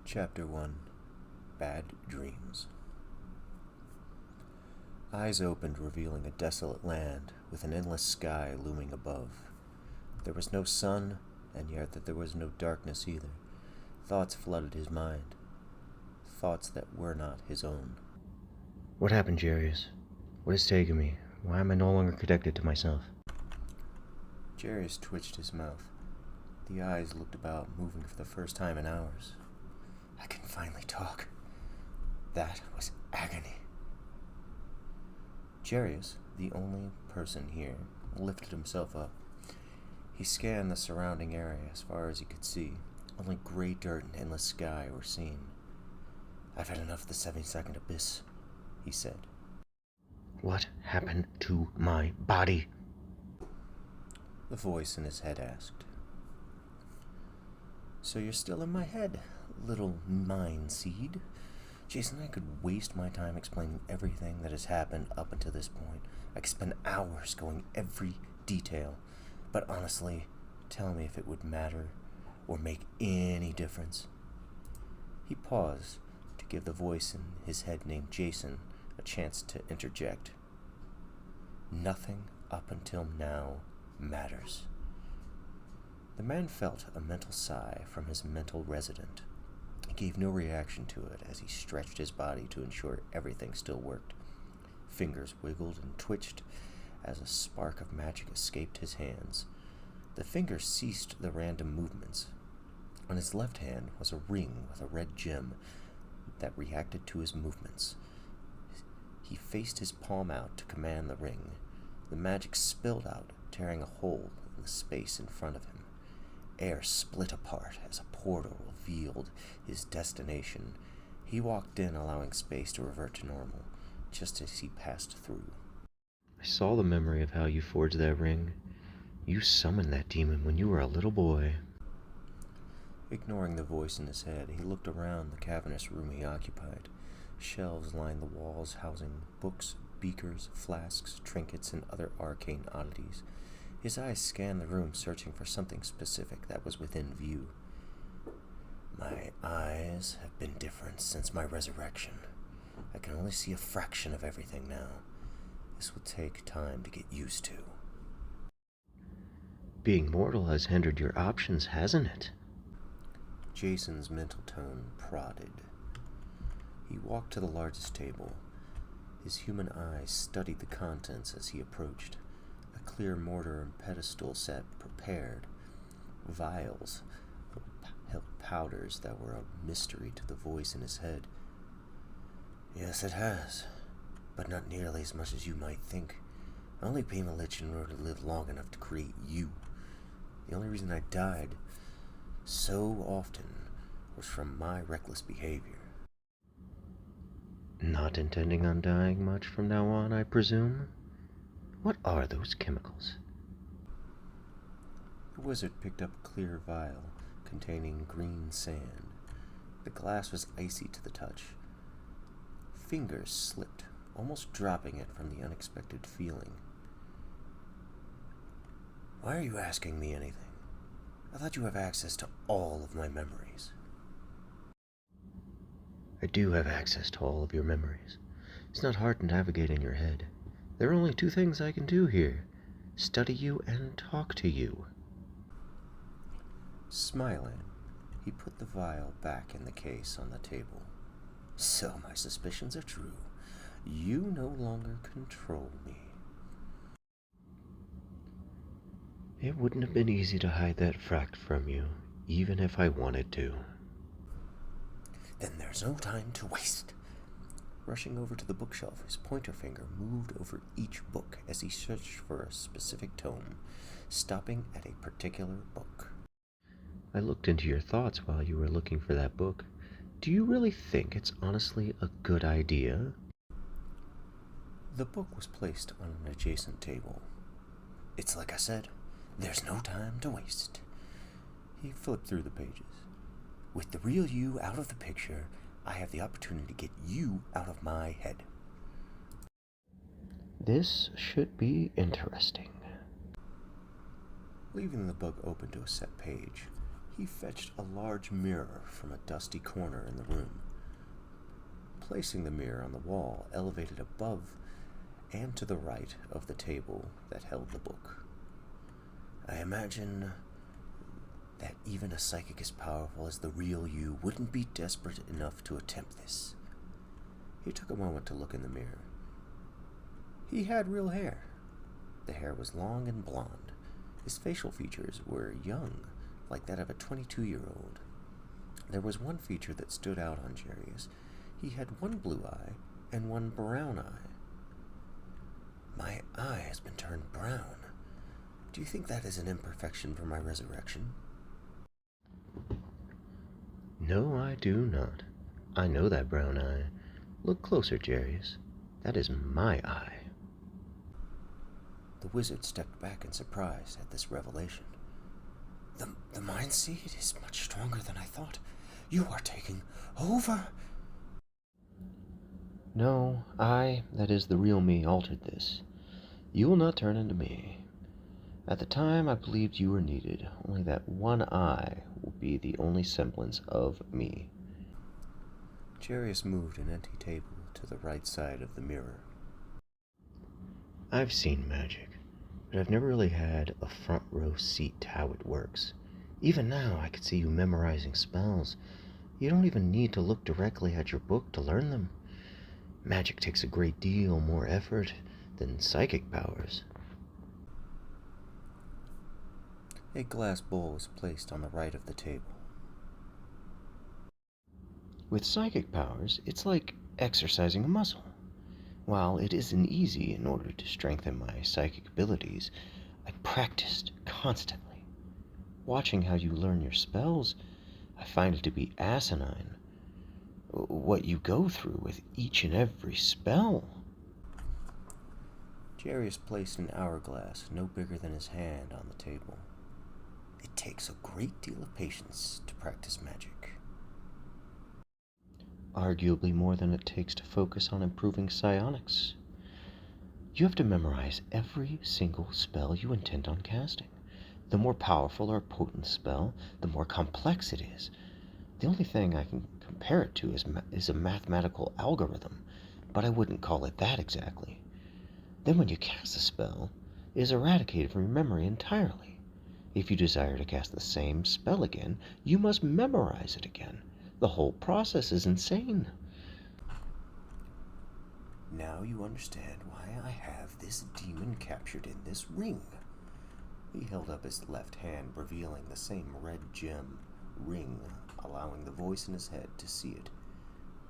Chapter 1 Bad Dreams. Eyes opened, revealing a desolate land with an endless sky looming above. There was no sun, and yet there was no darkness either. Thoughts flooded his mind. Thoughts that were not his own. What happened, Jarius? What has taken me? Why am I no longer connected to myself? Jarius twitched his mouth. The eyes looked about, moving for the first time in hours. I can finally talk. That was agony. Jarius, the only person here, lifted himself up. He scanned the surrounding area as far as he could see. Only gray dirt and endless sky were seen. I've had enough of the 70-second abyss, he said. What happened to my body? The voice in his head asked. So you're still in my head, little mind seed. Jason, I could waste my time explaining everything that has happened up until this point. I could spend hours going every detail. But honestly, tell me if it would matter or make any difference. He paused to give the voice in his head named Jason a chance to interject. Nothing up until now matters. The man felt a mental sigh from his mental resident. He gave no reaction to it as he stretched his body to ensure everything still worked. Fingers wiggled and twitched as a spark of magic escaped his hands. The fingers ceased the random movements. On his left hand was a ring with a red gem that reacted to his movements. He faced his palm out to command the ring. The magic spilled out, tearing a hole in the space in front of him. Air split apart as a portal revealed his destination. He walked in, allowing space to revert to normal, just as he passed through. I saw the memory of how you forged that ring. You summoned that demon when you were a little boy. Ignoring the voice in his head, he looked around the cavernous room he occupied. Shelves lined the walls, housing books, beakers, flasks, trinkets, and other arcane oddities. His eyes scanned the room, searching for something specific that was within view. My eyes have been different since my resurrection. I can only see a fraction of everything now. This will take time to get used to. Being mortal has hindered your options, hasn't it? Jason's mental tone prodded. He walked to the largest table. His human eyes studied the contents as he approached. A clear mortar and pedestal set prepared. Vials held powders that were a mystery to the voice in his head. Yes, it has, but not nearly as much as you might think. I only became a lich in order to live long enough to create you. The only reason I died so often was from my reckless behavior. Not intending on dying much from now on, I presume? What are those chemicals? The wizard picked up a clear vial containing green sand. The glass was icy to the touch. Fingers slipped, almost dropping it from the unexpected feeling. Why are you asking me anything? I thought you have access to all of my memories. I do have access to all of your memories. It's not hard to navigate in your head. There are only two things I can do here. Study you and talk to you. Smiling, he put the vial back in the case on the table. So my suspicions are true. You no longer control me. It wouldn't have been easy to hide that fact from you, even if I wanted to. Then there's no time to waste. Rushing over to the bookshelf, his pointer finger moved over each book as he searched for a specific tome, stopping at a particular book. I looked into your thoughts while you were looking for that book. Do you really think it's honestly a good idea? The book was placed on an adjacent table. It's like I said, there's no time to waste. He flipped through the pages. With the real you out of the picture, I have the opportunity to get you out of my head. This should be interesting. Leaving the book open to a set page, He fetched a large mirror from a dusty corner in the room, placing the mirror on the wall elevated above and to the right of the table that held the book. I imagine that even a psychic as powerful as the real you wouldn't be desperate enough to attempt this. He took a moment to look in the mirror. He had real hair. The hair was long and blonde. His facial features were young, like that of a 22-year-old. There was one feature that stood out on Jarius. He had one blue eye and one brown eye. My eye has been turned brown. Do you think that is an imperfection for my resurrection? No, I do not. I know that brown eye. Look closer, Jarius. That is my eye. The wizard stepped back in surprise at this revelation. The mind seed is much stronger than I thought. You are taking over. No, that is the real me, altered this. You will not turn into me. At the time, I believed you were needed. Only that one eye will be the only semblance of me. Jarius moved an empty table to the right side of the mirror. I've seen magic, but I've never really had a front row seat to how it works. Even now, I could see you memorizing spells. You don't even need to look directly at your book to learn them. Magic takes a great deal more effort than psychic powers. A glass bowl was placed on the right of the table. With psychic powers, it's like exercising a muscle. While it isn't easy in order to strengthen my psychic abilities, I practiced constantly. Watching how you learn your spells, I find it to be asinine. What you go through with each and every spell. Jarius placed an hourglass no bigger than his hand on the table. It takes a great deal of patience to practice magic. Arguably more than it takes to focus on improving psionics. You have to memorize every single spell you intend on casting. The more powerful or potent spell, the more complex it is. The only thing I can compare it to is a mathematical algorithm, but I wouldn't call it that exactly. Then when you cast a spell, it is eradicated from your memory entirely. If you desire to cast the same spell again, you must memorize it again. The whole process is insane. Now you understand why I have this demon captured in this ring. He held up his left hand, revealing the same red gem ring, allowing the voice in his head to see it.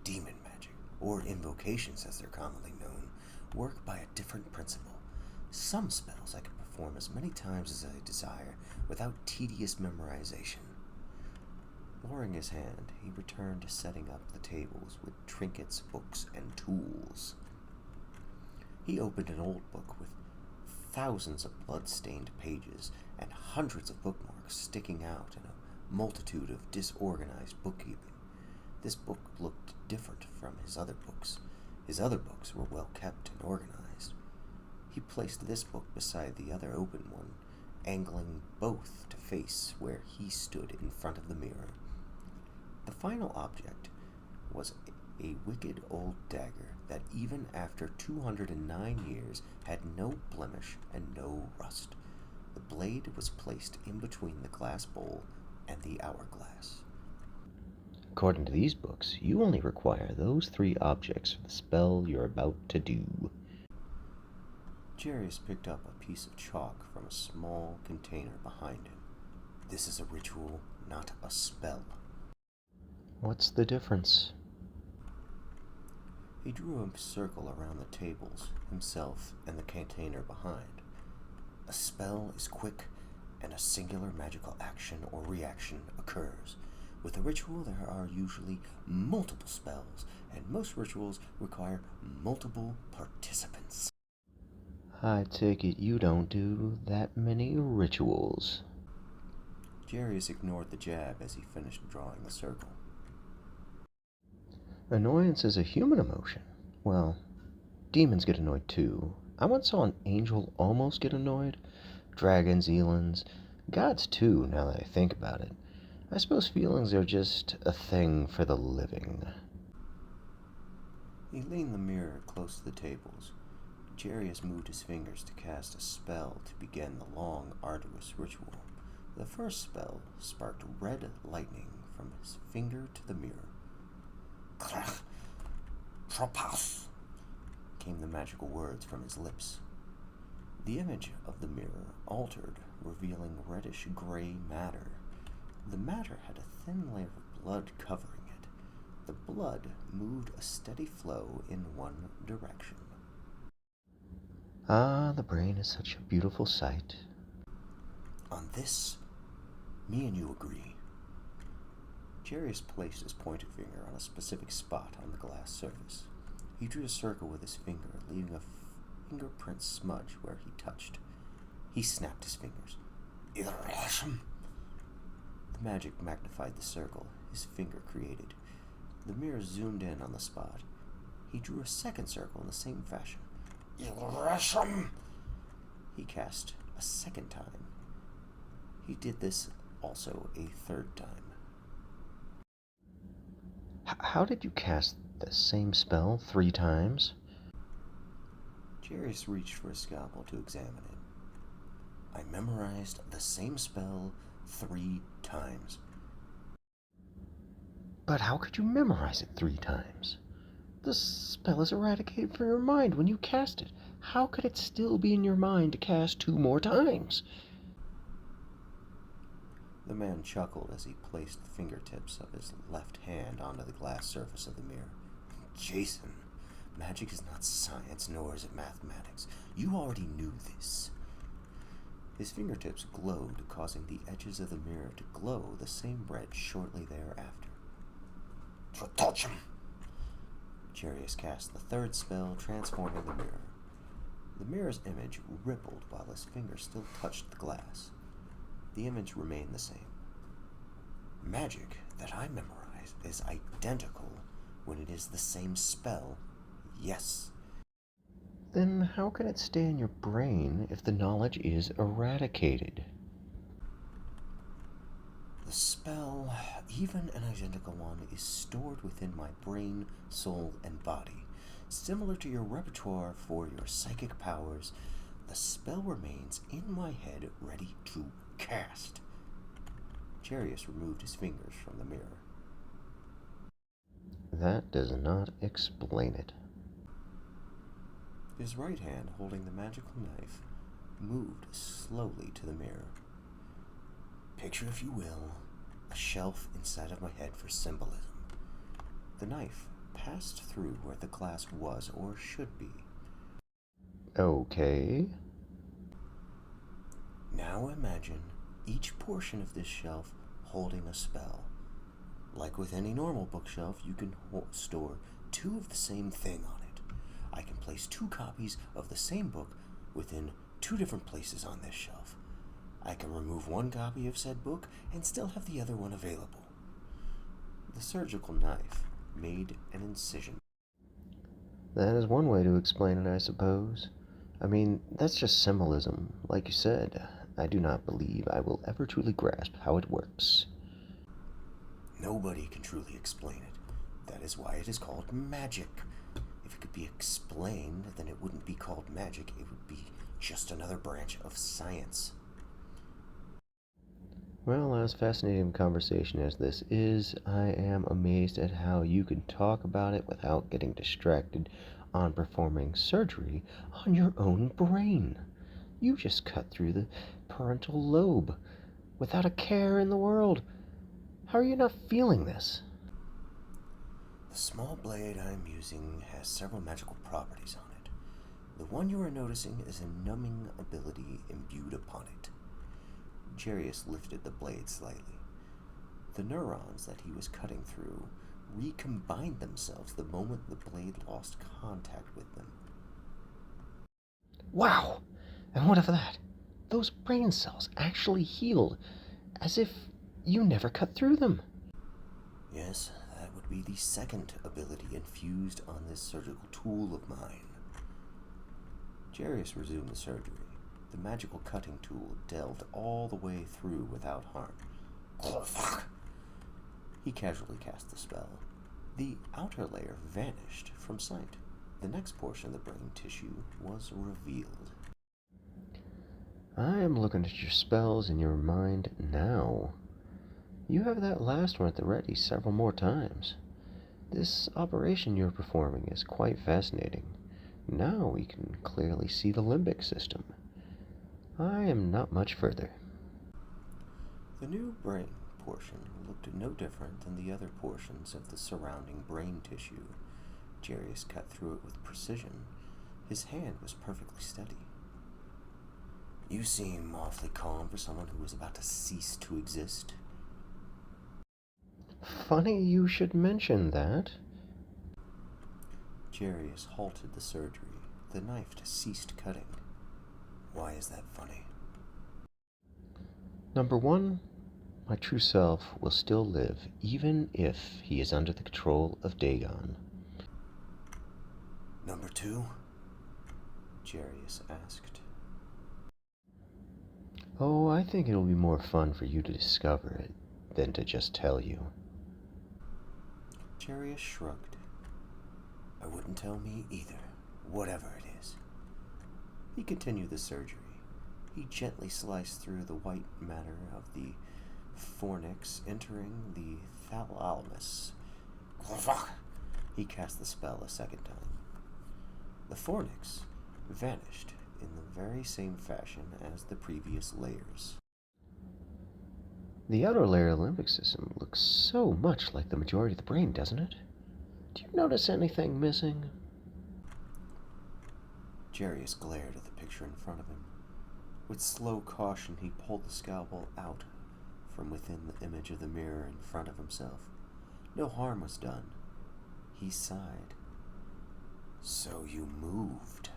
Demon magic, or invocations as they're commonly known, work by a different principle. Some spells I can perform as many times as I desire without tedious memorization. Lowering his hand, he returned to setting up the tables with trinkets, books, and tools. He opened an old book with thousands of blood-stained pages and hundreds of bookmarks sticking out in a multitude of disorganized bookkeeping. This book looked different from his other books. His other books were well kept and organized. He placed this book beside the other open one, angling both to face where he stood in front of the mirror. The final object was a wicked old dagger that even after 209 years had no blemish and no rust. The blade was placed in between the glass bowl and the hourglass. According to these books, you only require those 3 objects for the spell you're about to do. Jarius picked up a piece of chalk from a small container behind him. This is a ritual, not a spell. What's the difference? He drew a circle around the tables, himself and the container behind. A spell is quick, and a singular magical action or reaction occurs. With a ritual, there are usually multiple spells, and most rituals require multiple participants. I take it you don't do that many rituals. Jarius ignored the jab as he finished drawing the circle. Annoyance is a human emotion. Well, demons get annoyed too. I once saw an angel almost get annoyed. Dragons, elands, gods too, now that I think about it. I suppose feelings are just a thing for the living. He leaned the mirror close to the tables. Jarius moved his fingers to cast a spell to begin the long, arduous ritual. The first spell sparked red lightning from his finger to the mirror. Krach! Tropas! Came the magical words from his lips. The image of the mirror altered, revealing reddish-gray matter. The matter had a thin layer of blood covering it. The blood moved a steady flow in one direction. Ah, the brain is such a beautiful sight. On this, me and you agree. Jarius placed his pointer finger on a specific spot on the glass surface. He drew a circle with his finger, leaving a fingerprint smudge where he touched. He snapped his fingers. The magic magnified the circle his finger created. The mirror zoomed in on the spot. He drew a second circle in the same fashion. He cast a second time. He did this also a third time. How did you cast the same spell 3 times? Jarius reached for his scalpel to examine it. I memorized the same spell 3 times. But how could you memorize it 3 times? The spell is eradicated from your mind when you cast it. How could it still be in your mind to cast 2 more times? The man chuckled as he placed the fingertips of his left hand onto the glass surface of the mirror. Jason, magic is not science, nor is it mathematics. You already knew this. His fingertips glowed, causing the edges of the mirror to glow the same red shortly thereafter. Touch him! Jarius cast the third spell, transforming the mirror. The mirror's image rippled while his finger still touched the glass. The image remained the same. Magic that I memorized is identical when it is the same spell, yes. Then how can it stay in your brain if the knowledge is eradicated? The spell, even an identical one, is stored within my brain, soul, and body. Similar to your repertoire for your psychic powers, the spell remains in my head ready to cast. Jarius removed his fingers from the mirror. That does not explain it. His right hand, holding the magical knife, moved slowly to the mirror. Picture, if you will, a shelf inside of my head for symbolism. The knife passed through where the glass was or should be. Okay. Now imagine each portion of this shelf holding a spell. Like with any normal bookshelf, you can store 2 of the same thing on it. I can place 2 copies of the same book within 2 different places on this shelf. I can remove 1 copy of said book and still have the other one available. The surgical knife made an incision. That is one way to explain it, I suppose. I mean, that's just symbolism. Like you said, I do not believe I will ever truly grasp how it works. Nobody can truly explain it. That is why it is called magic. If it could be explained, then it wouldn't be called magic. It would be just another branch of science. Well, as fascinating a conversation as this is, I am amazed at how you can talk about it without getting distracted on performing surgery on your own brain. You just cut through the parental lobe without a care in the world. How are you not feeling this? The small blade I am using has several magical properties on it. The one you are noticing is a numbing ability imbued upon it. Jarius lifted the blade slightly. The neurons that he was cutting through recombined themselves the moment the blade lost contact with them. Wow! And what of that? Those brain cells actually healed, as if you never cut through them. Yes, that would be the second ability infused on this surgical tool of mine. Jarius resumed the surgery. The magical cutting tool delved all the way through without harm. Oh, fuck! He casually cast the spell. The outer layer vanished from sight. The next portion of the brain tissue was revealed. I am looking at your spells in your mind now. You have that last one at the ready several more times. This operation you're performing is quite fascinating. Now we can clearly see the limbic system. I am not much further. The new brain portion looked no different than the other portions of the surrounding brain tissue. Jarius cut through it with precision. His hand was perfectly steady. You seem awfully calm for someone who was about to cease to exist. Funny you should mention that. Jarius halted the surgery. The knife ceased cutting. Why is that funny? Number one, my true self will still live, even if he is under the control of Dagon. Number two? Jarius asked. Oh, I think it'll be more fun for you to discover it than to just tell you. Jarius shrugged. I wouldn't tell me either, whatever it is. He continued the surgery. He gently sliced through the white matter of the fornix, entering the thalamus. He cast the spell a second time. The fornix vanished in the very same fashion as the previous layers. The outer layer of the limbic system looks so much like the majority of the brain, doesn't it? Do you notice anything missing? Jarius glared at the picture in front of him. With slow caution, he pulled the scalpel out from within the image of the mirror in front of himself. No harm was done. He sighed. So you moved.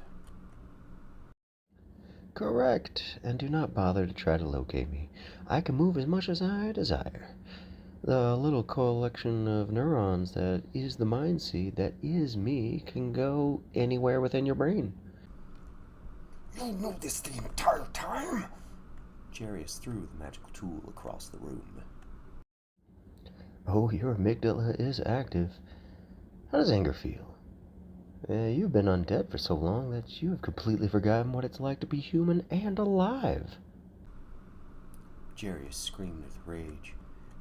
Correct, and do not bother to try to locate me. I can move as much as I desire. The little collection of neurons that is the mind seed that is me can go anywhere within your brain. You knew this the entire time? Jarius threw the magical tool across the room. Oh, your amygdala is active. How does anger feel? You've been undead for so long that you have completely forgotten what it's like to be human and alive. Jarius screamed with rage.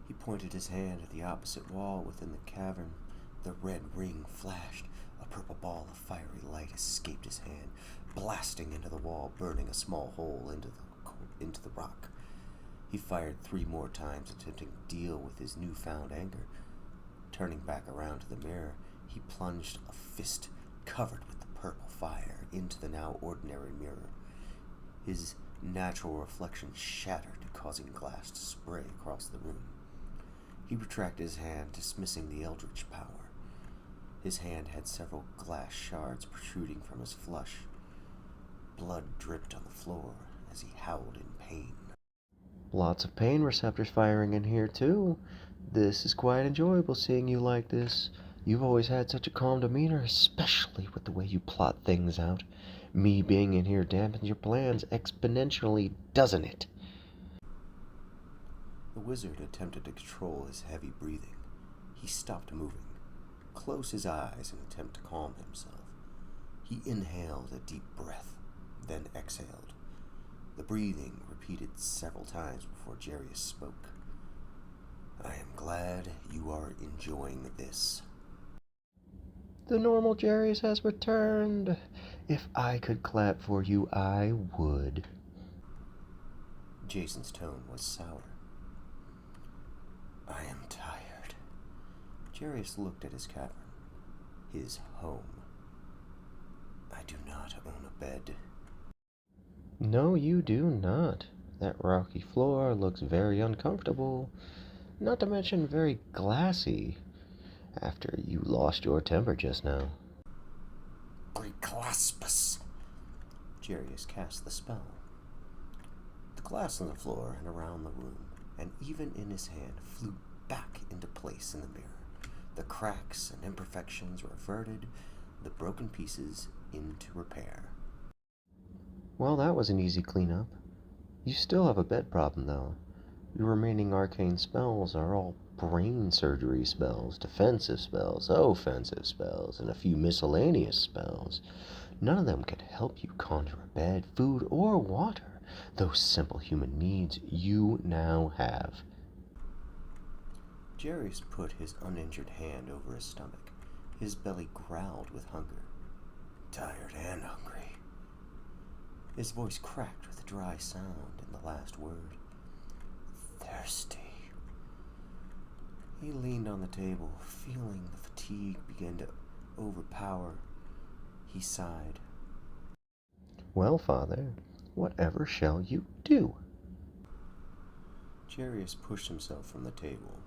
He pointed his hand at the opposite wall within the cavern. The red ring flashed. A purple ball of fiery light escaped his hand, blasting into the wall, burning a small hole into the rock. He fired 3 more times, attempting to deal with his newfound anger. Turning back around to the mirror, he plunged a fist covered with the purple fire into the now ordinary mirror. His natural reflection shattered, causing glass to spray across the room. He retracted his hand, dismissing the eldritch power. His hand had several glass shards protruding from his flesh. Blood dripped on the floor as he howled in pain. Lots of pain receptors firing in here, too. This is quite enjoyable seeing you like this. You've always had such a calm demeanor, especially with the way you plot things out. Me being in here dampens your plans exponentially, doesn't it? The wizard attempted to control his heavy breathing. He stopped moving, closed his eyes in an attempt to calm himself. He inhaled a deep breath, then exhaled. The breathing repeated several times before Jarius spoke. I am glad you are enjoying this. The normal Jarius has returned. If I could clap for you, I would. Jason's tone was sour. I am tired. Jarius looked at his cavern, his home. I do not own a bed. No, you do not. That rocky floor looks very uncomfortable, not to mention very glassy, after you lost your temper just now. Claspus! Jarius cast the spell. The glass on the floor and around the room, and even in his hand, flew back into place in the mirror. The cracks and imperfections reverted, the broken pieces into repair. Well, that was an easy cleanup. You still have a bed problem, though. Your remaining arcane spells are all brain surgery spells, defensive spells, offensive spells, and a few miscellaneous spells. None of them could help you conjure a bed, food, or water. Those simple human needs you now have. Jarius put his uninjured hand over his stomach. His belly growled with hunger. Tired and hungry. His voice cracked with a dry sound in the last word. Thirsty. He leaned on the table, feeling the fatigue begin to overpower. He sighed. Well, Father, whatever shall you do? Jarius pushed himself from the table.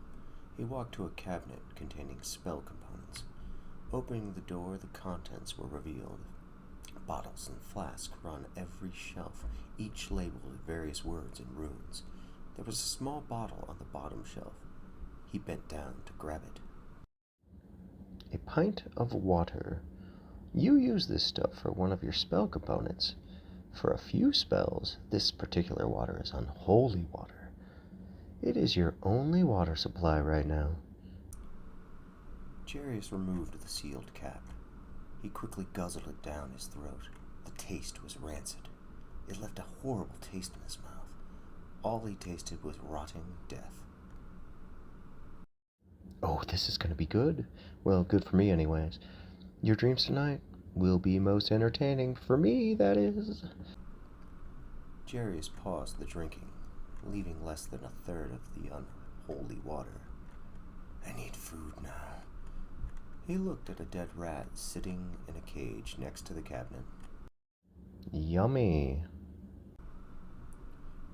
He walked to a cabinet containing spell components. Opening the door, the contents were revealed. Bottles and flasks were on every shelf, each labeled with various words and runes. There was a small bottle on the bottom shelf. He bent down to grab it. A pint of water. You use this stuff for one of your spell components. For a few spells, this particular water is unholy water. It is your only water supply right now. Jarius removed the sealed cap. He quickly guzzled it down his throat. The taste was rancid. It left a horrible taste in his mouth. All he tasted was rotting death. Oh, this is going to be good. Well, good for me anyways. Your dreams tonight will be most entertaining. For me, that is. Jarius paused the drinking, leaving less than a third of the unholy water. I need food now. He looked at a dead rat sitting in a cage next to the cabinet. Yummy.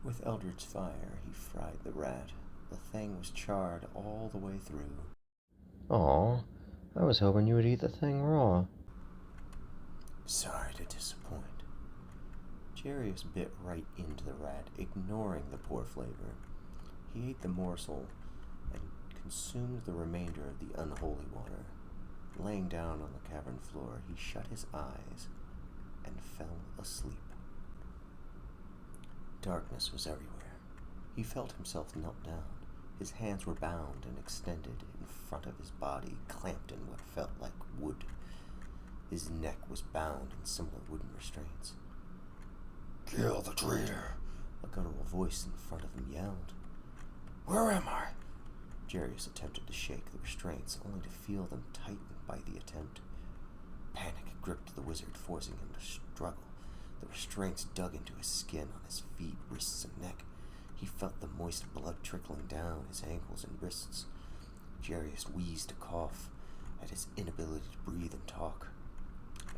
With Eldritch fire, he fried the rat. The thing was charred all the way through. Aw, I was hoping you would eat the thing raw. Sorry to disappoint. Jarius bit right into the rat, ignoring the poor flavor. He ate the morsel and consumed the remainder of the unholy water. Laying down on the cavern floor, he shut his eyes and fell asleep. Darkness was everywhere. He felt himself knelt down. His hands were bound and extended in front of his body, clamped in what felt like wood. His neck was bound in similar wooden restraints. Kill the traitor, a guttural voice in front of him yelled. Where am I? Jarius attempted to shake the restraints, only to feel them tighten by the attempt. Panic gripped the wizard, forcing him to struggle. The restraints dug into his skin on his feet, wrists, and neck. He felt the moist blood trickling down his ankles and wrists. Jarius wheezed a cough at his inability to breathe and talk.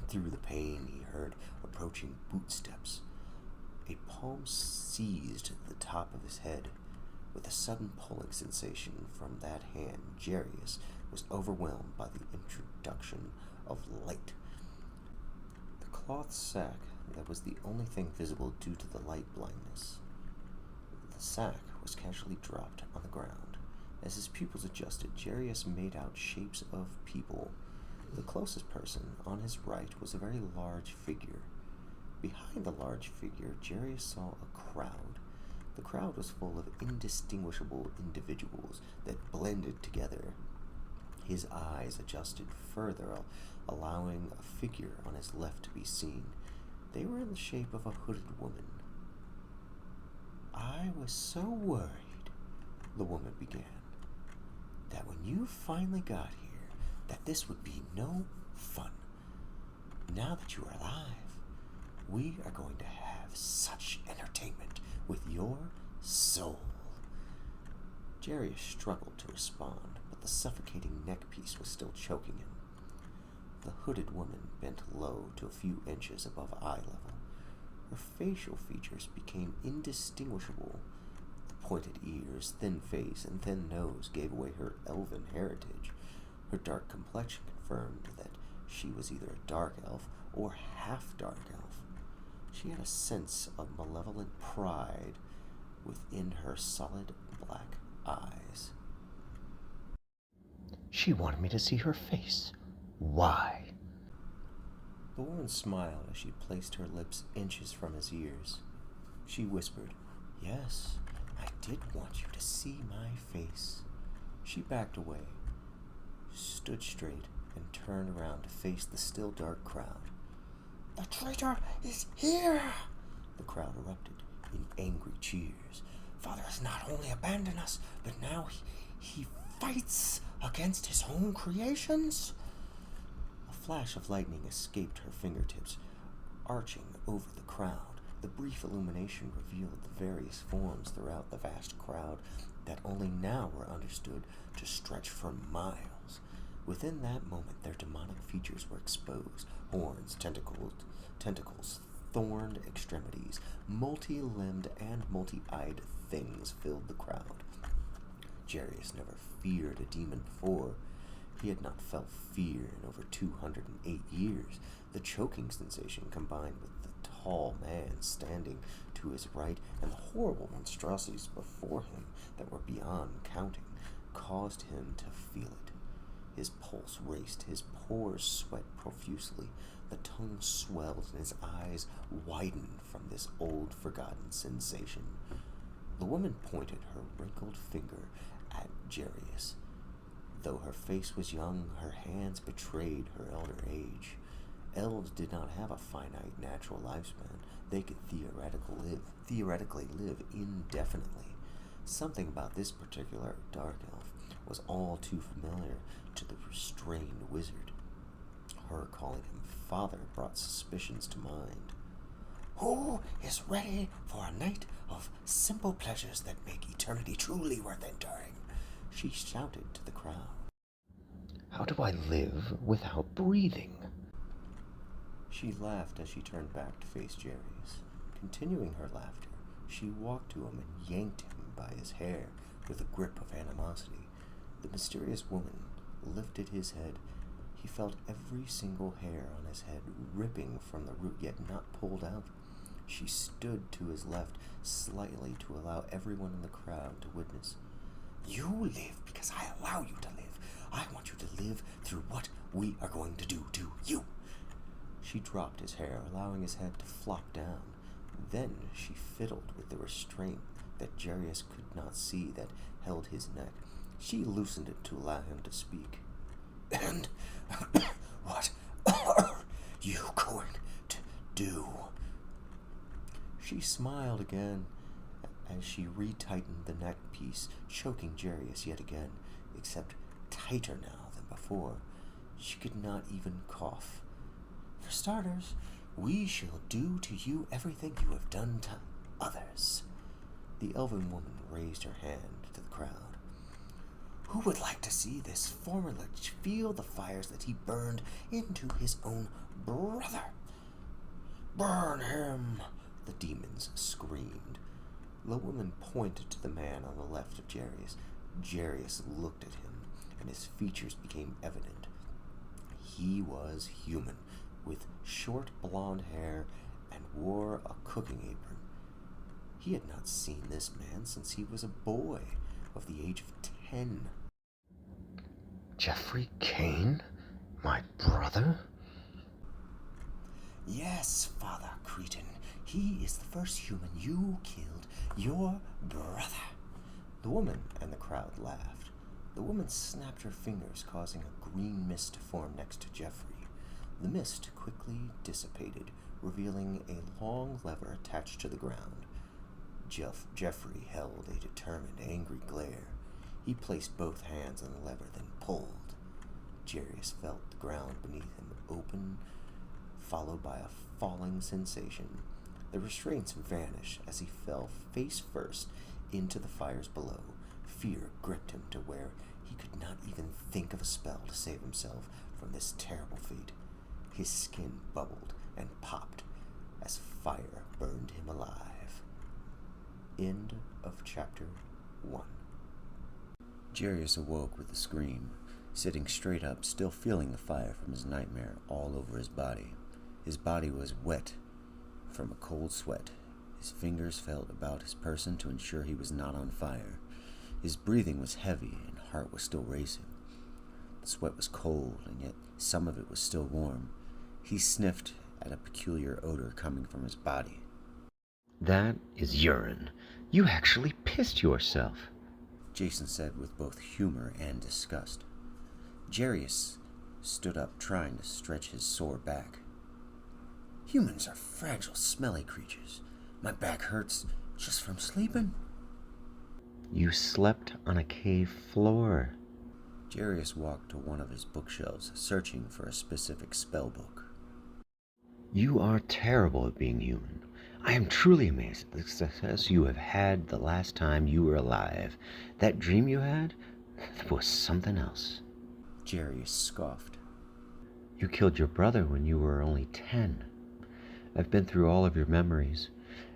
Through the pain, he heard approaching bootsteps. A palm seized the top of his head. With a sudden pulling sensation from that hand, Jarius was overwhelmed by the introduction of light. The cloth sack that was the only thing visible due to the light blindness. The sack was casually dropped on the ground. As his pupils adjusted, Jarius made out shapes of people. The closest person, on his right, was a very large figure. Behind the large figure, Jarius saw a crowd. The crowd was full of indistinguishable individuals that blended together. His eyes adjusted further, allowing a figure on his left to be seen. They were in the shape of a hooded woman. I was so worried, the woman began, that when you finally got here, that this would be no fun. Now that you are alive, we are going to have such entertainment with your soul. Jarius struggled to respond, but the suffocating neckpiece was still choking him. The hooded woman bent low to a few inches above eye level. Her facial features became indistinguishable. The pointed ears, thin face, and thin nose gave away her elven heritage. Her dark complexion confirmed that she was either a dark elf or half-dark elf. She had a sense of malevolent pride within her solid black eyes. She wanted me to see her face. Why? The woman smiled as she placed her lips inches from his ears. She whispered, Yes, I did want you to see my face. She backed away, stood straight, and turned around to face the still dark crowd. The traitor is here! The crowd erupted in angry cheers. Father has not only abandoned us, but now he fights against his own creations. A flash of lightning escaped her fingertips, arching over the crowd. The brief illumination revealed the various forms throughout the vast crowd that only now were understood to stretch for miles. Within that moment, their demonic features were exposed. Horns, tentacles, thorned extremities, multi-limbed and multi-eyed things filled the crowd. Jarius never feared a demon before. He had not felt fear in over 208 years. The choking sensation, combined with the tall man standing to his right and the horrible monstrosities before him that were beyond counting, caused him to feel it. His pulse raced, his pores sweat profusely, the tongue swelled, and his eyes widened from this old forgotten sensation. The woman pointed her wrinkled finger at Jarius. Though her face was young, her hands betrayed her elder age. Elves did not have a finite natural lifespan. They could theoretically live indefinitely. Something about this particular dark elf was all too familiar to the restrained wizard. Her calling him father brought suspicions to mind. Who is ready for a night of simple pleasures that make eternity truly worth enduring? She shouted to the crowd. How do I live without breathing? She laughed as she turned back to face Jarius. Continuing her laughter, she walked to him and yanked him by his hair with a grip of animosity. The mysterious woman lifted his head. He felt every single hair on his head ripping from the root, yet not pulled out. She stood to his left slightly to allow everyone in the crowd to witness. You live because I allow you to live. I want you to live through what we are going to do to you. She dropped his hair, allowing his head to flop down. Then she fiddled with the restraint that Jarius could not see that held his neck. She loosened it to allow him to speak. And what are you going to do? She smiled again as she retightened the neck piece, choking Jarius yet again, except tighter now than before. She could not even cough. For starters, we shall do to you everything you have done to others. The elven woman raised her hand to the crowd. Who would like to see this former lich feel the fires that he burned into his own brother? Burn him! The demons screamed. The woman pointed to the man on the left of Jarius. Jarius looked at him, and his features became evident. He was human, with short blonde hair, and wore a cooking apron. He had not seen this man since he was a boy of the age of 10. Jeffrey Kane? My brother? Yes, Father Cretan. He is the first human you killed, your brother. The woman and the crowd laughed. The woman snapped her fingers, causing a green mist to form next to Jeffrey. The mist quickly dissipated, revealing a long lever attached to the ground. Jeffrey held a determined, angry glare. He placed both hands on the lever, then pulled. Jarius felt the ground beneath him open, followed by a falling sensation. The restraints vanished as he fell face first into the fires below. Fear gripped him to where he could not even think of a spell to save himself from this terrible fate. His skin bubbled and popped as fire burned him alive. End of chapter 1. Jarius awoke with a scream, sitting straight up, still feeling the fire from his nightmare all over his body. His body was wet from a cold sweat. His fingers felt about his person to ensure he was not on fire. His breathing was heavy and heart was still racing. The sweat was cold, and yet some of it was still warm. He sniffed at a peculiar odor coming from his body. That is urine. You actually pissed yourself. Jason said with both humor and disgust. Jarius stood up, trying to stretch his sore back. Humans are fragile, smelly creatures. My back hurts just from sleeping. You slept on a cave floor. Jarius walked to one of his bookshelves, searching for a specific spell book. You are terrible at being human. I am truly amazed at the success you have had the last time you were alive. That dream you had, that was something else. Jarius scoffed. You killed your brother when you were only 10. I've been through all of your memories,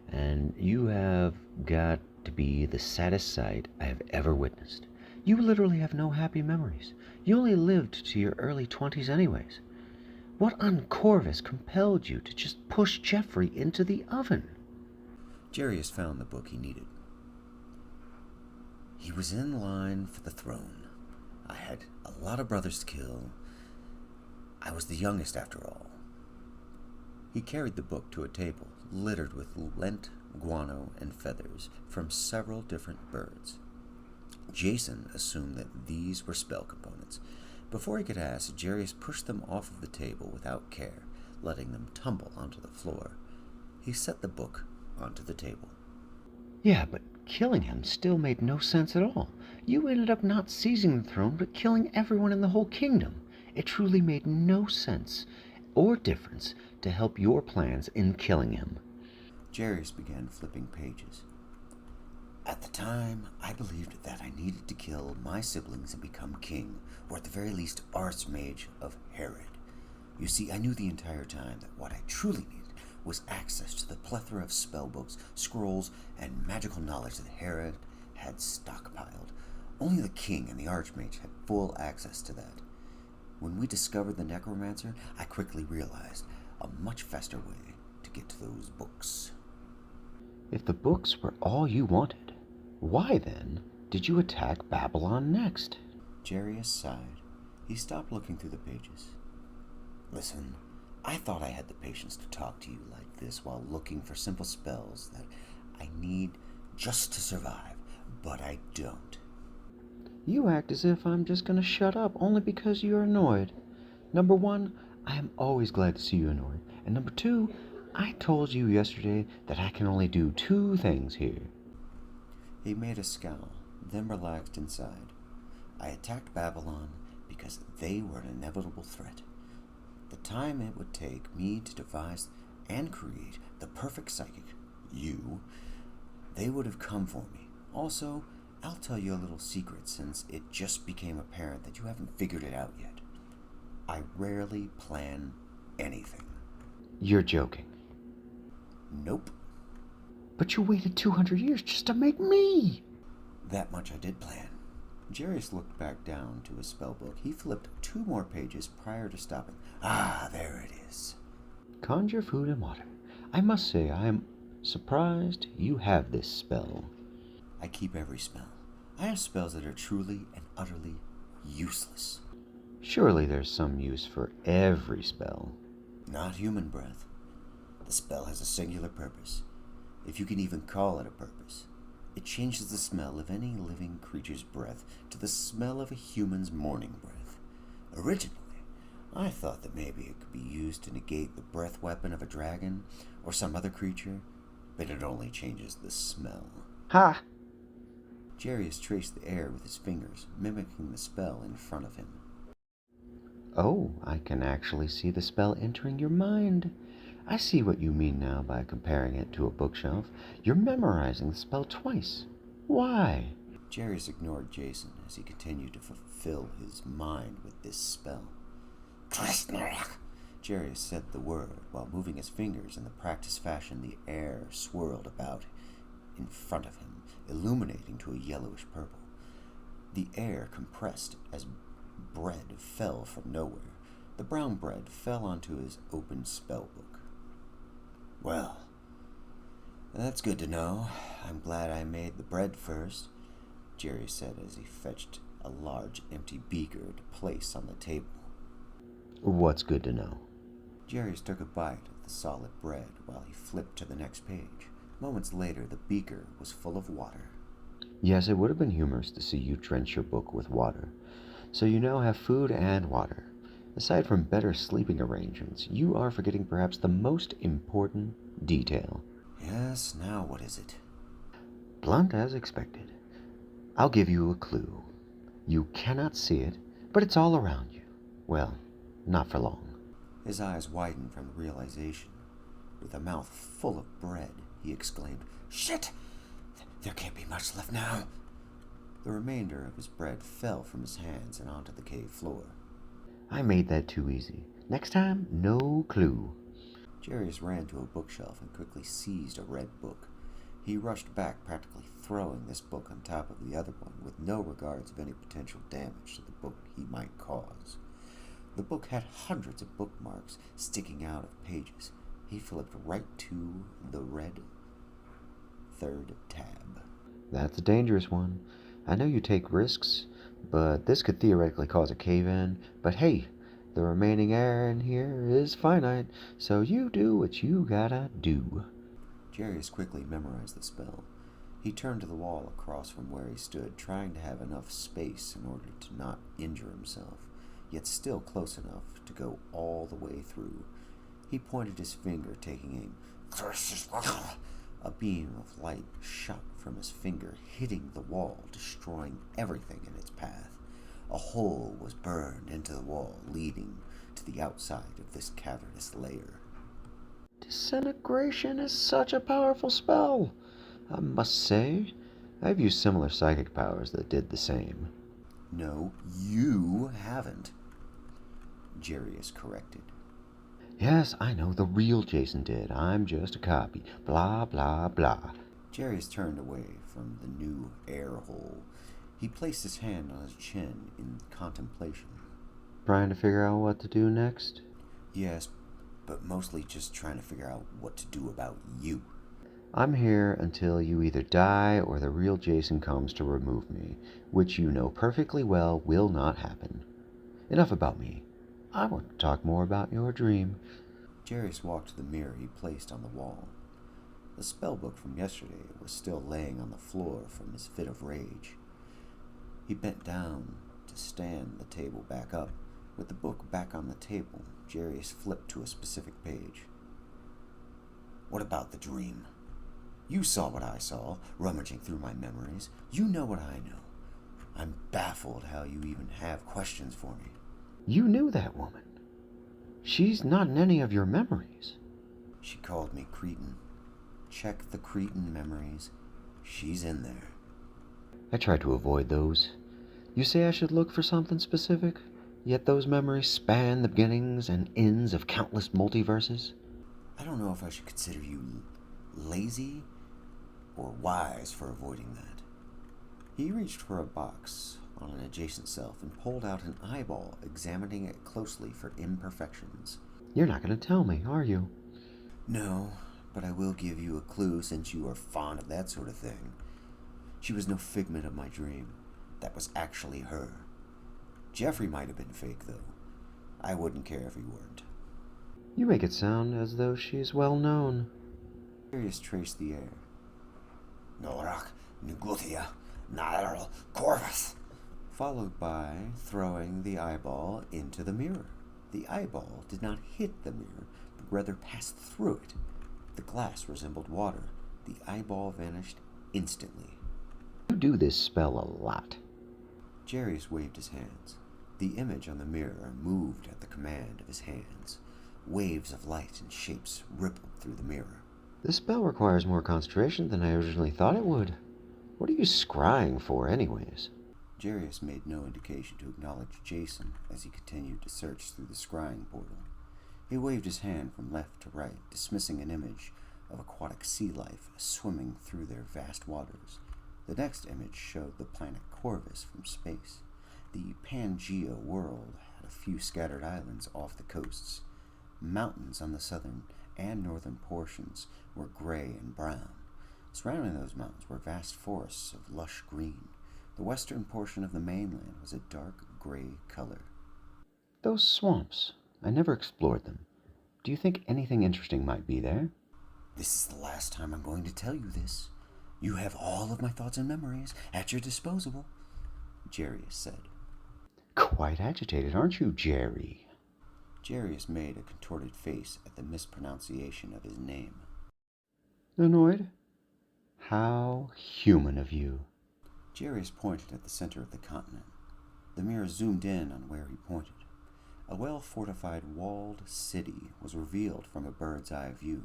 and you have got to be the saddest sight I have ever witnessed. You literally have no happy memories. You only lived to your early 20s anyways. What on Corvus compelled you to just push Jeffrey into the oven? Jarius found the book he needed. He was in line for the throne. I had a lot of brothers to kill. I was the youngest after all. He carried the book to a table littered with lint, guano, and feathers from several different birds. Jason assumed that these were spell components. Before he could ask, Jarius pushed them off of the table without care, letting them tumble onto the floor. He set the book onto the table. Yeah, but killing him still made no sense at all. You ended up not seizing the throne, but killing everyone in the whole kingdom. It truly made no sense or difference to help your plans in killing him. Jarius began flipping pages. At the time, I believed that I needed to kill my siblings and become king, or at the very least archmage of Herod. You see, I knew the entire time that what I truly needed was access to the plethora of spellbooks, scrolls, and magical knowledge that Herod had stockpiled. Only the king and the archmage had full access to that. When we discovered the necromancer, I quickly realized a much faster way to get to those books. If the books were all you wanted, why then did you attack Babylon next? Jarius sighed. He stopped looking through the pages. Listen, I thought I had the patience to talk to you like this while looking for simple spells that I need just to survive, but I don't. You act as if I'm just going to shut up only because you're annoyed. Number one, I am always glad to see you annoyed. And number two, I told you yesterday that I can only do 2 things here. He made a scowl, then relaxed and sighed. I attacked Babylon because they were an inevitable threat. The time it would take me to devise and create the perfect psychic, you, they would have come for me. Also, I'll tell you a little secret since it just became apparent that you haven't figured it out yet. I rarely plan anything. You're joking. Nope. But you waited 200 years just to make me! That much I did plan. Jarius looked back down to his spellbook. He flipped 2 more pages prior to stopping. Ah, there it is. Conjure food and water. I must say, I am surprised you have this spell. I keep every spell. I have spells that are truly and utterly useless. Surely there's some use for every spell. Not human breath. The spell has a singular purpose, if you can even call it a purpose. It changes the smell of any living creature's breath to the smell of a human's morning breath. Originally, I thought that maybe it could be used to negate the breath weapon of a dragon or some other creature, but it only changes the smell. Ha! Jarius traced the air with his fingers, mimicking the spell in front of him. Oh, I can actually see the spell entering your mind. I see what you mean now by comparing it to a bookshelf. You're memorizing the spell twice. Why? Jarius ignored Jason as he continued to fulfill his mind with this spell. Jarius said the word while moving his fingers in the practiced fashion. The air swirled about in front of him, illuminating to a yellowish purple. The air compressed as bread fell from nowhere. The brown bread fell onto his open spell book. Well, that's good to know. I'm glad I made the bread first, Jerry said as he fetched a large empty beaker to place on the table. What's good to know? Jarius took a bite of the solid bread while he flipped to the next page. Moments later, the beaker was full of water. Yes, it would have been humorous to see you drench your book with water. So you now have food and water. Aside from better sleeping arrangements, you are forgetting perhaps the most important detail. Yes, now what is it? Blunt as expected. I'll give you a clue. You cannot see it, but it's all around you. Well, not for long. His eyes widened from the realization. With a mouth full of bread, he exclaimed, "Shit! There can't be much left now." The remainder of his bread fell from his hands and onto the cave floor. I made that too easy. Next time, no clue. Jarius ran to a bookshelf and quickly seized a red book. He rushed back, practically throwing this book on top of the other one, with no regards of any potential damage to the book he might cause. The book had hundreds of bookmarks sticking out of pages. He flipped right to the red third tab. That's a dangerous one. I know you take risks, but this could theoretically cause a cave-in. But hey, the remaining air in here is finite, so you do what you gotta do. Jarius quickly memorized the spell. He turned to the wall across from where he stood, trying to have enough space in order to not injure himself, yet still close enough to go all the way through. He pointed his finger, taking aim. A beam of light shot from his finger, hitting the wall, destroying everything in its path. A hole was burned into the wall, leading to the outside of this cavernous lair. Disintegration is such a powerful spell. I must say, I've used similar psychic powers that did the same. No, you haven't, Jarius corrected. Yes, I know the real Jason did. I'm just a copy. Blah, blah, blah. Jarius turned away from the new air hole. He placed his hand on his chin in contemplation. Trying to figure out what to do next? Yes, but mostly just trying to figure out what to do about you. I'm here until you either die or the real Jason comes to remove me, which you know perfectly well will not happen. Enough about me. I want to talk more about your dream. Jarius walked to the mirror he placed on the wall. The spellbook from yesterday was still laying on the floor from his fit of rage. He bent down to stand the table back up. With the book back on the table, Jarius flipped to a specific page. What about the dream? You saw what I saw, rummaging through my memories. You know what I know. I'm baffled how you even have questions for me. You knew that woman. She's not in any of your memories. She called me Cretan. Check the Cretan memories. She's in there. I tried to avoid those. You say I should look for something specific, yet those memories span the beginnings and ends of countless multiverses. I don't know if I should consider you lazy or wise for avoiding that. He reached for a box on an adjacent shelf and pulled out an eyeball, examining it closely for imperfections. You're not going to tell me, are you? No, but I will give you a clue since you are fond of that sort of thing. She was no figment of my dream. That was actually her. Jeffrey might have been fake, though. I wouldn't care if he weren't. You make it sound as though she's well known. Sirius traced the air. Norak, Nguthia, Nairl, Corvus, followed by throwing the eyeball into the mirror. The eyeball did not hit the mirror, but rather passed through it. The glass resembled water. The eyeball vanished instantly. You do this spell a lot. Jarius waved his hands. The image on the mirror moved at the command of his hands. Waves of light and shapes rippled through the mirror. This spell requires more concentration than I originally thought it would. What are you scrying for, anyways? Jarius made no indication to acknowledge Jason as he continued to search through the scrying portal. He waved his hand from left to right, dismissing an image of aquatic sea life swimming through their vast waters. The next image showed the planet Corvus from space. The Pangea world had a few scattered islands off the coasts. Mountains on the southern and northern portions were gray and brown. Surrounding those mountains were vast forests of lush green. The western portion of the mainland was a dark gray color. Those swamps. I never explored them. Do you think anything interesting might be there? This is the last time I'm going to tell you this. You have all of my thoughts and memories at your disposal, Jarius said. Quite agitated, aren't you, Jerry? Jarius made a contorted face at the mispronunciation of his name. Annoyed? How human of you. Jarius pointed at the center of the continent. The mirror zoomed in on where he pointed. A well-fortified walled city was revealed from a bird's-eye view.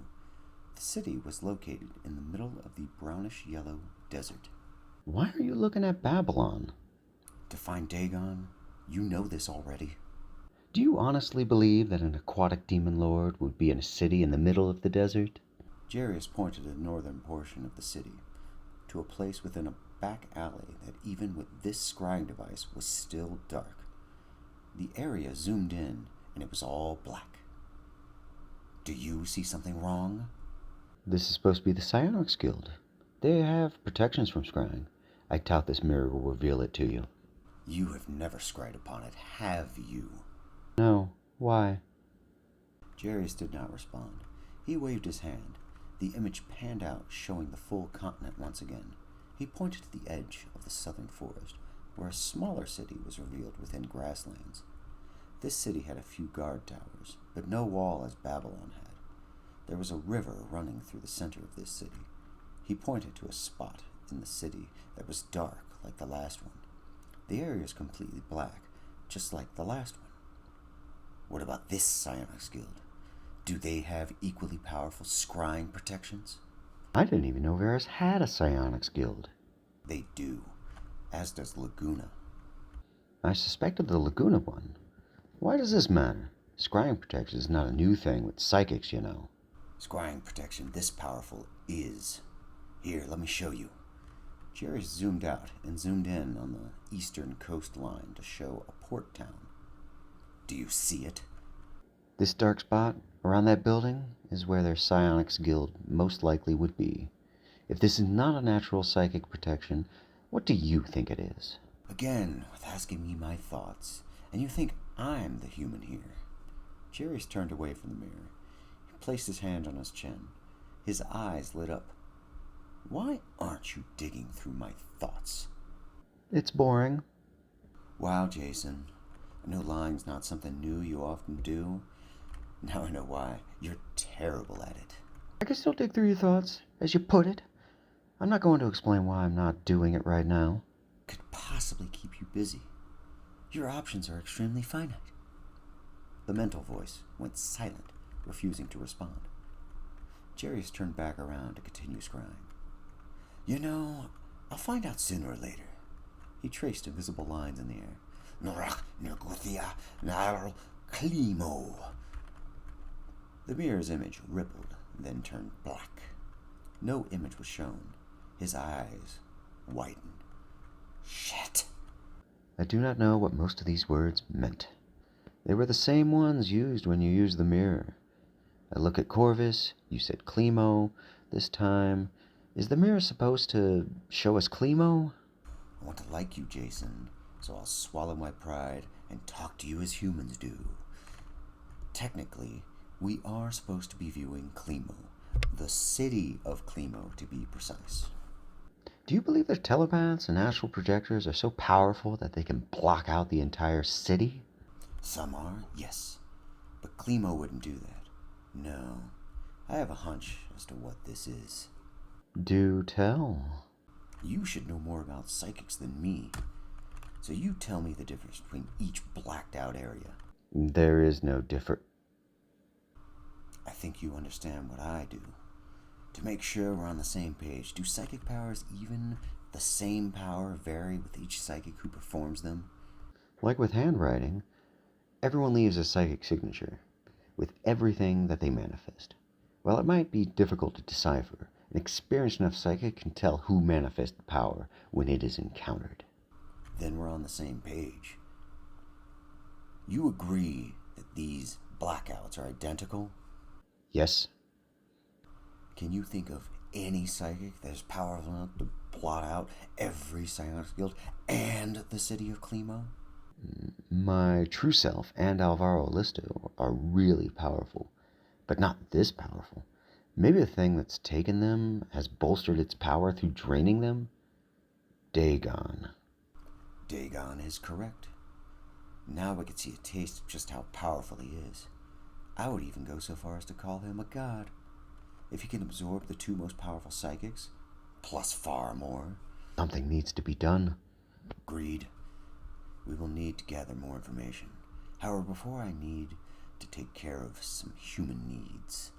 The city was located in the middle of the brownish-yellow desert. Why are you looking at Babylon? To find Dagon, you know this already. Do you honestly believe that an aquatic demon lord would be in a city in the middle of the desert? Jarius pointed to the northern portion of the city, to a place within a back alley that even with this scrying device was still dark. The area zoomed in, and it was all black. Do you see something wrong? This is supposed to be the Psionics Guild. They have protections from scrying. I doubt this mirror will reveal it to you. You have never scryed upon it, have you? No. Why? Jarius did not respond. He waved his hand. The image panned out, showing the full continent once again. He pointed to the edge of the southern forest, where a smaller city was revealed within grasslands. This city had a few guard towers, but no wall as Babylon had. There was a river running through the center of this city. He pointed to a spot in the city that was dark like the last one. The area is completely black, just like the last one. What about this Psionics Guild? Do they have equally powerful scrying protections? I didn't even know Varus had a Psionics Guild. They do, as does Laguna. I suspected the Laguna one. Why does this matter? Scrying protection is not a new thing with psychics, you know. Scrying protection this powerful is. Here, let me show you. Jerry zoomed out and zoomed in on the eastern coastline to show a port town. Do you see it? This dark spot around that building is where their Psionics Guild most likely would be. If this is not a natural psychic protection, what do you think it is? Again, with asking me my thoughts, and you think I'm the human here. Jerry's turned away from the mirror. He placed his hand on his chin. His eyes lit up. Why aren't you digging through my thoughts? It's boring. Wow, Jason. I know lying's not something new you often do. Now I know why. You're terrible at it. I can still dig through your thoughts, as you put it. I'm not going to explain why I'm not doing it right now. Could possibly keep you busy. Your options are extremely finite. The mental voice went silent, refusing to respond. Jarius turned back around to continue scrying. You know, I'll find out sooner or later. He traced invisible lines in the air. Norak Nerguthia Nar Klimo. The mirror's image rippled, then turned black. No image was shown. His eyes widened. Shit. I do not know what most of these words meant. They were the same ones used when you used the mirror. I look at Corvus, you said Climo. This time, is the mirror supposed to show us Climo? I want to like you, Jason, so I'll swallow my pride and talk to you as humans do. Technically, we are supposed to be viewing Climo, the city of Climo to be precise. Do you believe that telepaths and astral projectors are so powerful that they can block out the entire city? Some are, yes, but Climo wouldn't do that. No, I have a hunch as to what this is. Do tell. You should know more about psychics than me, so you tell me the difference between each blacked out area. There is no difference. I think you understand what I do. To make sure we're on the same page, do psychic powers, even the same power, vary with each psychic who performs them? Like with handwriting, everyone leaves a psychic signature with everything that they manifest. While it might be difficult to decipher, an experienced enough psychic can tell who manifests the power when it is encountered. Then we're on the same page. You agree that these blackouts are identical? Yes? Can you think of any psychic that is powerful enough to blot out every Psionics Guild and the city of Climo? My true self and Alvaro Listo are really powerful, but not this powerful. Maybe the thing that's taken them has bolstered its power through draining them? Dagon. Dagon is correct. Now we could see a taste of just how powerful he is. I would even go so far as to call him a god. If he can absorb the two most powerful psychics, plus far more. Something needs to be done. Agreed. We will need to gather more information. However, before I need to take care of some human needs.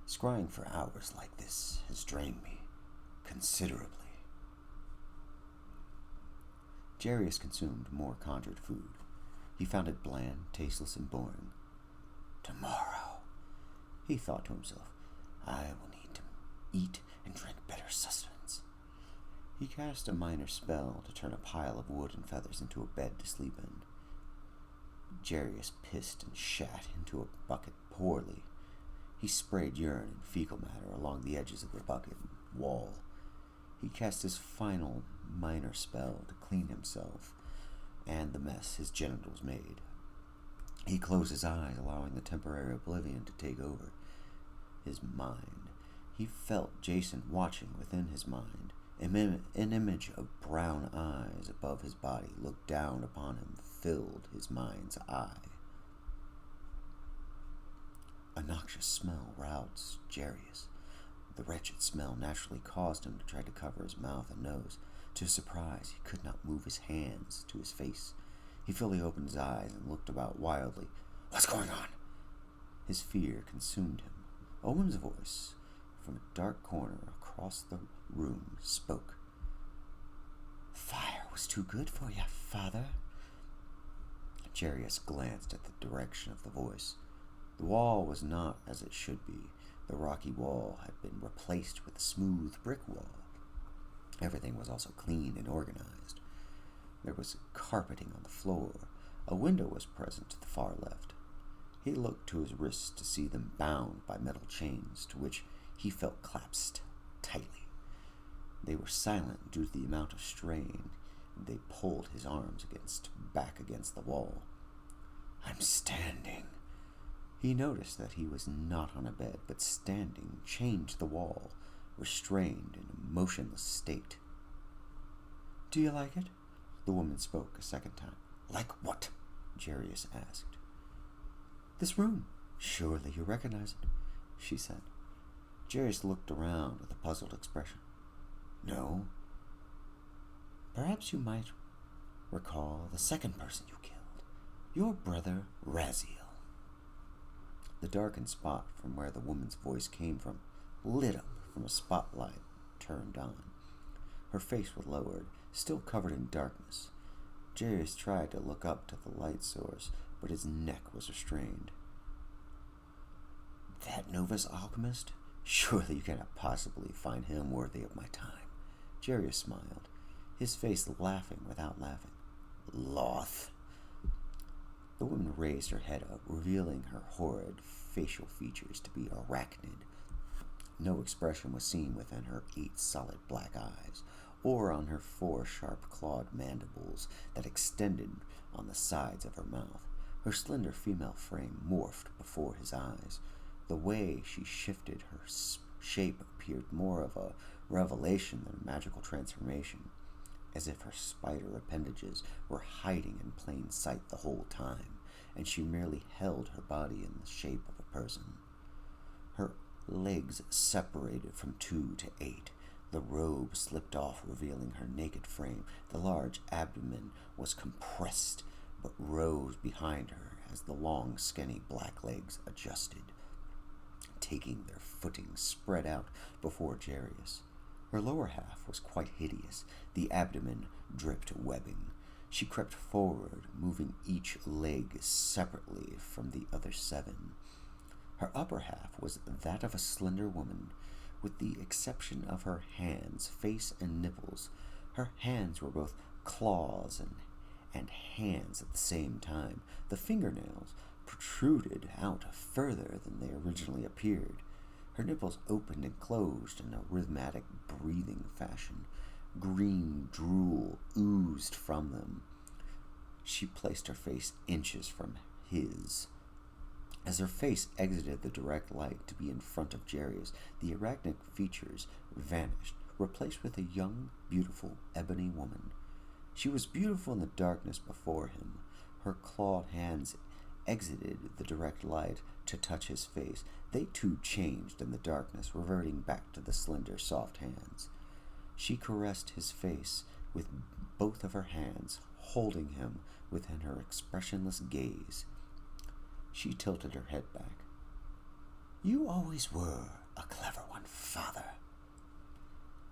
Scrying for hours like this has drained me considerably. Jarius consumed more conjured food. He found it bland, tasteless, and boring. Tomorrow, he thought to himself, I will need to eat and drink better sustenance. He cast a minor spell to turn a pile of wood and feathers into a bed to sleep in. Jarius pissed and shat into a bucket poorly. He sprayed urine and fecal matter along the edges of the bucket and wall. He cast his final minor spell to clean himself and the mess his genitals made. He closed his eyes, allowing the temporary oblivion to take over his mind. He felt Jason watching within his mind. An image of brown eyes above his body looked down upon him, filled his mind's eye. A noxious smell roused Jarius. The wretched smell naturally caused him to try to cover his mouth and nose. To his surprise, he could not move his hands to his face. He fully opened his eyes and looked about wildly. What's going on? His fear consumed him. A woman's voice from a dark corner across the room spoke. Fire was too good for you, father. Jarius glanced at the direction of the voice. The wall was not as it should be. The rocky wall had been replaced with a smooth brick wall. Everything was also clean and organized. There was carpeting on the floor. A window was present to the far left. He looked to his wrists to see them bound by metal chains, to which he felt clasped tightly. They were silent due to the amount of strain. They pulled his arms back against the wall. I'm standing. He noticed that he was not on a bed, but standing, chained to the wall, restrained in a motionless state. Do you like it? The woman spoke a second time. Like what? Jarius asked. This room. Surely you recognize it, she said. Jarius looked around with a puzzled expression. No. Perhaps you might recall the second person you killed. Your brother, Raziel. The darkened spot from where the woman's voice came from lit up from a spotlight turned on. Her face was lowered, still covered in darkness. Jarius tried to look up to the light source, but his neck was restrained. That Novus alchemist? Surely you cannot possibly find him worthy of my time. Jarius smiled, his face laughing without laughing. Loth. The woman raised her head up, revealing her horrid facial features to be arachnid. No expression was seen within her 8 solid black eyes, or on her 4 sharp clawed mandibles that extended on the sides of her mouth. Her slender female frame morphed before his eyes. The way she shifted her shape appeared more of a revelation than a magical transformation, as if her spider appendages were hiding in plain sight the whole time, and she merely held her body in the shape of a person. Her legs separated from 2 to 8. The robe slipped off, revealing her naked frame. The large abdomen was compressed, but rose behind her as the long, skinny black legs adjusted, taking their footing spread out before Jarius. Her lower half was quite hideous. The abdomen dripped webbing. She crept forward, moving each leg separately from the other 7. Her upper half was that of a slender woman, with the exception of her hands, face, and nipples. Her hands were both claws and hands at the same time. The fingernails protruded out further than they originally appeared. Her nipples opened and closed in a rhythmic breathing fashion. Green drool oozed from them. She placed her face inches from his. As her face exited the direct light to be in front of Jarius, the arachnic features vanished, replaced with a young, beautiful, ebony woman. She was beautiful in the darkness before him. Her clawed hands exited the direct light to touch his face. They too changed in the darkness, reverting back to the slender, soft hands. She caressed his face with both of her hands, holding him within her expressionless gaze. She tilted her head back. "You always were a clever one, father.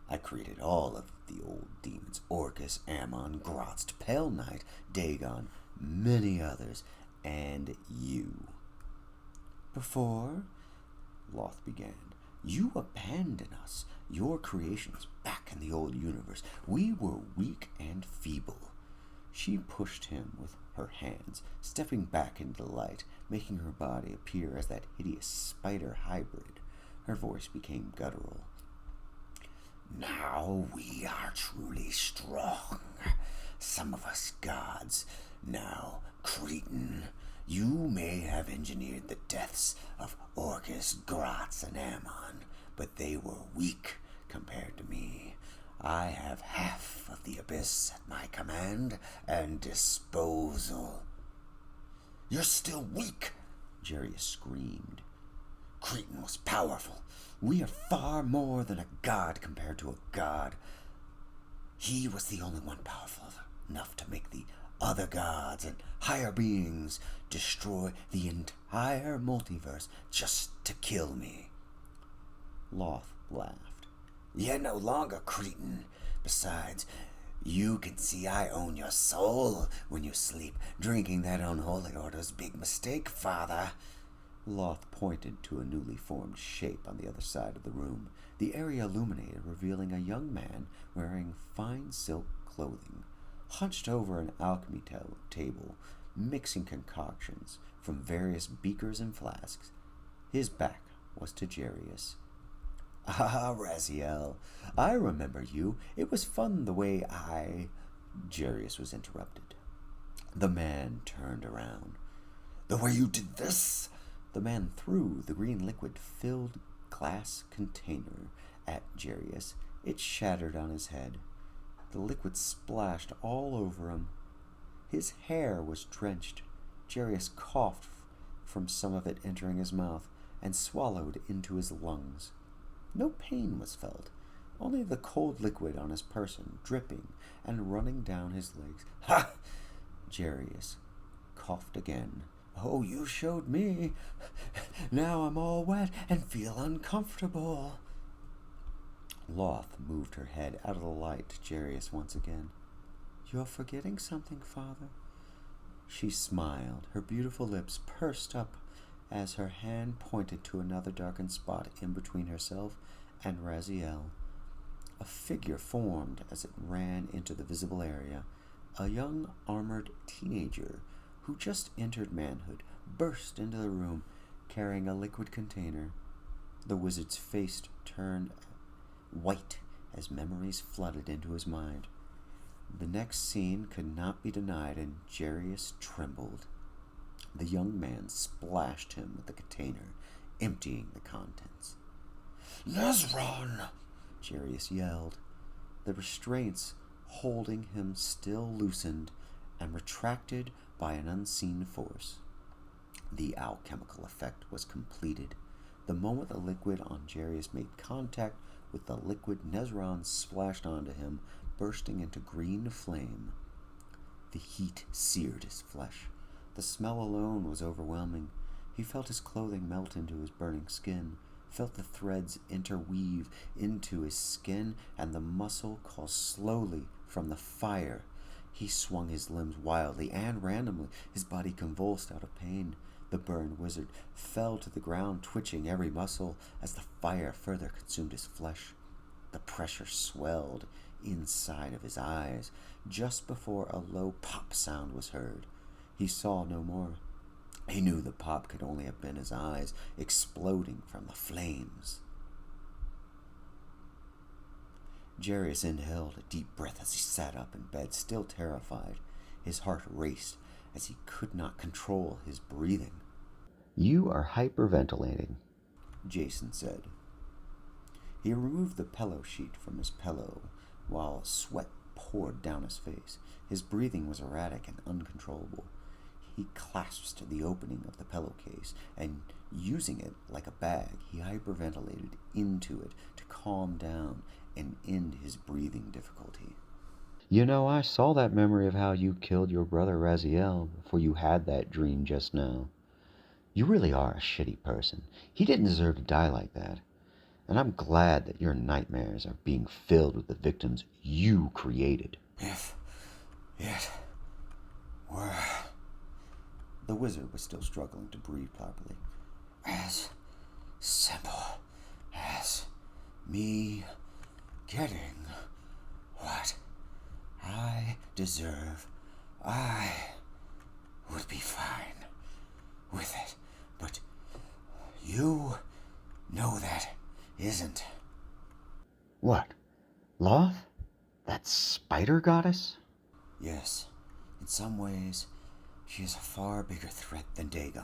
I created all of the old demons, Orcus, Ammon, Grotz, Pale Knight, Dagon, many others, and you. Before, Loth began, you abandoned us, your creations, back in the old universe. We were weak and feeble." She pushed him with her hands, stepping back into the light, making her body appear as that hideous spider hybrid. Her voice became guttural. "Now we are truly strong. Some of us gods. Now, Cretan, you may have engineered the deaths of Orcus, Grotz, and Ammon, but they were weak compared to me. I have half of the abyss at my command and disposal." "You're still weak," Jarius screamed. "Cretan was powerful. We are far more than a god compared to a god. He was the only one powerful enough to make the other gods and higher beings destroy the entire multiverse just to kill me." Loth laughed. "You're no longer Cretan. Besides, you can see I own your soul when you sleep. Drinking that unholy order's big mistake, father." Loth pointed to a newly formed shape on the other side of the room. The area illuminated, revealing a young man wearing fine silk clothing, hunched over an alchemy table, mixing concoctions from various beakers and flasks. His back was to Jarius. "Ah, Raziel, I remember you. It was fun the way I—" Jarius was interrupted. The man turned around. "The way you did this?" The man threw the green liquid-filled glass container at Jarius. It shattered on his head. The liquid splashed all over him. His hair was drenched. Jarius coughed from some of it entering his mouth and swallowed into his lungs. No pain was felt, only the cold liquid on his person dripping and running down his legs. "Ha!" Jarius coughed again. "Oh, you showed me. Now I'm all wet and feel uncomfortable." Loth moved her head out of the light to Jarius once again. "You're forgetting something, father." She smiled. Her beautiful lips pursed up as her hand pointed to another darkened spot in between herself and Raziel. A figure formed as it ran into the visible area. A young armored teenager who just entered manhood burst into the room carrying a liquid container. The wizard's face turned white as memories flooded into his mind. The next scene could not be denied, and Jarius trembled. The young man splashed him with the container, emptying the contents. "Nezron!" Jarius yelled. The restraints holding him still loosened and retracted by an unseen force. The alchemical effect was completed. The moment the liquid on Jarius made contact with the liquid, Nezron splashed onto him, bursting into green flame. The heat seared his flesh. The smell alone was overwhelming. He felt his clothing melt into his burning skin, felt the threads interweave into his skin, and the muscle crawl slowly from the fire. He swung his limbs wildly and randomly, his body convulsed out of pain. The burned wizard fell to the ground, twitching every muscle as the fire further consumed his flesh. The pressure swelled inside of his eyes just before a low pop sound was heard. He saw no more. He knew the pop could only have been his eyes exploding from the flames. Jarius inhaled a deep breath as he sat up in bed, still terrified. His heart raced as he could not control his breathing. You are hyperventilating. Jason said. He removed the pillow sheet from his pillow while sweat poured down his face. His breathing was erratic and uncontrollable. He clasped the opening of the pillowcase and, using it like a bag, he hyperventilated into it to calm down and end his breathing difficulty. You know, I saw that memory of how you killed your brother Raziel before you had that dream just now. You really are a shitty person. He didn't deserve to die like that. And I'm glad that your nightmares are being filled with the victims you created. If it were... The wizard was still struggling to breathe properly. As simple as me getting what I deserve, I would be fine with it. But you know that isn't. What? Loth? That spider goddess? Yes, in some ways, she is a far bigger threat than Dagon.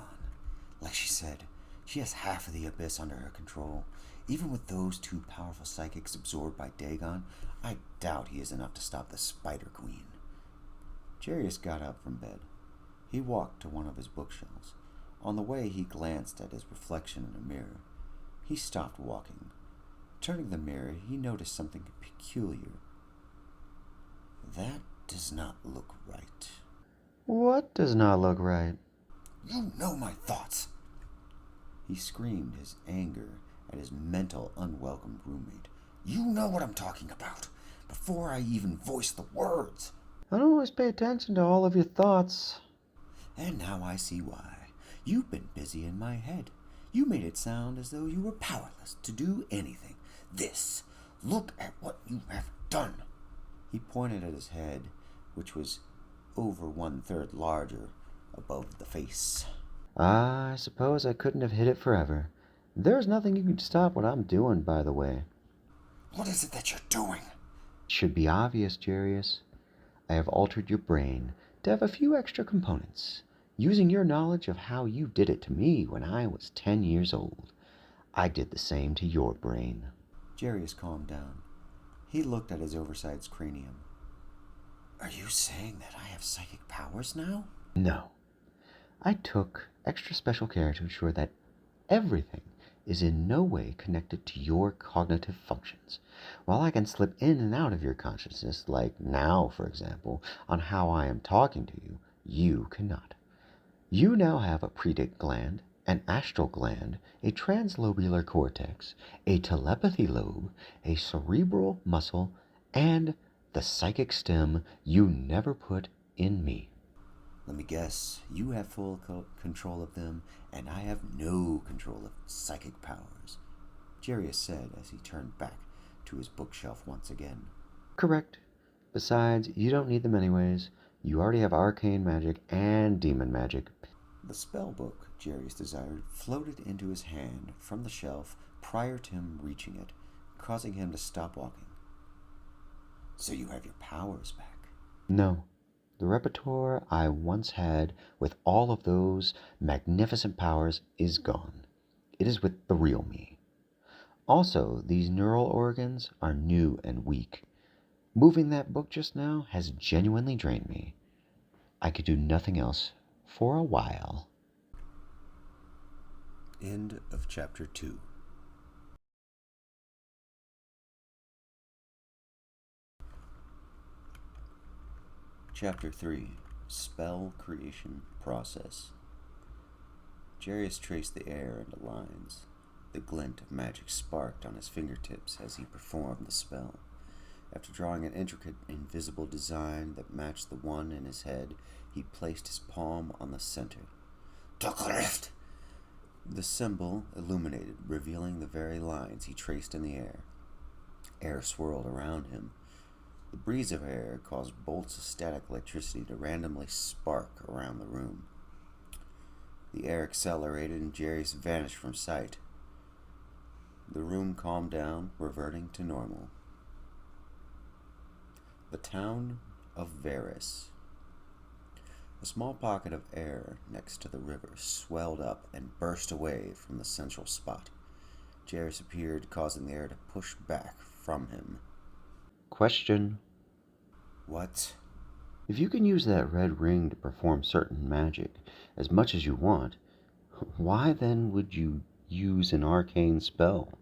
Like she said, she has half of the abyss under her control. Even with those two powerful psychics absorbed by Dagon, I doubt he is enough to stop the Spider Queen. Jarius got up from bed. He walked to one of his bookshelves. On the way, he glanced at his reflection in a mirror. He stopped walking. Turning the mirror, he noticed something peculiar. That does not look right. What does not look right? You know my thoughts! He screamed his anger at his mental, unwelcome roommate. You know what I'm talking about, before I even voice the words. I don't always pay attention to all of your thoughts. And now I see why. You've been busy in my head. You made it sound as though you were powerless to do anything. This, look at what you have done. He pointed at his head, which was over 1/3 larger above the face. I suppose I couldn't have hid it forever. There's nothing you can stop what I'm doing, by the way. What is it that you're doing? It should be obvious, Jarius. I have altered your brain to have a few extra components. Using your knowledge of how you did it to me when I was 10 years old, I did the same to your brain. Jarius calmed down. He looked at his oversized cranium. Are you saying that I have psychic powers now? No. I took extra special care to ensure that everything is in no way connected to your cognitive functions. While I can slip in and out of your consciousness, like now, for example, on how I am talking to you, you cannot. You now have a predict gland, an astral gland, a translobular cortex, a telepathy lobe, a cerebral muscle, and the psychic stem you never put in me. Let me guess, you have full control of them, and I have no control of psychic powers, Jarius said as he turned back to his bookshelf once again. Correct. Besides, you don't need them anyways. You already have arcane magic and demon magic. The spell book Jarius desired floated into his hand from the shelf prior to him reaching it, causing him to stop walking. So you have your powers back? No. The repertoire I once had with all of those magnificent powers is gone. It is with the real me. Also, these neural organs are new and weak. Moving that book just now has genuinely drained me. I could do nothing else for a while. End of chapter 2. Chapter 3. Spell Creation Process. Jarius traced the air into lines. The glint of magic sparked on his fingertips as he performed the spell. After drawing an intricate, invisible design that matched the one in his head, he placed his palm on the center. Ducklift! The symbol illuminated, revealing the very lines he traced in the air. Air swirled around him. The breeze of air caused bolts of static electricity to randomly spark around the room. The air accelerated and Jarius vanished from sight. The room calmed down, reverting to normal. The town of Varus. A small pocket of air next to the river swelled up and burst away from the central spot. Jairus appeared, causing the air to push back from him. Question. What? If you can use that red ring to perform certain magic as much as you want, why then would you use an arcane spell?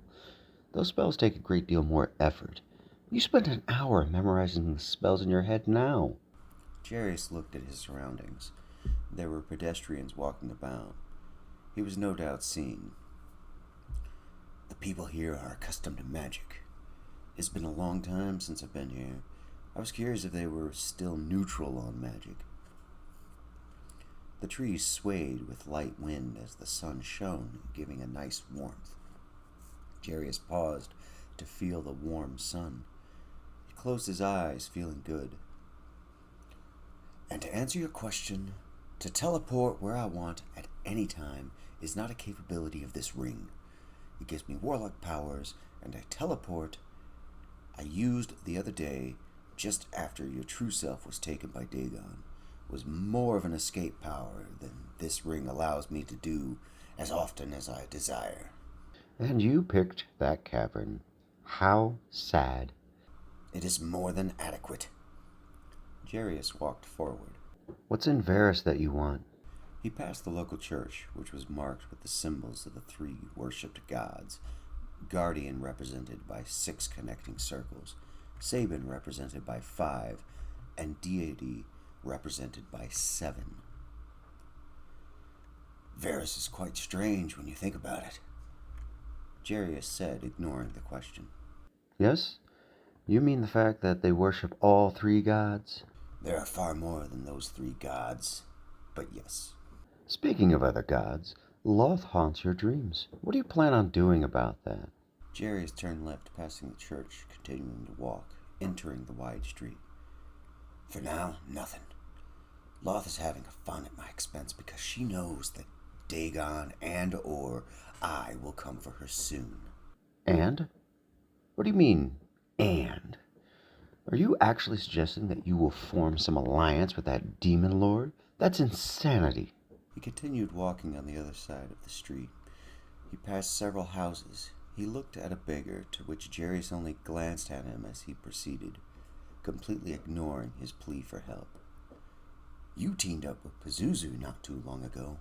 Those spells take a great deal more effort. You spent an hour memorizing the spells in your head now. Jairus looked at his surroundings. There were pedestrians walking about. He was no doubt seeing. The people here are accustomed to magic. It's been a long time since I've been here. I was curious if they were still neutral on magic. The trees swayed with light wind as the sun shone, giving a nice warmth. Jairus paused to feel the warm sun. He closed his eyes, feeling good. And to answer your question, to teleport where I want at any time is not a capability of this ring. It gives me warlock powers, and I teleport I used the other day, just after your true self was taken by Dagon, was more of an escape power than this ring allows me to do as often as I desire. And you picked that cavern. How sad. It is more than adequate. Jairus walked forward. What's in Varus that you want? He passed the local church, which was marked with the symbols of the three worshipped gods. Guardian represented by 6 connecting circles, Sabin represented by 5, and Deity represented by 7. Varus is quite strange when you think about it, Jairus said, ignoring the question. Yes? You mean the fact that they worship all 3 gods? There are far more than those 3 gods, but yes. Speaking of other gods, Loth haunts your dreams. What do you plan on doing about that? Jairus turned left, passing the church, continuing to walk, entering the wide street. For now, nothing. Loth is having fun at my expense because she knows that Dagon and or I will come for her soon. And? What do you mean, and? Are you actually suggesting that you will form some alliance with that demon lord? That's insanity. He continued walking on the other side of the street. He passed several houses. He looked at a beggar, to which Jairus only glanced at him as he proceeded, completely ignoring his plea for help. You teamed up with Pazuzu not too long ago.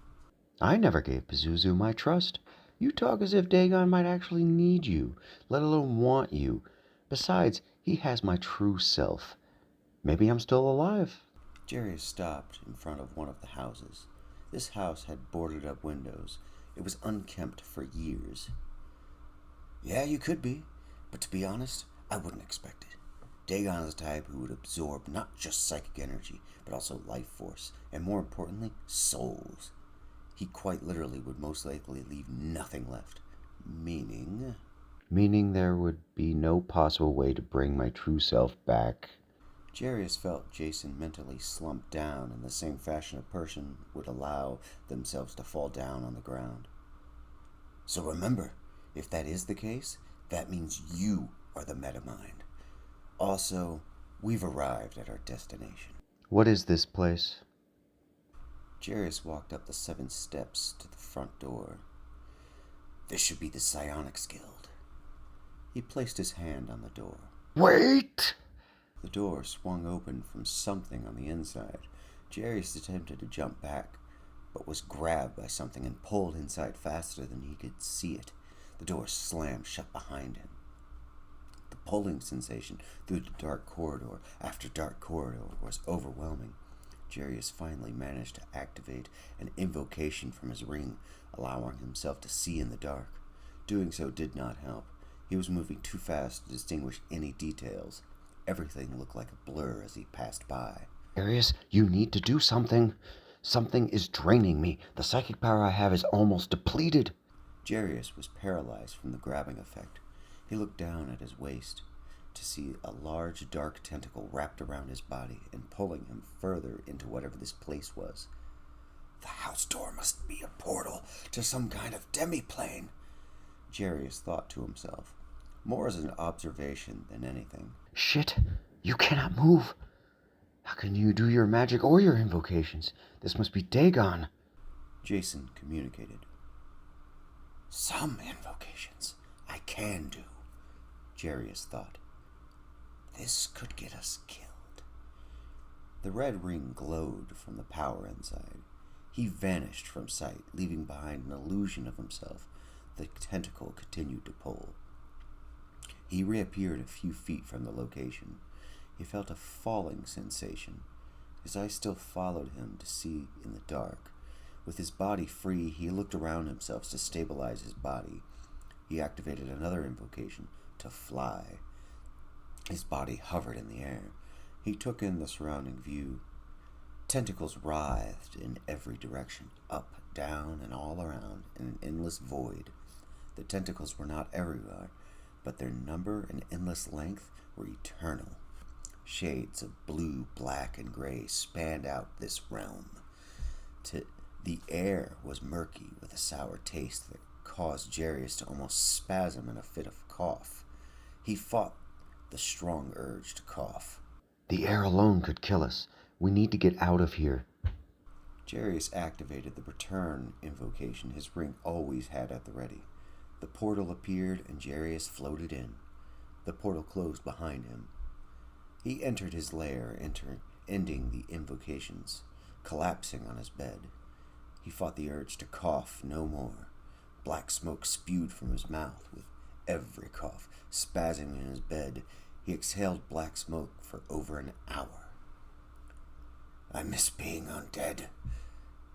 I never gave Pazuzu my trust. You talk as if Dagon might actually need you, let alone want you. Besides, he has my true self. Maybe I'm still alive. Jairus stopped in front of one of the houses. This house had boarded up windows. It was unkempt for years. Yeah, you could be, but to be honest, I wouldn't expect it. Dagon is the type who would absorb not just psychic energy, but also life force, and more importantly, souls. He quite literally would most likely leave nothing left. Meaning there would be no possible way to bring my true self back. Jairus felt Jason mentally slump down in the same fashion a person would allow themselves to fall down on the ground. So remember, if that is the case, that means you are the metamind. Also, we've arrived at our destination. What is this place? Jairus walked up the 7 steps to the front door. This should be the Psionics Guild. He placed his hand on the door. Wait! The door swung open from something on the inside. Jairus attempted to jump back, but was grabbed by something and pulled inside faster than he could see it. The door slammed shut behind him. The pulling sensation through the dark corridor after dark corridor was overwhelming. Jairus finally managed to activate an invocation from his ring, allowing himself to see in the dark. Doing so did not help. He was moving too fast to distinguish any details. Everything looked like a blur as he passed by. Arius, you need to do something. Something is draining me. The psychic power I have is almost depleted. Jairus was paralyzed from the grabbing effect. He looked down at his waist to see a large dark tentacle wrapped around his body and pulling him further into whatever this place was. The house door must be a portal to some kind of demi-plane, Jairus thought to himself, more as an observation than anything. Shit, you cannot move. How can you do your magic or your invocations? This must be Dagon. Jason communicated. Some invocations I can do, Jarius thought. This could get us killed. The red ring glowed from the power inside. He vanished from sight, leaving behind an illusion of himself. The tentacle continued to pull. He reappeared a few feet from the location. He felt a falling sensation. His eyes still followed him to see in the dark. With his body free, he looked around himself to stabilize his body. He activated another invocation to fly. His body hovered in the air. He took in the surrounding view. Tentacles writhed in every direction, up, down, and all around, in an endless void. The tentacles were not everywhere, but their number and endless length were eternal. Shades of blue, black, and gray spanned out this realm. The air was murky with a sour taste that caused Jarius to almost spasm in a fit of cough. He fought the strong urge to cough. The air alone could kill us. We need to get out of here. Jarius activated the return invocation his ring always had at the ready. The portal appeared and Jarius floated in. The portal closed behind him. He entered his lair, ending the invocations, collapsing on his bed. He fought the urge to cough no more. Black smoke spewed from his mouth with every cough. Spasming in his bed, he exhaled black smoke for over an hour. I miss being undead,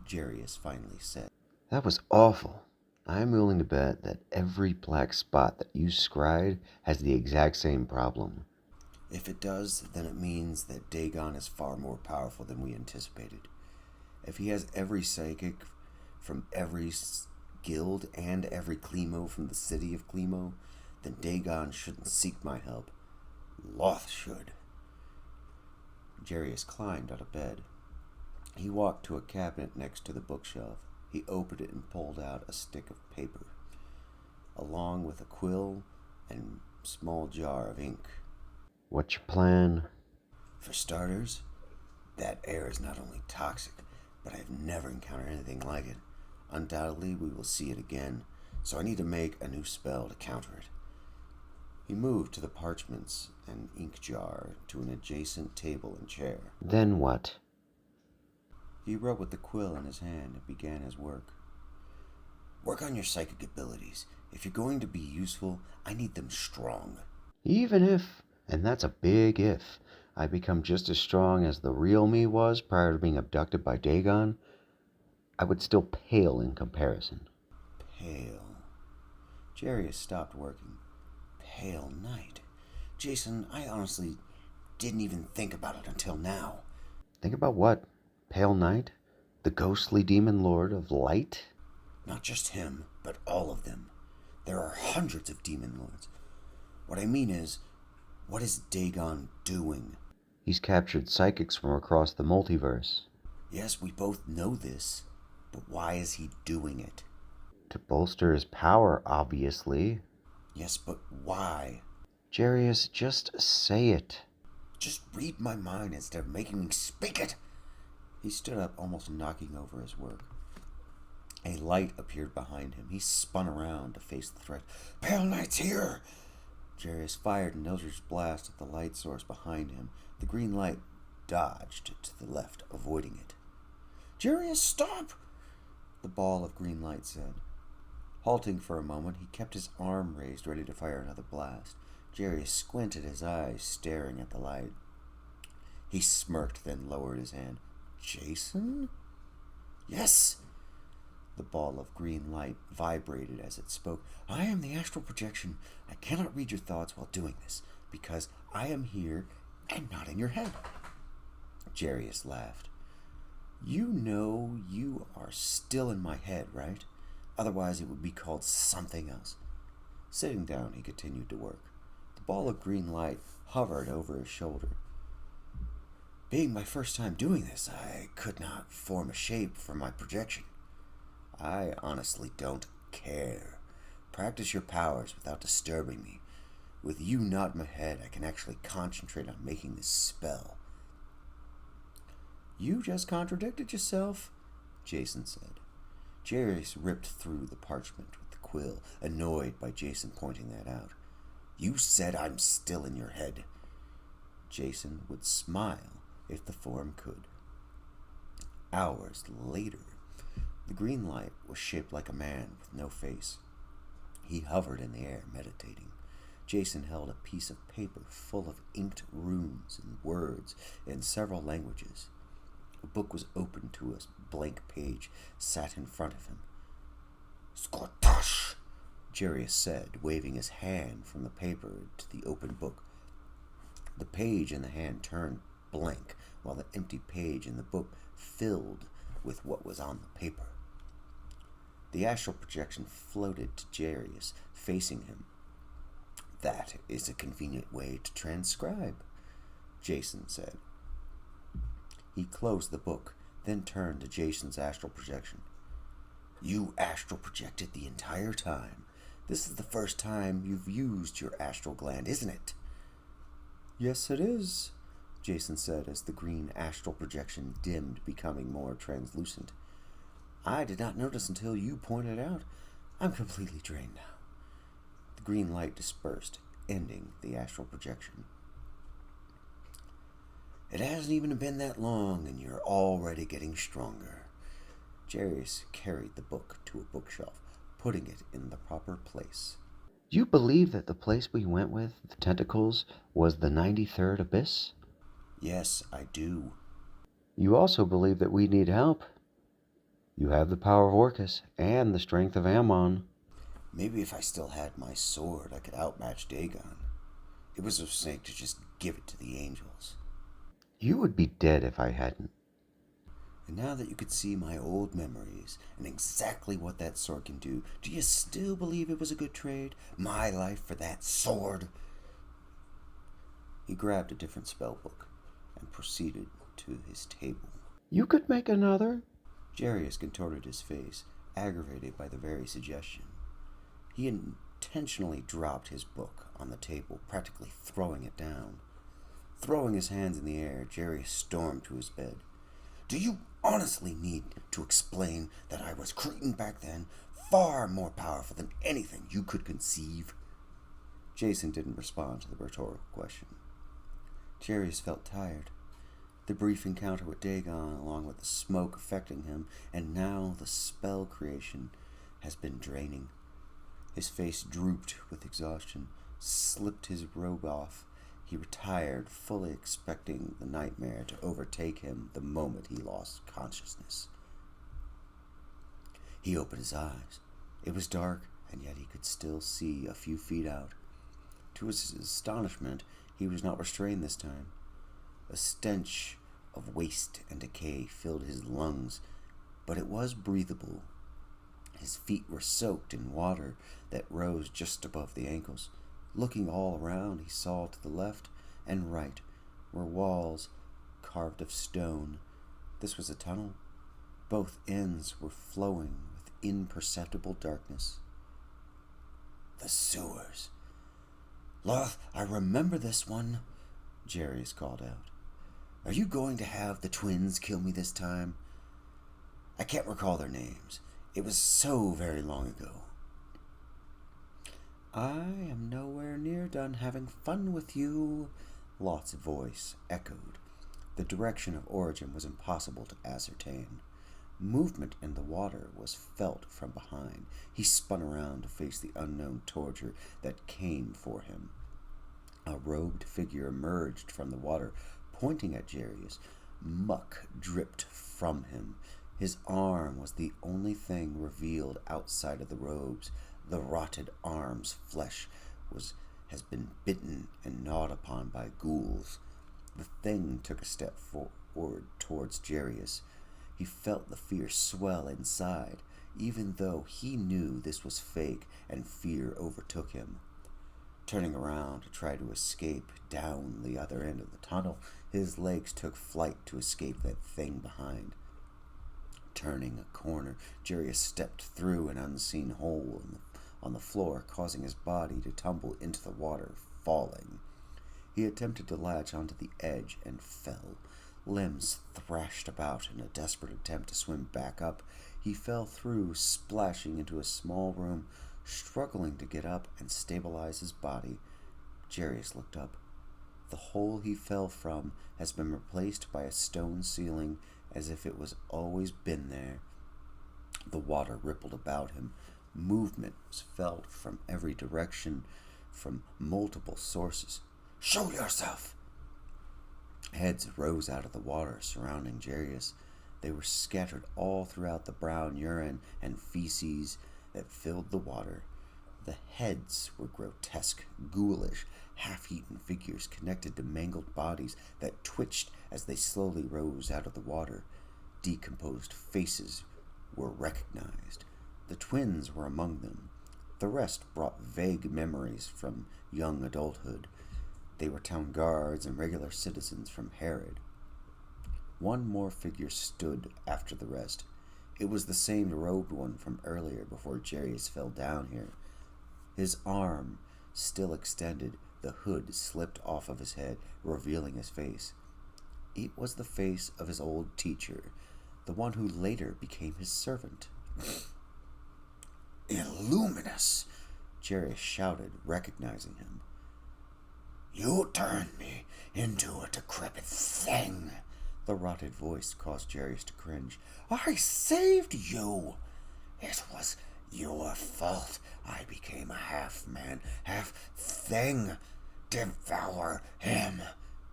Jarius finally said. That was awful. I'm willing to bet that every black spot that you scried has the exact same problem. If it does, then it means that Dagon is far more powerful than we anticipated. If he has every psychic from every guild and every Klimo from the city of Klimo, then Dagon shouldn't seek my help. Loth should. Jarius climbed out of bed. He walked to a cabinet next to the bookshelf. He opened it and pulled out a stick of paper, along with a quill and small jar of ink. What's your plan? For starters, that air is not only toxic, but I've never encountered anything like it. Undoubtedly, we will see it again, so I need to make a new spell to counter it. He moved to the parchments and ink jar to an adjacent table and chair. Then what? He wrote with the quill in his hand and began his work. Work on your psychic abilities. If you're going to be useful, I need them strong. Even if, and that's a big if, I become just as strong as the real me was prior to being abducted by Dagon, I would still pale in comparison. Pale. Jarius stopped working. Pale night. Jason, I honestly didn't even think about it until now. Think about what? Pale Knight? The ghostly demon lord of light? Not just him, but all of them. There are hundreds of demon lords. What I mean is, what is Dagon doing? He's captured psychics from across the multiverse. Yes, we both know this, but why is he doing it? To bolster his power, obviously. Yes, but why? Jarius, just say it. Just read my mind instead of making me speak it. He stood up, almost knocking over his work. A light appeared behind him. He spun around to face the threat. Pale Knight's here! Jarius fired an Eldritch Blast at the light source behind him. The green light dodged to the left, avoiding it. Jarius, stop! The ball of green light said. Halting for a moment, he kept his arm raised, ready to fire another blast. Jarius squinted his eyes, staring at the light. He smirked, then lowered his hand. Jason? Yes! The ball of green light vibrated as it spoke. I am the astral projection. I cannot read your thoughts while doing this, because I am here and not in your head. Jarius laughed. You know you are still in my head, right? Otherwise it would be called something else. Sitting down, he continued to work. The ball of green light hovered over his shoulder. Being my first time doing this, I could not form a shape for my projection. I honestly don't care. Practice your powers without disturbing me. With you not in my head, I can actually concentrate on making this spell. You just contradicted yourself, Jason said. Jarius ripped through the parchment with the quill, annoyed by Jason pointing that out. You said I'm still in your head. Jason would smile if the form could. Hours later, the green light was shaped like a man with no face. He hovered in the air, meditating. Jason held a piece of paper full of inked runes and words in several languages. A book was open to a blank page sat in front of him. Skortash, Jarius said, waving his hand from the paper to the open book. The page in the hand turned blank, while the empty page in the book filled with what was on the paper. The astral projection floated to Jarius, facing him. That is a convenient way to transcribe, Jason said. He closed the book, then turned to Jason's astral projection. You astral projected the entire time. This is the first time you've used your astral gland, isn't it? Yes, it is, Jason said as the green astral projection dimmed, becoming more translucent. I did not notice until you pointed it out. I'm completely drained now. The green light dispersed, ending the astral projection. It hasn't even been that long, and you're already getting stronger. Jarius carried the book to a bookshelf, putting it in the proper place. You believe that the place we went with, the tentacles, was the 93rd Abyss? Yes, I do. You also believe that we need help. You have the power of Orcus and the strength of Ammon. Maybe if I still had my sword, I could outmatch Dagon. It was a mistake to just give it to the angels. You would be dead if I hadn't. And now that you could see my old memories and exactly what that sword can do you still believe it was a good trade? My life for that sword? He grabbed a different spell book and proceeded to his table. You could make another. Jarius contorted his face, aggravated by the very suggestion. He intentionally dropped his book on the table, practically throwing it down. Throwing his hands in the air, Jarius stormed to his bed. Do you honestly need to explain that I was Cretan back then, far more powerful than anything you could conceive? Jason didn't respond to the rhetorical question. Jarius felt tired. The brief encounter with Dagon, along with the smoke affecting him, and now the spell creation, has been draining. His face drooped with exhaustion, slipped his robe off. He retired, fully expecting the nightmare to overtake him the moment he lost consciousness. He opened his eyes. It was dark, and yet he could still see a few feet out. To his astonishment, he was not restrained this time. A stench of waste and decay filled his lungs, but it was breathable. His feet were soaked in water that rose just above the ankles. Looking all around, he saw to the left and right were walls carved of stone. This was a tunnel. Both ends were flowing with imperceptible darkness. The sewers. Loth, I remember this one, Jarius called out. Are you going to have the twins kill me this time? I can't recall their names. It was so very long ago. I am nowhere near done having fun with you, Lot's voice echoed. The direction of origin was impossible to ascertain. Movement in the water was felt from behind. He spun around to face the unknown torture that came for him. A robed figure emerged from the water, pointing at Jarius. Muck dripped from him. His arm was the only thing revealed outside of the robes. The rotted arm's flesh has been bitten and gnawed upon by ghouls. The thing took a step forward towards Jarius. He felt the fear swell inside, even though he knew this was fake, and fear overtook him. Turning around to try to escape down the other end of the tunnel, his legs took flight to escape that thing behind. Turning a corner, Jarius stepped through an unseen hole on the floor, causing his body to tumble into the water, falling. He attempted to latch onto the edge and fell. Limbs thrashed about in a desperate attempt to swim back up. He fell through, splashing into a small room, struggling to get up and stabilize his body. Jarius looked up. The hole he fell from has been replaced by a stone ceiling, as if it was always been there. The water rippled about him. Movement was felt from every direction, from multiple sources. "Show yourself!" Heads rose out of the water surrounding Jarius. They were scattered all throughout the brown urine and feces that filled the water. The heads were grotesque, ghoulish, half-eaten figures connected to mangled bodies that twitched as they slowly rose out of the water. Decomposed faces were recognized. The twins were among them. The rest brought vague memories from young adulthood. They were town guards and regular citizens from Herod. One more figure stood after the rest. It was the same robed one from earlier before Jarius fell down here. His arm still extended, the hood slipped off of his head, revealing his face. It was the face of his old teacher, the one who later became his servant. "Illuminous!" Jarius shouted, recognizing him. "You turned me into a decrepit thing!" The rotted voice caused Jarius to cringe. "I saved you! It was your fault I became a half-man, half-thing. Devour him!"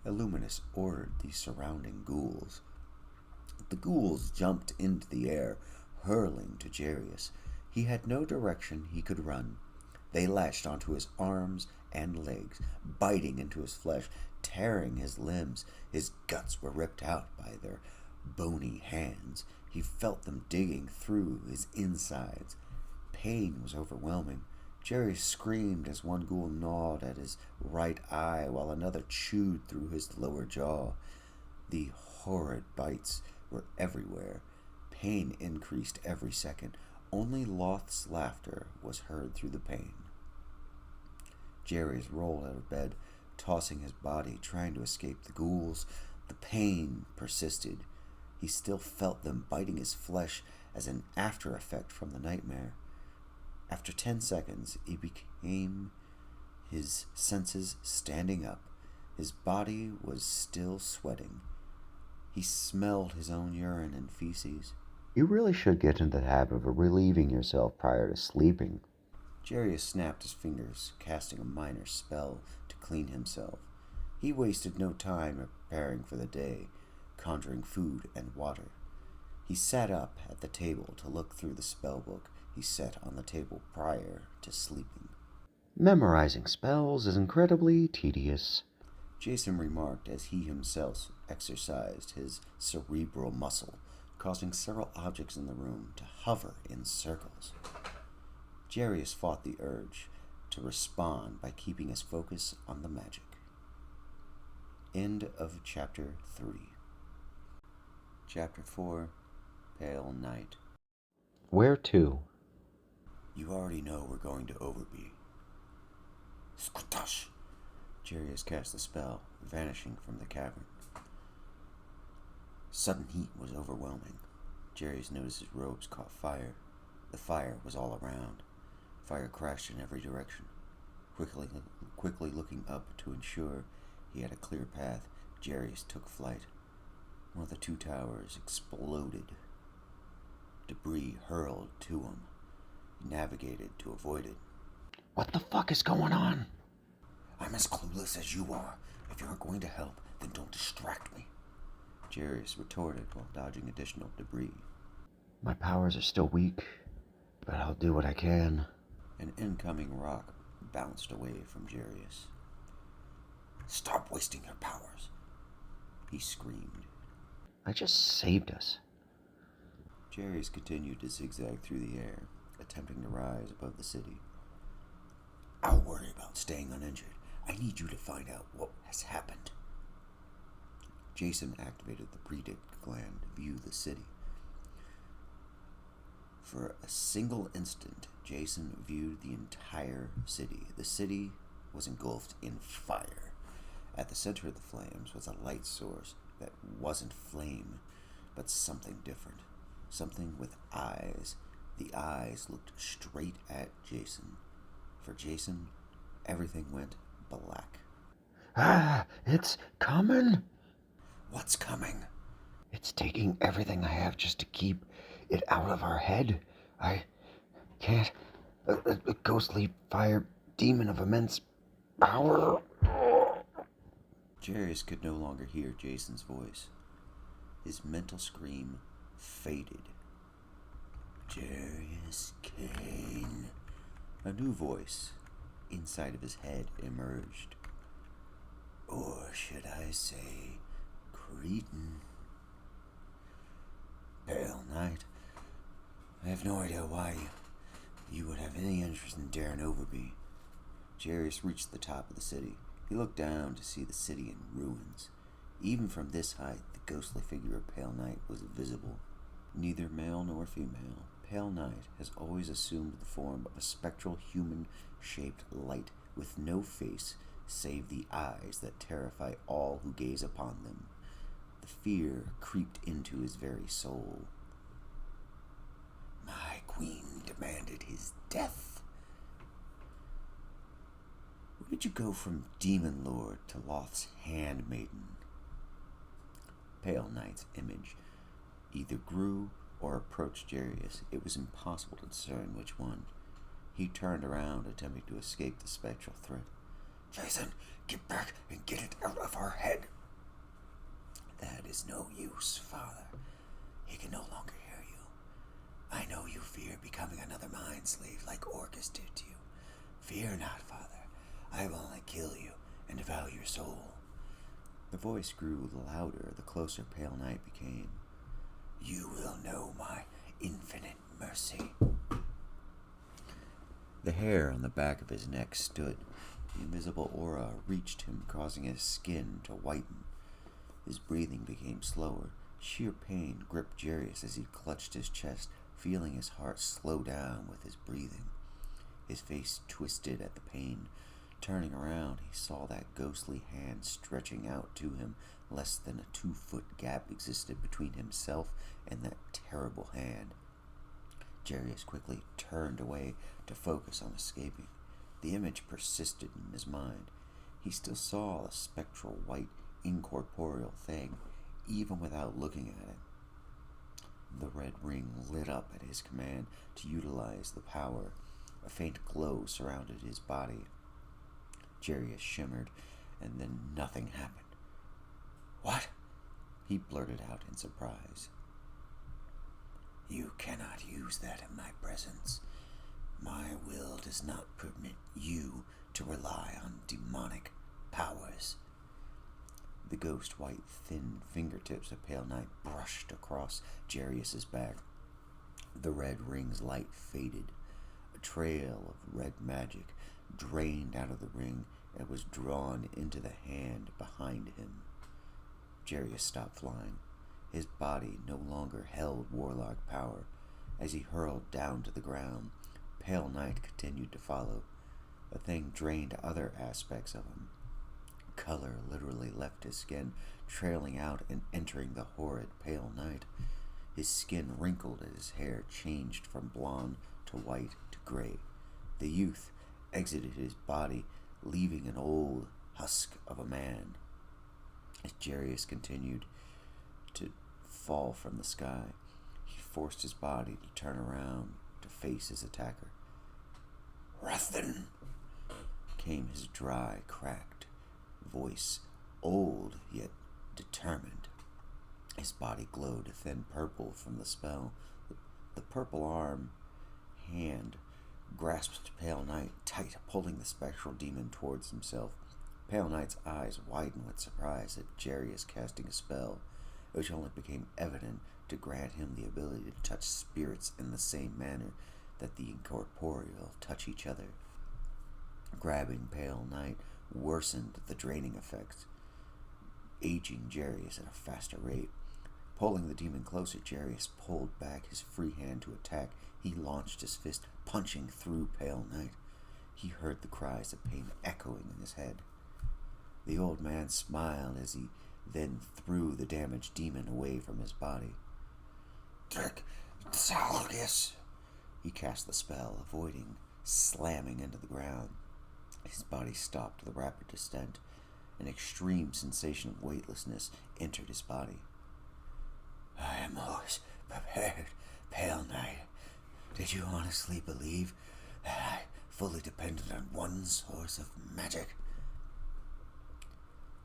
Illuminous ordered the surrounding ghouls. The ghouls jumped into the air, hurling to Jarius. He had no direction he could run. They latched onto his arms and legs, biting into his flesh, tearing his limbs. His guts were ripped out by their bony hands. He felt them digging through his insides. Pain was overwhelming. Jarius screamed as one ghoul gnawed at his right eye while another chewed through his lower jaw. The horrid bites were everywhere. Pain increased every second. Only Loth's laughter was heard through the pain. Jarius rolled out of bed, tossing his body, trying to escape the ghouls. The pain persisted. He still felt them biting his flesh as an after effect from the nightmare. After 10 seconds, he became his senses standing up. His body was still sweating. He smelled his own urine and feces. You really should get into the habit of relieving yourself prior to sleeping. Jarius snapped his fingers, casting a minor spell to clean himself. He wasted no time preparing for the day, conjuring food and water. He sat up at the table to look through the spellbook he set on the table prior to sleeping. Memorizing spells is incredibly tedious. Jason remarked as he himself exercised his cerebral muscle, causing several objects in the room to hover in circles. Jarius fought the urge to respond by keeping his focus on the magic. End of Chapter 3. Chapter 4, Pale Night. Where to? You already know we're going to Overby. Skutash! Jarius cast the spell, vanishing from the cavern. Sudden heat was overwhelming. Jarius noticed his robes caught fire. The fire was all around. Fire crashed in every direction. Quickly looking up to ensure he had a clear path, Jarius took flight. One of the 2 towers exploded. Debris hurled to him. He navigated to avoid it. What the fuck is going on? I'm as clueless as you are. If you aren't going to help, then don't distract me, Jarius retorted while dodging additional debris. My powers are still weak, but I'll do what I can. An incoming rock bounced away from Jarius. Stop wasting your powers, he screamed. I just saved us. Jarius continued to zigzag through the air, attempting to rise above the city. I'll worry about staying uninjured. I need you to find out what has happened. Jason activated the predict gland to view the city. For a single instant, Jason viewed the entire city. The city was engulfed in fire. At the center of the flames was a light source, that wasn't flame, but something different. Something with eyes. The eyes looked straight at Jason. For Jason, everything went black. Ah, it's coming! What's coming? It's taking everything I have just to keep it out of our head. I can't. A ghostly fire demon of immense power. Jarius could no longer hear Jason's voice. His mental scream faded. Jarius Kane. A new voice inside of his head emerged. Or should I say, Cretan? Pale Knight. I have no idea why you would have any interest in daring over me. Jarius reached the top of the city. He looked down to see the city in ruins. Even from this height, the ghostly figure of Pale Knight was visible. Neither male nor female, Pale Knight has always assumed the form of a spectral human-shaped light with no face save the eyes that terrify all who gaze upon them. The fear creeped into his very soul. My queen demanded his death. Where did you go from Demon Lord to Loth's handmaiden? Pale Knight's image either grew or approached Jarius. It was impossible to discern which one. He turned around, attempting to escape the spectral threat. Jason, get back and get it out of our head. That is no use, Father. He can no longer hear you. I know you fear becoming another mind slave like Orcus did to you. Fear not, Father. I will only kill you and devour your soul. The voice grew louder the closer Pale Knight became. You will know my infinite mercy. The hair on the back of his neck stood. The invisible aura reached him, causing his skin to whiten. His breathing became slower. Sheer pain gripped Jarius as he clutched his chest, feeling his heart slow down with his breathing. His face twisted at the pain. Turning around, he saw that ghostly hand stretching out to him. Less than a 2-foot gap existed between himself and that terrible hand. Jarius quickly turned away to focus on escaping. The image persisted in his mind. He still saw the spectral white, incorporeal thing, even without looking at it. The red ring lit up at his command to utilize the power. A faint glow surrounded his body. Jarius shimmered, and then nothing happened. What? He blurted out in surprise. You cannot use that in my presence. My will does not permit you to rely on demonic powers. The ghost-white, thin fingertips of Pale Knight brushed across Jarius's back. The red ring's light faded. A trail of red magic drained out of the ring and was drawn into the hand behind him. Jarius stopped flying. His body no longer held warlock power. As he hurled down to the ground, Pale Knight continued to follow. The thing drained other aspects of him. Color literally left his skin, trailing out and entering the horrid Pale Knight. His skin wrinkled as his hair changed from blonde to white to gray. The youth exited his body, leaving an old husk of a man. As Jarius continued to fall from the sky, he forced his body to turn around to face his attacker. Rathan! Came his dry, cracked voice, old yet determined. His body glowed a thin purple from the spell. The purple hand grasped Pale Knight tight, pulling the spectral demon towards himself. Pale Knight's eyes widened with surprise at Jarius casting a spell, which only became evident to grant him the ability to touch spirits in the same manner that the incorporeal touch each other. Grabbing Pale Knight worsened the draining effects, aging Jarius at a faster rate. Pulling the demon closer, Jarius pulled back his free hand to attack. He launched his fist, punching through Pale Knight. He heard the cries of pain echoing in his head. The old man smiled as he then threw the damaged demon away from his body. Drink Salgus! He cast the spell, avoiding slamming into the ground. His body stopped with a rapid descent. An extreme sensation of weightlessness entered his body. I am always prepared, Pale Knight. Did you honestly believe that I fully depended on one source of magic?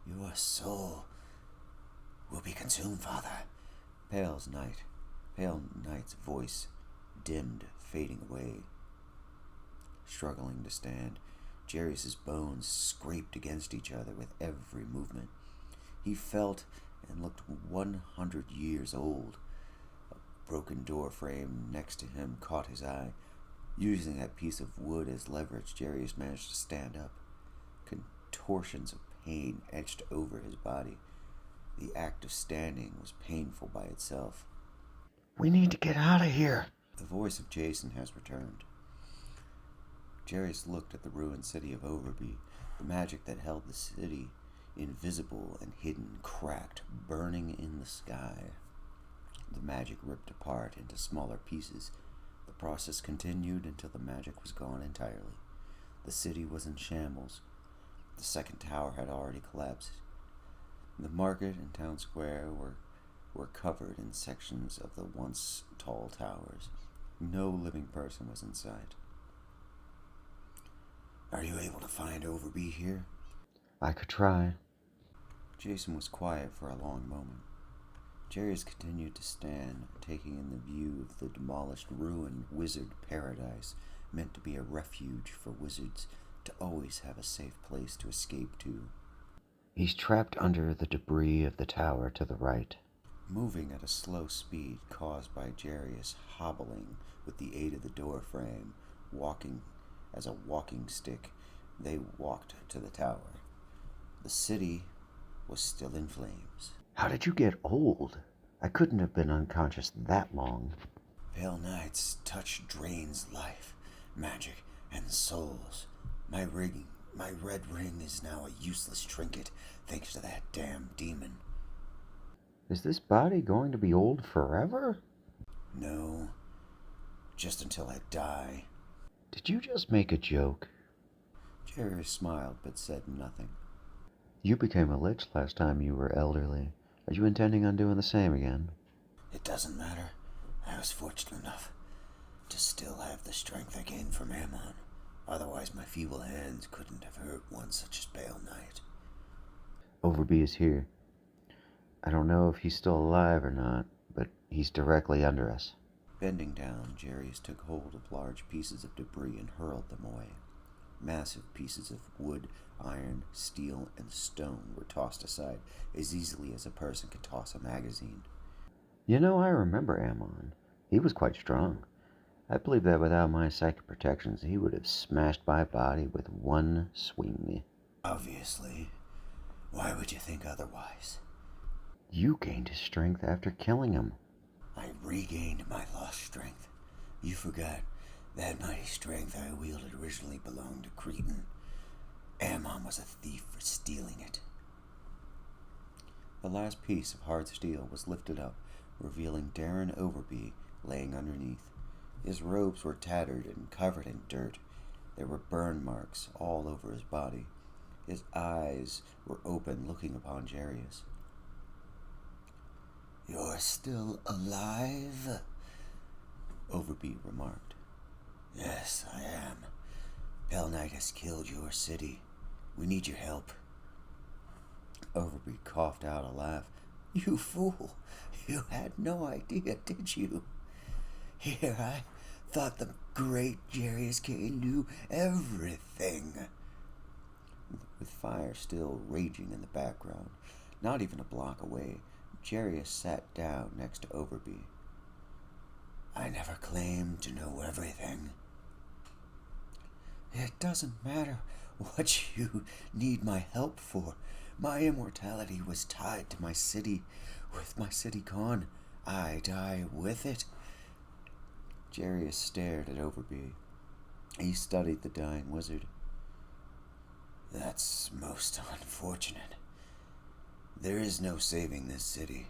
Your soul will be consumed, Father. Pale Knight's voice dimmed, fading away. Struggling to stand, Jarius's bones scraped against each other with every movement. He felt and looked 100 years old. A broken door frame next to him caught his eye. Using that piece of wood as leverage, Jarius managed to stand up. Contortions of pain etched over his body. The act of standing was painful by itself. We need to get out of here. The voice of Jason has returned. Jarius looked at the ruined city of Overby. The magic that held the city invisible and hidden, cracked, burning in the sky. The magic ripped apart into smaller pieces. The process continued until the magic was gone entirely. The city was in shambles. The second tower had already collapsed. The market and town square were covered in sections of the once tall towers. No living person was in sight. Are you able to find Overby here? I could try. Jason was quiet for a long moment. Jarius continued to stand, taking in the view of the demolished, ruined wizard paradise, meant to be a refuge for wizards to always have a safe place to escape to. He's trapped under the debris of the tower to the right. Moving at a slow speed caused by Jarius hobbling with the aid of the door frame, walking as a walking stick, they walked to the tower. The city was still in flames. How did you get old? I couldn't have been unconscious that long. Pale Knight's touch drains life, magic, and souls. My red ring is now a useless trinket, thanks to that damn demon. Is this body going to be old forever? No, just until I die. Did you just make a joke? Jarius smiled, but said nothing. You became a lich last time you were elderly. Are you intending on doing the same again? It doesn't matter. I was fortunate enough to still have the strength I gained from Ammon. Otherwise, my feeble hands couldn't have hurt one such as Pale Knight. Overby is here. I don't know if he's still alive or not, but he's directly under us. Bending down, Jarius took hold of large pieces of debris and hurled them away. Massive pieces of wood, iron, steel, and stone were tossed aside as easily as a person could toss a magazine. You know, I remember Ammon. He was quite strong. I believe that without my psychic protections, he would have smashed my body with one swing. Obviously. Why would you think otherwise? You gained his strength after killing him. I regained my lost strength. You forgot that mighty strength I wielded originally belonged to Cretan. Ammon was a thief for stealing it. The last piece of hard steel was lifted up, revealing Darren Overby laying underneath. His robes were tattered and covered in dirt. There were burn marks all over his body. His eyes were open, looking upon Jarius. You're still alive? Overby remarked. Yes, I am. Pale Knight has killed your city. We need your help. Overby coughed out a laugh. You fool! You had no idea, did you? Here, I thought the great Jarius Kane knew everything. With fire still raging in the background, not even a block away, Jarius sat down next to Overby. I never claimed to know everything. It doesn't matter what you need my help for. My immortality was tied to my city. With my city gone, I die with it. Jarius stared at Overby. He studied the dying wizard. That's most unfortunate. There is no saving this city.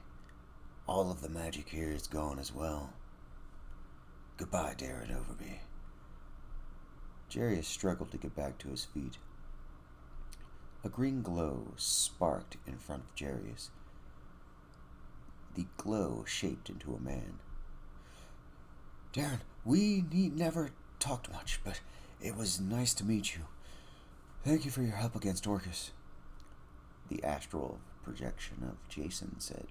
All of the magic here is gone as well. Goodbye, Darren Overby. Jarius struggled to get back to his feet. A green glow sparked in front of Jarius. The glow shaped into a man. Darren, we need never talked much, but it was nice to meet you. Thank you for your help against Orcus. The astral projection of Jason said.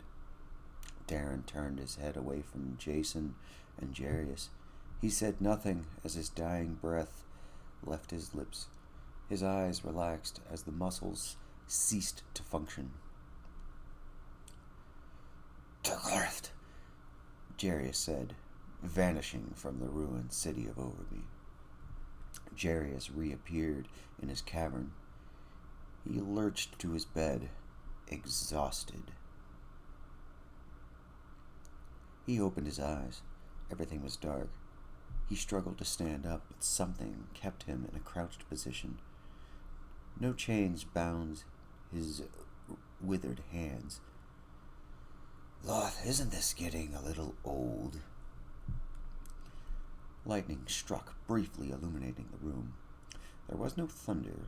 Darren turned his head away from Jason and Jarius. He said nothing as his dying breath left his lips. His eyes relaxed as the muscles ceased to function. To Cleft, Jarius said, vanishing from the ruined city of Overby. Jarius reappeared in his cavern. He lurched to his bed, exhausted. He opened his eyes. Everything was dark. He struggled to stand up, but something kept him in a crouched position. No chains bound his withered hands. Loth, isn't this getting a little old? Lightning struck, briefly illuminating the room. There was no thunder.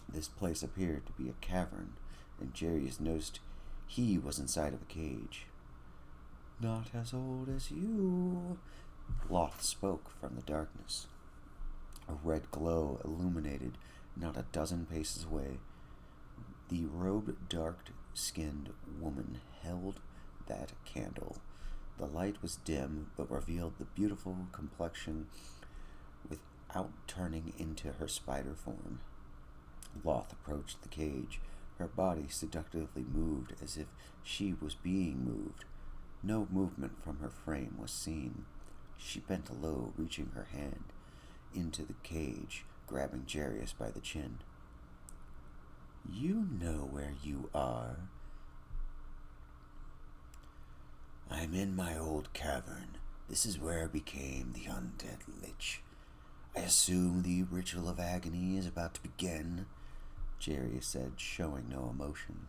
This place appeared to be a cavern, and Jarius noticed he was inside of a cage. Not as old as you, Loth spoke from the darkness. A red glow illuminated not a dozen paces away. The robed, dark-skinned woman held that candle. The light was dim, but revealed the beautiful complexion without turning into her spider form. Loth approached the cage. Her body seductively moved as if she was being moved. No movement from her frame was seen. She bent low, reaching her hand into the cage, grabbing Jarius by the chin. You know where you are. I'm in my old cavern. This is where I became the undead lich. I assume the ritual of agony is about to begin, Jarius said, showing no emotion.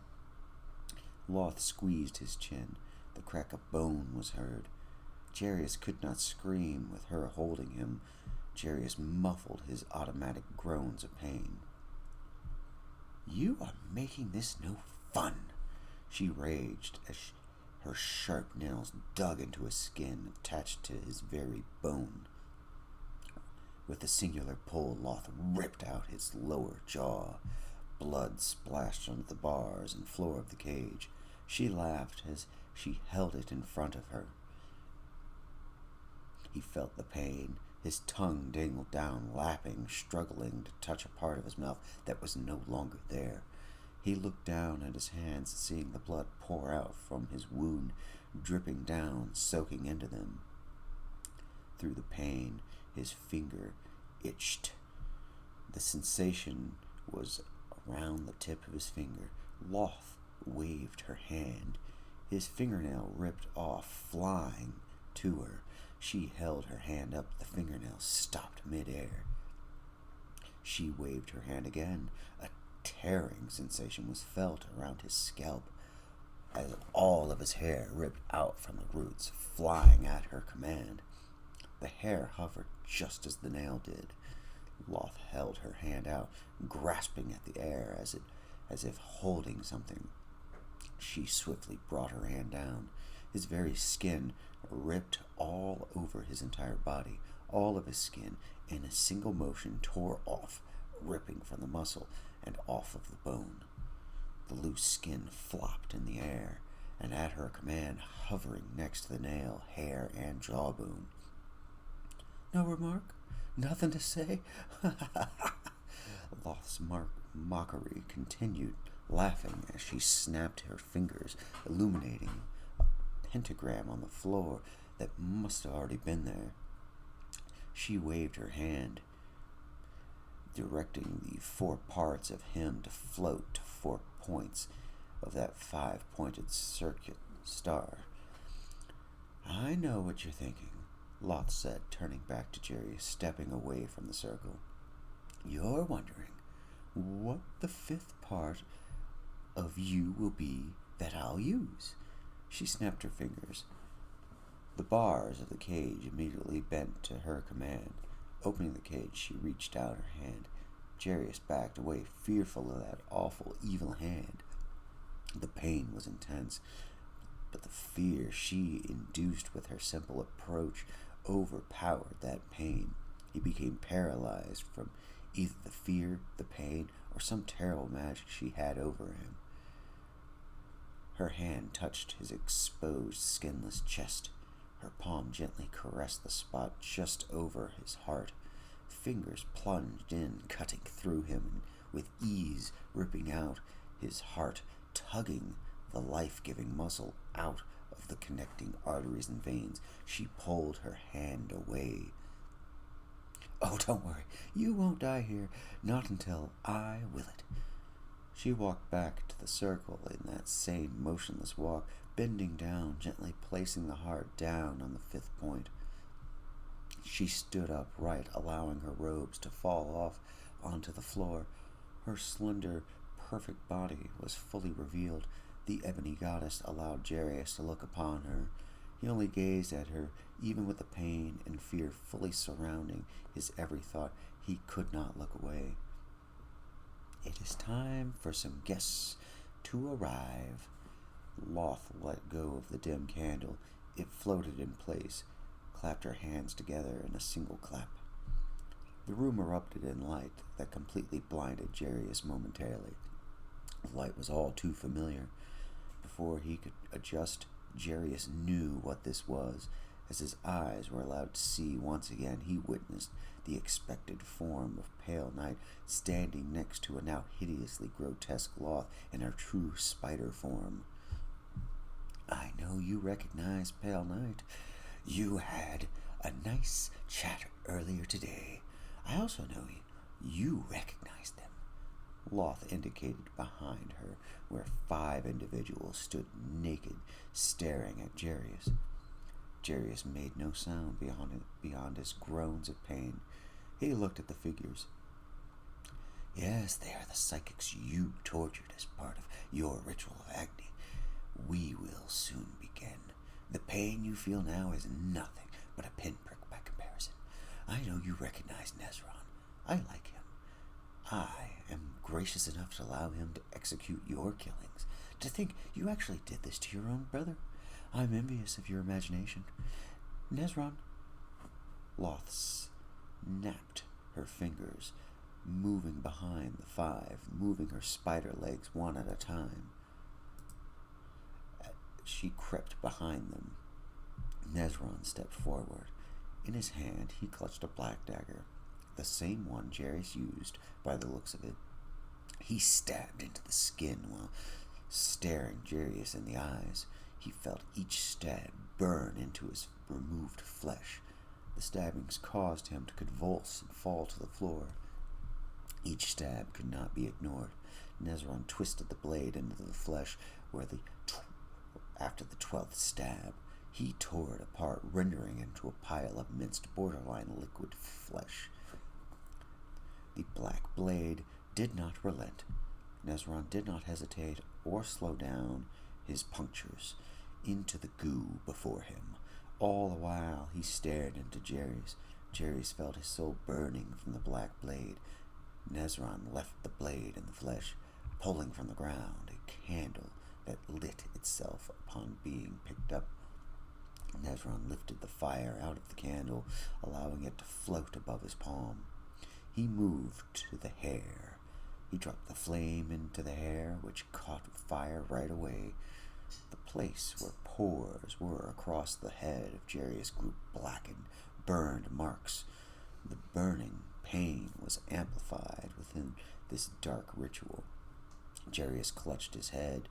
Loth squeezed his chin. The crack of bone was heard. Jarius could not scream with her holding him. Jarius muffled his automatic groans of pain. You are making this no fun, she raged as her sharp nails dug into his skin, attached to his very bone. With a singular pull, Loth ripped out his lower jaw. Blood splashed onto the bars and floor of the cage. She laughed as she held it in front of her. He felt the pain. His tongue dangled down, lapping, struggling to touch a part of his mouth that was no longer there. He looked down at his hands, seeing the blood pour out from his wound, dripping down, soaking into them. Through the pain, his finger itched. The sensation was around the tip of his finger. Loth waved her hand. His fingernail ripped off, flying to her. She held her hand up. The fingernail stopped midair. She waved her hand again. A tearing sensation was felt around his scalp as all of his hair ripped out from the roots, flying at her command. The hair hovered just as the nail did. Loth held her hand out, grasping at the air as if holding something. She swiftly brought her hand down. His very skin ripped all over his entire body. All of his skin, in a single motion, tore off, ripping from the muscle and off of the bone. The loose skin flopped in the air, and at her command, hovering next to the nail, hair, and jawbone. No remark? Nothing to say? Loth's mockery continued, laughing as she snapped her fingers, illuminating a pentagram on the floor that must have already been there. She waved her hand, directing the 4 parts of him to float to 4 points of that 5-pointed circuit star. I know what you're thinking, Loth said, turning back to Jerry, stepping away from the circle. You're wondering what the 5th part of you will be that I'll use. She snapped her fingers. The bars of the cage immediately bent to her command. Opening the cage, she reached out her hand. Jarius backed away, fearful of that awful, evil hand. The pain was intense, but the fear she induced with her simple approach overpowered that pain. He became paralyzed from either the fear, the pain, or some terrible magic she had over him. Her hand touched his exposed, skinless chest. Her palm gently caressed the spot just over his heart. Fingers plunged in, cutting through him, and with ease ripping out his heart, tugging the life-giving muscle out of the connecting arteries and veins. She pulled her hand away. Oh, don't worry. You won't die here. Not until I will it. She walked back to the circle in that same motionless walk, bending down, gently placing the heart down on the fifth point. She stood upright, allowing her robes to fall off onto the floor. Her slender, perfect body was fully revealed. The ebony goddess allowed Jarius to look upon her. He only gazed at her, even with the pain and fear fully surrounding his every thought. He could not look away. It is time for some guests to arrive. Loth let go of the dim candle. It floated in place, clapped her hands together in a single clap. The room erupted in light that completely blinded Jarius momentarily. The light was all too familiar. Before he could adjust, Jarius knew what this was. As his eyes were allowed to see once again, he witnessed the expected form of Pale Night standing next to a now hideously grotesque Loth in her true spider form. I know you recognize Pale Night. You had a nice chat earlier today. I also know you recognize them. Loth indicated behind her, where 5 individuals stood naked, staring at Jarius. Jarius made no sound beyond his groans of pain. He looked at the figures. Yes, they are the psychics you tortured as part of your ritual of agony. We will soon begin. The pain you feel now is nothing but a pinprick by comparison. I know you recognize Nezron. I like him. I am gracious enough to allow him to execute your killings. To think you actually did this to your own brother. I'm envious of your imagination. Nezron. Loth snapped her fingers, moving behind the 5, moving her spider legs one at a time. She crept behind them. Nezron stepped forward. In his hand, he clutched a black dagger, the same one Jarius used by the looks of it. He stabbed into the skin while staring Jarius in the eyes. He felt each stab burn into his removed flesh. The stabbings caused him to convulse and fall to the floor. Each stab could not be ignored. Nezron twisted the blade into the flesh where after the 12th stab, he tore it apart, rendering it into a pile of minced, borderline liquid flesh. The black blade did not relent. Nezron did not hesitate or slow down his punctures into the goo before him. All the while he stared into Jarius. Jarius felt his soul burning from the black blade. Nezron left the blade in the flesh, pulling from the ground a candle that lit itself upon being picked up. Nezron lifted the fire out of the candle, allowing it to float above his palm. He moved to the hair. He dropped the flame into the hair, which caught fire right away. The place where pores were across the head of Jarius grew blackened, burned marks. The burning pain was amplified within this dark ritual. Jarius clutched his head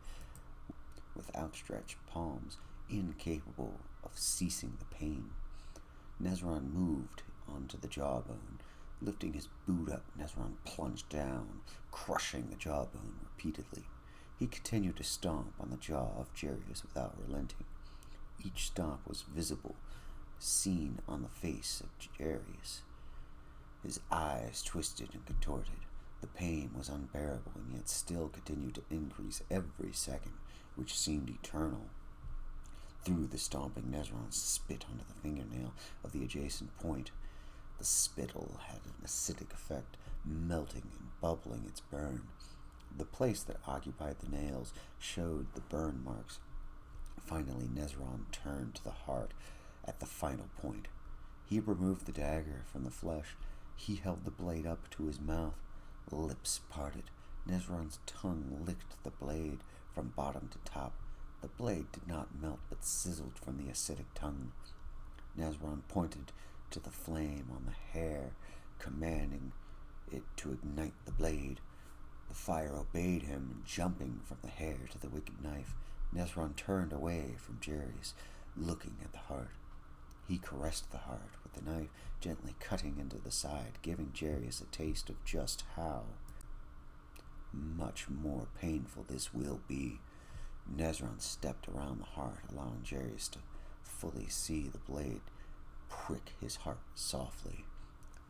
with outstretched palms, incapable of ceasing the pain. Nezron moved onto the jawbone. Lifting his boot up, Nezron plunged down, crushing the jawbone repeatedly. He continued to stomp on the jaw of Jarius without relenting. Each stomp was visible, seen on the face of Jarius. His eyes twisted and contorted. The pain was unbearable, and yet still continued to increase every second, which seemed eternal. Through the stomping, Nezron spit onto the fingernail of the adjacent point. The spittle had an acidic effect, melting and bubbling its burn. The place that occupied the nails showed the burn marks. Finally, Nezron turned to the heart at the final point. He removed the dagger from the flesh. He held the blade up to his mouth. Lips parted. Nezron's tongue licked the blade from bottom to top. The blade did not melt, but sizzled from the acidic tongue. Nezron pointed to the flame on the hair, commanding it to ignite the blade. The fire obeyed him, jumping from the hair to the wicked knife. Nezron turned away from Jarius, looking at the heart. He caressed the heart with the knife, gently cutting into the side, giving Jarius a taste of just how much more painful this will be. Nezron stepped around the heart, allowing Jarius to fully see the blade prick his heart softly.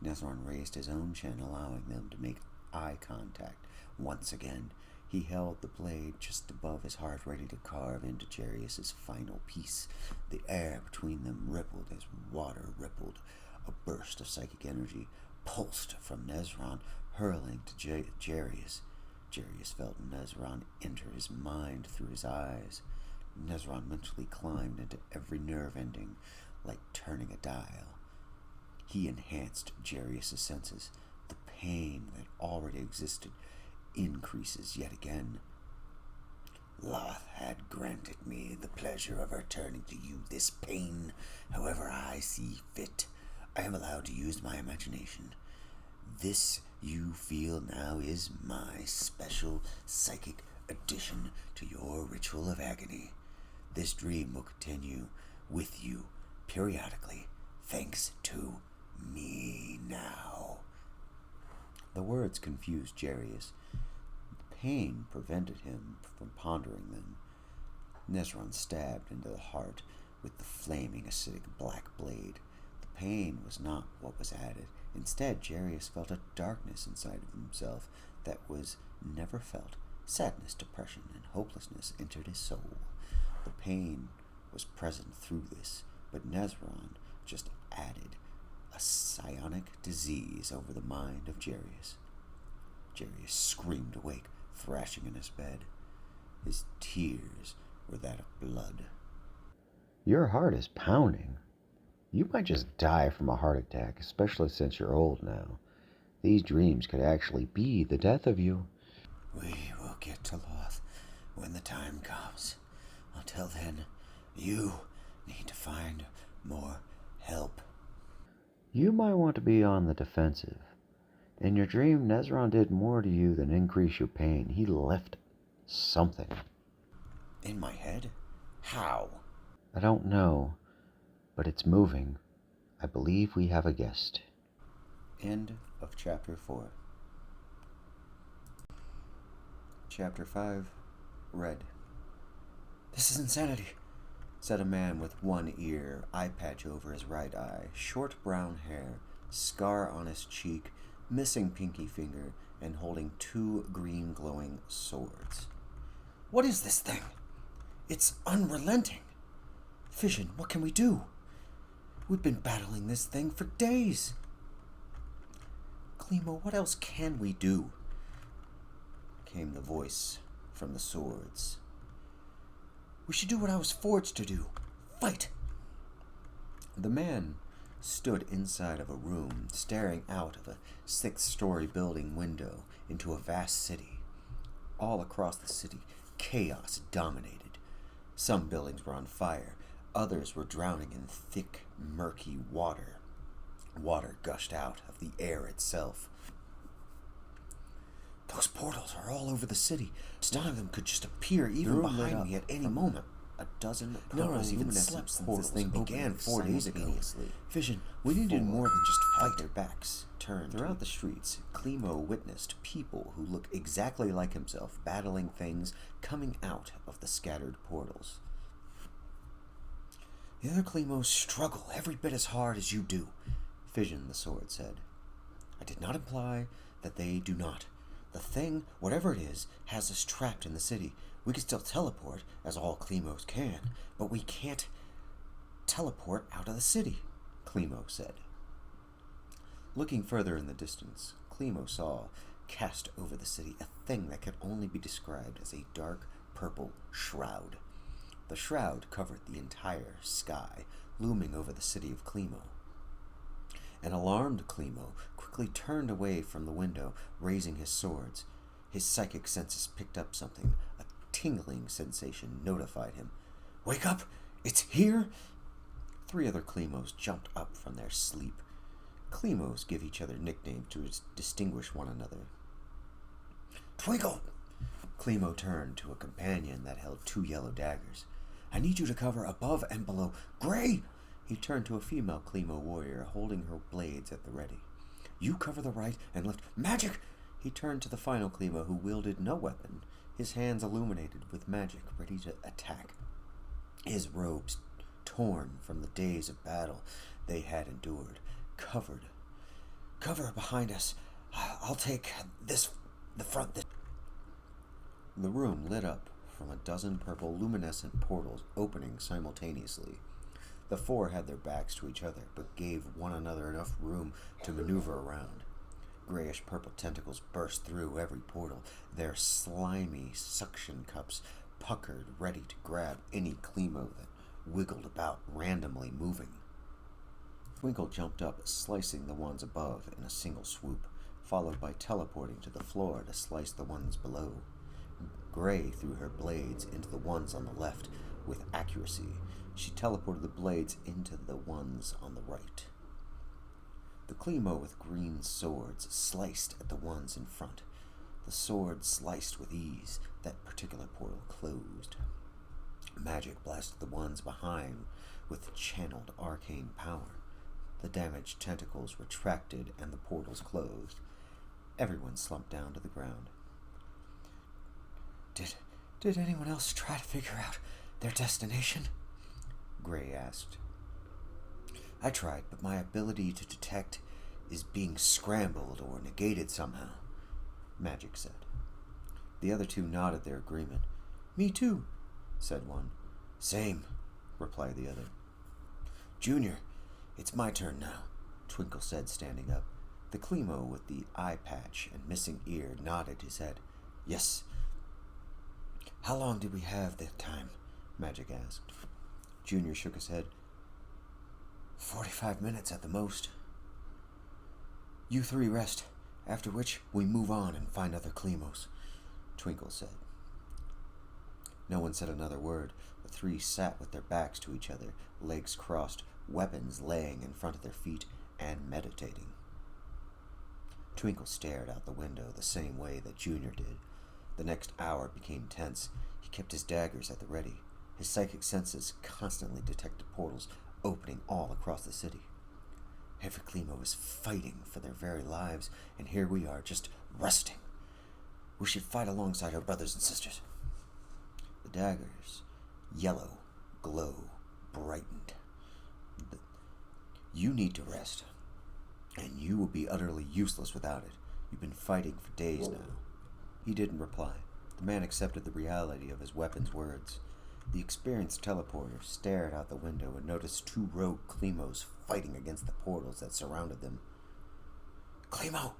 Nezron raised his own chin, allowing them to make eye contact. Once again, he held the blade just above his heart, ready to carve into Jarius's final piece. The air between them rippled as water rippled. A burst of psychic energy pulsed from Nezron, hurling to Jarius. Jarius felt Nezron enter his mind through his eyes. Nezron mentally climbed into every nerve ending, like turning a dial. He enhanced Jarius' senses. The pain that already existed increases yet again. Loth had granted me the pleasure of returning to you this pain however I see fit. I am allowed to use my imagination. This you feel now is my special psychic addition to your ritual of agony. This dream will continue with you periodically, thanks to me now. The words confused Jarius. Pain prevented him from pondering them. Nezron stabbed into the heart with the flaming acidic black blade. The pain was not what was added. Instead, Jarius felt a darkness inside of himself that was never felt. Sadness, depression, and hopelessness entered his soul. The pain was present through this, but Nezron just added a psionic disease over the mind of Jarius. Jarius screamed awake, thrashing in his bed. His tears were that of blood. Your heart is pounding. You might just die from a heart attack, especially since you're old now. These dreams could actually be the death of you. We will get to Loth when the time comes. Until then, you need to find more help. You might want to be on the defensive. In your dream, Nezron did more to you than increase your pain. He left something. In my head? How? I don't know, but it's moving. I believe we have a guest. End of Chapter 4. Chapter 5. Read. This is insanity, said a man with one ear, eye patch over his right eye, short brown hair, scar on his cheek, missing pinky finger, and holding two green glowing swords. What is this thing? It's unrelenting. Fission, what can we do? We've been battling this thing for days. Klimo, what else can we do? Came the voice from the swords. We should do what I was forged to do. Fight! The man stood inside of a room, staring out of a 6th-story building window into a vast city. All across the city, chaos dominated. Some buildings were on fire. Others were drowning in thick, murky water. Water gushed out of the air itself. Those portals are all over the city. One of them could just appear even behind me at any moment. A dozen Nora's even slept since this thing began 4 days ago. Vision, we needed more than just fight. Their backs turned. Throughout the streets, Klimo witnessed people who look exactly like himself battling things coming out of the scattered portals. The other Klimos struggle every bit as hard as you do, Fission the sword said. I did not imply that they do not. The thing, whatever it is, has us trapped in the city. We can still teleport, as all Klemos can, but we can't teleport out of the city, Klemo said. Looking further in the distance, Klemo saw, cast over the city, a thing that could only be described as a dark purple shroud. The shroud covered the entire sky, looming over the city of Klemo. An alarmed Klemo quickly turned away from the window, raising his swords. His psychic senses picked up something. A tingling sensation notified him. "Wake up! It's here!" 3 other Klemos jumped up from their sleep. Klemos give each other nicknames to distinguish one another. "Twinkle!" Klemo turned to a companion that held 2 yellow daggers. "I need you to cover above and below. Gray!" He turned to a female Klemo warrior holding her blades at the ready. "You cover the right and left. Magic!" He turned to the final Klemo who wielded no weapon, his hands illuminated with magic, ready to attack. His robes torn from the days of battle they had endured. Cover behind us. I'll take the front. The room lit up from a dozen purple luminescent portals opening simultaneously. The 4 had their backs to each other, but gave one another enough room to maneuver around. Grayish-purple tentacles burst through every portal, their slimy suction cups puckered, ready to grab any Klemo that wiggled about, randomly moving. Twinkle jumped up, slicing the ones above in a single swoop, followed by teleporting to the floor to slice the ones below. Gray threw her blades into the ones on the left with accuracy. She teleported the blades into the ones on the right. The Klemo with green swords sliced at the ones in front. The sword sliced with ease. That particular portal closed. Magic blasted the ones behind with channeled arcane power. The damaged tentacles retracted and the portals closed. Everyone slumped down to the ground. Did anyone else try to figure out their destination?" Gray asked. "I tried, but my ability to detect is being scrambled or negated somehow," Magic said. The other 2 nodded their agreement. "Me too," said one. "Same," replied the other. "Junior, it's my turn now," Twinkle said, standing up. The Klemo with the eye patch and missing ear nodded his head. "Yes." "How long did we have that time?" Magic asked. Junior shook his head. 45 minutes at the most. "You 3 rest, after which we move on and find other Klemos," Twinkle said. No one said another word. The 3 sat with their backs to each other, legs crossed, weapons laying in front of their feet, and meditating. Twinkle stared out the window the same way that Junior did. The next hour became tense. He kept his daggers at the ready. His psychic senses constantly detected portals opening all across the city. Every Klemo is fighting for their very lives, and here we are, just resting. We should fight alongside our brothers and sisters. The daggers, yellow, glow, brightened. You need to rest, and you will be utterly useless without it. You've been fighting for days now. He didn't reply. The man accepted the reality of his weapon's words. The experienced teleporter stared out the window and noticed 2 rogue Klemos fighting against the portals that surrounded them. "Klemo,"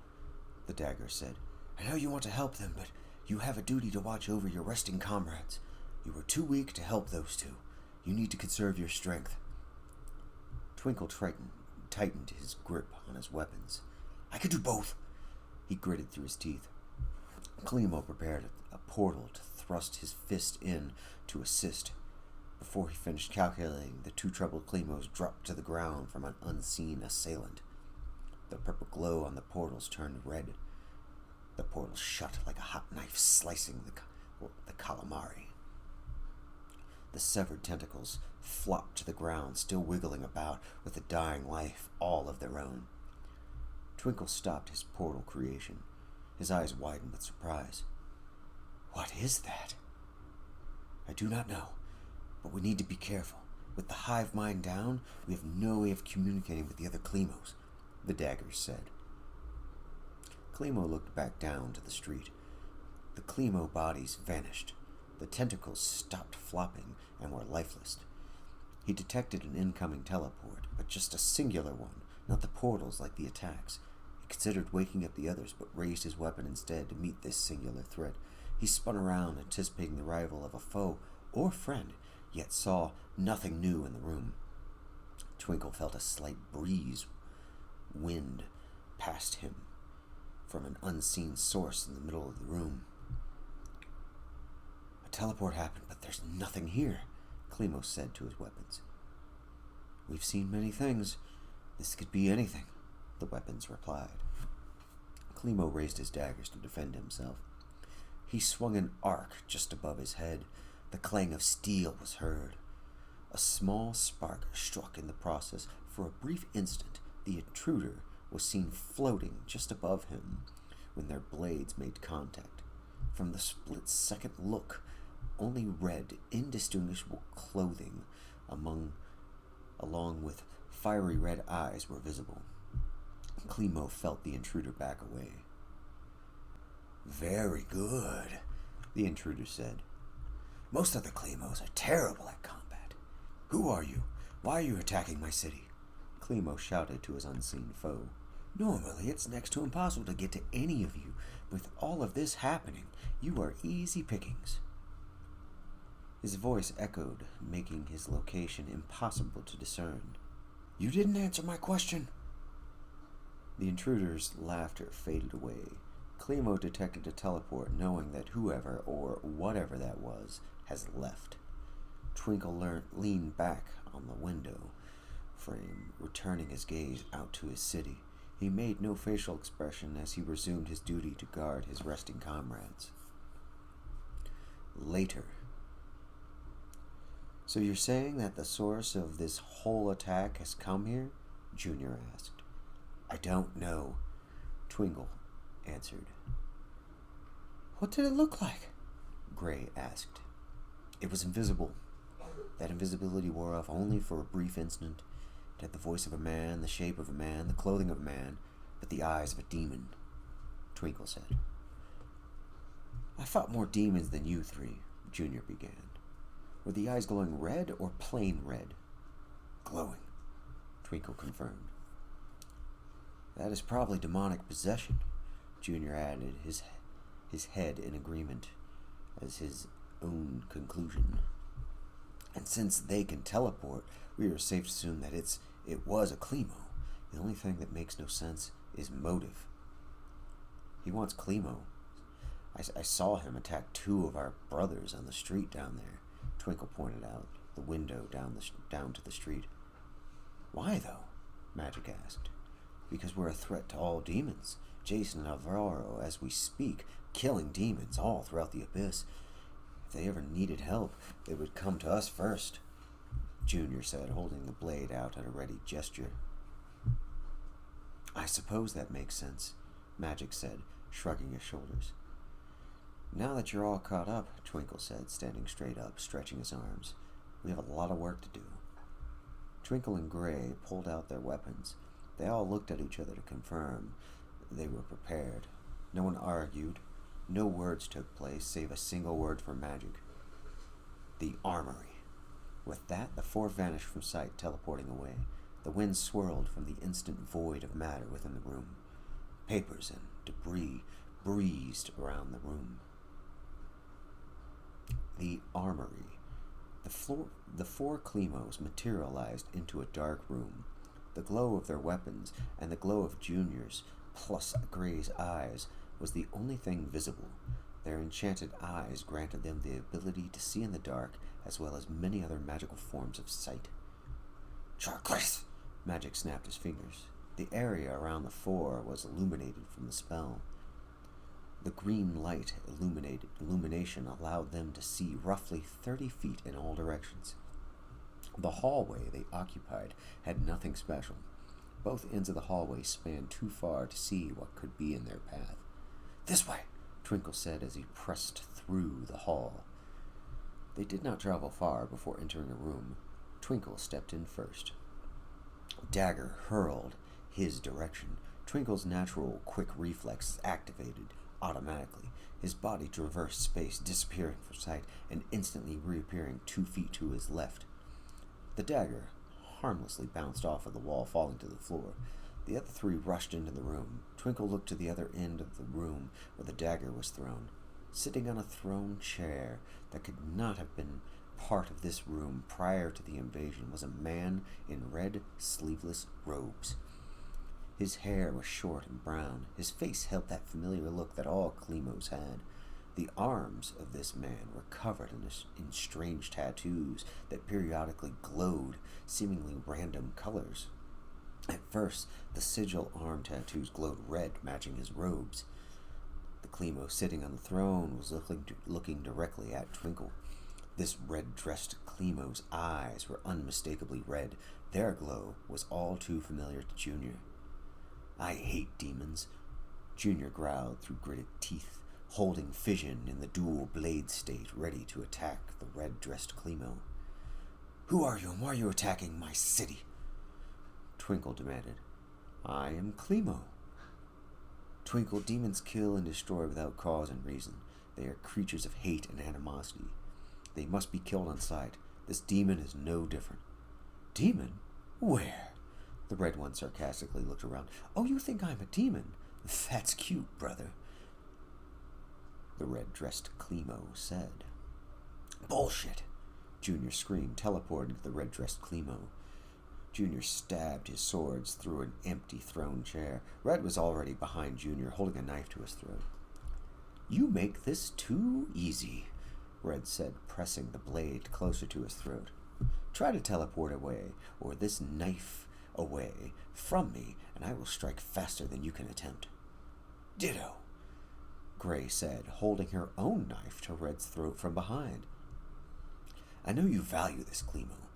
the dagger said, "I know you want to help them, but you have a duty to watch over your resting comrades. You were too weak to help those 2. You need to conserve your strength." Twinkle tightened his grip on his weapons. "I could do both," he gritted through his teeth. Klemo prepared a portal to thrust his fist in to assist. Before he finished calculating, the 2 troubled Klemos dropped to the ground from an unseen assailant. The purple glow on the portals turned red. The portals shut like a hot knife slicing the calamari. The severed tentacles flopped to the ground, still wiggling about with a dying life all of their own. Twinkle stopped his portal creation. His eyes widened with surprise. "What is that?" "I do not know, but we need to be careful. With the hive mind down, we have no way of communicating with the other Klemos," the daggers said. Clemo looked back down to the street. The Clemo bodies vanished. The tentacles stopped flopping and were lifeless. He detected an incoming teleport, but just a singular one, not the portals like the attacks. He considered waking up the others, but raised his weapon instead to meet this singular threat. He spun around, anticipating the arrival of a foe or friend, yet saw nothing new in the room. Twinkle felt a slight wind past him from an unseen source in the middle of the room. A teleport happened, but there's nothing here, Clemo said to his weapons. We've seen many things. This could be anything, the weapons replied. Clemo raised his daggers to defend himself. He swung an arc just above his head. The clang of steel was heard. A small spark struck in the process. For a brief instant, the intruder was seen floating just above him when their blades made contact. From the split-second look, only red, indistinguishable clothing along with fiery red eyes were visible. Clemo felt the intruder back away. Very good, the intruder said. Most of the Clemos are terrible at combat. Who are you? Why are you attacking my city? Clemo shouted to his unseen foe. Normally, it's next to impossible to get to any of you. With all of this happening, you are easy pickings. His voice echoed, making his location impossible to discern. You didn't answer my question. The intruder's laughter faded away. Clemo detected a teleport, knowing that whoever or whatever that was has left. Twinkle leaned back on the window frame, returning his gaze out to his city. He made no facial expression as he resumed his duty to guard his resting comrades. Later. So you're saying that the source of this whole attack has come here? Junior asked. I don't know, Twinkle answered. What did it look like? Gray asked. It was invisible. That invisibility wore off only for a brief instant. It had the voice of a man, the shape of a man, the clothing of a man, but the eyes of a demon, Twinkle said. I fought more demons than you three, Junior began. Were the eyes glowing red or plain red? Glowing, Twinkle confirmed. That is probably demonic possession, Junior added, his head in agreement as his own conclusion. And since they can teleport, we are safe to assume that it was a Clemo. The only thing that makes no sense is motive. He wants Clemo. I saw him attack two of our brothers on the street down there, Twinkle pointed out the window down to the street. Why, though? Magic asked. Because we're a threat to all demons. Jason and Alvaro, as we speak, killing demons all throughout the abyss. If they ever needed help, they would come to us first, Junior said, holding the blade out at a ready gesture. I suppose that makes sense, Magic said, shrugging his shoulders. Now that you're all caught up, Twinkle said, standing straight up, stretching his arms, we have a lot of work to do. Twinkle and Gray pulled out their weapons. They all looked at each other to confirm they were prepared. No one argued. No words took place, save a single word from Magic. The armory. With that, the four vanished from sight, teleporting away. The wind swirled from the instant void of matter within the room. Papers and debris breezed around the room. The armory. The four Clemos materialized into a dark room. The glow of their weapons and the glow of Junior's, plus Gray's eyes, was the only thing visible. Their enchanted eyes granted them the ability to see in the dark, as well as many other magical forms of sight. Chocolates! Magic snapped his fingers. The area around the four was illuminated from the spell. The green light illumination allowed them to see roughly 30 feet in all directions. The hallway they occupied had nothing special. Both ends of the hallway spanned too far to see what could be in their path. This way, Twinkle said as he pressed through the hall. They did not travel far before entering a room. Twinkle stepped in first. Dagger hurled his direction. Twinkle's natural quick reflexes activated automatically. His body traversed space, disappearing from sight and instantly reappearing 2 feet to his left. The dagger harmlessly bounced off of the wall, falling to the floor. The other 3 rushed into the room. Twinkle looked to the other end of the room where the dagger was thrown. Sitting on a thrown chair that could not have been part of this room prior to the invasion was a man in red, sleeveless robes. His hair was short and brown. His face held that familiar look that all Klemos had. The arms of this man were covered in strange tattoos that periodically glowed seemingly random colors. At first, the sigil arm tattoos glowed red, matching his robes. The Klemo sitting on the throne was looking directly at Twinkle. This red-dressed Klemo's eyes were unmistakably red. Their glow was all too familiar to Junior. "I hate demons," Junior growled through gritted teeth, holding fission in the dual blade state, ready to attack the red-dressed Klemo. "Who are you and why are you attacking my city?" Twinkle demanded. "I am Klemo." "Twinkle, demons kill and destroy without cause and reason. They are creatures of hate and animosity. They must be killed on sight. This demon is no different." "Demon? Where?" The red one sarcastically looked around. "Oh, you think I'm a demon? That's cute, brother," the red-dressed Klemo said. "Bullshit!" Junior screamed, teleporting to the red-dressed Klemo. Junior stabbed his swords through an empty throne chair. Red was already behind Junior, holding a knife to his throat. "You make this too easy," Red said, pressing the blade closer to his throat. "Try to teleport away, or this knife away from me, and I will strike faster than you can attempt." "Ditto," Gray said, holding her own knife to Red's throat from behind. "I know you value this, Klemo.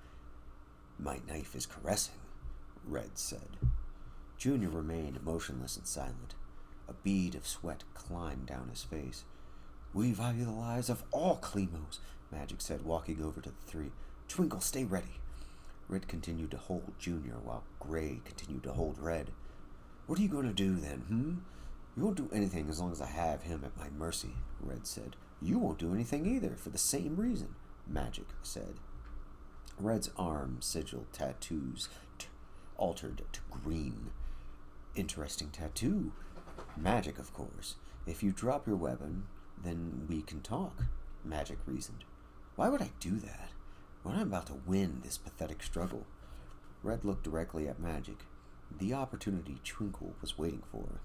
My knife is caressing," Red said. Junior remained motionless and silent. A bead of sweat climbed down his face. "We value the lives of all Klemos," Magic said, walking over to the 3. "Twinkle, stay ready." Red continued to hold Junior while Gray continued to hold Red. "What are you going to do then, "You won't do anything as long as I have him at my mercy," Red said. "You won't do anything either, for the same reason," Magic said. Red's arm sigil tattoos altered to green. "Interesting tattoo. Magic, of course. If you drop your weapon, then we can talk," Magic reasoned. "Why would I do that when I'm about to win this pathetic struggle?" Red looked directly at Magic, the opportunity Twinkle was waiting for.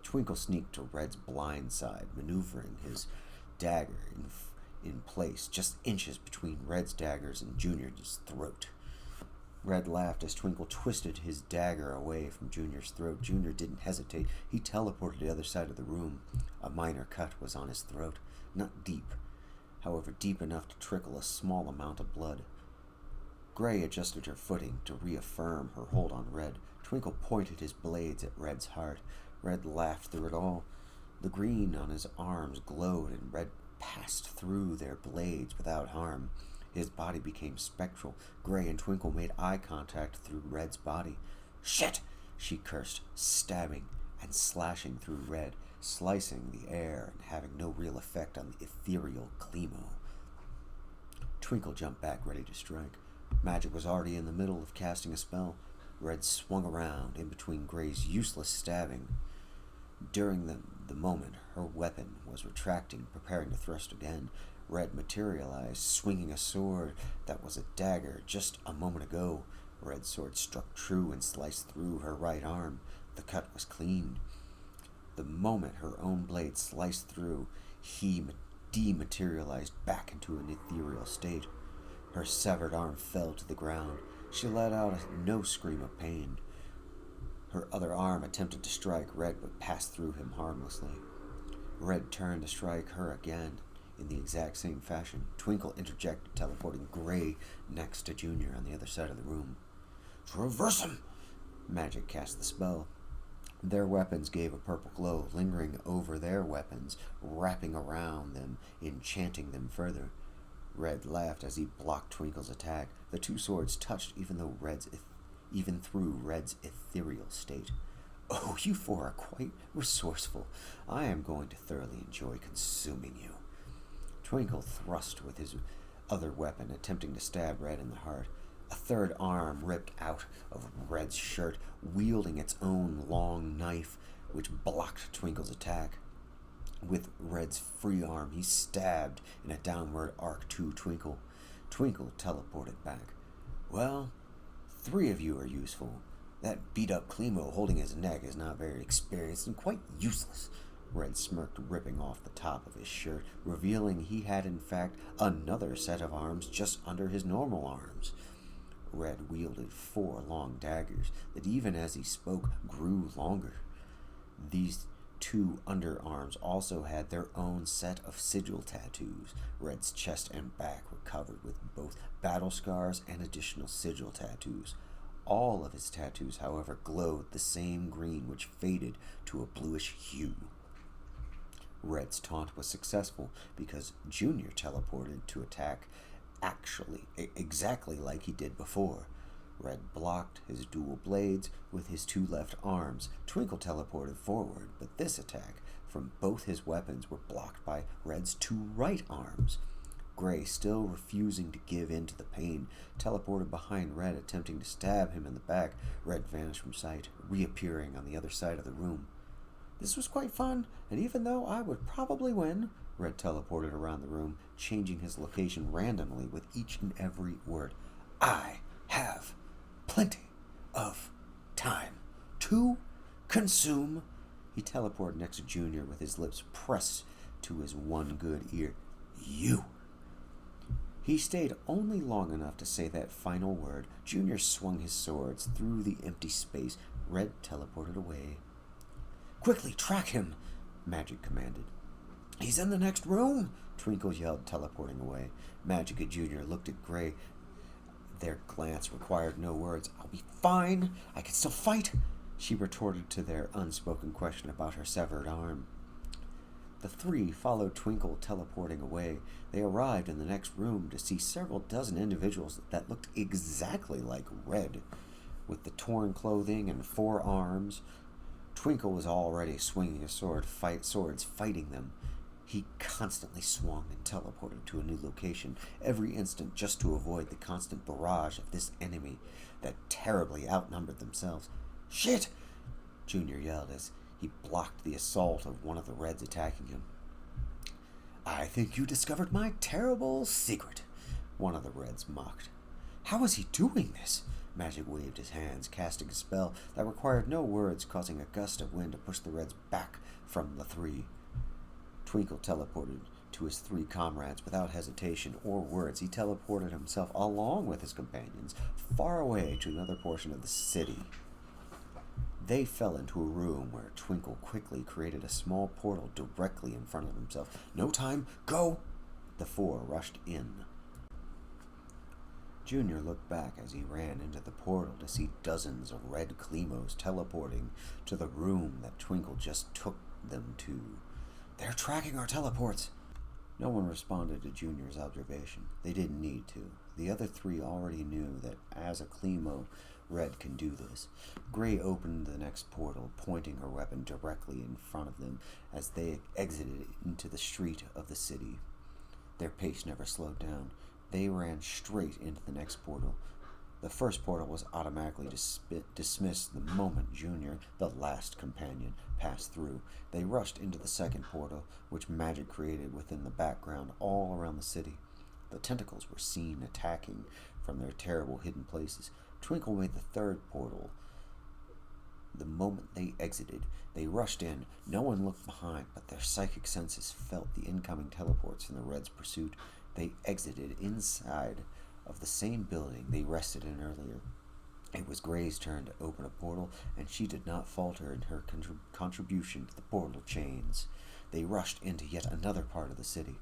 Twinkle sneaked to Red's blind side, maneuvering his dagger in place, just inches between Red's daggers and Junior's throat. Red laughed as Twinkle twisted his dagger away from Junior's throat. Junior didn't hesitate. He teleported to the other side of the room. A minor cut was on his throat. Not deep, however deep enough to trickle a small amount of blood. Gray adjusted her footing to reaffirm her hold on Red. Twinkle pointed his blades at Red's heart. Red laughed through it all. The green on his arms glowed, and Red passed through their blades without harm. His body became spectral. Gray and Twinkle made eye contact through Red's body. "Shit!" she cursed, stabbing and slashing through Red, slicing the air and having no real effect on the ethereal Klemo. Twinkle jumped back, ready to strike. Magic was already in the middle of casting a spell. Red swung around in between Gray's useless stabbing. During the moment, her weapon was retracting, preparing to thrust again. Red materialized, swinging a sword that was a dagger just a moment ago. Red's sword struck true and sliced through her right arm. The cut was clean. The moment her own blade sliced through, he dematerialized back into an ethereal state. Her severed arm fell to the ground. She let out no scream of pain. Her other arm attempted to strike Red, but passed through him harmlessly. Red turned to strike her again in the exact same fashion. Twinkle interjected, teleporting Gray next to Junior on the other side of the room. "Traverse him!" Magic cast the spell. Their weapons gave a purple glow, lingering over their weapons, wrapping around them, enchanting them further. Red laughed as he blocked Twinkle's attack. The 2 swords touched even through Red's ethereal state. Oh, you four are quite resourceful. I am going to thoroughly enjoy consuming you. Twinkle thrust with his other weapon, attempting to stab Red in the heart. A third arm ripped out of Red's shirt, wielding its own long knife, which blocked Twinkle's attack. With Red's free arm, he stabbed in a downward arc to Twinkle. Twinkle teleported back. Well, 3 of you are useful. That beat-up Klimo holding his neck is not very experienced and quite useless. Red smirked, ripping off the top of his shirt, revealing he had in fact another set of arms just under his normal arms. Red wielded 4 long daggers that, even as he spoke, grew longer. These 2 underarms also had their own set of sigil tattoos. Red's chest and back were covered with both battle scars and additional sigil tattoos. All of his tattoos, however, glowed the same green, which faded to a bluish hue. Red's taunt was successful because Junior teleported to attack exactly like he did before. Red blocked his dual blades with his 2 left arms. Twinkle teleported forward, but this attack from both his weapons were blocked by Red's 2 right arms. Gray, still refusing to give in to the pain, teleported behind Red, attempting to stab him in the back. Red vanished from sight, reappearing on the other side of the room. This was quite fun, and even though I would probably win, Red teleported around the room, changing his location randomly with each and every word. I have plenty of time to consume. He teleported next to Junior with his lips pressed to his one good ear. You. He stayed only long enough to say that final word. Junior swung his swords through the empty space. Red teleported away. Quickly, track him, Magic commanded. He's in the next room, Twinkle yelled, teleporting away. Magic and Junior looked at Gray. Their glance required no words. I'll be fine. I can still fight, she retorted to their unspoken question about her severed arm. The 3 followed Twinkle, teleporting away. They arrived in the next room to see several dozen individuals that looked exactly like Red, with the torn clothing and 4 arms. Twinkle was already swinging his swords fighting them. He constantly swung and teleported to a new location every instant just to avoid the constant barrage of this enemy that terribly outnumbered themselves. Shit! Junior yelled as he blocked the assault of one of the Reds attacking him. I think you discovered my terrible secret, one of the Reds mocked. How is he doing this? Magic waved his hands, casting a spell that required no words, causing a gust of wind to push the Reds back from the 3. Twinkle teleported to his 3 comrades without hesitation or words. He teleported himself along with his companions far away to another portion of the city. They fell into a room where Twinkle quickly created a small portal directly in front of himself. No time, go! The 4 rushed in. Junior looked back as he ran into the portal to see dozens of red Klimos teleporting to the room that Twinkle just took them to. They're tracking our teleports! No one responded to Junior's observation. They didn't need to. The other 3 already knew that as a Klimo, Red can do this. Gray opened the next portal, pointing her weapon directly in front of them as they exited into the street of the city. Their pace never slowed down. They ran straight into the next portal. The first portal was automatically dismissed the moment Junior, the last companion, passed through. They rushed into the second portal, which Magic created within the background all around the city. The tentacles were seen attacking from their terrible hidden places. Twinkle made the third portal. The moment they exited, they rushed in. No one looked behind, but their psychic senses felt the incoming teleports in the Reds' pursuit. They exited inside of the same building they rested in earlier. It was Gray's turn to open a portal, and she did not falter in her contribution to the portal chains. They rushed into yet another part of the city.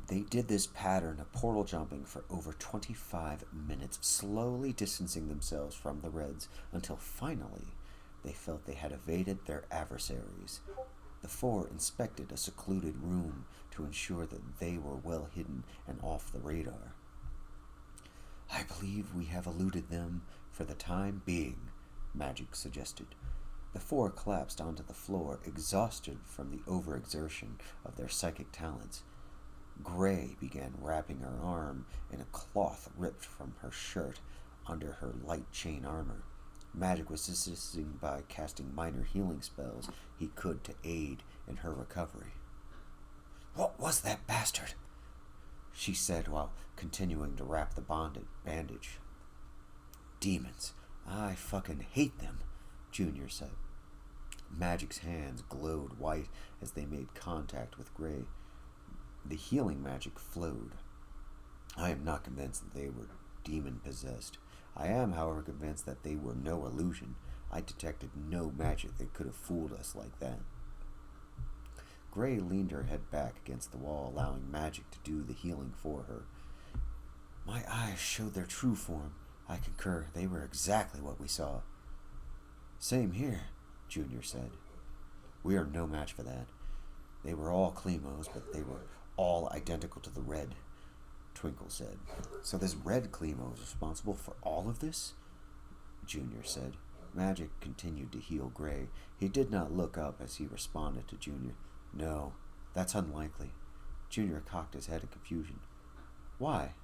They did this pattern of portal jumping for over 25 minutes, slowly distancing themselves from the Reds, until finally they felt they had evaded their adversaries. The 4 inspected a secluded room to ensure that they were well hidden and off the radar. I believe we have eluded them for the time being, Magic suggested. The four collapsed onto the floor, exhausted from the overexertion of their psychic talents. Gray began wrapping her arm in a cloth ripped from her shirt under her light chain armor. Magic was assisting by casting minor healing spells he could to aid in her recovery. "What was that bastard?" she said while continuing to wrap the bandage. "Demons. I fucking hate them," Junior said. Magic's hands glowed white as they made contact with Gray. The healing magic flowed. "I am not convinced that they were demon-possessed. I am, however, convinced that they were no illusion. I detected no magic that could have fooled us like that." Gray leaned her head back against the wall, allowing magic to do the healing for her. "My eyes showed their true form. I concur. They were exactly what we saw." "Same here," Junior said. "We are no match for that. They were all Clemos, but they were all identical to the red," Twinkle said. "So this red Clemo is responsible for all of this?" Junior said. Magic continued to heal Gray. He did not look up as he responded to Junior. "No, that's unlikely." Junior cocked his head in confusion. "Why?"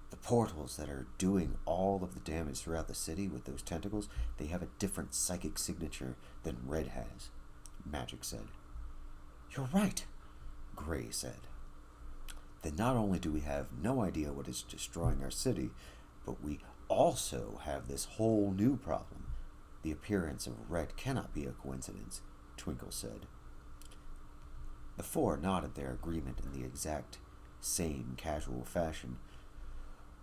"The portals that are doing all of the damage throughout the city with those tentacles, they have a different psychic signature than Red has," Magic said. "You're right," Gray said. "Then not only do we have no idea what is destroying our city, but we also have this whole new problem. The appearance of Red cannot be a coincidence," Twinkle said. The four nodded their agreement in the exact same casual fashion.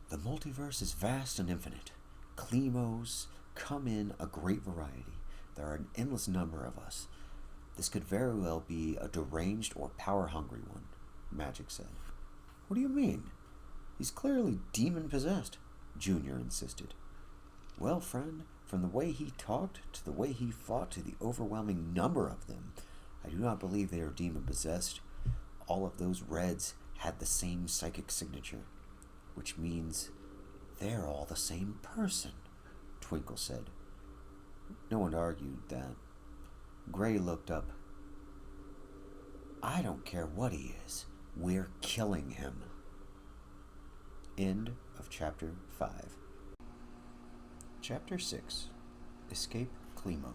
"The multiverse is vast and infinite. Clemos come in a great variety. There are an endless number of us. This could very well be a deranged or power-hungry one," Magic said. "What do you mean? He's clearly demon-possessed," Junior insisted. "Well, friend, from the way he talked, to the way he fought, to the overwhelming number of them, I do not believe they are demon-possessed. All of those Reds had the same psychic signature, which means they're all the same person," Twinkle said. No one argued that. Gray looked up. "I don't care what he is. We're killing him." End of Chapter 5. Chapter 6. Escape Clemo.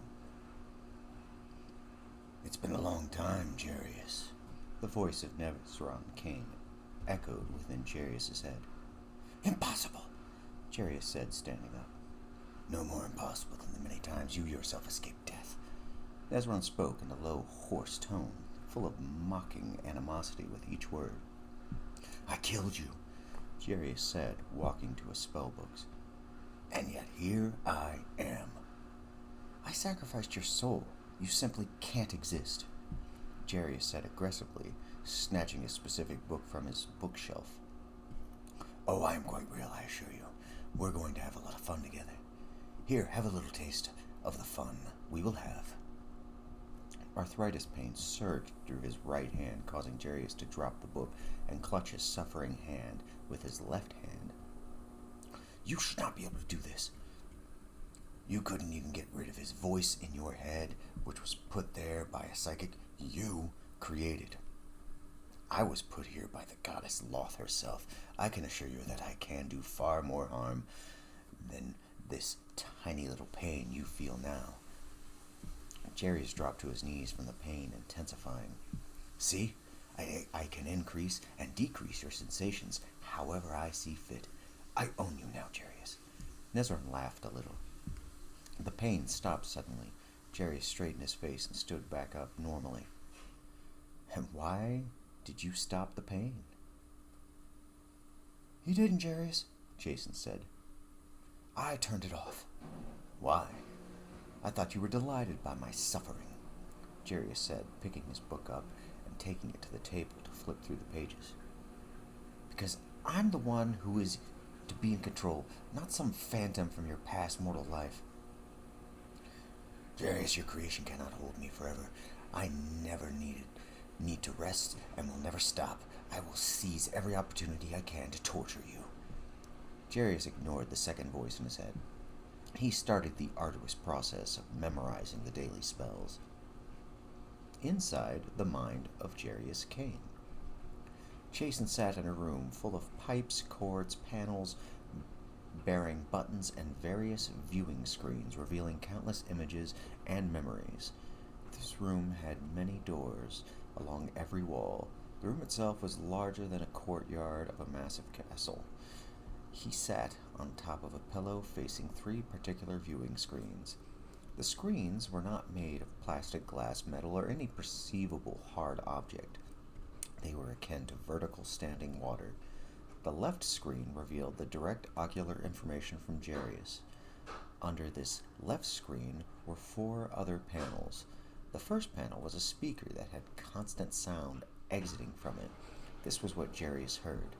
"It's been a long time, Jarius." The voice of Nevisron Kane echoed within Jarius's head. "Impossible," Jarius said, standing up. "No more impossible than the many times you yourself escaped death." Nezron spoke in a low, hoarse tone, full of mocking animosity with each word. "I killed you," Jarius said, walking to his spellbooks. "And yet here I am." "I sacrificed your soul. You simply can't exist," Jarius said aggressively, snatching a specific book from his bookshelf. "Oh, I am quite real, I assure you. We're going to have a lot of fun together. Here, have a little taste of the fun we will have." Arthritis pain surged through his right hand, causing Jarius to drop the book and clutch his suffering hand with his left hand. "You should not be able to do this. You couldn't even get rid of his voice in your head, which was put there by a psychic you created. I was put here by the goddess Loth herself. I can assure you that I can do far more harm than this tiny little pain you feel now." Jarius dropped to his knees from the pain intensifying. "See? I can increase and decrease your sensations however I see fit. I own you now, Jarius." Nezron laughed a little. The pain stopped suddenly. Jarius straightened his face and stood back up normally. "And why did you stop the pain?" "You didn't, Jarius," Jason said. "I turned it off." "Why?" "I thought you were delighted by my suffering," Jarius said, picking his book up and taking it to the table to flip through the pages. "Because I'm the one who is to be in control, not some phantom from your past mortal life." "Jarius, your creation cannot hold me forever. I never need to rest and will never stop. I will seize every opportunity I can to torture you." Jarius ignored the second voice in his head. He started the arduous process of memorizing the daily spells. Inside the mind of Jarius Kane, Jason sat in a room full of pipes, cords, panels, bearing buttons, and various viewing screens revealing countless images and memories. This room had many doors along every wall. The room itself was larger than a courtyard of a massive castle. He sat on top of a pillow facing 3 particular viewing screens. The screens were not made of plastic, glass, metal, or any perceivable hard object. They were akin to vertical standing water. The left screen revealed the direct ocular information from Jarius. Under this left screen were 4 other panels. The first panel was a speaker that had constant sound exiting from it. This was what Jarius heard.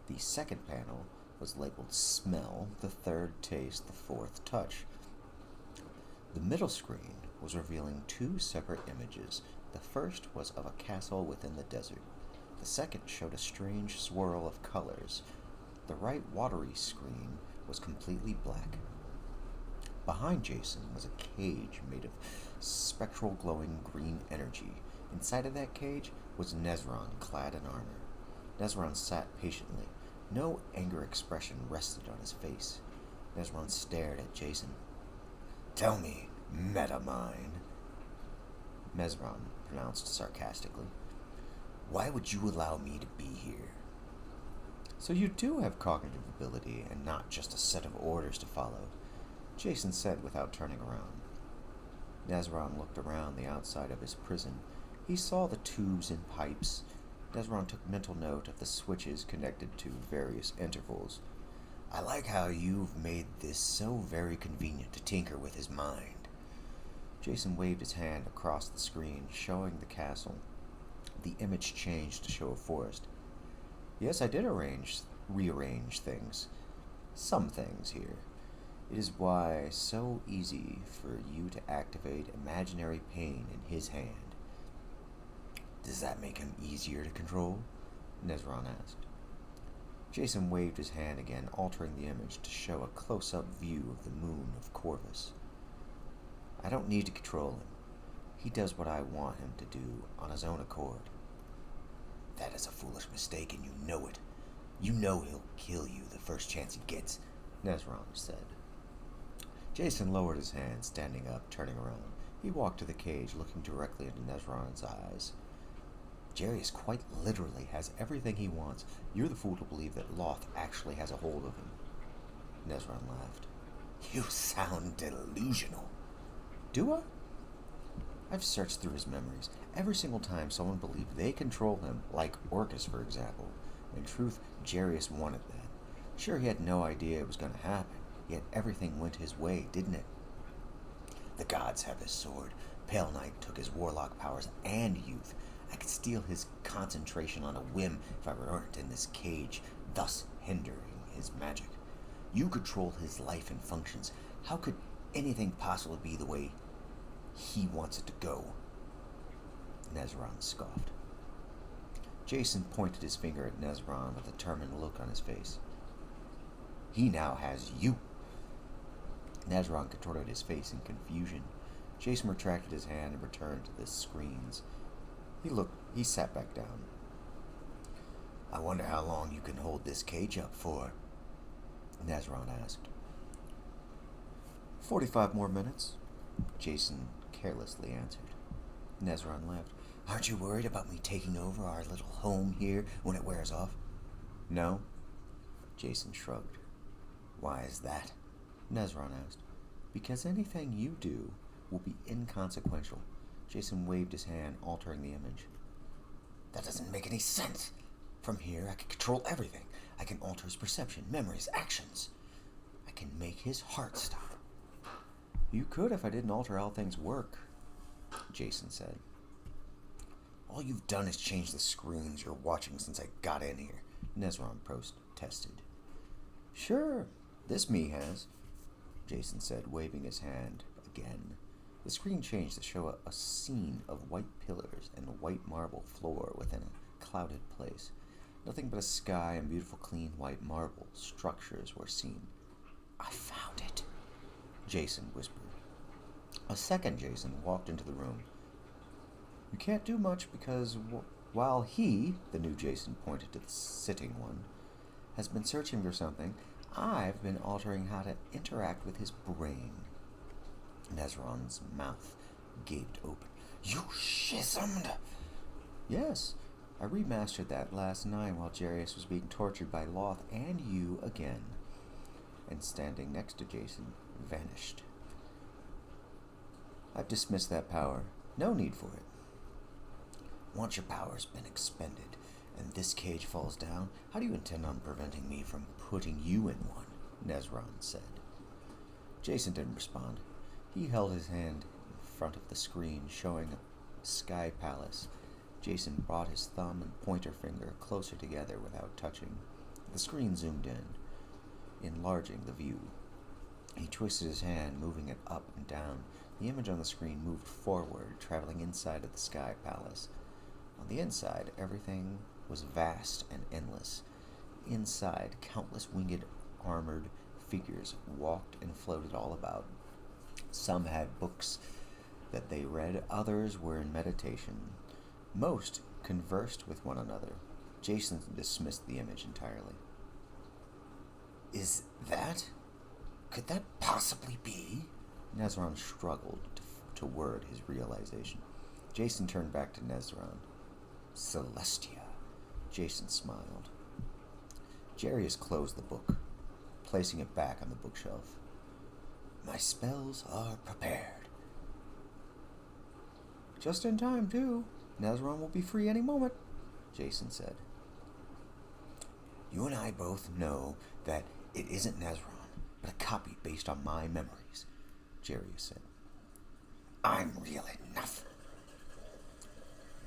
The second panel was labeled Smell, the third Taste, the fourth Touch. The middle screen was revealing 2 separate images. The first was of a castle within the desert. The second showed a strange swirl of colors. The right watery screen was completely black. Behind Jason was a cage made of spectral glowing green energy. Inside of that cage was Nezron, clad in armor. Nezron sat patiently. No anger expression rested on his face. Nezron stared at Jason. "Tell me, Metamind," Nezron pronounced sarcastically. "Why would you allow me to be here?" "So you do have cognitive ability and not just a set of orders to follow," Jason said without turning around. Nezron looked around the outside of his prison. He saw the tubes and pipes. Nezron took mental note of the switches connected to various intervals. "I like how you've made this so very convenient to tinker with his mind." Jason waved his hand across the screen, showing the castle. The image changed to show a forest. "Yes, I did rearrange things. Some things here. It is why so easy for you to activate imaginary pain in his hand." "Does that make him easier to control?" Nezron asked. Jason waved his hand again, altering the image to show a close-up view of the moon of Corvus. "I don't need to control him. He does what I want him to do on his own accord." "That is a foolish mistake, and you know it. You know he'll kill you the first chance he gets," Nezron said. Jason lowered his hand, standing up, turning around. He walked to the cage, looking directly into Nezron's eyes. "Jarius quite literally has everything he wants. You're the fool to believe that Loth actually has a hold of him." Nezron laughed. "You sound delusional." "Do I?" "I've searched through his memories. Every single time someone believed they control him, like Orcus, for example. In truth, Jarius wanted that. Sure, he had no idea it was going to happen, yet everything went his way, didn't it? The gods have his sword. Pale Knight took his warlock powers and youth. I could steal his concentration on a whim if I weren't in this cage, thus hindering his magic. You control his life and functions. How could anything possibly be the way he wants it to go?" Nezron scoffed. Jason pointed his finger at Nezron with a determined look on his face. "He now has you." Nezron contorted his face in confusion. Jason retracted his hand and returned to the screens. He sat back down. "I wonder how long you can hold this cage up for?" Nezron asked. 45 more minutes," Jason carelessly answered. Nezron laughed. "Aren't you worried about me taking over our little home here when it wears off?" "No." Jason shrugged. "Why is that?" Nezron asked. "Because anything you do will be inconsequential." Jason waved his hand, altering the image. "That doesn't make any sense. From here, I can control everything. I can alter his perception, memories, actions. I can make his heart stop." "You could if I didn't alter how things work," Jason said. "All you've done is change the screens you're watching since I got in here," Nezron protested. "Sure, this me has," Jason said, waving his hand again. The screen changed to show a scene of white pillars and a white marble floor within a clouded place. Nothing but a sky and beautiful clean white marble structures were seen. "I found it," Jason whispered. A second Jason walked into the room. You can't do much because while he, the new Jason pointed to the sitting one, has been searching for something, I've been altering how to interact with his brain. Nezron's mouth gaped open. You schismed? Yes, I remastered that last night while Jarius was being tortured by Loth and you again. And standing next to Jason, vanished. I've dismissed that power. No need for it. Once your power's been expended, and this cage falls down, how do you intend on preventing me from putting you in one? Nezron said. Jason didn't respond. He held his hand in front of the screen, showing a sky palace. Jason brought his thumb and pointer finger closer together without touching. The screen zoomed in, enlarging the view. He twisted his hand, moving it up and down. The image on the screen moved forward, traveling inside of the sky palace. On the inside, everything was vast and endless. Inside, countless winged, armored figures walked and floated all about. Some had books that they read, others were in meditation. Most conversed with one another. Jason dismissed the image entirely. Could that possibly be? Nezron struggled to word his realization. Jason turned back to Nezron. Celestia. Jason smiled. Jarius closed the book, placing it back on the bookshelf. My spells are prepared. Just in time, too. Nezron will be free any moment, Jason said. You and I both know that it isn't Nezron, but a copy based on my memories, Jarius said. I'm real enough.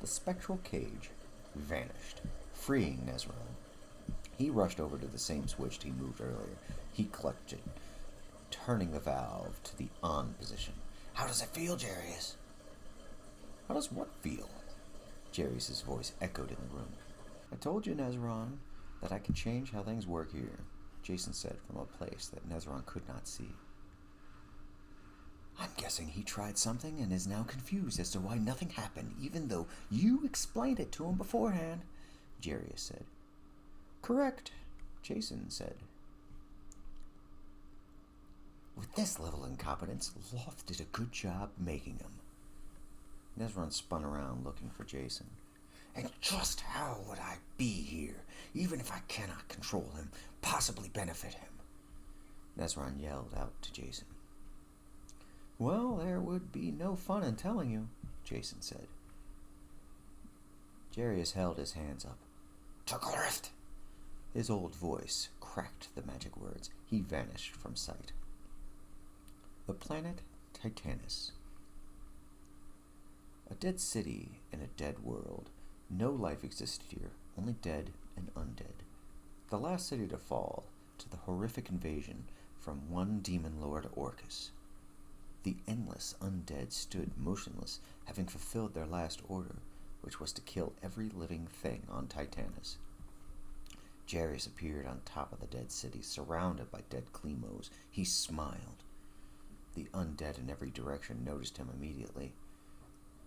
The spectral cage vanished, freeing Nezron. He rushed over to the same switch he moved earlier. He clutched it, turning the valve to the on position. How does it feel, Jarius? How does what feel? Jarius' voice echoed in the room. I told you, Nezron, that I could change how things work here, Jason said from a place that Nezron could not see. I'm guessing he tried something and is now confused as to why nothing happened, even though you explained it to him beforehand, Jarius said. Correct, Jason said. With this level of incompetence, Loth did a good job making him. Nezron spun around looking for Jason. And just how would I be here, even if I cannot control him, possibly benefit him? Nezron yelled out to Jason. Well, there would be no fun in telling you, Jason said. Jarius held his hands up. Tucklerist! His old voice cracked the magic words. He vanished from sight. The planet Titanus. A dead city in a dead world. No life existed here, only dead and undead. The last city to fall to the horrific invasion from one demon lord Orcus. The endless undead stood motionless, having fulfilled their last order, which was to kill every living thing on Titanus. Jarius appeared on top of the dead city, surrounded by dead Klemos. He smiled. The undead in every direction noticed him immediately.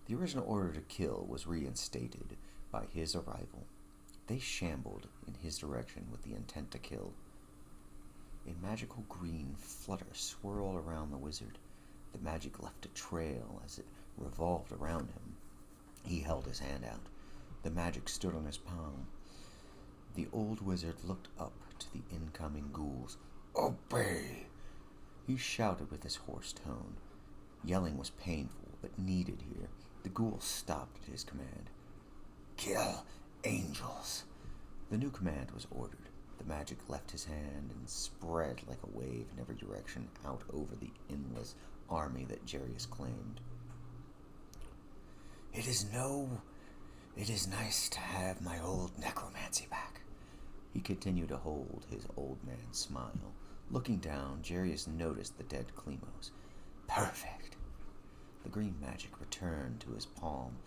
The original order to kill was reinstated by his arrival. They shambled in his direction with the intent to kill. A magical green flutter swirled around the wizard. The magic left a trail as it revolved around him. He held his hand out. The magic stood on his palm. The old wizard looked up to the incoming ghouls. Obey! He shouted with his hoarse tone. Yelling was painful, but needed here. The ghouls stopped at his command. Kill angels! The new command was ordered. The magic left his hand and spread like a wave in every direction out over the endless army that Jarius claimed. It is nice to have my old necromancy back. He continued to hold his old man's smile. Looking down, Jarius noticed the dead Klemos. Perfect. The green magic returned to his palm.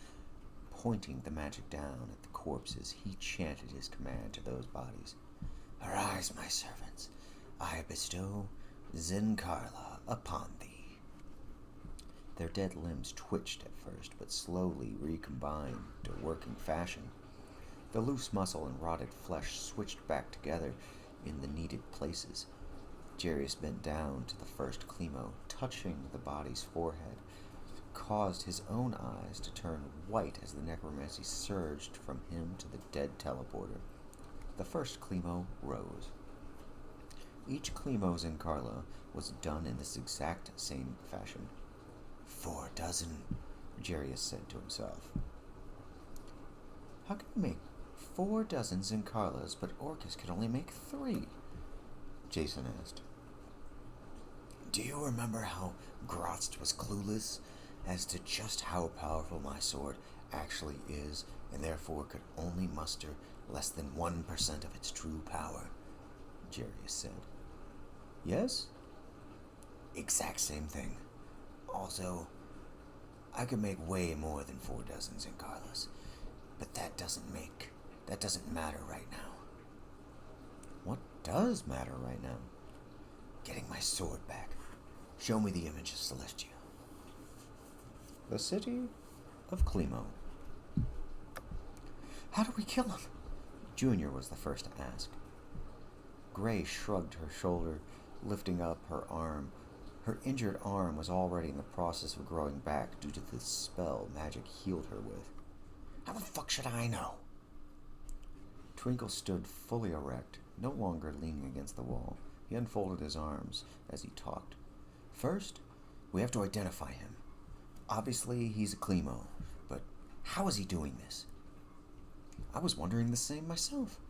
Pointing the magic down at the corpses, he chanted his command to those bodies. Arise, my servants. I bestow Zenkarla upon thee. Their dead limbs twitched at first, but slowly recombined to working fashion. The loose muscle and rotted flesh switched back together in the needed places. Jarius bent down to the first Clemo, touching the body's forehead, caused his own eyes to turn white as the necromancy surged from him to the dead teleporter. The first Clemo rose. Each Clemos in Carla was done in this exact same fashion. 4 dozen, Jarius said to himself. How can you make 4 dozens in Carla's, but Orcus could only make 3? Jason asked. Do you remember how Grotst was clueless as to just how powerful my sword actually is, and therefore could only muster less than 1% of its true power? Jarius said. Yes? Exact same thing. Also, I could make way more than 4 dozens in Carlos, but that doesn't matter right now. What does matter right now? Getting my sword back. Show me the image of Celestia. The city of Clemo. How do we kill him? Junior was the first to ask. Gray shrugged her shoulder, lifting up her arm. Her injured arm was already in the process of growing back due to the spell magic healed her with. How the fuck should I know? Twinkle stood fully erect, no longer leaning against the wall. He unfolded his arms as he talked. First, we have to identify him. Obviously, he's a Clemo, but how is he doing this? I was wondering the same myself.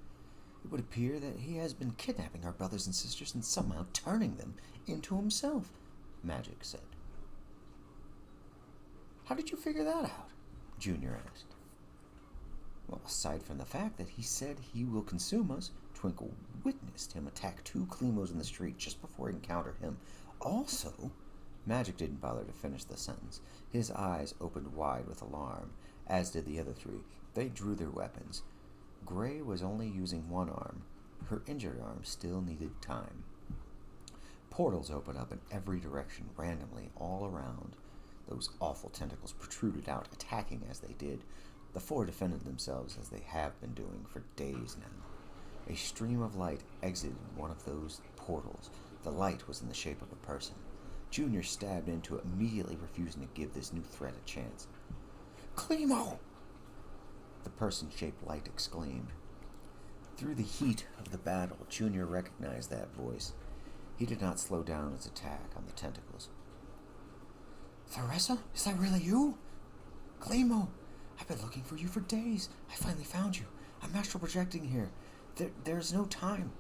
It would appear that he has been kidnapping our brothers and sisters and somehow turning them into himself, Magic said. How did you figure that out? Junior asked. Well, aside from the fact that he said he will consume us, Twinkle witnessed him attack 2 Clemos in the street just before he encountered him. Also, Magic didn't bother to finish the sentence. His eyes opened wide with alarm, as did the other 3. They drew their weapons. Gray was only using one arm. Her injured arm still needed time. Portals opened up in every direction, randomly, all around. Those awful tentacles protruded out, attacking as they did. The 4 defended themselves as they have been doing for days now. A stream of light exited one of those portals. The light was in the shape of a person. Junior stabbed into it, immediately refusing to give this new threat a chance. Clemo! The person-shaped light exclaimed. Through the heat of the battle, Junior recognized that voice. He did not slow down his attack on the tentacles. Theresa, is that really you? Clemo, I've been looking for you for days. I finally found you. I'm astral projecting here. There's no time,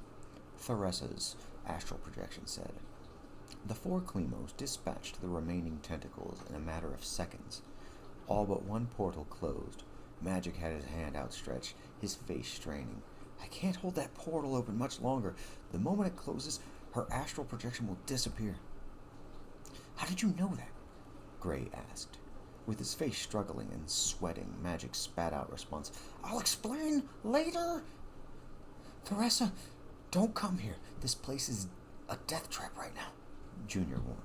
Theresa's astral projection said. The 4 Clemos dispatched the remaining tentacles in a matter of seconds. All but one portal closed. Magic had his hand outstretched, his face straining. I can't hold that portal open much longer. The moment it closes, her astral projection will disappear. How did you know that? Gray asked. With his face struggling and sweating, Magic spat out response. I'll explain later. Theresa, don't come here. This place is a death trap right now, Junior warned.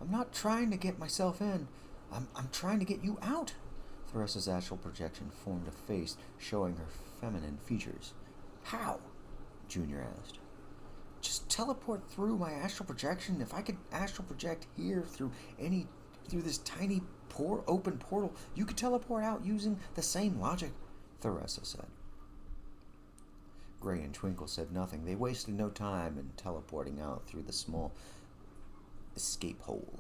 I'm not trying to get myself in. I'm trying to get you out. Theresa's astral projection formed a face showing her feminine features. How? Junior asked. Just teleport through my astral projection. If I could astral project here through this tiny open portal, you could teleport out using the same logic, Theresa said. Gray and Twinkle said nothing. They wasted no time in teleporting out through the small escape hole.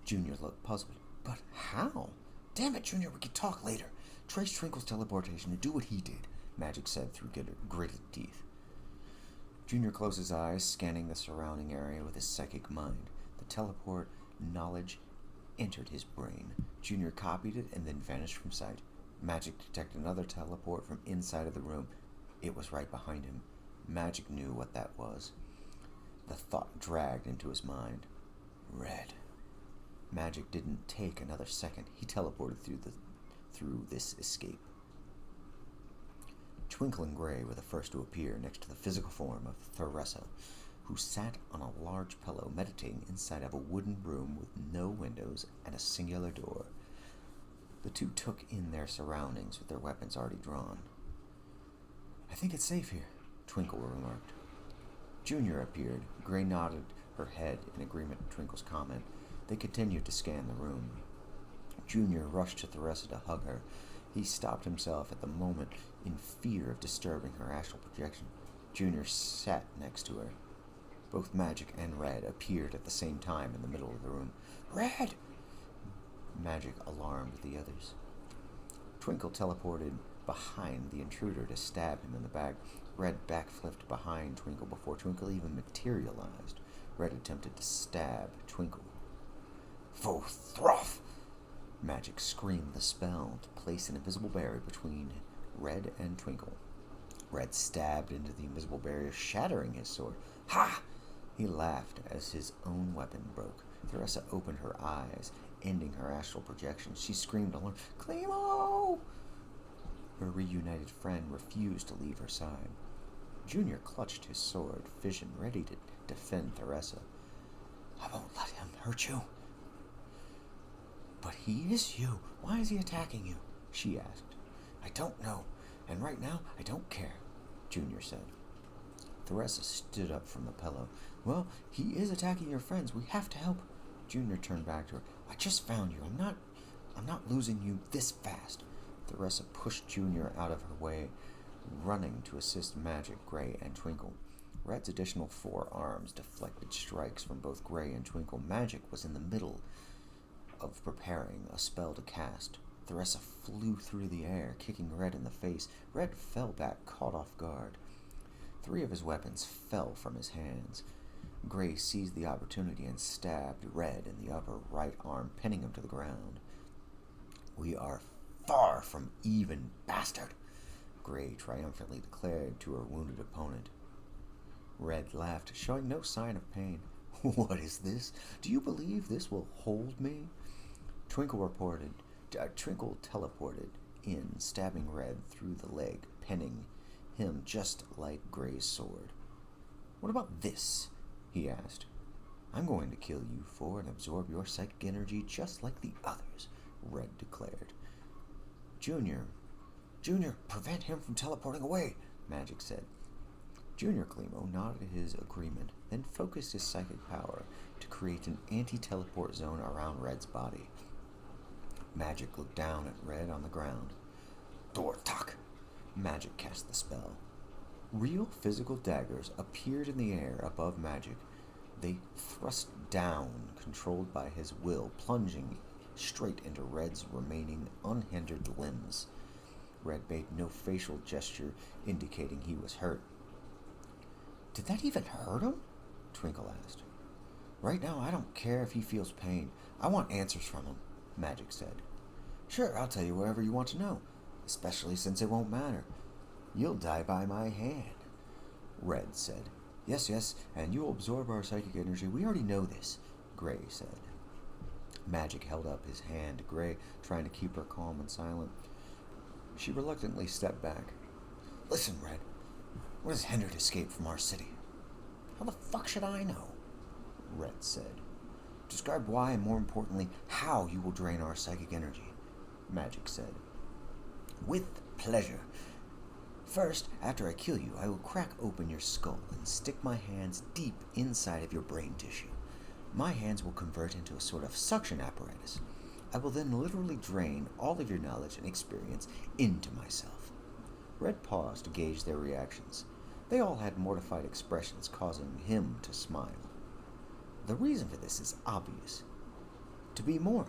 Junior looked puzzled. But how? Damn it, Junior, we could talk later. Trace Twinkle's teleportation and do what he did, Magic said through gritted teeth. Junior closed his eyes, scanning the surrounding area with his psychic mind. The teleport knowledge entered his brain. Junior copied it and then vanished from sight. Magic detected another teleport from inside of the room. It was right behind him. Magic knew what that was. The thought dragged into his mind. Red. Magic didn't take another second. He teleported through this escape. Twinkle and Gray were the first to appear next to the physical form of Theresa. who sat on a large pillow meditating inside of a wooden room with no windows and a singular door. The two took in their surroundings with their weapons already drawn. "I think it's safe here," Twinkle remarked. Junior appeared. Gray nodded her head in agreement with Twinkle's comment. They continued to scan the room. Junior rushed to Theresa to hug her. He stopped himself at the moment in fear of disturbing her astral projection. Junior sat next to her. Both Magic and Red appeared at the same time in the middle of the room. "Red!" Magic alarmed the others. Twinkle teleported behind the intruder to stab him in the back. Red backflipped behind Twinkle before Twinkle even materialized. Red attempted to stab Twinkle. "Fo throff!" Magic screamed the spell to place an invisible barrier between Red and Twinkle. Red stabbed into the invisible barrier, shattering his sword. "Ha!" He laughed as his own weapon broke. Theresa opened her eyes, ending her astral projection. She screamed alone, "Clemo!" Her reunited friend refused to leave her side. Junior clutched his sword, fission ready to defend Theresa. "I won't let him hurt you." "But he is you. Why is he attacking you?" she asked. "I don't know, and right now I don't care," Junior said. Theresa stood up from the pillow. "Well, he is attacking your friends. We have to help." Junior turned back to her. "I just found you. I'm not losing you this fast." Theresa pushed Junior out of her way, running to assist Magic, Gray, and Twinkle. Red's additional 4 arms deflected strikes from both Gray and Twinkle. Magic was in the middle of preparing a spell to cast. Theresa flew through the air, kicking Red in the face. Red fell back, caught off guard. 3 of his weapons fell from his hands. Gray seized the opportunity and stabbed Red in the upper right arm, pinning him to the ground. "We are far from even, bastard," Gray triumphantly declared to her wounded opponent. Red laughed, showing no sign of pain. "What is this? Do you believe this will hold me?" Twinkle teleported in, stabbing Red through the leg, pinning him just like Gray's sword. "What about this?" he asked. "I'm going to kill you for and absorb your psychic energy just like the others," Red declared. Junior, prevent him from teleporting away," Magic said. Junior Clemo nodded his agreement, then focused his psychic power to create an anti-teleport zone around Red's body. Magic looked down at Red on the ground. "Dortak!" Magic cast the spell. Real physical daggers appeared in the air above Magic. They thrust down, controlled by his will, plunging straight into Red's remaining unhindered limbs. Red made no facial gesture indicating he was hurt. "Did that even hurt him?" Twinkle asked. "Right now, I don't care if he feels pain. I want answers from him," Magic said. "Sure, I'll tell you whatever you want to know, especially since it won't matter. You'll die by my hand," Red said. Yes, and you'll absorb our psychic energy. We already know this," Gray said. Magic held up his hand to Gray, trying to keep her calm and silent. She reluctantly stepped back. "Listen, Red, what has hindered escape from our city?" "How the fuck should I know?" Red said. "Describe why, and more importantly, how you will drain our psychic energy," Magic said. "With pleasure. First, after I kill you, I will crack open your skull and stick my hands deep inside of your brain tissue. My hands will convert into a sort of suction apparatus. I will then literally drain all of your knowledge and experience into myself." Red paused to gauge their reactions. They all had mortified expressions, causing him to smile. The reason for this is obvious. To be more,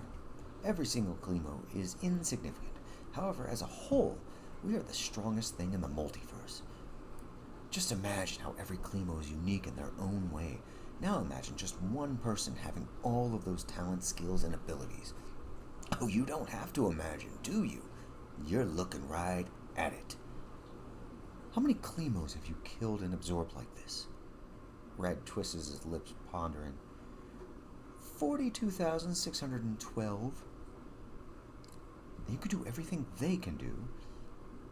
every single Clemo is insignificant. However, as a whole, we are the strongest thing in the multiverse. Just imagine how every Clemo is unique in their own way. Now imagine just one person having all of those talents, skills, and abilities. Oh, you don't have to imagine, do you? You're looking right at it. How many Clemos have you killed and absorbed like this? Red twisted his lips, pondering. 42,612. You could do everything they can do,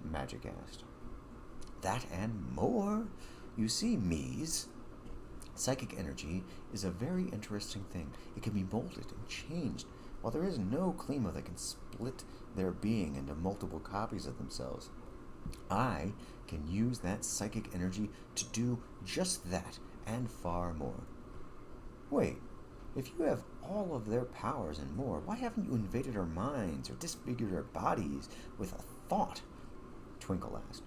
Magic asked. That and more. You see, Mies. Psychic energy is a very interesting thing. It can be molded and changed. While there is no Klima that can split their being into multiple copies of themselves, I can use that psychic energy to do just that and far more. Wait, if you have all of their powers and more, why haven't you invaded our minds or disfigured our bodies with a thought? Twinkle asked.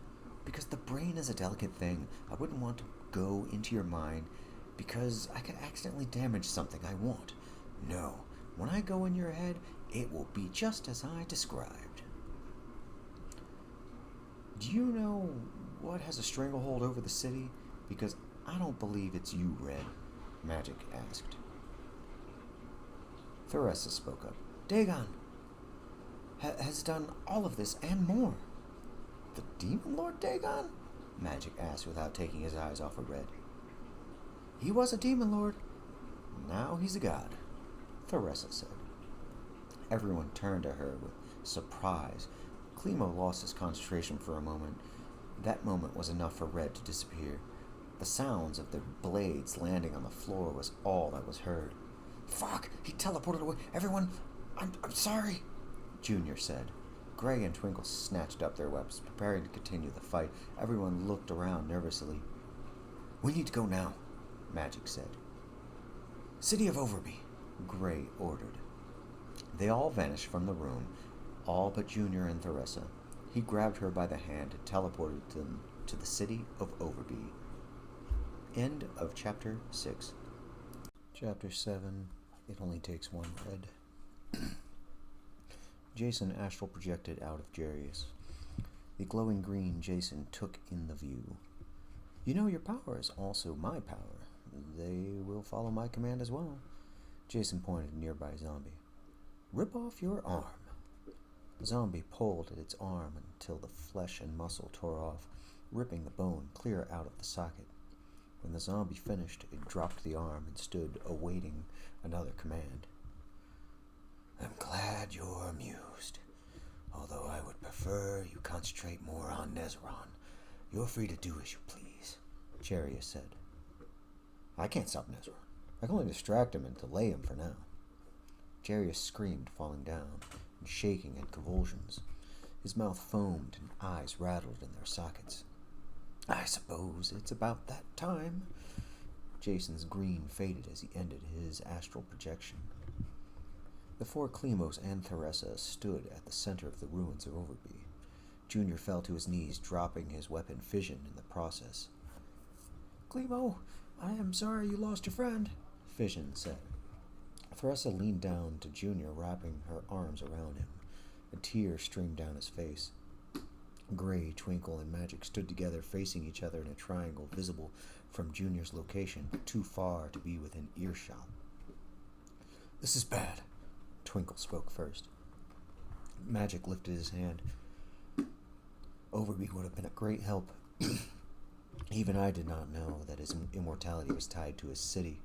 Because the brain is a delicate thing. I wouldn't want to go into your mind because I could accidentally damage something I want. No, when I go in your head, it will be just as I described. Do you know what has a stranglehold over the city? Because I don't believe it's you, Red, Magic asked. Theresa spoke up. Dagon has done all of this and more. The Demon Lord Dagon? Magic asked without taking his eyes off of Red. He was a Demon Lord. Now he's a god, Theresa said. Everyone turned to her with surprise. Klimo lost his concentration for a moment. That moment was enough for Red to disappear. The sounds of their blades landing on the floor was all that was heard. Fuck! He teleported away. Everyone, I'm sorry, Junior said. Gray and Twinkle snatched up their weapons, preparing to continue the fight. Everyone looked around nervously. We need to go now, Magic said. City of Overby, Gray ordered. They all vanished from the room, all but Junior and Theresa. He grabbed her by the hand and teleported them to the city of Overby. End of Chapter 6. Chapter 7. It only takes one Red. Jason astral projected out of Jarius. The glowing green Jason took in the view. You know, your power is also my power. They will follow my command as well. Jason pointed at a nearby zombie. Rip off your arm. The zombie pulled at its arm until the flesh and muscle tore off, ripping the bone clear out of the socket. When the zombie finished, it dropped the arm and stood awaiting another command. I'm glad you're amused, although I would prefer you concentrate more on Nezron. You're free to do as you please, Jarius said. I can't stop Nezron. I can only distract him and delay him for now. Jarius screamed, falling down and shaking in convulsions. His mouth foamed and eyes rattled in their sockets. I suppose it's about that time. Jason's green faded as he ended his astral projection. The four Klemos and Theresa stood at the center of the ruins of Overby. Junior fell to his knees, dropping his weapon Fission in the process. Klemo, I am sorry you lost your friend, Fission said. Theresa leaned down to Junior, wrapping her arms around him. A tear streamed down his face. Gray, Twinkle, and Magic stood together, facing each other in a triangle visible from Junior's location, but too far to be within earshot. This is bad. Twinkle spoke first. Magic lifted his hand. Overby would have been a great help. Even I did not know that his immortality was tied to his city.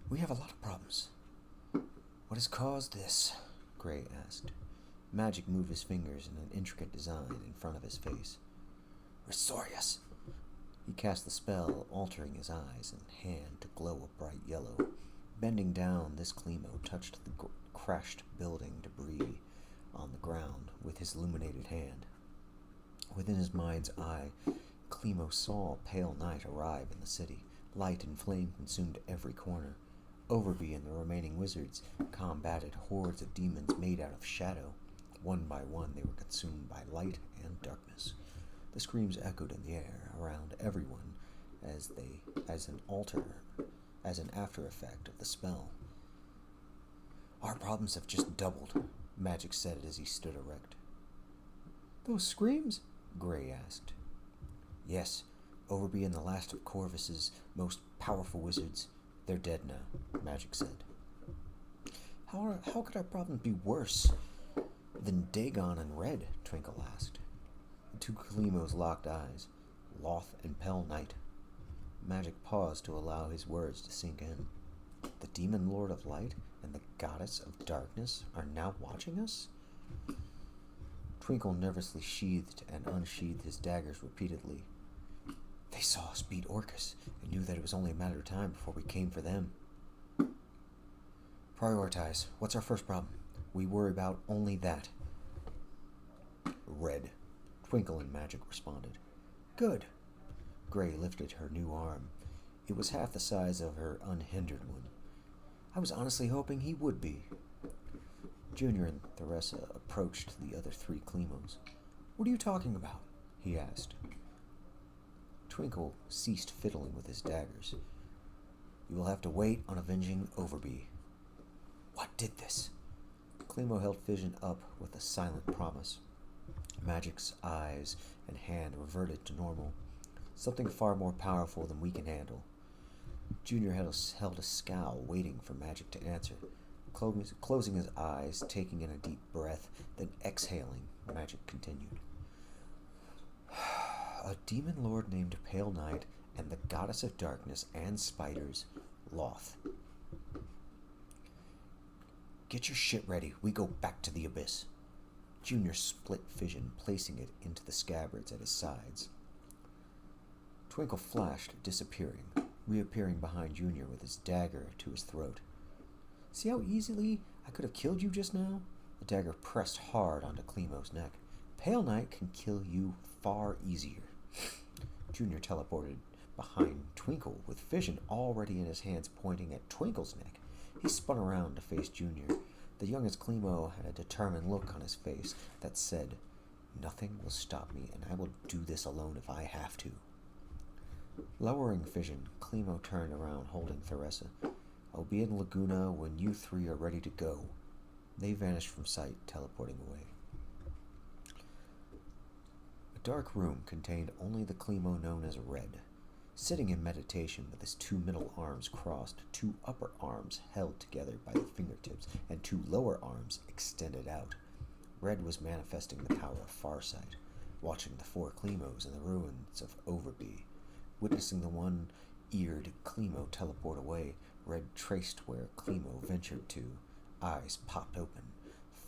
We have a lot of problems. What has caused this? Gray asked. Magic moved his fingers in an intricate design in front of his face. Resorius! He cast the spell, altering his eyes and hand to glow a bright yellow. Bending down, this Klemo touched the crashed building debris on the ground with his illuminated hand. Within his mind's eye, Klemo saw pale night arrive in the city. Light and flame consumed every corner. Overby and the remaining wizards combated hordes of demons made out of shadow. One by one, they were consumed by light and darkness. The screams echoed in the air around everyone as an after effect of the spell. Our problems have just doubled, Magic said as he stood erect. Those screams? Gray asked. Yes, Overby and the last of Corvus's most powerful wizards. They're dead now, Magic said. How could our problem be worse than Dagon and Red? Twinkle asked. The two Klemos locked eyes. Loth and Pell Knight. Magic paused to allow his words to sink in. The Demon Lord of Light and the Goddess of Darkness are now watching us? Twinkle nervously sheathed and unsheathed his daggers repeatedly. They They saw us beat Orcus and knew that it was only a matter of time before we came for them. Prioritize. What's our first problem? We worry about only that. Red. Twinkle and Magic responded. Good. Gray lifted her new arm. It was half the size of her unhindered one. I was honestly hoping he would be. Junior and Theresa approached the other 3 Clemos. What are you talking about? He asked. Twinkle ceased fiddling with his daggers. You will have to wait on avenging Overby. What did this? Clemo held Fission up with a silent promise. Magic's eyes and hand reverted to normal. Something far more powerful than we can handle. Junior held a scowl, waiting for Magic to answer. Closing his eyes, taking in a deep breath, then exhaling, Magic continued. A demon lord named Pale Knight and the goddess of darkness and spiders, Loth. Get your shit ready. We go back to the abyss. Junior split Fission, placing it into the scabbards at his sides. Twinkle flashed, disappearing, reappearing behind Junior with his dagger to his throat. See how easily I could have killed you just now? The dagger pressed hard onto Clemo's neck. Pale Knight can kill you far easier. Junior teleported behind Twinkle with Fission already in his hands pointing at Twinkle's neck. He spun around to face Junior. The youngest Clemo had a determined look on his face that said, Nothing will stop me, and I will do this alone if I have to. Lowering Fission, Clemo turned around holding Theresa. I'll be in Laguna when you 3 are ready to go. They vanished from sight, teleporting away. A dark room contained only the Clemo known as Red. Sitting in meditation with his 2 middle arms crossed, 2 upper arms held together by the fingertips, and 2 lower arms extended out. Red was manifesting the power of Farsight, watching the 4 Clemos in the ruins of Overby. Witnessing the one-eared Clemo teleport away, Red traced where Clemo ventured to. Eyes popped open,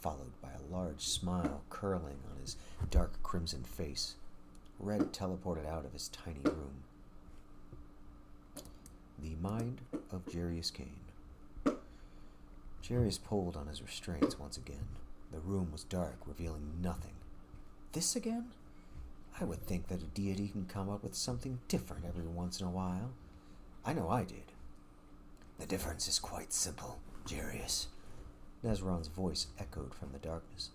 followed by a large smile curling on his dark crimson face. Red teleported out of his tiny room. The mind of Jarius Kane. Jarius pulled on his restraints once again. The room was dark, revealing nothing. This again? I would think that a deity can come up with something different every once in a while. I know I did. The difference is quite simple, Jarius. Nezron's voice echoed from the darkness.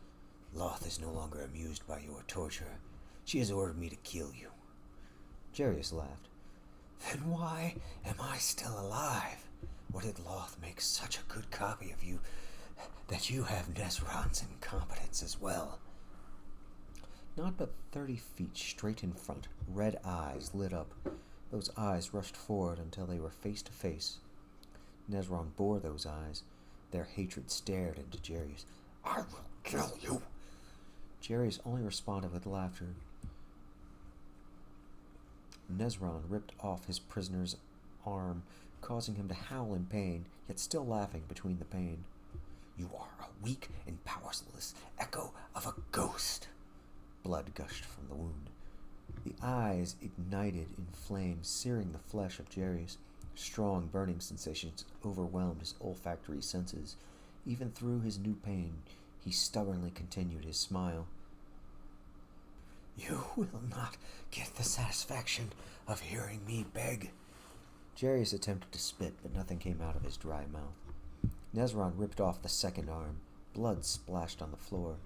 Loth is no longer amused by your torture. She has ordered me to kill you. Jarius laughed. Then why am I still alive? What did Loth make such a good copy of you that you have Nezron's incompetence as well? Not but 30 feet straight in front, red eyes lit up. Those eyes rushed forward until they were face to face. Nezron bore those eyes. Their hatred stared into Jarius. I will kill you! Jarius only responded with laughter. Nezron ripped off his prisoner's arm, causing him to howl in pain, yet still laughing between the pain. You are a weak and powerless echo of a ghost. Blood gushed from the wound. The eyes ignited in flames, searing the flesh of Jarius. Strong burning sensations overwhelmed his olfactory senses. Even through his new pain, he stubbornly continued his smile. You will not get the satisfaction of hearing me beg. Jarius attempted to spit, but nothing came out of his dry mouth. Nezron ripped off the second arm. Blood splashed on the floor.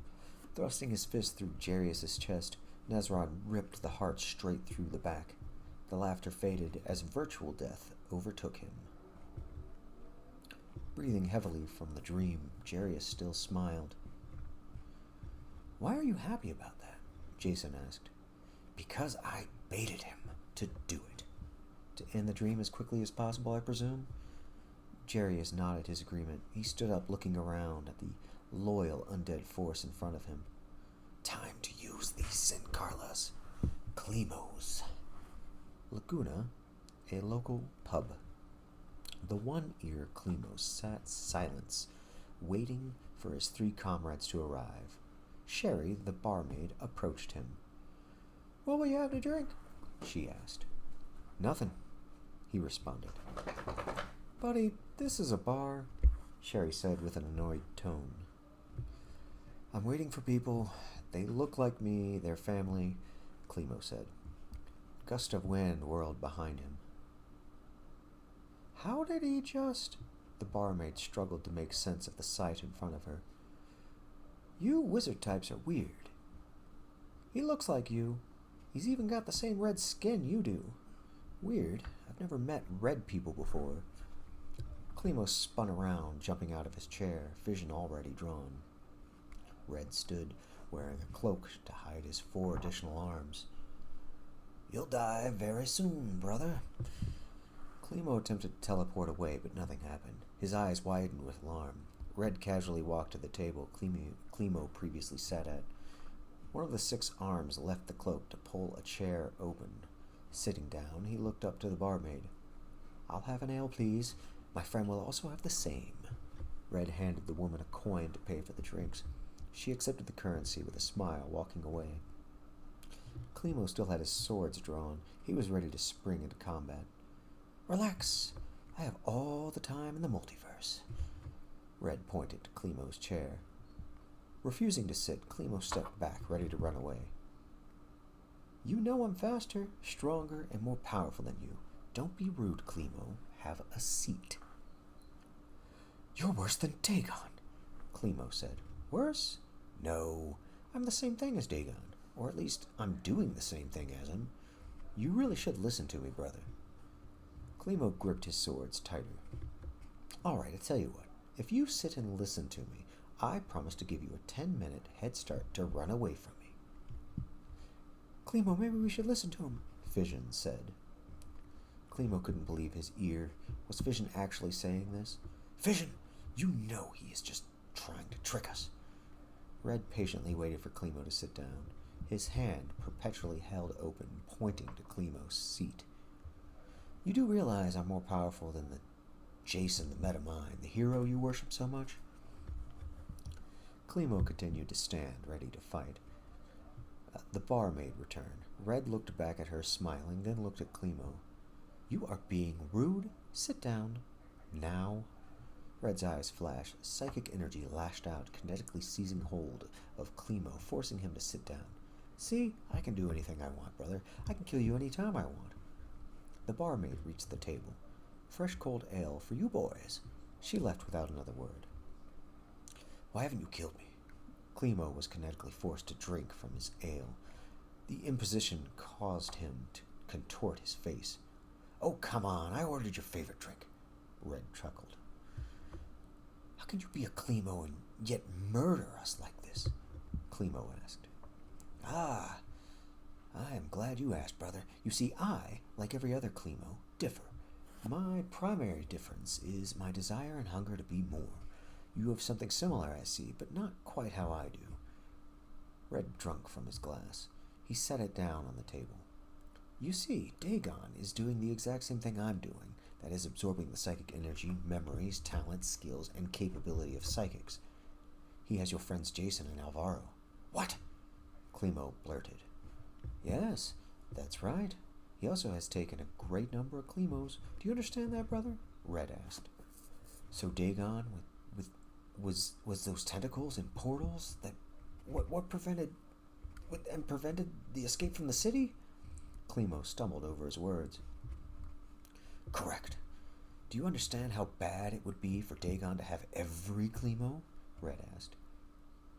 Thrusting his fist through Jarius's chest, Nezron ripped the heart straight through the back. The laughter faded as virtual death overtook him. Breathing heavily from the dream, Jarius still smiled. Why are you happy about that? Jason asked. Because I baited him to do it. To end the dream as quickly as possible, I presume? Jarius nodded his agreement. He stood up, looking around at the loyal undead force in front of him. Time to use these Sin Carlas. Clemos. Laguna, a local pub. The one-ear Clemo sat silent, waiting for his 3 comrades to arrive. Sherry, the barmaid, approached him. What will you have to drink? She asked. Nothing, he responded. Buddy, this is a bar, Sherry said with an annoyed tone. I'm waiting for people. They look like me, their family, Klimo said. A gust of wind whirled behind him. How did he just... The barmaid struggled to make sense of the sight in front of her. You wizard types are weird. He looks like you. He's even got the same red skin you do. Weird. I've never met red people before. Klimo spun around, jumping out of his chair, vision already drawn. Red stood, wearing a cloak to hide his 4 additional arms. You'll die very soon, brother. Klimo attempted to teleport away, but nothing happened. His eyes widened with alarm. Red casually walked to the table Klimo previously sat at. One of the 6 arms left the cloak to pull a chair open. Sitting down, he looked up to the barmaid. I'll have an ale, please. My friend will also have the same. Red handed the woman a coin to pay for the drinks. She accepted the currency with a smile, walking away. Klimo still had his swords drawn. He was ready to spring into combat. Relax. I have all the time in the multiverse. Red pointed to Klimo's chair. Refusing to sit, Klimo stepped back, ready to run away. You know I'm faster, stronger, and more powerful than you. Don't be rude, Klimo. Have a seat. You're worse than Dagon, Klimo said. Worse? No. I'm the same thing as Dagon. Or at least, I'm doing the same thing as him. You really should listen to me, brother. Klimo gripped his swords tighter. All right, I tell you what. If you sit and listen to me, I promise to give you a 10-minute head start to run away from me. Klimo, maybe we should listen to him, Fission said. Klimo couldn't believe his ear. Was Fission actually saying this? Fission, you know he is just trying to trick us. Red patiently waited for Klimo to sit down, his hand perpetually held open, pointing to Klimo's seat. You do realize I'm more powerful than the Jason the Metamind, the hero you worship so much? Klimo continued to stand, ready to fight. The barmaid returned. Red looked back at her, smiling, then looked at Klimo. You are being rude. Sit down. Now. Red's eyes flashed. Psychic energy lashed out, kinetically seizing hold of Klimo, forcing him to sit down. See, I can do anything I want, brother. I can kill you any time I want. The barmaid reached the table. Fresh cold ale for you boys. She left without another word. Why haven't you killed me? Klimo was kinetically forced to drink from his ale. The imposition caused him to contort his face. Oh, come on, I ordered your favorite drink. Red chuckled. How can you be a Klimo and yet murder us like this? Klimo asked. Ah, I am glad you asked, brother. You see, I, like every other Klimo, differ. My primary difference is my desire and hunger to be more. You have something similar, I see, but not quite how I do. Red drank from his glass. He set it down on the table. You see, Dagon is doing the exact same thing I'm doing, that is absorbing the psychic energy, memories, talents, skills, and capability of psychics. He has your friends Jason and Alvaro. What? Klimo blurted. Yes, that's right. He also has taken a great number of Klimos. Do you understand that, brother? Red asked. So Dagon was those tentacles and portals that what prevented the escape from the city? Klimo stumbled over his words. Correct. Do you understand how bad it would be for Dagon to have every Klimo? Red asked.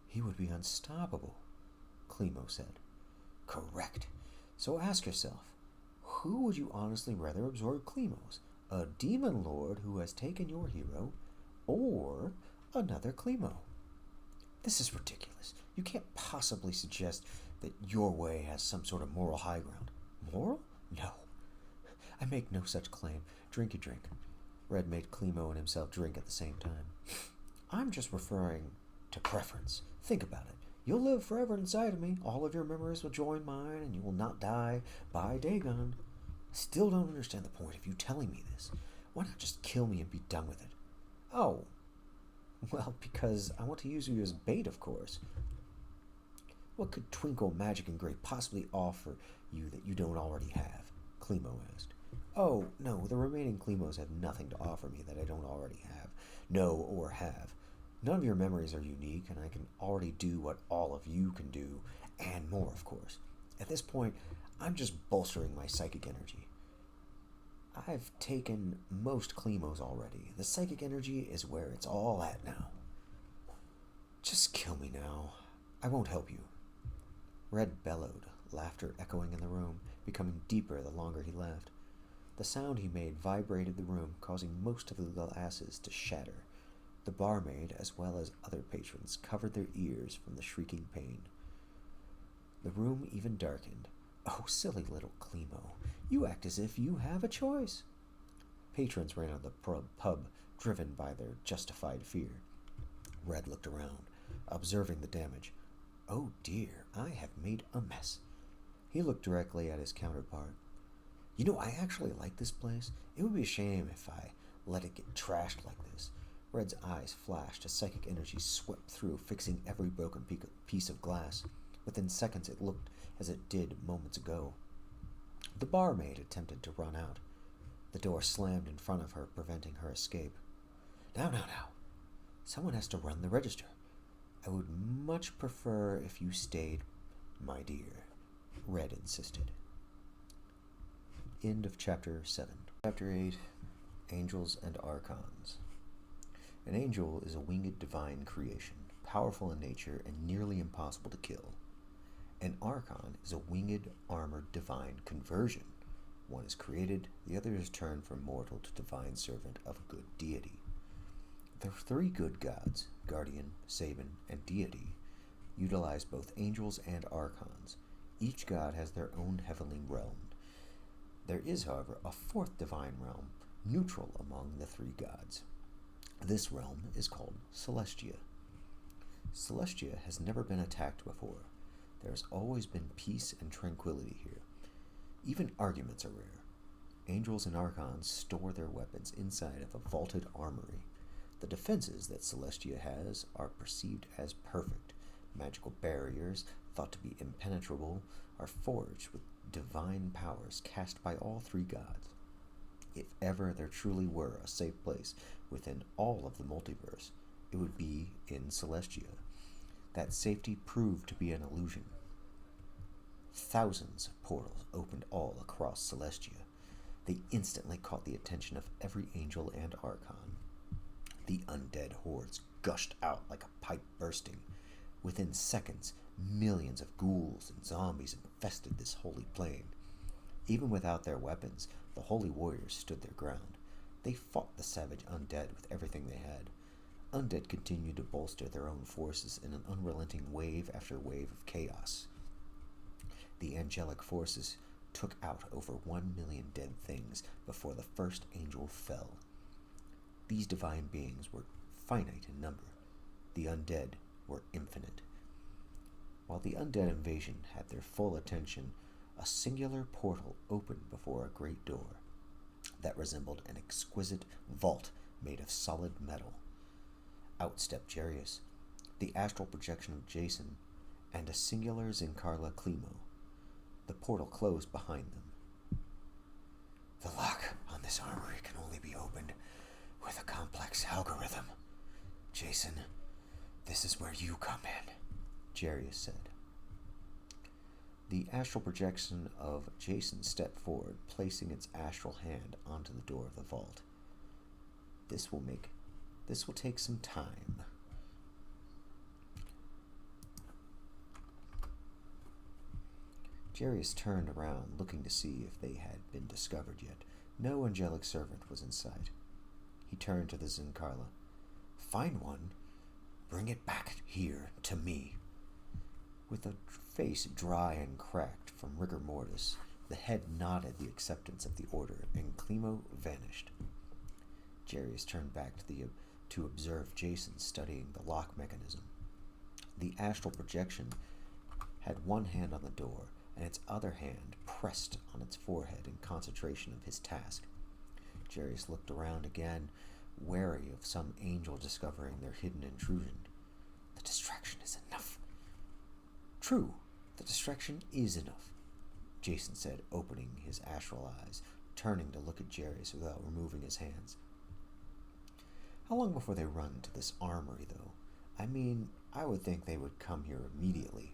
He would be unstoppable, Klimo said. Correct. So ask yourself, who would you honestly rather absorb Klimos? A demon lord who has taken your hero, or another Klimo? This is ridiculous. You can't possibly suggest that your way has some sort of moral high ground. Moral? No. I make no such claim. Drink your drink. Red made Klimo and himself drink at the same time. I'm just referring to preference. Think about it. You'll live forever inside of me. All of your memories will join mine, and you will not die by Dagon. I still don't understand the point of you telling me this. Why not just kill me and be done with it? Oh, well, because I want to use you as bait, of course. What could Twinkle, Magic, and Gray possibly offer you that you don't already have? Klimo asked. Oh, no, the remaining Klemos have nothing to offer me that I don't already have, know, or have. None of your memories are unique, and I can already do what all of you can do, and more, of course. At this point, I'm just bolstering my psychic energy. I've taken most Klemos already. The psychic energy is where it's all at now. Just kill me now. I won't help you. Red bellowed, laughter echoing in the room, becoming deeper the longer he left. The sound he made vibrated the room, causing most of the glasses to shatter. The barmaid, as well as other patrons, covered their ears from the shrieking pain. The room even darkened. Oh, silly little Klemo, you act as if you have a choice. Patrons ran out of the pub, driven by their justified fear. Red looked around, observing the damage. Oh dear, I have made a mess. He looked directly at his counterpart. You know, I actually like this place. It would be a shame if I let it get trashed like this. Red's eyes flashed as psychic energy swept through, fixing every broken piece of glass. Within seconds, it looked as it did moments ago. The barmaid attempted to run out. The door slammed in front of her, preventing her escape. Now. Someone has to run the register. I would much prefer if you stayed, my dear, Red insisted. End of Chapter 7. Chapter 8, Angels and Archons. An angel is a winged divine creation, powerful in nature and nearly impossible to kill. An archon is a winged, armored divine conversion. One is created, the other is turned from mortal to divine servant of a good deity. The three good gods, Guardian, Sabin, and Deity, utilize both angels and archons. Each god has their own heavenly realm. There is, however, a fourth divine realm, neutral among the three gods. This realm is called Celestia. Celestia has never been attacked before. There has always been peace and tranquility here. Even arguments are rare. Angels and archons store their weapons inside of a vaulted armory. The defenses that Celestia has are perceived as perfect. Magical barriers, thought to be impenetrable, are forged with divine powers cast by all three gods. If ever there truly were a safe place within all of the multiverse, it would be in Celestia. That safety proved to be an illusion. Thousands of portals opened all across Celestia. They instantly caught the attention of every angel and archon. The undead hordes gushed out like a pipe bursting. Within seconds, millions of ghouls and zombies infested this holy plain. Even without their weapons, the holy warriors stood their ground. They fought the savage undead with everything they had. Undead continued to bolster their own forces in an unrelenting wave after wave of chaos. The angelic forces took out over 1 million dead things before the first angel fell. These divine beings were finite in number. The undead were infinite. While the undead invasion had their full attention, a singular portal opened before a great door that resembled an exquisite vault made of solid metal. Out stepped Jarius, the astral projection of Jason, and a singular Zincarla Klemo. The portal closed behind them. The lock on this armory can only be opened with a complex algorithm. Jason, this is where you come in, Jarius said. The astral projection of Jason stepped forward, placing its astral hand onto the door of the vault. This will take some time. Jarius turned around, looking to see if they had been discovered yet. No angelic servant was in sight. He turned to the Zincarla. Find one. Bring it back here to me. With a face dry and cracked from rigor mortis, the head nodded the acceptance of the order, and Klemo vanished. Jarius turned back to observe Jason studying the lock mechanism. The astral projection had one hand on the door, and its other hand pressed on its forehead in concentration of his task. Jarius looked around again, wary of some angel discovering their hidden intrusion. The distraction is enough. True, the distraction is enough, Jason said, opening his astral eyes, turning to look at Jarius without removing his hands. How long before they run to this armory, though? I mean, I would think they would come here immediately.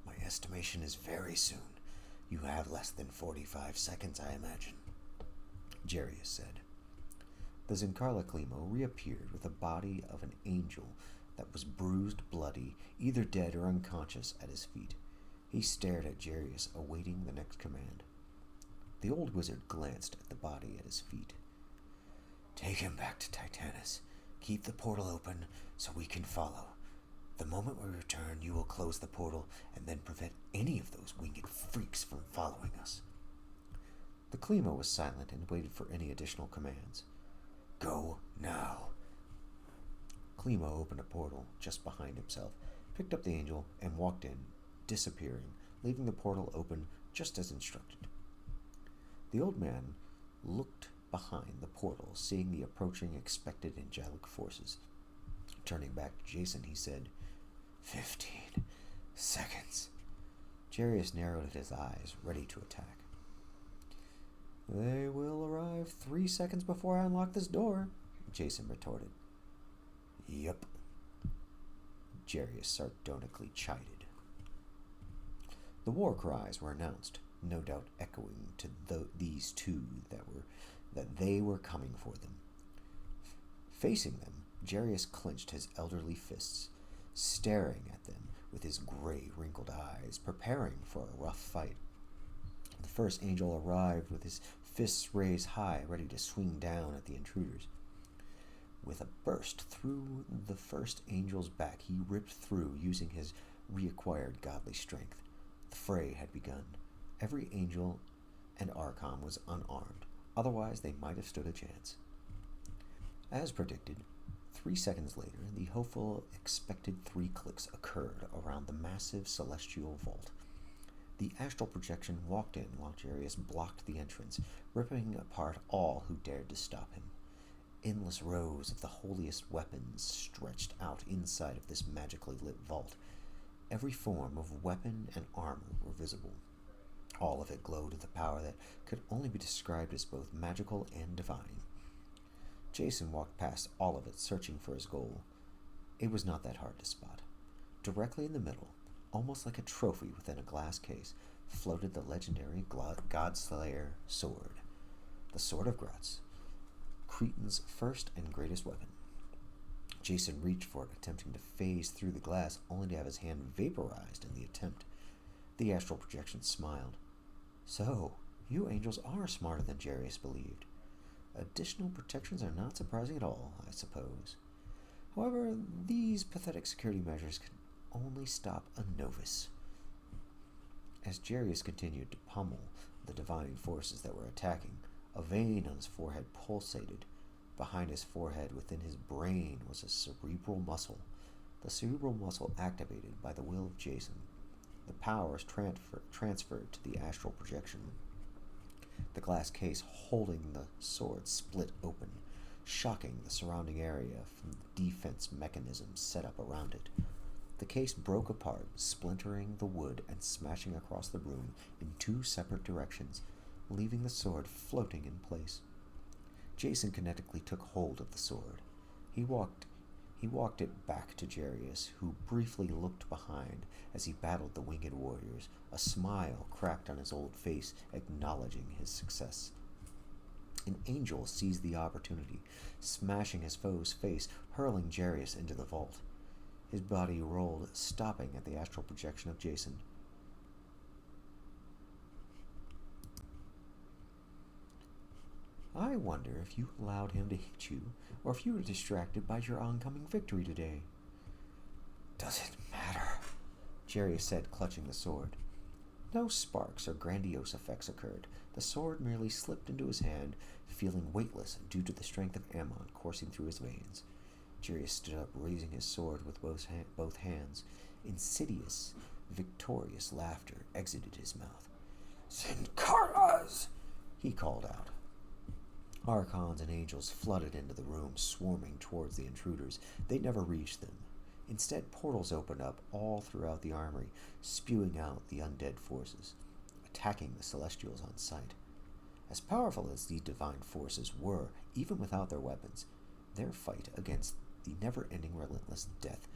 My estimation is very soon. You have less than 45 seconds, I imagine, Jarius said. The Zincarla Climo reappeared with the body of an angel that was bruised, bloody, either dead or unconscious at his feet. He stared at Jarius, awaiting the next command. The old wizard glanced at the body at his feet. Take him back to Titanus. Keep the portal open so we can follow. The moment we return, you will close the portal and then prevent any of those winged freaks from following us. The Climo was silent and waited for any additional commands. Go now. Climo opened a portal just behind himself, picked up the angel, and walked in, disappearing, leaving the portal open just as instructed. The old man looked behind the portal, seeing the approaching expected angelic forces. Turning back to Jason, he said, 15 seconds. Jarius narrowed his eyes, ready to attack. They will arrive 3 seconds before I unlock this door, Jason retorted. Yup, Jarius sardonically chided. The war cries were announced, no doubt echoing to these two that they were coming for them. Facing them, Jarius clenched his elderly fists, staring at them with his gray, wrinkled eyes, preparing for a rough fight. The first angel arrived with his fists raised high, ready to swing down at the intruders. With a burst through the first angel's back, he ripped through using his reacquired godly strength. The fray had begun. Every angel and archon was unarmed, otherwise they might have stood a chance. As predicted, 3 seconds later, the hopeful expected 3 clicks occurred around the massive celestial vault. The astral projection walked in while Jarius blocked the entrance, ripping apart all who dared to stop him. Endless rows of the holiest weapons stretched out inside of this magically lit vault. Every form of weapon and armor were visible. All of it glowed with a power that could only be described as both magical and divine. Jason walked past all of it, searching for his goal. It was not that hard to spot. Directly in the middle, almost like a trophy within a glass case, floated the legendary Godslayer sword, the Sword of Grutz, Cretan's first and greatest weapon. Jason reached for it, attempting to phase through the glass, only to have his hand vaporized in the attempt. The astral projection smiled. So, you angels are smarter than Jarius believed. Additional protections are not surprising at all, I suppose. However, these pathetic security measures can only stop a novice. As Jarius continued to pummel the divine forces that were attacking, a vein on his forehead pulsated. Behind his forehead, within his brain, was a cerebral muscle. The cerebral muscle activated by the will of Jason. The powers transferred to the astral projection. The glass case holding the sword split open, shocking the surrounding area from the defense mechanisms set up around it. The case broke apart, splintering the wood and smashing across the room in 2 separate directions, leaving the sword floating in place. Jason kinetically took hold of the sword. He walked it back to Jarius, who briefly looked behind as he battled the winged warriors. A smile cracked on his old face, acknowledging his success. An angel seized the opportunity, smashing his foe's face, hurling Jarius into the vault. His body rolled, stopping at the astral projection of Jason. I wonder if you allowed him to hit you, or if you were distracted by your oncoming victory today. Does it matter? Jarius said, clutching the sword. No sparks or grandiose effects occurred. The sword merely slipped into his hand, feeling weightless due to the strength of Ammon coursing through his veins. Jarius stood up, raising his sword with both hands. Insidious, victorious laughter exited his mouth. Zincarlas! He called out. Archons and angels flooded into the room, swarming towards the intruders. They never reached them. Instead, portals opened up all throughout the armory, spewing out the undead forces, attacking the Celestials on sight. As powerful as these divine forces were, even without their weapons, their fight against the never-ending relentless death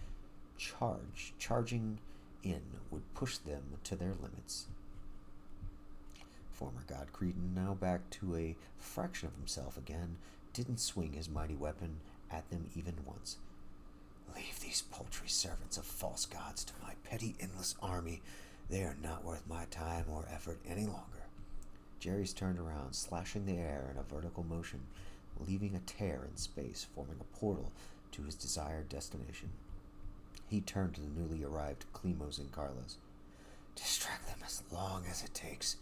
charging in would push them to their limits. Former god Cretan, now back to a fraction of himself again, didn't swing his mighty weapon at them even once. Leave these paltry servants of false gods to my petty, endless army. They are not worth my time or effort any longer. Jerry's turned around, slashing the air in a vertical motion, leaving a tear in space, forming a portal to his desired destination. He turned to the newly arrived Climos and Carlos. Distract them as long as it takes.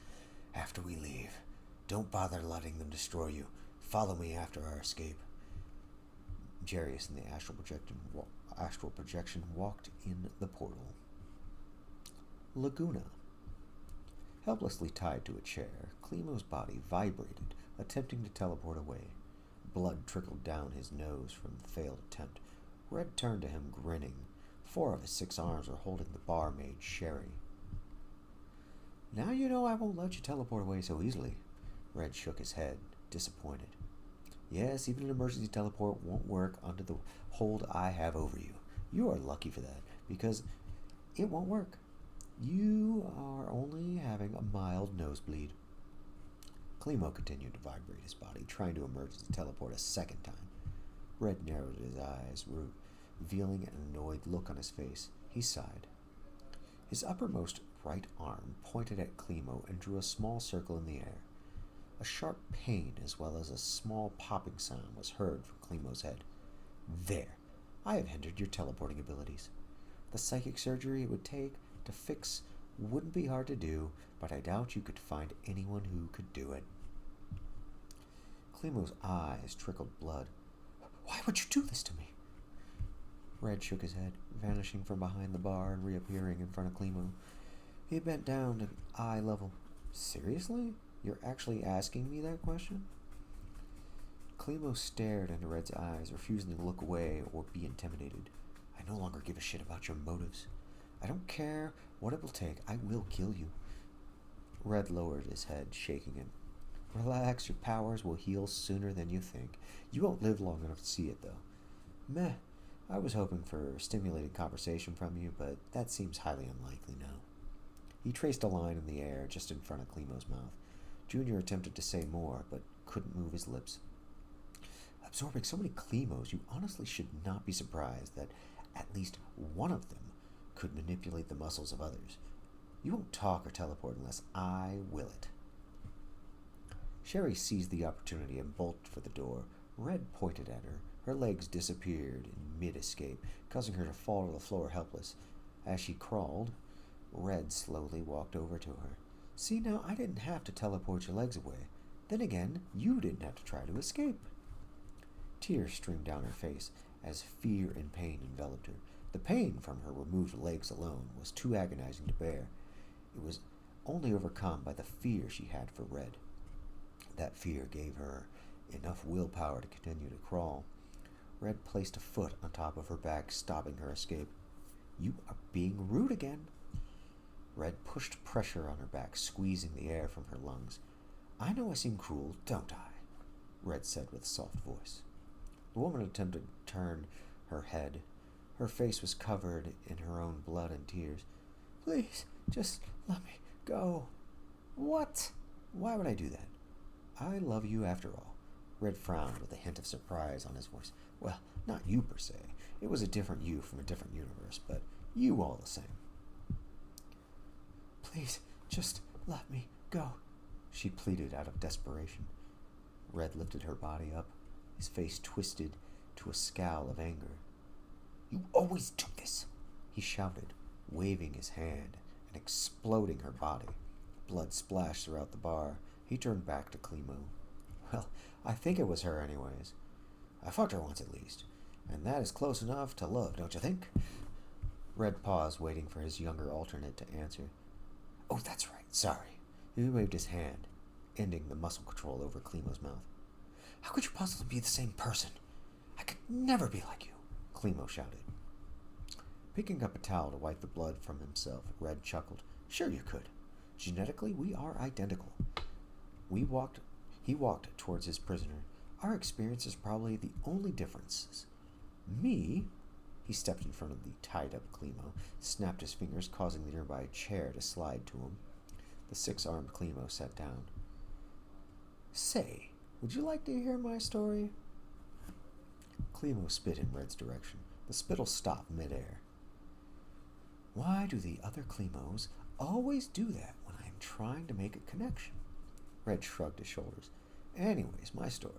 After we leave, don't bother letting them destroy you. Follow me after our escape. Jarius and the astral projection walked in the portal. Laguna. Helplessly tied to a chair, Climo's body vibrated, attempting to teleport away. Blood trickled down his nose from the failed attempt. Red turned to him, grinning. 4 of his 6 arms were holding the barmaid, Sherry. Now you know I won't let you teleport away so easily. Red shook his head, disappointed. Yes, even an emergency teleport won't work under the hold I have over you. You are lucky for that, because it won't work. You are only having a mild nosebleed. Climo continued to vibrate his body, trying to emergency teleport a second time. Red narrowed his eyes, revealing an annoyed look on his face. He sighed. His uppermost right arm pointed at Climo and drew a small circle in the air. A sharp pain as well as a small popping sound was heard from Climo's head. There! I have hindered your teleporting abilities. The psychic surgery it would take to fix wouldn't be hard to do, but I doubt you could find anyone who could do it. Climo's eyes trickled blood. Why would you do this to me? Red shook his head, vanishing from behind the bar and reappearing in front of Climo. He bent down to eye level. Seriously? You're actually asking me that question? Climo stared into Red's eyes, refusing to look away or be intimidated. I no longer give a shit about your motives. I don't care what it will take. I will kill you. Red lowered his head, shaking him. Relax, your powers will heal sooner than you think. You won't live long enough to see it, though. Meh. I was hoping for a stimulated conversation from you, but that seems highly unlikely now. He traced a line in the air just in front of Climo's mouth. Junior attempted to say more, but couldn't move his lips. Absorbing so many Climos, you honestly should not be surprised that at least one of them could manipulate the muscles of others. You won't talk or teleport unless I will it. Sherry seized the opportunity and bolted for the door. Red pointed at her. Her legs disappeared in mid-escape, causing her to fall to the floor helpless. As she crawled, Red slowly walked over to her. See, now I didn't have to teleport your legs away. Then again, you didn't have to try to escape. Tears streamed down her face as fear and pain enveloped her. The pain from her removed legs alone was too agonizing to bear. It was only overcome by the fear she had for Red. That fear gave her enough willpower to continue to crawl. Red placed a foot on top of her back, stopping her escape. You are being rude again. Red pushed pressure on her back, squeezing the air from her lungs. I know I seem cruel, don't I? Red said with a soft voice. The woman attempted to turn her head. Her face was covered in her own blood and tears. Please, just let me go. What? Why would I do that? I love you after all. Red frowned with a hint of surprise on his voice. Well, not you per se. It was a different you from a different universe, but you all the same. Please, just let me go, she pleaded out of desperation. Red lifted her body up, his face twisted to a scowl of anger. You always do this, he shouted, waving his hand and exploding her body. Blood splashed throughout the bar. He turned back to Climo. Well, I think it was her anyways. I fucked her once at least, and that is close enough to love, don't you think? Red paused, waiting for his younger alternate to answer. Oh, that's right, sorry. He waved his hand, ending the muscle control over Climo's mouth. How could you possibly be the same person? I could never be like you, Climo shouted. Picking up a towel to wipe the blood from himself, Red chuckled. Sure you could. Genetically, we are identical. We walked He walked towards his prisoner. Our experience is probably the only differences. Me? He stepped in front of the tied-up Klimo, snapped his fingers, causing the nearby chair to slide to him. The six-armed Klimo sat down. Say, would you like to hear my story? Klimo spit in Red's direction. The spittle stopped midair. Why do the other Klimos always do that when I am trying to make a connection? Red shrugged his shoulders. Anyways, my story.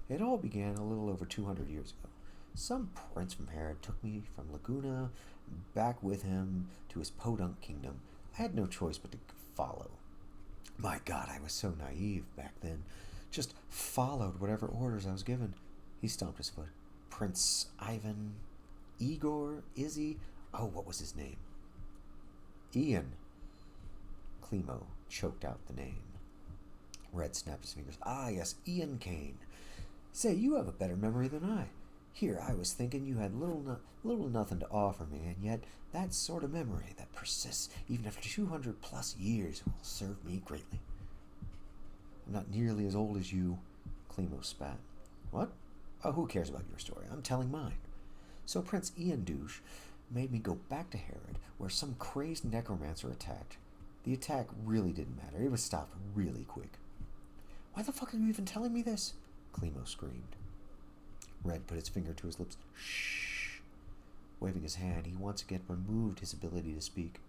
It all began a little over 200 years ago. Some prince from Herod took me from Laguna back with him to his podunk kingdom. I had no choice but to follow. My God, I was so naive back then. Just followed whatever orders I was given. He stomped his foot. Prince Ivan, Igor, Izzy, oh, what was his name? Ian. Klimo choked out the name. Red snapped his fingers. Ah, yes, Ian Kane. Say, you have a better memory than I. Here, I was thinking you had little nothing to offer me, and yet that sort of memory that persists even after 200 plus years will serve me greatly. I'm not nearly as old as you, Klimo spat. What? Oh, who cares about your story? I'm telling mine. So Prince Ian Douche made me go back to Herod, where some crazed necromancer attacked. The attack really didn't matter. It was stopped really quick. Why the fuck are you even telling me this? Klimo screamed. Red put his finger to his lips. Shh. Waving his hand, he once again removed his ability to speak.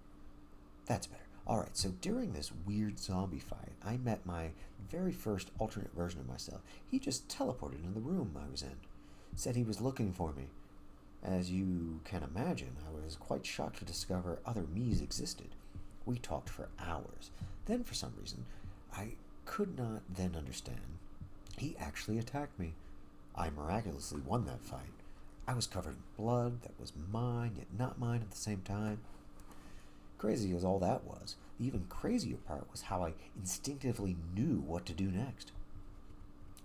That's better. Alright, so during this weird zombie fight, I met my very first alternate version of myself. He just teleported in the room I was in. Said he was looking for me. As you can imagine, I was quite shocked to discover other me's existed. We talked for hours. Then, for some reason, I could not then understand, he actually attacked me. I miraculously won that fight. I was covered in blood that was mine, yet not mine at the same time. Crazy as all that was, the even crazier part was how I instinctively knew what to do next.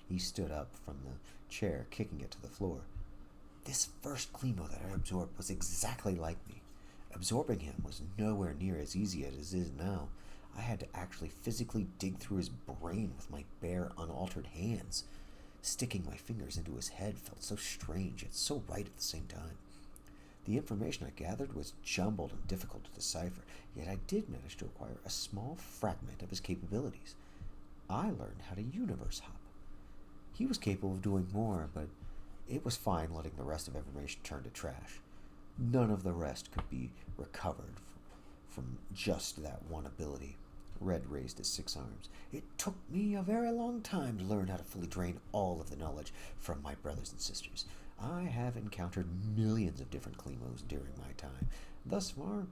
He stood up from the chair, kicking it to the floor. This first Klimo that I absorbed was exactly like me. Absorbing him was nowhere near as easy as it is now. I had to actually physically dig through his brain with my bare, unaltered hands. Sticking my fingers into his head felt so strange, yet so right at the same time. The information I gathered was jumbled and difficult to decipher, yet I did manage to acquire a small fragment of his capabilities. I learned how to universe hop. He was capable of doing more, but it was fine letting the rest of information turn to trash. None of the rest could be recovered from just that one ability. Red raised his 6 arms. It took me a very long time to learn how to fully drain all of the knowledge from my brothers and sisters. I have encountered millions of different Klimos during my time. Thus far,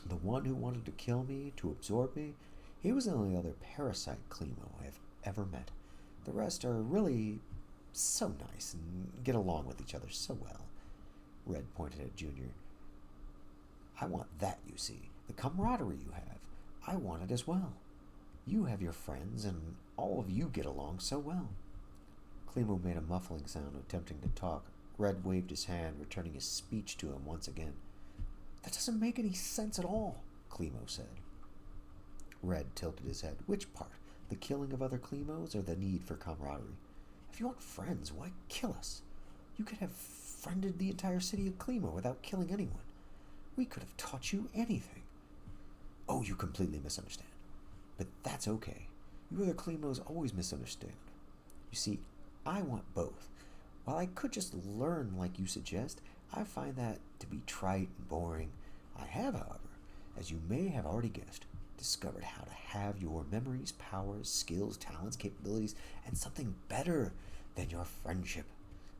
the one who wanted to kill me, to absorb me, he was the only other parasite Klimo I have ever met. The rest are really so nice and get along with each other so well. Red pointed at Junior. I want that, you see. The camaraderie you have. I want it as well. You have your friends, and all of you get along so well. Klimo made a muffling sound, attempting to talk. Red waved his hand, returning his speech to him once again. That doesn't make any sense at all, Klimo said. Red tilted his head. Which part? The killing of other Klimos, or the need for camaraderie? If you want friends, why kill us? You could have friended the entire city of Klimo without killing anyone. We could have taught you anything. Oh, you completely misunderstand. But that's okay. You other Klimos always misunderstand. You see, I want both. While I could just learn like you suggest, I find that to be trite and boring. I have, however, as you may have already guessed, discovered how to have your memories, powers, skills, talents, capabilities, and something better than your friendship.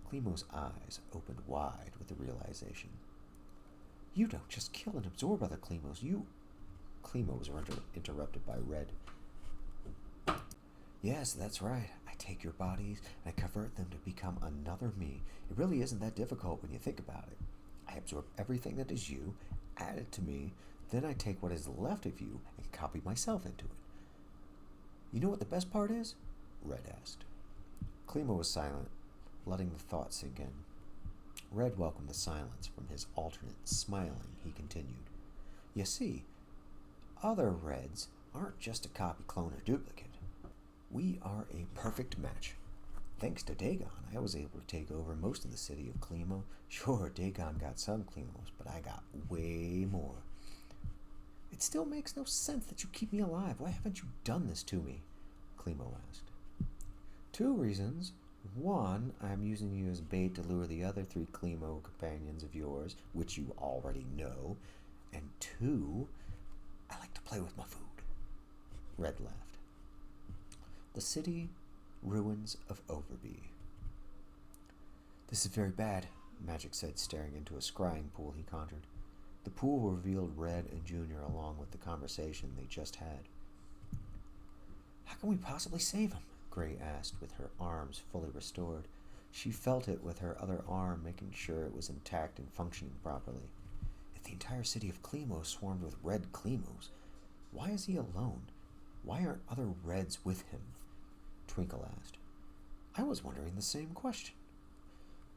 Klimo's eyes opened wide with the realization. You don't just kill and absorb other Klimos, Klimo was interrupted by Red. Yes, that's right. I take your bodies and I convert them to become another me. It really isn't that difficult when you think about it. I absorb everything that is you, add it to me, then I take what is left of you and copy myself into it. You know what the best part is? Red asked. Klimo was silent, letting the thought sink in. Red welcomed the silence from his alternate. Smiling, he continued. You see, other Reds aren't just a copy, clone, or duplicate. We are a perfect match. Thanks to Dagon, I was able to take over most of the city of Klimo. Sure, Dagon got some Klimos, but I got way more. It still makes no sense that you keep me alive. Why haven't you done this to me? Klimo asked. 2 reasons. 1, I'm using you as bait to lure the other 3 Klimo companions of yours, which you already know. And 2, I like to play with my food. Red laughed. The city ruins of Overby. This is very bad, Magic said, staring into a scrying pool he conjured. The pool revealed Red and Junior along with the conversation they just had. How can we possibly save him? Gray asked, with her arms fully restored. She felt it with her other arm, making sure it was intact and functioning properly. If the entire city of Klimo swarmed with red Klimos, why is he alone? Why aren't other Reds with him? Twinkle asked. I was wondering the same question.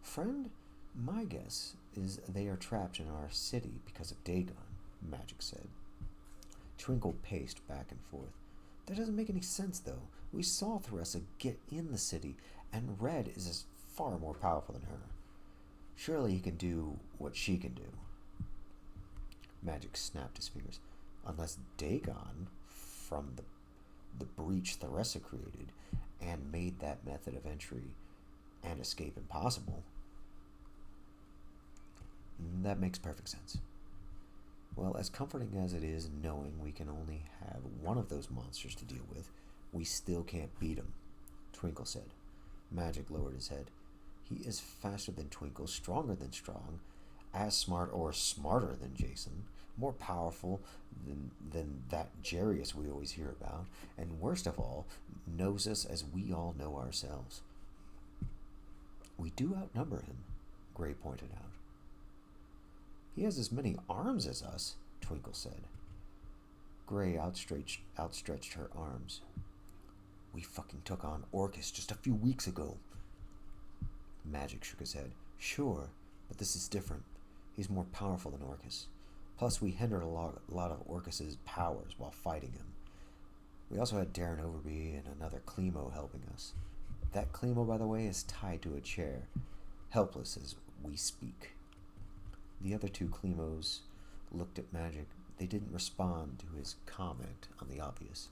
Friend, my guess is they are trapped in our city because of Dagon, Magic said. Twinkle paced back and forth. That doesn't make any sense, though. We saw Theresa get in the city, and Red is far more powerful than her. Surely he can do what she can do. Magic snapped his fingers. Unless Dagon, from the breach Theresa created, and made that method of entry and escape impossible. That makes perfect sense. Well, as comforting as it is knowing we can only have one of those monsters to deal with, we still can't beat him, Twinkle said. Magic lowered his head. He is faster than Twinkle, stronger than Strong, as smart or smarter than Jason, more powerful than that Jarius we always hear about, and worst of all, knows us as we all know ourselves. We do outnumber him, Gray pointed out. He has as many arms as us, Twinkle said. Gray outstretched her arms. We fucking took on Orcus just a few weeks ago. Magic shook his head. Sure, but this is different. He's more powerful than Orcus. Plus, we hindered a lot of Orcus's powers while fighting him. We also had Darren Overby and another Klimo helping us. That Klimo, by the way, is tied to a chair, helpless as we speak. The other 2 Klimos looked at Magic. They didn't respond to his comment on the obvious.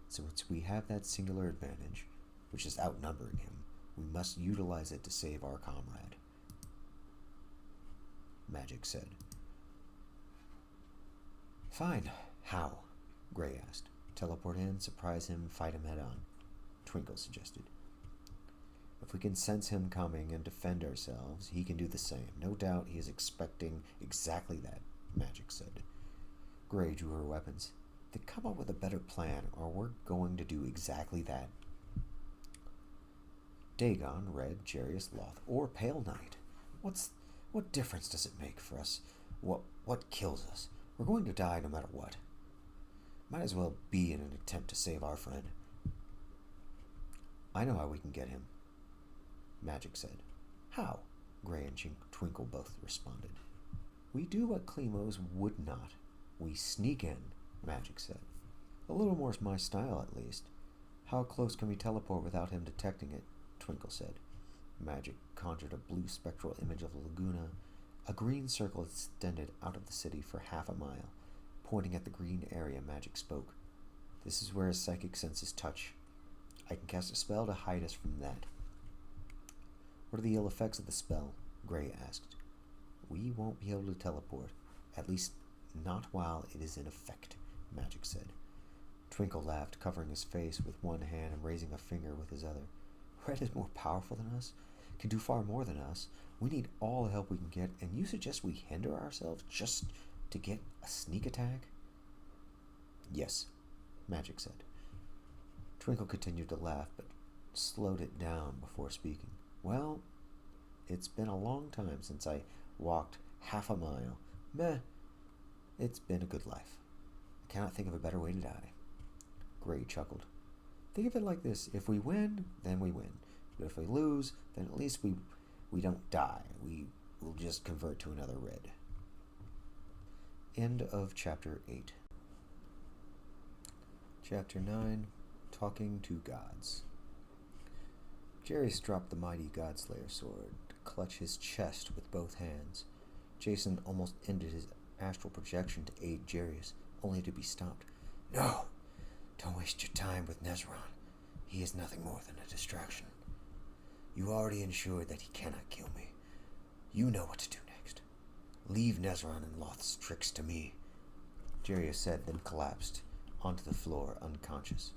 So since we have that singular advantage, which is outnumbering him, we must utilize it to save our comrade, Magic said. Fine. How? Gray asked. Teleport in, surprise him, fight him head on, Twinkle suggested. If we can sense him coming and defend ourselves, he can do the same. No doubt he is expecting exactly that, Magic said. Gray drew her weapons. Then come up with a better plan, or we're going to do exactly that. Dagon, Red, Jarius, Loth, or Pale Knight. What difference does it make for us? What kills us? We're going to die no matter what. Might as well be in an attempt to save our friend. I know how we can get him, Magic said. How? Gray and Twinkle both responded. We do what Klimos would not. We sneak in, Magic said. A little more my style, at least. How close can we teleport without him detecting it? Twinkle said. Magic conjured a blue spectral image of a laguna. A green circle extended out of the city for half a mile. Pointing at the green area, Magic spoke. This is where his psychic senses touch. I can cast a spell to hide us from that. What are the ill effects of the spell? Gray asked. We won't be able to teleport. At least not while it is in effect, Magic said. Twinkle laughed, covering his face with one hand and raising a finger with his other. Red is more powerful than us, can do far more than us. We need all the help we can get, and you suggest we hinder ourselves just to get a sneak attack? Yes, Magic said. Twinkle continued to laugh, but slowed it down before speaking. Well, it's been a long time since I walked half a mile. Meh, it's been a good life. I cannot think of a better way to die. Gray chuckled. Think of it like this. If we win, then we win. But if we lose, then at least we don't die. We will just convert to another Red. End of Chapter 8. Chapter 9. Talking to gods. Jarius dropped the mighty Godslayer sword to clutch his chest with both hands. Jason almost ended his astral projection to aid Jarius, only to be stopped. No! Don't waste your time with Nezron. He is nothing more than a distraction. You already ensured that he cannot kill me. You know what to do next. Leave Nezron and Loth's tricks to me, Jarius said, then collapsed onto the floor, unconscious.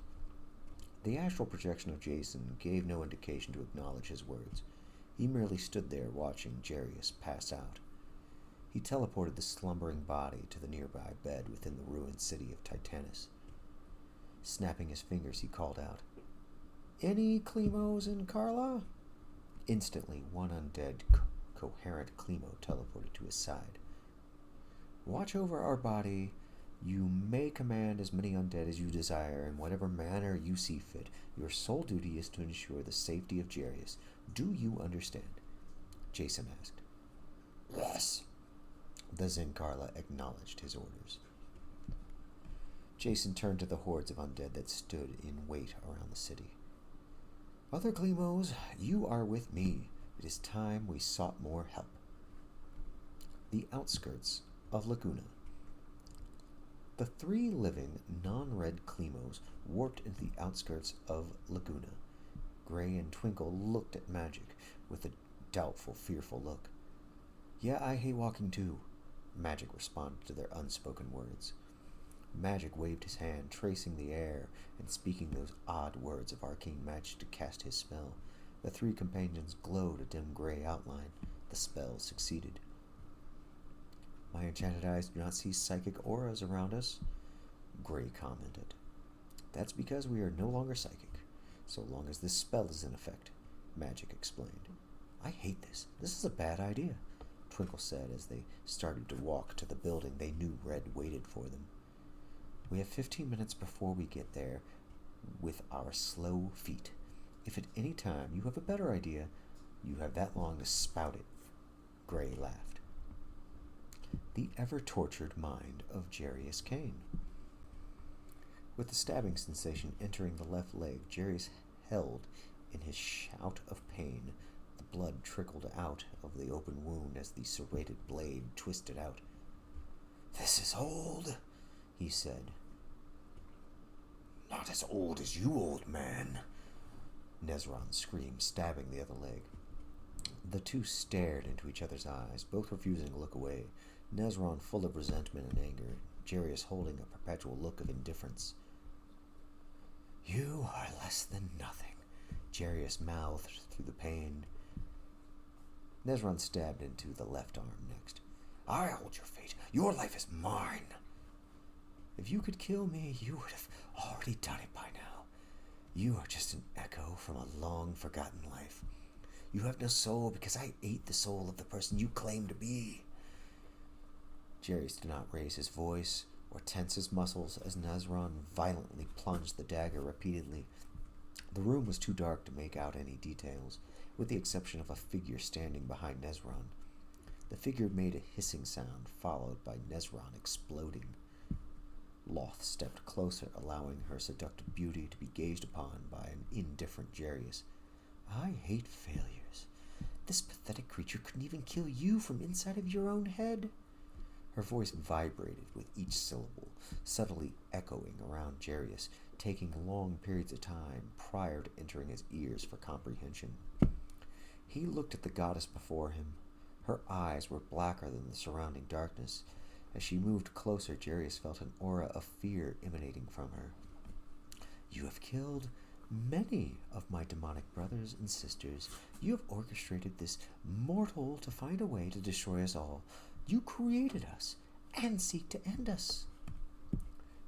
The astral projection of Jason gave no indication to acknowledge his words. He merely stood there watching Jarius pass out. He teleported the slumbering body to the nearby bed within the ruined city of Titanus. Snapping his fingers, he called out, "Any Clemos in Carla?" Instantly, one undead, coherent Clemo teleported to his side. "Watch over our body. You may command as many undead as you desire in whatever manner you see fit. Your sole duty is to ensure the safety of Jarius. Do you understand?" Jason asked. "Yes." The Zincarla acknowledged his orders. Jason turned to the hordes of undead that stood in wait around the city. "Other Clemos, you are with me. It is time we sought more help." The outskirts of Laguna. The 3 living, non-red Clemos warped into the outskirts of Laguna. Gray and Twinkle looked at Magic with a doubtful, fearful look. "Yeah, I hate walking too," Magic responded to their unspoken words. Magic waved his hand, tracing the air and speaking those odd words of arcane magic to cast his spell. The 3 companions glowed a dim gray outline. The spell succeeded. "My enchanted eyes do not see psychic auras around us," Gray commented. "That's because we are no longer psychic, so long as this spell is in effect," Magic explained. "I hate this. This is a bad idea," Twinkle said as they started to walk to the building they knew Red waited for them. "We have 15 minutes before we get there with our slow feet. If at any time you have a better idea, you have that long to spout it," Gray laughed. The ever-tortured mind of Jarius Kane. With the stabbing sensation entering the left leg, Jarius held in his shout of pain. The blood trickled out of the open wound as the serrated blade twisted out. "This is old," he said. "Not as old as you, old man," Nezron screamed, stabbing the other leg. The 2 stared into each other's eyes, both refusing to look away. Nezron full of resentment and anger, Jarius holding a perpetual look of indifference. "You are less than nothing," Jarius mouthed through the pain. Nezron stabbed into the left arm next. "I hold your fate. Your life is mine." "If you could kill me, you would have already done it by now. You are just an echo from a long-forgotten life. You have no soul because I ate the soul of the person you claim to be." Jarius did not raise his voice or tense his muscles as Nezron violently plunged the dagger repeatedly. The room was too dark to make out any details, with the exception of a figure standing behind Nezron. The figure made a hissing sound, followed by Nezron exploding. Loth stepped closer, allowing her seductive beauty to be gazed upon by an indifferent Jarius. "I hate failures. This pathetic creature couldn't even kill you from inside of your own head." Her voice vibrated with each syllable, subtly echoing around Jarius, taking long periods of time prior to entering his ears for comprehension. He looked at the goddess before him. Her eyes were blacker than the surrounding darkness. As she moved closer, Jarius felt an aura of fear emanating from her. "You have killed many of my demonic brothers and sisters. You have orchestrated this mortal to find a way to destroy us all. You created us and seek to end us.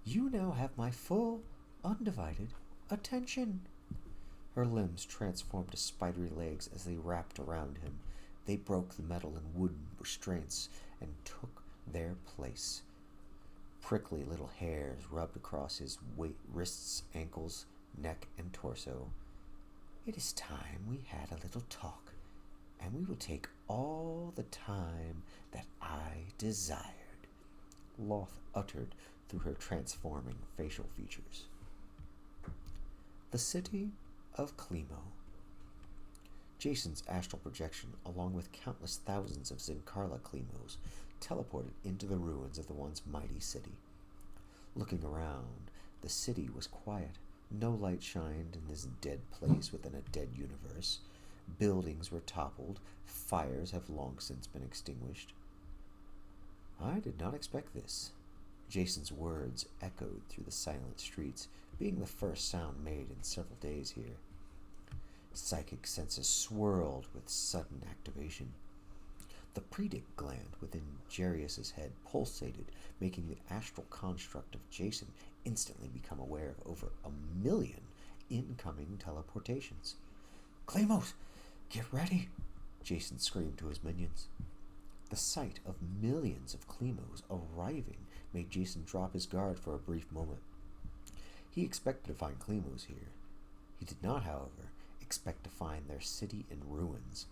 You now have my full, undivided attention." Her limbs transformed to spidery legs as they wrapped around him. They broke the metal and wooden restraints and took their place. Prickly little hairs rubbed across his wrists, ankles, neck, and torso. "It is time we had a little talk, and we will take all the time that I desired," Loth uttered through her transforming facial features. The city of Klimo. Jason's astral projection, along with countless thousands of Zinkarla Klimos, teleported into the ruins of the once mighty city. Looking around, the city was quiet. No light shined in this dead place within a dead universe. Buildings were toppled. Fires have long since been extinguished. I did not expect this. Jason's words echoed through the silent streets, being the first sound made in several days here. Psychic senses swirled with sudden activation. The predict gland within Jarius's head pulsated, making the astral construct of Jason instantly become aware of over 1 million incoming teleportations. "Klemos, get ready!" Jason screamed to his minions. The sight of millions of Klemos arriving made Jason drop his guard for a brief moment. He expected to find Klemos here. He did not, however, expect to find their city in ruins.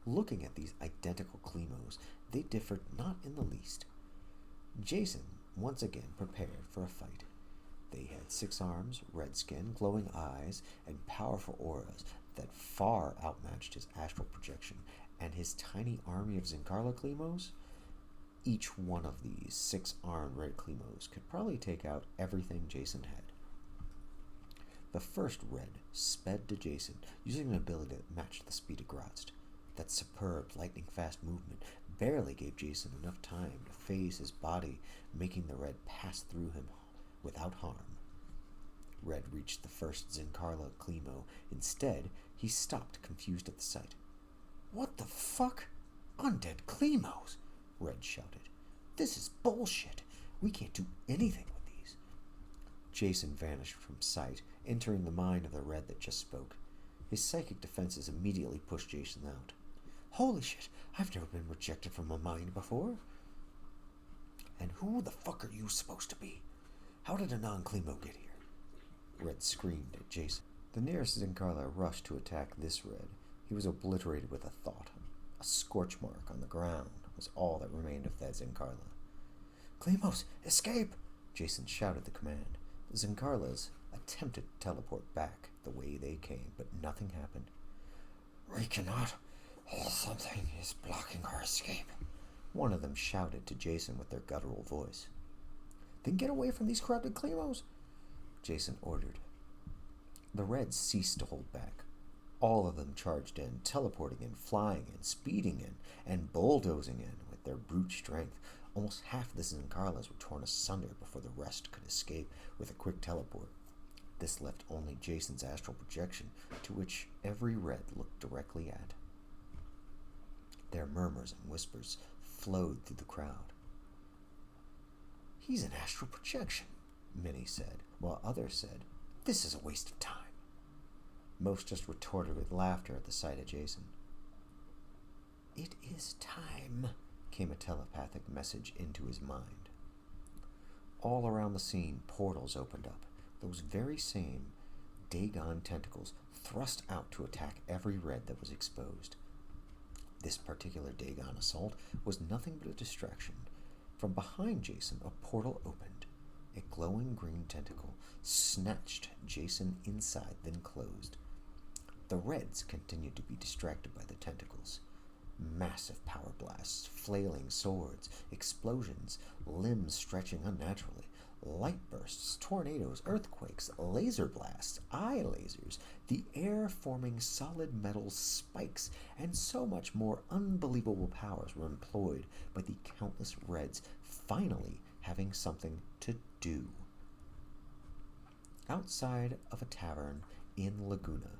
Looking at these identical Klemos, they differed not in the least. Jason once again prepared for a fight. They had 6 arms, red skin, glowing eyes, and powerful auras that far outmatched his astral projection and his tiny army of Zinkarla Klemos. Each one of these 6-armed red Klemos could probably take out everything Jason had. The first red sped to Jason, using an ability that matched the speed of Grotst. That superb, lightning-fast movement barely gave Jason enough time to phase his body, making the red pass through him without harm. Red reached the first Zinkarla Klemo. Instead, he stopped, confused at the sight. "What the fuck? Undead Klemos!" Red shouted. "This is bullshit. We can't do anything with these." Jason vanished from sight, entering the mind of the red that just spoke. His psychic defenses immediately pushed Jason out. "Holy shit, I've never been rejected from a mind before." "And who the fuck are you supposed to be? How did a non-Klemo get here?" Red screamed at Jason. The nearest Zinkarla rushed to attack this red. He was obliterated with a thought. A scorch mark on the ground was all that remained of that Zinkarla. "Klemos, escape!" Jason shouted the command. The Zinkarlas attempted to teleport back the way they came, but nothing happened. "We cannot. Something is blocking our escape," one of them shouted to Jason with their guttural voice. "Then get away from these corrupted Klemos," Jason ordered. The Reds ceased to hold back. All of them charged in, teleporting in, flying in, speeding in, and bulldozing in with their brute strength. Almost half the Zinkarlas were torn asunder before the rest could escape with a quick teleport. This left only Jason's astral projection, to which every red looked directly at. Their murmurs and whispers flowed through the crowd. "He's an astral projection," many said, while others said, "This is a waste of time." Most just retorted with laughter at the sight of Jason. "It is time," came a telepathic message into his mind. All around the scene, portals opened up. Those very same Dagon tentacles thrust out to attack every red that was exposed. This particular Dagon assault was nothing but a distraction. From behind Jason, a portal opened. A glowing green tentacle snatched Jason inside, then closed. The Reds continued to be distracted by the tentacles. Massive power blasts, flailing swords, explosions, limbs stretching unnaturally, light bursts, tornadoes, earthquakes, laser blasts, eye lasers, the air forming solid metal spikes, and so much more unbelievable powers were employed by the countless Reds, finally having something to do. Outside of a tavern in Laguna,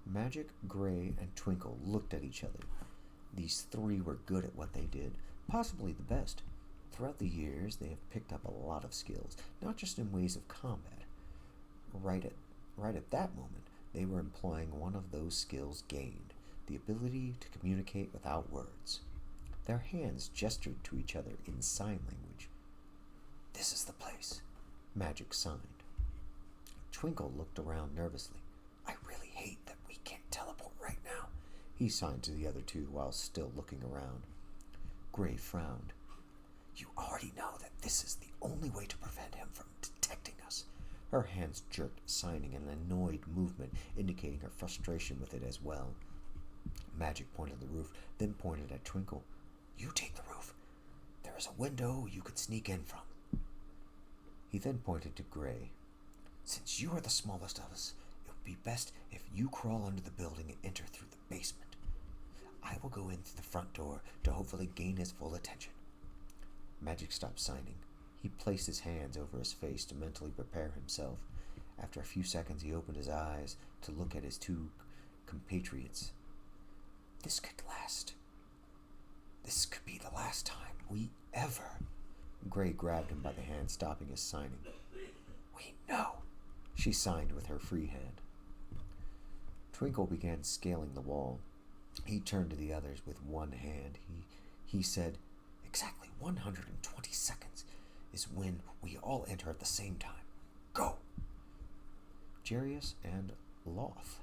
Magic, Gray, and Twinkle looked at each other. These 3 were good at what they did, possibly the best. Throughout the years, they have picked up a lot of skills, not just in ways of combat. Right at that moment, they were employing one of those skills gained, the ability to communicate without words. Their hands gestured to each other in sign language. "This is the place," Magic signed. Twinkle looked around nervously. "I really hate that we can't teleport right now," he signed to the other 2 while still looking around. Gray frowned. "You already know that this is the only way to prevent him from detecting us. Her hands jerked, signing an annoyed movement, indicating her frustration with it as well. Magic pointed at the roof, then pointed at Twinkle. "You take the roof. There is a window you could sneak in from." He then pointed to Gray. "Since you are the smallest of us, it would be best if you crawl under the building and enter through the basement. I will go in through the front door to hopefully gain his full attention." Magic stopped signing. He placed his hands over his face to mentally prepare himself. After a few seconds, he opened his eyes to look at his two compatriots. This could be the last time we ever... Gray grabbed him by the hand, stopping his signing. "We know," she signed with her free hand. Twinkle began scaling the wall. He turned to the others with one hand. He said, "Exactly 120 seconds is when we all enter at the same time. Go!" Jarius and Loth.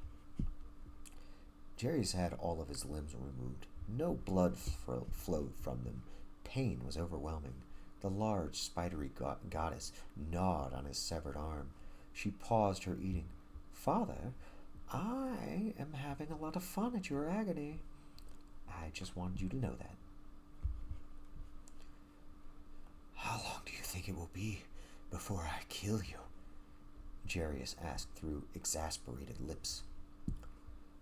Jarius had all of his limbs removed. No blood flowed from them. Pain was overwhelming. The large, spidery goddess gnawed on his severed arm. She paused her eating. "Father, I am having a lot of fun at your agony. I just wanted you to know that." "How long do you think it will be before I kill you?" Jarius asked through exasperated lips.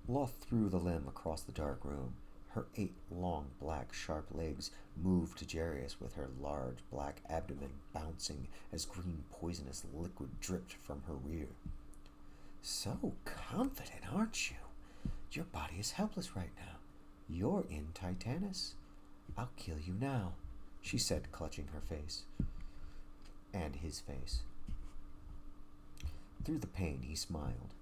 Loth threw the limb across the dark room. Her 8 long, black, sharp legs moved to Jarius with her large, black abdomen bouncing as green, poisonous liquid dripped from her rear. "So confident, aren't you? Your body is helpless right now. You're in Titanus. I'll kill you now," she said, clutching her face. And his face. Through the pain, he smiled.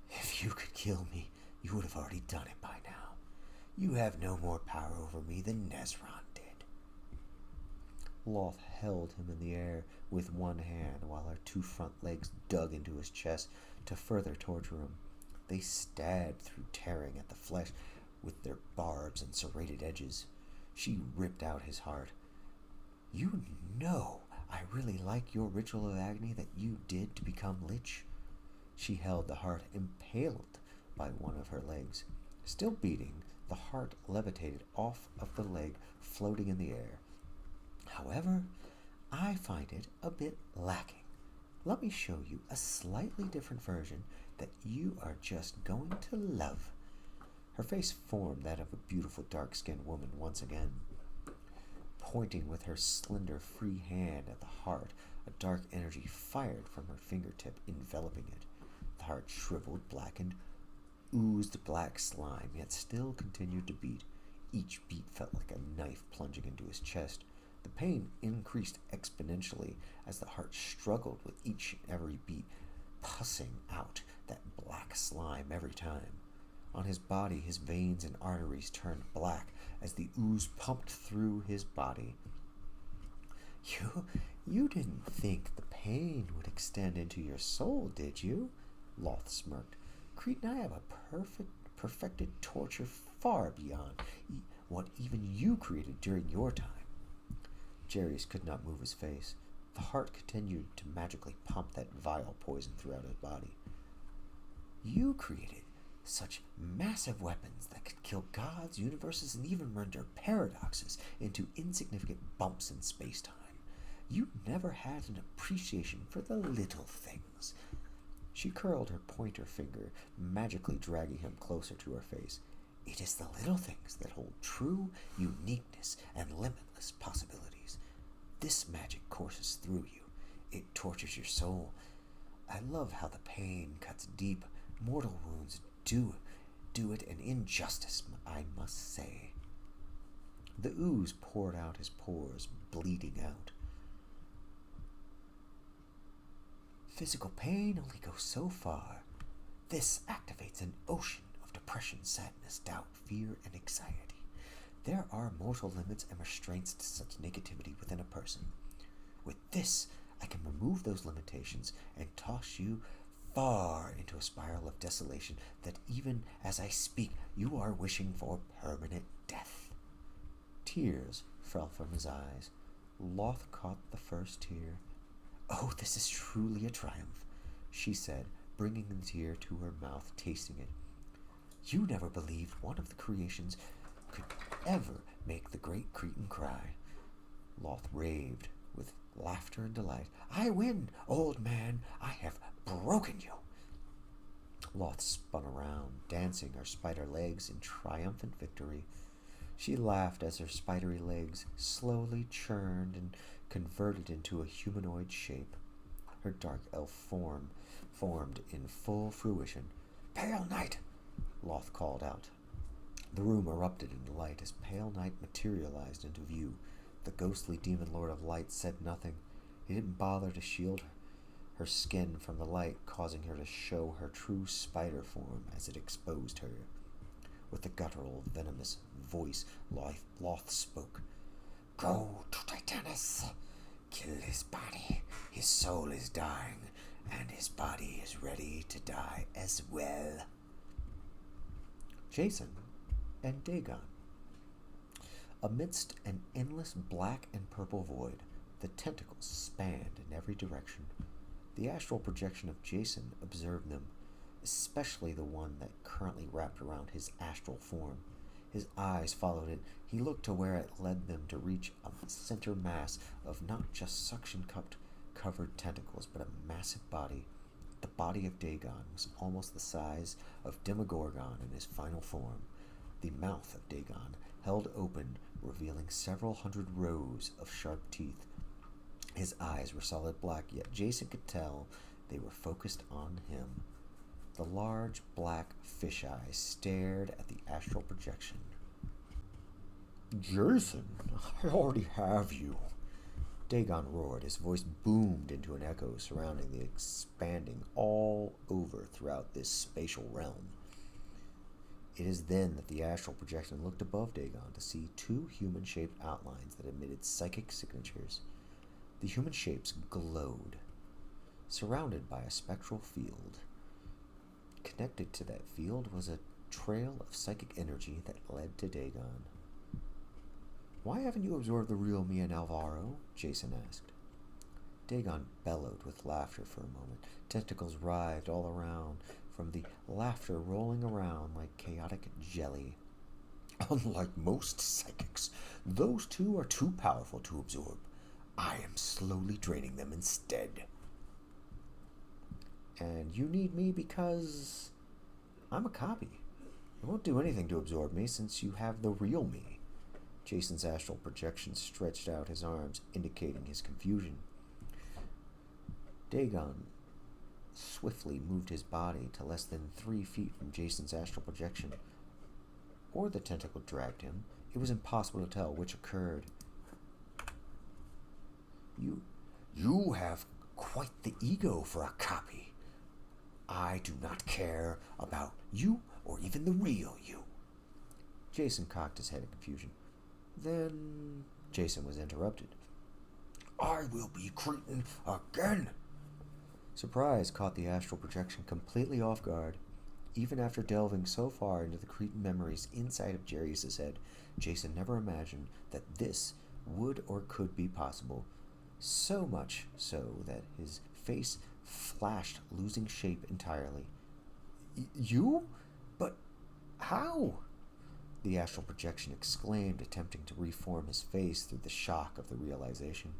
"If you could kill me, you would have already done it by now. You have no more power over me than Nezron did." Loth held him in the air with one hand while her 2 front legs dug into his chest to further torture him. They stabbed through, tearing at the flesh with their barbs and serrated edges. She ripped out his heart. "You know I really like your ritual of agony that you did to become Lich." She held the heart impaled by one of her legs. Still beating, the heart levitated off of the leg, floating in the air. "However, I find it a bit lacking. Let me show you a slightly different version that you are just going to love." Her face formed that of a beautiful dark-skinned woman once again. Pointing with her slender, free hand at the heart, a dark energy fired from her fingertip, enveloping it. The heart shriveled, blackened, oozed black slime, yet still continued to beat. Each beat felt like a knife plunging into his chest. The pain increased exponentially as the heart struggled with each and every beat, pussing out that black slime every time. On his body, his veins and arteries turned black as the ooze pumped through his body. You didn't think the pain would extend into your soul, did you?" Loth smirked. "Crete and I have a perfected torture far beyond what even you created during your time." Jarius could not move his face. The heart continued to magically pump that vile poison throughout his body. "You created such massive weapons that could kill gods, universes, and even render paradoxes into insignificant bumps in space-time. You never had an appreciation for the little things." She curled her pointer finger, magically dragging him closer to her face. "It is the little things that hold true uniqueness and limitless possibilities. This magic courses through you. It tortures your soul. I love how the pain cuts deep. Mortal wounds do it an injustice, I must say." The ooze poured out his pores, bleeding out. "Physical pain only goes so far. This activates an ocean of depression, sadness, doubt, fear, and anxiety. There are mortal limits and restraints to such negativity within a person. With this, I can remove those limitations and toss you far into a spiral of desolation that even as I speak, you are wishing for permanent death." Tears fell from his eyes. Loth caught the first tear. Oh, this is truly a triumph, she said, bringing the tear to her mouth, tasting it. You never believed one of the creations could ever make the great Cretan cry. Loth raved with laughter and delight. I win, old man. I have broken you. Loth spun around, dancing her spider legs in triumphant victory. She laughed as her spidery legs slowly churned and converted into a humanoid shape. Her dark elf form formed in full fruition. Pale Knight! Loth called out. The room erupted into light as Pale Knight materialized into view. The ghostly demon lord of light said nothing. He didn't bother to shield her skin from the light, causing her to show her true spider form as it exposed her. With a guttural, venomous voice, Loth spoke. Go to Titanus. Kill his body. His soul is dying, and his body is ready to die as well. Jason and Dagon. Amidst an endless black and purple void, the tentacles spanned in every direction. The astral projection of Jason observed them, especially the one that currently wrapped around his astral form. His eyes followed it. He looked to where it led them to reach a center mass of not just suction-cupped covered tentacles, but a massive body. The body of Dagon was almost the size of Demogorgon in his final form. The mouth of Dagon held open, revealing several hundred rows of sharp teeth. His eyes were solid black, yet Jason could tell they were focused on him. The large black fish eyes stared at the astral projection. Jason, I already have you. Dagon roared. His voice boomed into an echo surrounding the expanding all over throughout this spatial realm. It is then that the astral projection looked above Dagon to see two human-shaped outlines that emitted psychic signatures. The human shapes glowed, surrounded by a spectral field. Connected to that field was a trail of psychic energy that led to Dagon. Why haven't you absorbed the real me and Alvaro? Jason asked. Dagon bellowed with laughter for a moment. Tentacles writhed all around, from the laughter rolling around like chaotic jelly. Unlike most psychics, those two are too powerful to absorb. I am slowly draining them instead. And you need me because I'm a copy. It won't do anything to absorb me since you have the real me. Jason's astral projection stretched out his arms, indicating his confusion. Dagon swiftly moved his body to less than 3 feet from Jason's astral projection. Or the tentacle dragged him. It was impossible to tell which occurred. You have quite the ego for a copy. I do not care about you or even the real you. Jason cocked his head in confusion. Then Jason was interrupted. I will be Cretan again. Surprise caught the astral projection completely off guard. Even after delving so far into the Cretan memories inside of Jarius' head, Jason never imagined that this would or could be possible. So much so that his face flashed, losing shape entirely. You? But how? The astral projection exclaimed, attempting to reform his face through the shock of the realization.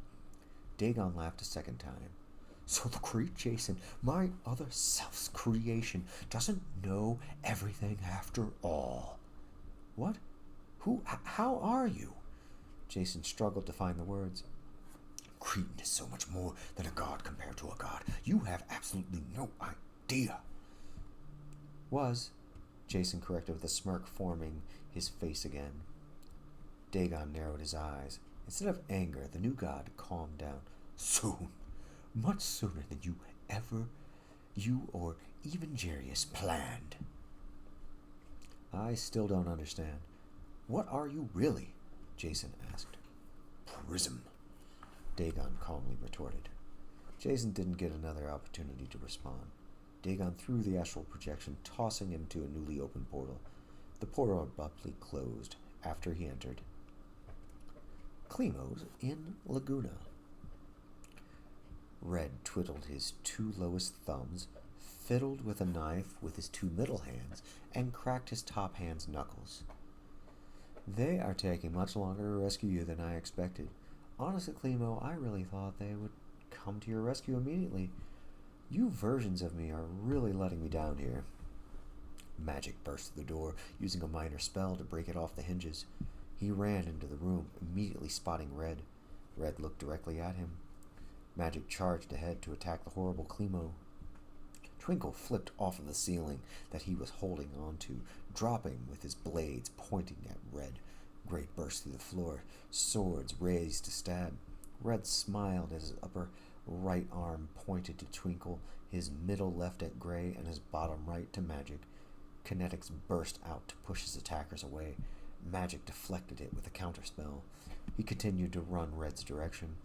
Dagon laughed a second time. So the Crete Jason, my other self's creation, doesn't know everything after all. What? Who? How are you? Jason struggled to find the words. Cretan is so much more than a god compared to a god. You have absolutely no idea. Jason corrected with a smirk forming his face again. Dagon narrowed his eyes. Instead of anger, the new god calmed down. Soon. Much sooner than you or even Jarius planned. I still don't understand. What are you really? Jason asked. Prism, Dagon calmly retorted. Jason didn't get another opportunity to respond. Dagon threw the astral projection, tossing him to a newly opened portal. The portal abruptly closed after he entered. Klimo's in Laguna. Red twiddled his two lowest thumbs, fiddled with a knife with his two middle hands, and cracked his top hand's knuckles. They are taking much longer to rescue you than I expected. Honestly, Clemo, I really thought they would come to your rescue immediately. You versions of me are really letting me down here. Magic burst through the door, using a minor spell to break it off the hinges. He ran into the room, immediately spotting Red. Red looked directly at him. Magic charged ahead to attack the horrible Clemo. Twinkle flipped off of the ceiling that he was holding onto, dropping with his blades pointing at Red. Gray burst through the floor, swords raised to stab. Red smiled as his upper right arm pointed to Twinkle, his middle left at Gray, and his bottom right to Magic. Kinetics burst out to push his attackers away. Magic deflected it with a counterspell. He continued to run Red's direction.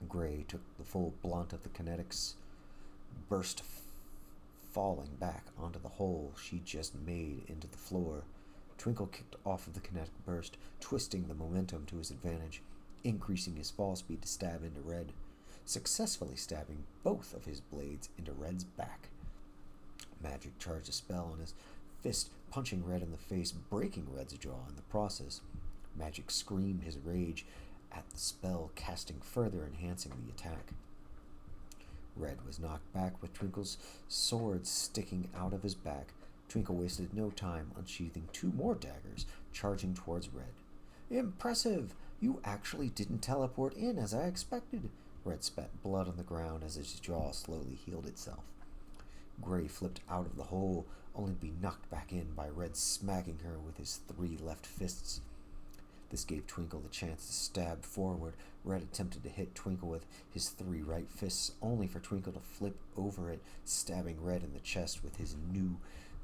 Gray took the full blunt of the kinetics, burst falling back onto the hole she just made into the floor. Twinkle kicked off of the kinetic burst, twisting the momentum to his advantage, increasing his fall speed to stab into Red, successfully stabbing both of his blades into Red's back. Magic charged a spell on his fist, punching Red in the face, breaking Red's jaw in the process. Magic screamed his rage at the spell, casting further enhancing the attack. Red was knocked back with Twinkle's sword sticking out of his back. Twinkle wasted no time unsheathing two more daggers, charging towards Red. Impressive! You actually didn't teleport in as I expected. Red spat blood on the ground as his jaw slowly healed itself. Gray flipped out of the hole, only to be knocked back in by Red smacking her with his three left fists. This gave Twinkle the chance to stab forward. Red attempted to hit Twinkle with his three right fists, only for Twinkle to flip over it, stabbing Red in the chest with his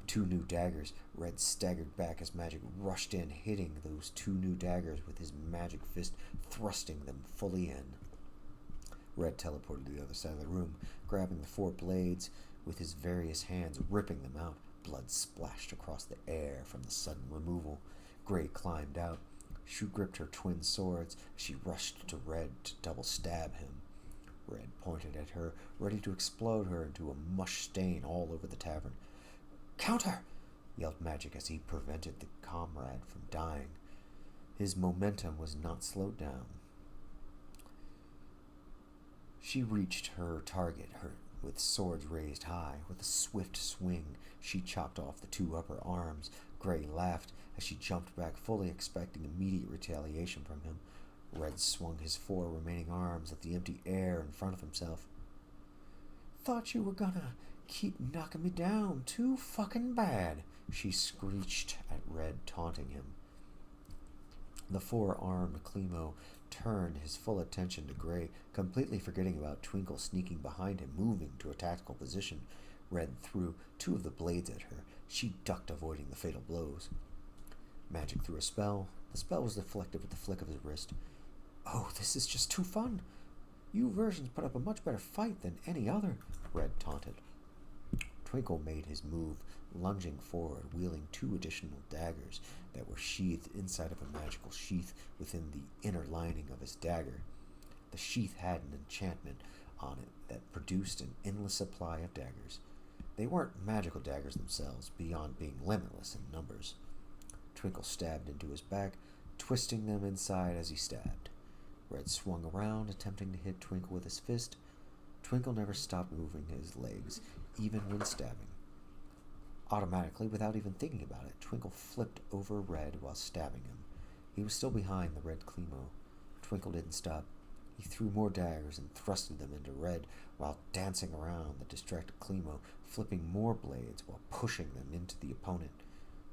two new daggers. Red staggered back as Magic rushed in, hitting those two new daggers with his magic fist, thrusting them fully in. Red teleported to the other side of the room, grabbing the four blades with his various hands, ripping them out. Blood splashed across the air from the sudden removal. Gray climbed out. She gripped her twin swords as she rushed to Red to double stab him. Red pointed at her, ready to explode her into a mush stain all over the tavern. Counter! Yelled Magic as he prevented the comrade from dying. His momentum was not slowed down. She reached her target, with swords raised high. With a swift swing, she chopped off the two upper arms. Gray laughed as she jumped back, fully expecting immediate retaliation from him. Red swung his four remaining arms at the empty air in front of himself. Thought you were gonna keep knocking me down too fucking bad, she screeched at Red, taunting him. The four-armed Clemo turned his full attention to Gray, completely forgetting about Twinkle sneaking behind him, moving to a tactical position. Red threw two of the blades at her. She ducked, avoiding the fatal blows. Magic threw a spell. The spell was deflected with the flick of his wrist. Oh, this is just too fun. You versions put up a much better fight than any other, Red taunted. Twinkle made his move, lunging forward, wielding two additional daggers that were sheathed inside of a magical sheath within the inner lining of his dagger. The sheath had an enchantment on it that produced an endless supply of daggers. They weren't magical daggers themselves, beyond being limitless in numbers. Twinkle stabbed into his back, twisting them inside as he stabbed. Red swung around, attempting to hit Twinkle with his fist. Twinkle never stopped moving his legs, even when stabbing. Automatically, without even thinking about it, Twinkle flipped over Red while stabbing him. He was still behind the Red Clemo. Twinkle didn't stop. He threw more daggers and thrusted them into Red while dancing around the distracted Clemo, flipping more blades while pushing them into the opponent.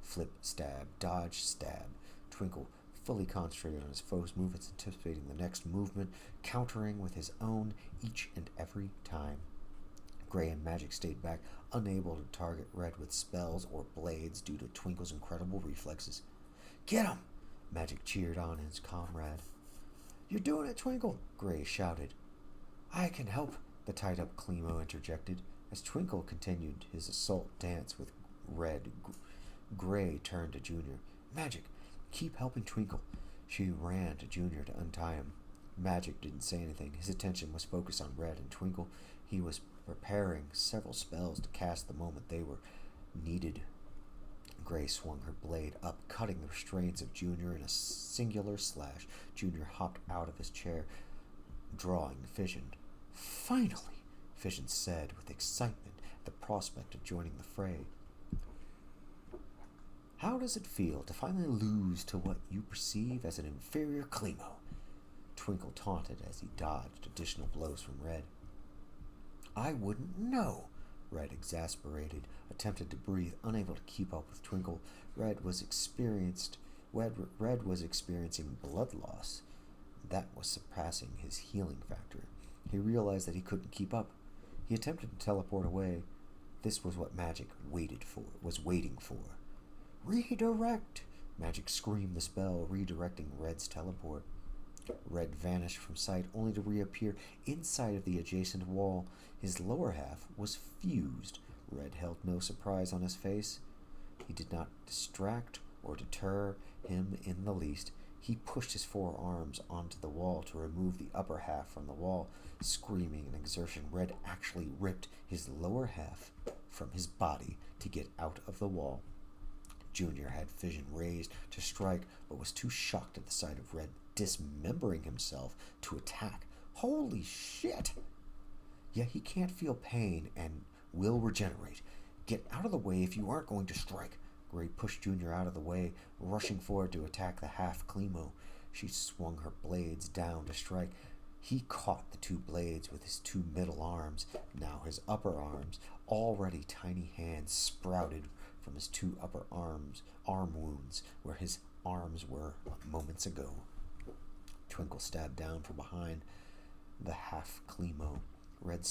Flip, stab, dodge, stab. Twinkle fully concentrated on his foe's movements, anticipating the next movement, countering with his own each and every time. Gray and Magic stayed back, unable to target Red with spells or blades due to Twinkle's incredible reflexes. Get him! Magic cheered on his comrade. You're doing it, Twinkle! Gray shouted. I can help, the tied-up Clemo interjected. As Twinkle continued his assault dance with Red, Gray turned to Junior. Magic, keep helping Twinkle. She ran to Junior to untie him. Magic didn't say anything. His attention was focused on Red and Twinkle. He was preparing several spells to cast the moment they were needed. Gray swung her blade up, cutting the restraints of Junior in a singular slash. Junior hopped out of his chair, drawing Fission. "Finally!" Fission said with excitement at the prospect of joining the fray. "How does it feel to finally lose to what you perceive as an inferior Klimo?" Twinkle taunted as he dodged additional blows from Red. "I wouldn't know." Red, exasperated, attempted to breathe, unable to keep up with Twinkle. Red was experiencing blood loss. That was surpassing his healing factor. He realized that he couldn't keep up. He attempted to teleport away. This was what Magic was waiting for. "Redirect!" Magic screamed the spell, redirecting Red's teleport. Red vanished from sight, only to reappear inside of the adjacent wall. His lower half was fused. Red held no surprise on his face. He did not distract or deter him in the least. He pushed his forearms onto the wall to remove the upper half from the wall. Screaming in exertion, Red actually ripped his lower half from his body to get out of the wall. Junior had Fission raised to strike, but was too shocked at the sight of Red dismembering himself to attack. Holy shit! Yet he can't feel pain and will regenerate. Get out of the way if you aren't going to strike. Gray pushed Junior out of the way, rushing forward to attack the half Klimo. She swung her blades down to strike. He caught the two blades with his two middle arms. Now his upper arms, already tiny hands, sprouted from his two upper arm wounds, where his arms were moments ago. Twinkle stabbed down from behind the half Klimo. Red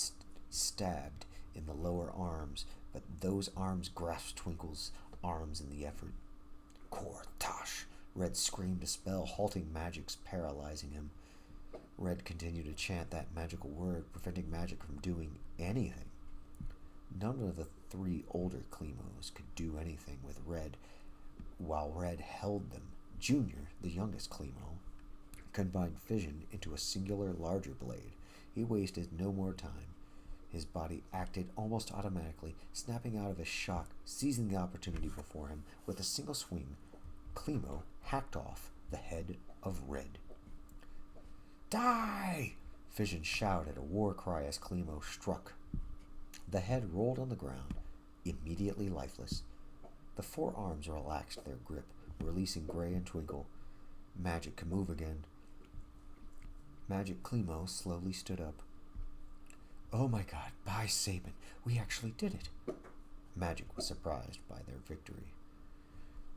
stabbed in the lower arms, but those arms grasped Twinkle's arms in the effort. "Kortash!" Red screamed a spell, halting Magic's paralyzing him. Red continued to chant that magical word, preventing Magic from doing anything. None of the three older Klimos could do anything with Red while Red held them. Junior, the youngest Klimo, combined Fission into a singular larger blade. He wasted no more time. His body acted almost automatically, snapping out of his shock, seizing the opportunity before him. With a single swing, Klimo hacked off the head of Red. "Die!" Fission shouted, a war cry as Klimo struck. The head rolled on the ground, immediately lifeless. The forearms relaxed their grip, releasing Gray and Twinkle. Magic could move again. Magic Klimo slowly stood up. "Oh my god, by Sabin, we actually did it!" Magic was surprised by their victory.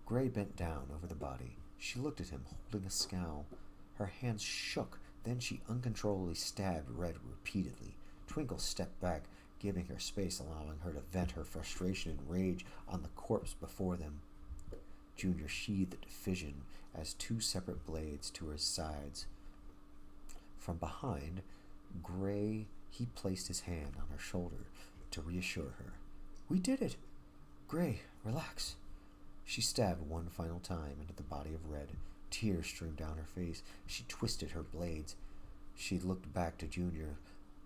Gray bent down over the body. She looked at him, holding a scowl. Her hands shook, then she uncontrollably stabbed Red repeatedly. Twinkle stepped back, giving her space, allowing her to vent her frustration and rage on the corpse before them. Junior sheathed Fission as two separate blades to his sides. From behind, he placed his hand on her shoulder to reassure her. "We did it! Gray, relax." She stabbed one final time into the body of Red. Tears streamed down her face. She twisted her blades. She looked back to Junior,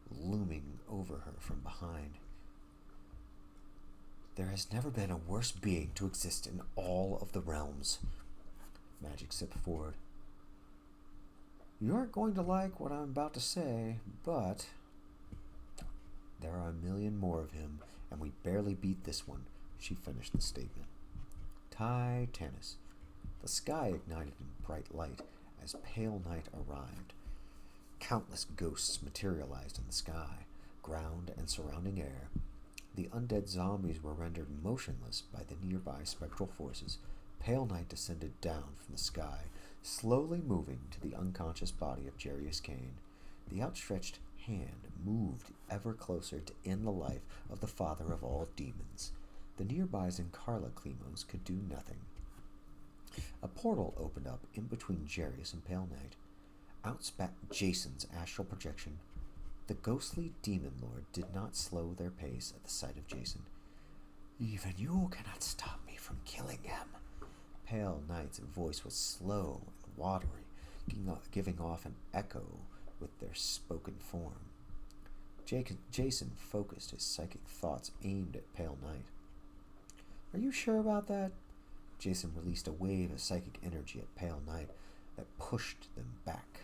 looming over her from behind. "There has never been a worse being to exist in all of the realms." Magic stepped forward. "You aren't going to like what I'm about to say, but there are a million more of him, and we barely beat this one," she finished the statement. Titanus. The sky ignited in bright light as pale night arrived. Countless ghosts materialized in the sky, ground, and surrounding air. The undead zombies were rendered motionless by the nearby spectral forces. Pale night descended down from the sky, slowly moving to the unconscious body of Jarius Kane. The outstretched hand moved ever closer to end the life of the father of all demons. The nearby Zinkarla Klimos could do nothing. A portal opened up in between Jarius and Pale Night. Out spat Jason's astral projection. The ghostly demon lord did not slow their pace at the sight of Jason. "Even you cannot stop me from killing him." Pale Knight's voice was slow and watery. giving off an echo with their spoken form. Jason focused his psychic thoughts aimed at Pale Knight. "Are you sure about that?" Jason released a wave of psychic energy at Pale Knight that pushed them back.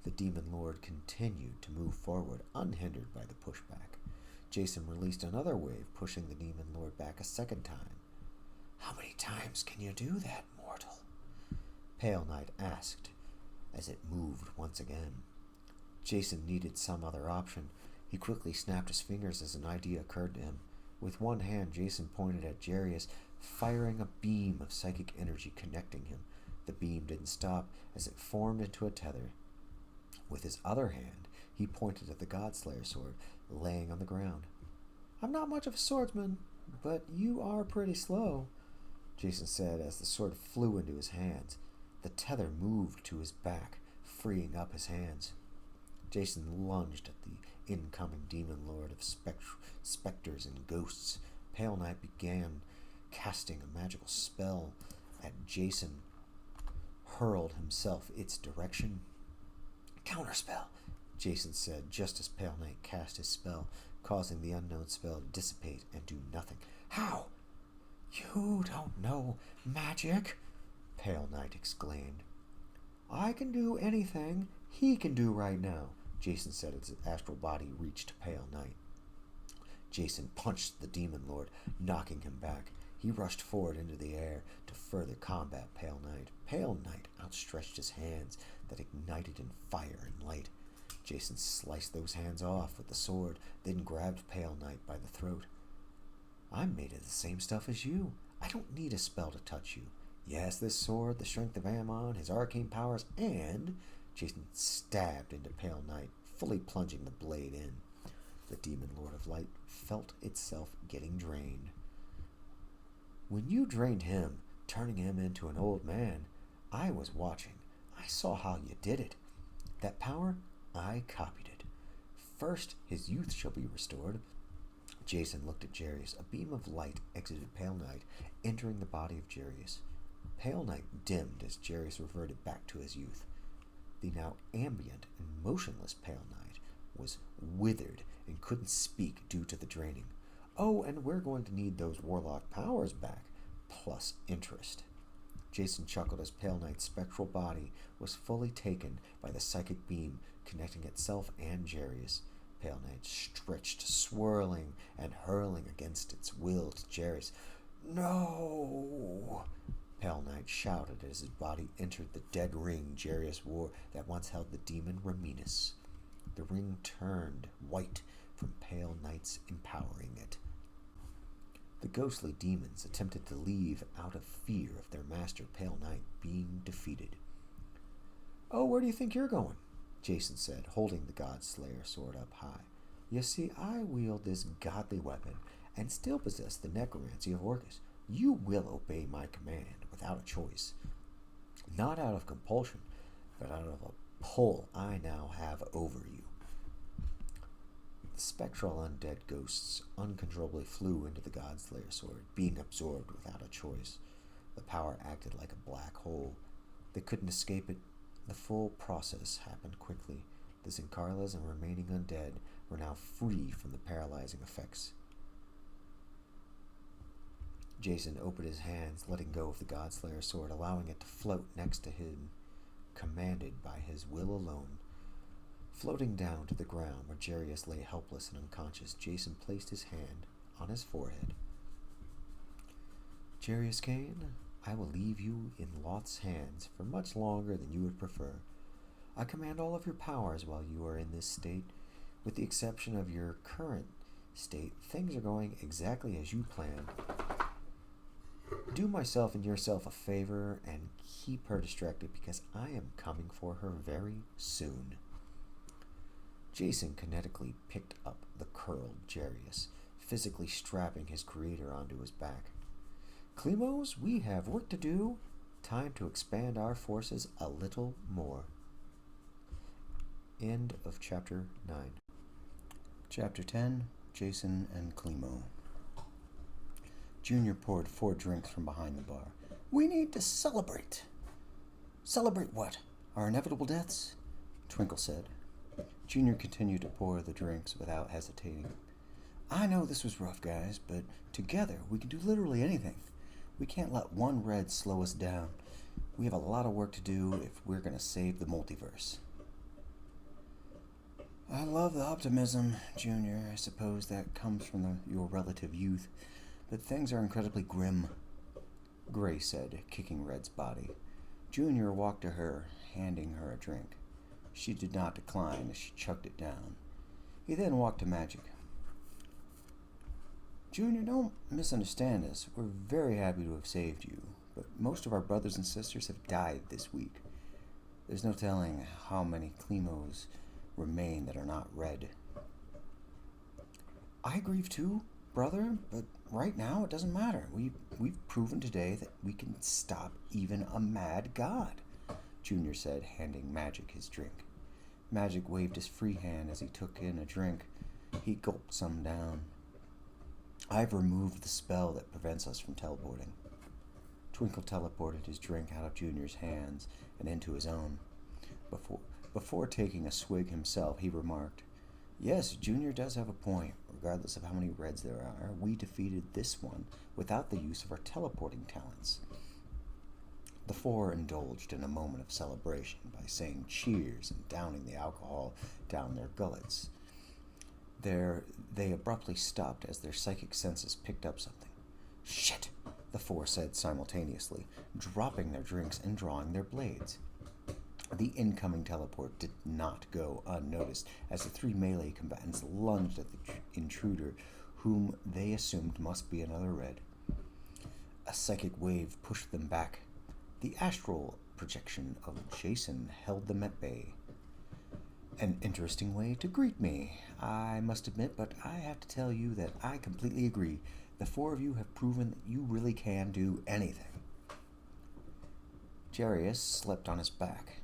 The Demon Lord continued to move forward, unhindered by the pushback. Jason released another wave, pushing the Demon Lord back a second time. "How many times can you do that, mortal?" Pale Knight asked, as it moved once again. Jason needed some other option. He quickly snapped his fingers as an idea occurred to him. With one hand, Jason pointed at Jarius, firing a beam of psychic energy connecting him. The beam didn't stop as it formed into a tether. With his other hand, he pointed at the Godslayer sword laying on the ground. "I'm not much of a swordsman, but you are pretty slow," Jason said as the sword flew into his hands. The tether moved to his back, freeing up his hands. Jason lunged at the incoming Demon Lord of specters and ghosts. Pale Knight began casting a magical spell at Jason, hurled himself its direction. "Counterspell," Jason said just as Pale Knight cast his spell, causing the unknown spell to dissipate and do nothing. "How? You don't know magic?" Pale Knight exclaimed. "I can do anything he can do right now," Jason said as his astral body reached Pale Knight. Jason punched the Demon Lord, knocking him back. He rushed forward into the air to further combat Pale Knight. Pale Knight outstretched his hands that ignited in fire and light. Jason sliced those hands off with the sword, then grabbed Pale Knight by the throat. "I'm made of the same stuff as you. I don't need a spell to touch you. Yes, this sword, the strength of Ammon, his arcane powers, and..." Jason stabbed into Pale Knight, fully plunging the blade in. The Demon Lord of Light felt itself getting drained. "When you drained him, turning him into an old man, I was watching. I saw how you did it. That power, I copied it. First, his youth shall be restored." Jason looked at Jarius. A beam of light exited Pale Knight, entering the body of Jarius. Pale Knight dimmed as Jarius reverted back to his youth. The now ambient and motionless Pale Knight was withered and couldn't speak due to the draining. "Oh, and we're going to need those warlock powers back, plus interest." Jason chuckled as Pale Knight's spectral body was fully taken by the psychic beam, connecting itself and Jarius. Pale Knight stretched, swirling and hurling against its will to Jarius. "No!" Pale Knight shouted as his body entered the dead ring Jarius wore that once held the demon Raminus. The ring turned white from Pale Knight's empowering it. The ghostly demons attempted to leave out of fear of their master Pale Knight being defeated. "Oh, where do you think you're going?" Jason said, holding the Godslayer sword up high. "You see, I wield this godly weapon and still possess the necromancy of Orcus. You will obey my command without a choice. Not out of compulsion, but out of a pull I now have over you." The spectral undead ghosts uncontrollably flew into the Godslayer sword, being absorbed without a choice. The power acted like a black hole. They couldn't escape it. The full process happened quickly. The Zinkarlas and remaining undead were now free from the paralyzing effects. Jason opened his hands, letting go of the Godslayer sword, allowing it to float next to him, commanded by his will alone. Floating down to the ground where Jarius lay helpless and unconscious, Jason placed his hand on his forehead. "Jarius Kane, I will leave you in Loth's hands for much longer than you would prefer. I command all of your powers while you are in this state. With the exception of your current state, things are going exactly as you planned. Do myself and yourself a favor and keep her distracted because I am coming for her very soon." Jason kinetically picked up the curled Jarius, physically strapping his creator onto his back. "Klemos, we have work to do. Time to expand our forces a little more." End of Chapter 9. Chapter 10, Jason and Klemo. Junior poured 4 drinks from behind the bar. "We need to celebrate." "Celebrate what?" Our inevitable deaths? Twinkle said. Junior continued to pour the drinks without hesitating. I know this was rough, guys, but together we can do literally anything. We can't let one red slow us down. We have a lot of work to do if we're going to save the multiverse. I love the optimism, Junior. I suppose that comes from your relative youth, but things are incredibly grim, Gray said, kicking Red's body. Junior walked to her, handing her a drink. She did not decline as she chugged it down. He then walked to Magic. Junior, don't misunderstand us. We're very happy to have saved you, but most of our brothers and sisters have died this week. There's no telling how many Clemos remain that are not red. I grieve too, brother, but right now it doesn't matter. We've proven today that we can stop even a mad god, Junior said, handing Magic his drink. Magic waved his free hand as he took in a drink. He gulped some down. I've removed the spell that prevents us from teleporting. Twinkle teleported his drink out of Junior's hands and into his own. Before taking a swig himself, he remarked, Yes, Junior does have a point. Regardless of how many reds there are, we defeated this one without the use of our teleporting talents. The four indulged in a moment of celebration by saying cheers and downing the alcohol down their gullets. They abruptly stopped as their psychic senses picked up something. Shit, the four said simultaneously, dropping their drinks and drawing their blades. The incoming teleport did not go unnoticed as the three melee combatants lunged at the intruder, whom they assumed must be another red. A psychic wave pushed them back. The astral projection of Jason held them at bay. An interesting way to greet me, I must admit, but I have to tell you that I completely agree. The four of you have proven that you really can do anything. Jarius slept on his back,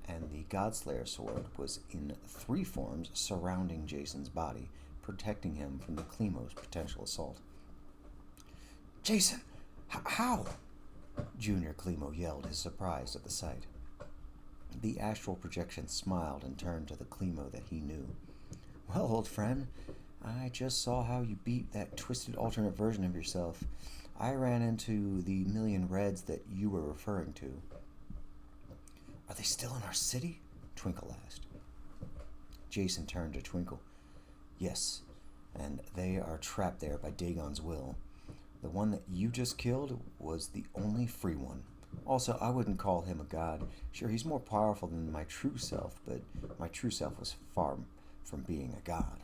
and the Godslayer sword was in three forms surrounding Jason's body, protecting him from the Clemos' potential assault. Jason! How? Junior Clemo yelled, his surprise at the sight. The astral projection smiled and turned to the Clemo that he knew. Well, old friend, I just saw how you beat that twisted alternate version of yourself. I ran into the million reds that you were referring to. Are they still in our city? Twinkle asked. Jason turned to Twinkle. Yes, and they are trapped there by Dagon's will. The one that you just killed was the only free one. Also, I wouldn't call him a god. Sure, he's more powerful than my true self, but my true self was far from being a god.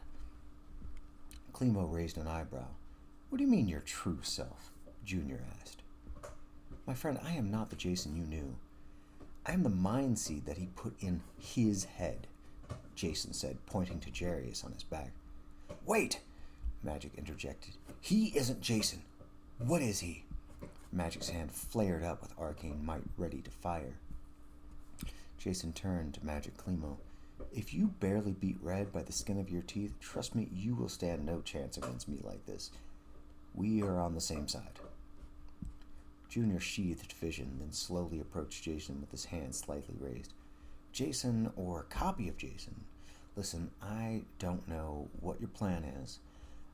Clemo raised an eyebrow. What do you mean your true self? Junior asked. My friend, I am not the Jason you knew. I am the mind seed that he put in his head, Jason said, pointing to Jarius on his back. Wait! Magic interjected. He isn't Jason. What is he? Magic's hand flared up with arcane might ready to fire. Jason turned to Magic Clemo. If you barely beat Red by the skin of your teeth, trust me, you will stand no chance against me like this. We are on the same side. Junior sheathed vision, then slowly approached Jason with his hand slightly raised. Jason, or a copy of Jason, listen, I don't know what your plan is.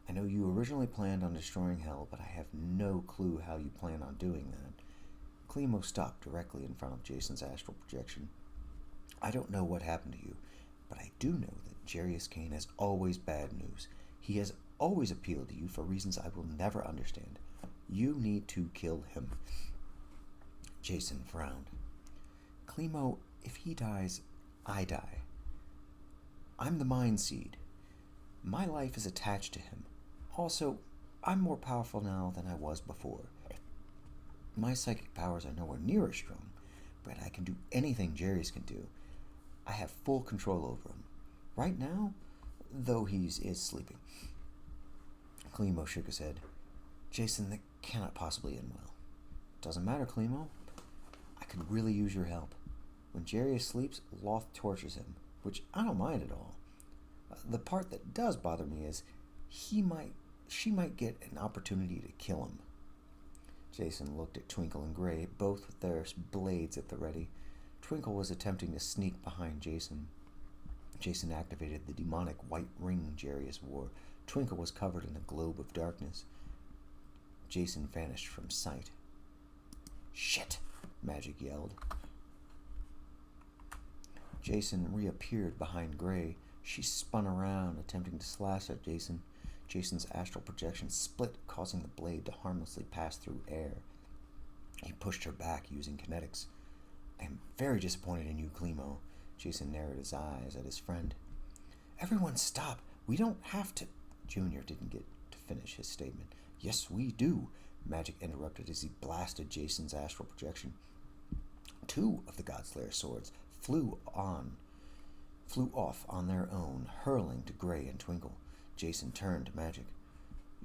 I know you originally planned on destroying Hell, but I have no clue how you plan on doing that. Clemo stopped directly in front of Jason's astral projection. I don't know what happened to you, but I do know that Jarius Kane is always bad news. He has always appealed to you for reasons I will never understand. You need to kill him. Jason frowned. Clemo, if he dies, I die. I'm the mind seed. My life is attached to him. Also, I'm more powerful now than I was before. My psychic powers are nowhere near as strong, but I can do anything Jarius can do. I have full control over him. Right now, though he is sleeping. Clemo shook his head. Jason, that cannot possibly end well. Doesn't matter, Clemo. I could really use your help. When Jarius sleeps, Loth tortures him, which I don't mind at all. The part that does bother me is she might get an opportunity to kill him. Jason looked at Twinkle and Gray, both with their blades at the ready. Twinkle was attempting to sneak behind Jason. Jason activated the demonic white ring Jarius wore. Twinkle was covered in a globe of darkness. Jason vanished from sight. "Shit!" Magic yelled. Jason reappeared behind Gray. She spun around, attempting to slash at Jason. Jason's astral projection split, causing the blade to harmlessly pass through air. He pushed her back using kinetics. "I am very disappointed in you, Clemo." Jason narrowed his eyes at his friend. "Everyone stop. We don't have to..." Junior didn't get to finish his statement. "Yes, we do," Magic interrupted as he blasted Jason's astral projection. Two of the Godslayer swords flew off on their own, hurling to Gray and Twinkle. Jason turned to Magic.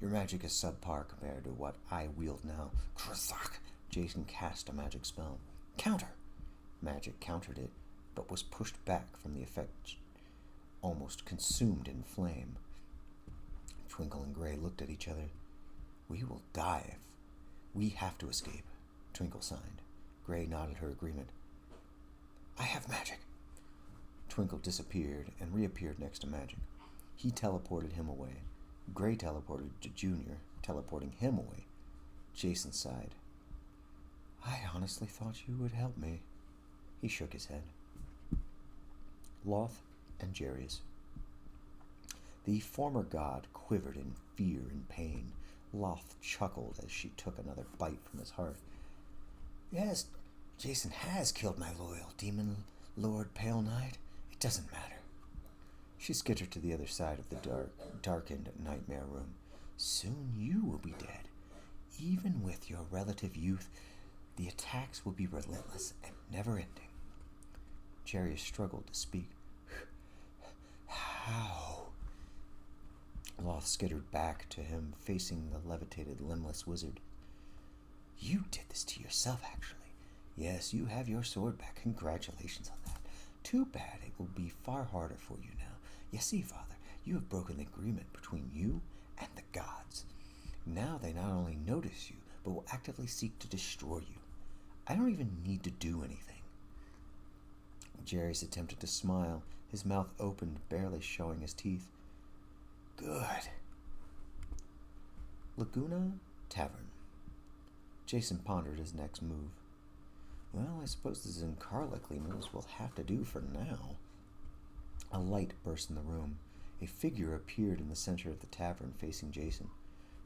"Your magic is subpar compared to what I wield now." Krazak! Jason cast a magic spell. "Counter!" Magic countered it, but was pushed back from the effect, almost consumed in flame. Twinkle and Gray looked at each other. "We will die if we have to escape," Twinkle signed. Gray nodded her agreement. "I have magic." Twinkle disappeared and reappeared next to Magic. He teleported him away. Gray teleported to Junior, teleporting him away. Jason sighed. "I honestly thought you would help me." He shook his head. Loth and Jarius. The former god quivered in fear and pain. Loth chuckled as she took another bite from his heart. "Yes, Jason has killed my loyal demon lord Pale Knight. It doesn't matter." She skittered to the other side of the darkened nightmare room. "Soon you will be dead. Even with your relative youth, the attacks will be relentless and never-ending." Jarius struggled to speak. "How?" Loth skittered back to him, facing the levitated, limbless wizard. "You did this to yourself, actually. Yes, you have your sword back. Congratulations on that. Too bad it will be far harder for you now. You see, Father, you have broken the agreement between you and the gods. Now they not only notice you, but will actively seek to destroy you. I don't even need to do anything." Jarius attempted to smile, his mouth opened, barely showing his teeth. "Good." Laguna Tavern. Jason pondered his next move. "Well, I suppose the Zincarla cleaners will have to do for now." A light burst in the room. A figure appeared in the center of the tavern, facing Jason.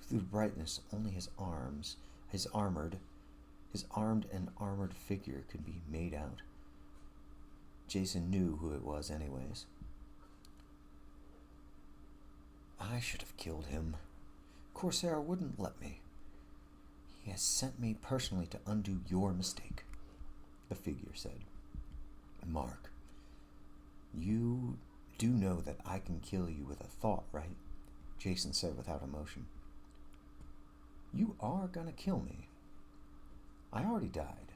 Through the brightness, only his armed and armored figure could be made out. Jason knew who it was anyways. "I should have killed him. Corsair wouldn't let me. He has sent me personally to undo your mistake," the figure said. "Mark, you do know that I can kill you with a thought, right?" Jason said without emotion. "You are gonna kill me. I already died.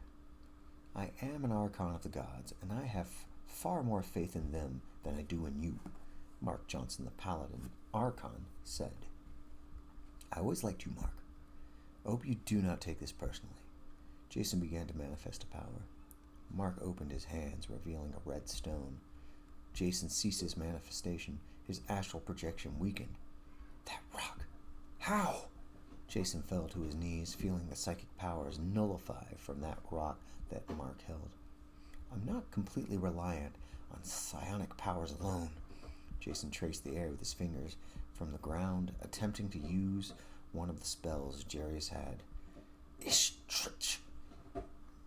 I am an Archon of the gods, and I have far more faith in them than I do in you," Mark Johnson, the Paladin Archon, said. "I always liked you, Mark. I hope you do not take this personally." Jason began to manifest a power. Mark opened his hands, revealing a red stone. Jason ceased his manifestation. His astral projection weakened. "That rock! How?" Jason fell to his knees, feeling the psychic powers nullify from that rock that Mark held. "I'm not completely reliant on psionic powers alone." Jason traced the air with his fingers from the ground, attempting to use one of the spells Jarius had. Ishtrich!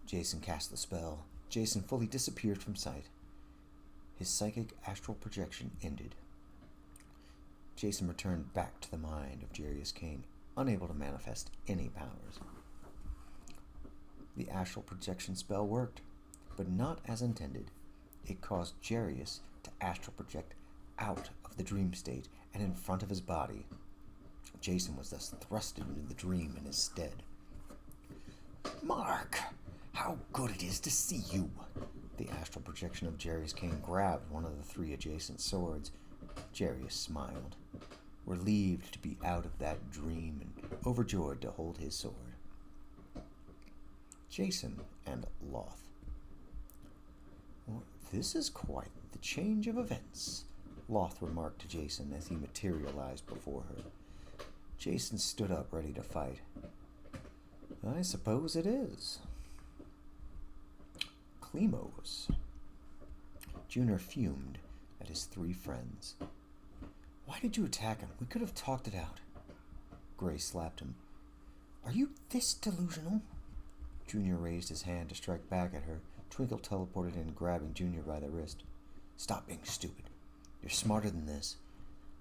Jason cast the spell. Jason fully disappeared from sight. His psychic astral projection ended. Jason returned back to the mind of Jarius Kane, unable to manifest any powers. The astral projection spell worked, but not as intended. It caused Jarius to astral project out of the dream state and in front of his body. Jason was thus thrust into the dream in his stead. "Mark, how good it is to see you!" The astral projection of Jarius Kane grabbed one of the three adjacent swords. Jarius smiled, relieved to be out of that dream and overjoyed to hold his sword. Jason and Loth. Well, this is quite the change of events, Loth remarked to Jason as he materialized before her. Jason stood up, ready to fight. I suppose it is. Klemos. Junior fumed at his three friends. Why did you attack him? We could have talked it out. Gray slapped him. Are you this delusional? Junior raised his hand to strike back at her. Twinkle teleported in, grabbing Junior by the wrist. Stop being stupid. You're smarter than this.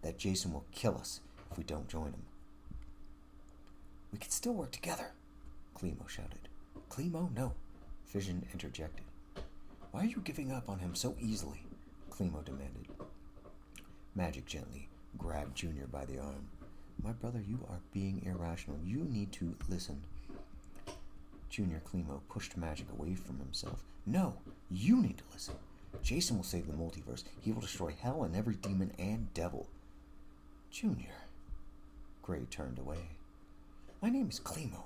That Jason will kill us if we don't join him. We can still work together, Klemo shouted. Klemo, no, Fission interjected. Why are you giving up on him so easily? Klemo demanded. Magic gently grabbed Junior by the arm. My brother, you are being irrational. You need to listen. Junior Klemo pushed Magic away from himself. No, you need to listen. Jason will save the multiverse. He will destroy hell and every demon and devil. Junior. Gray turned away. My name is Klemo.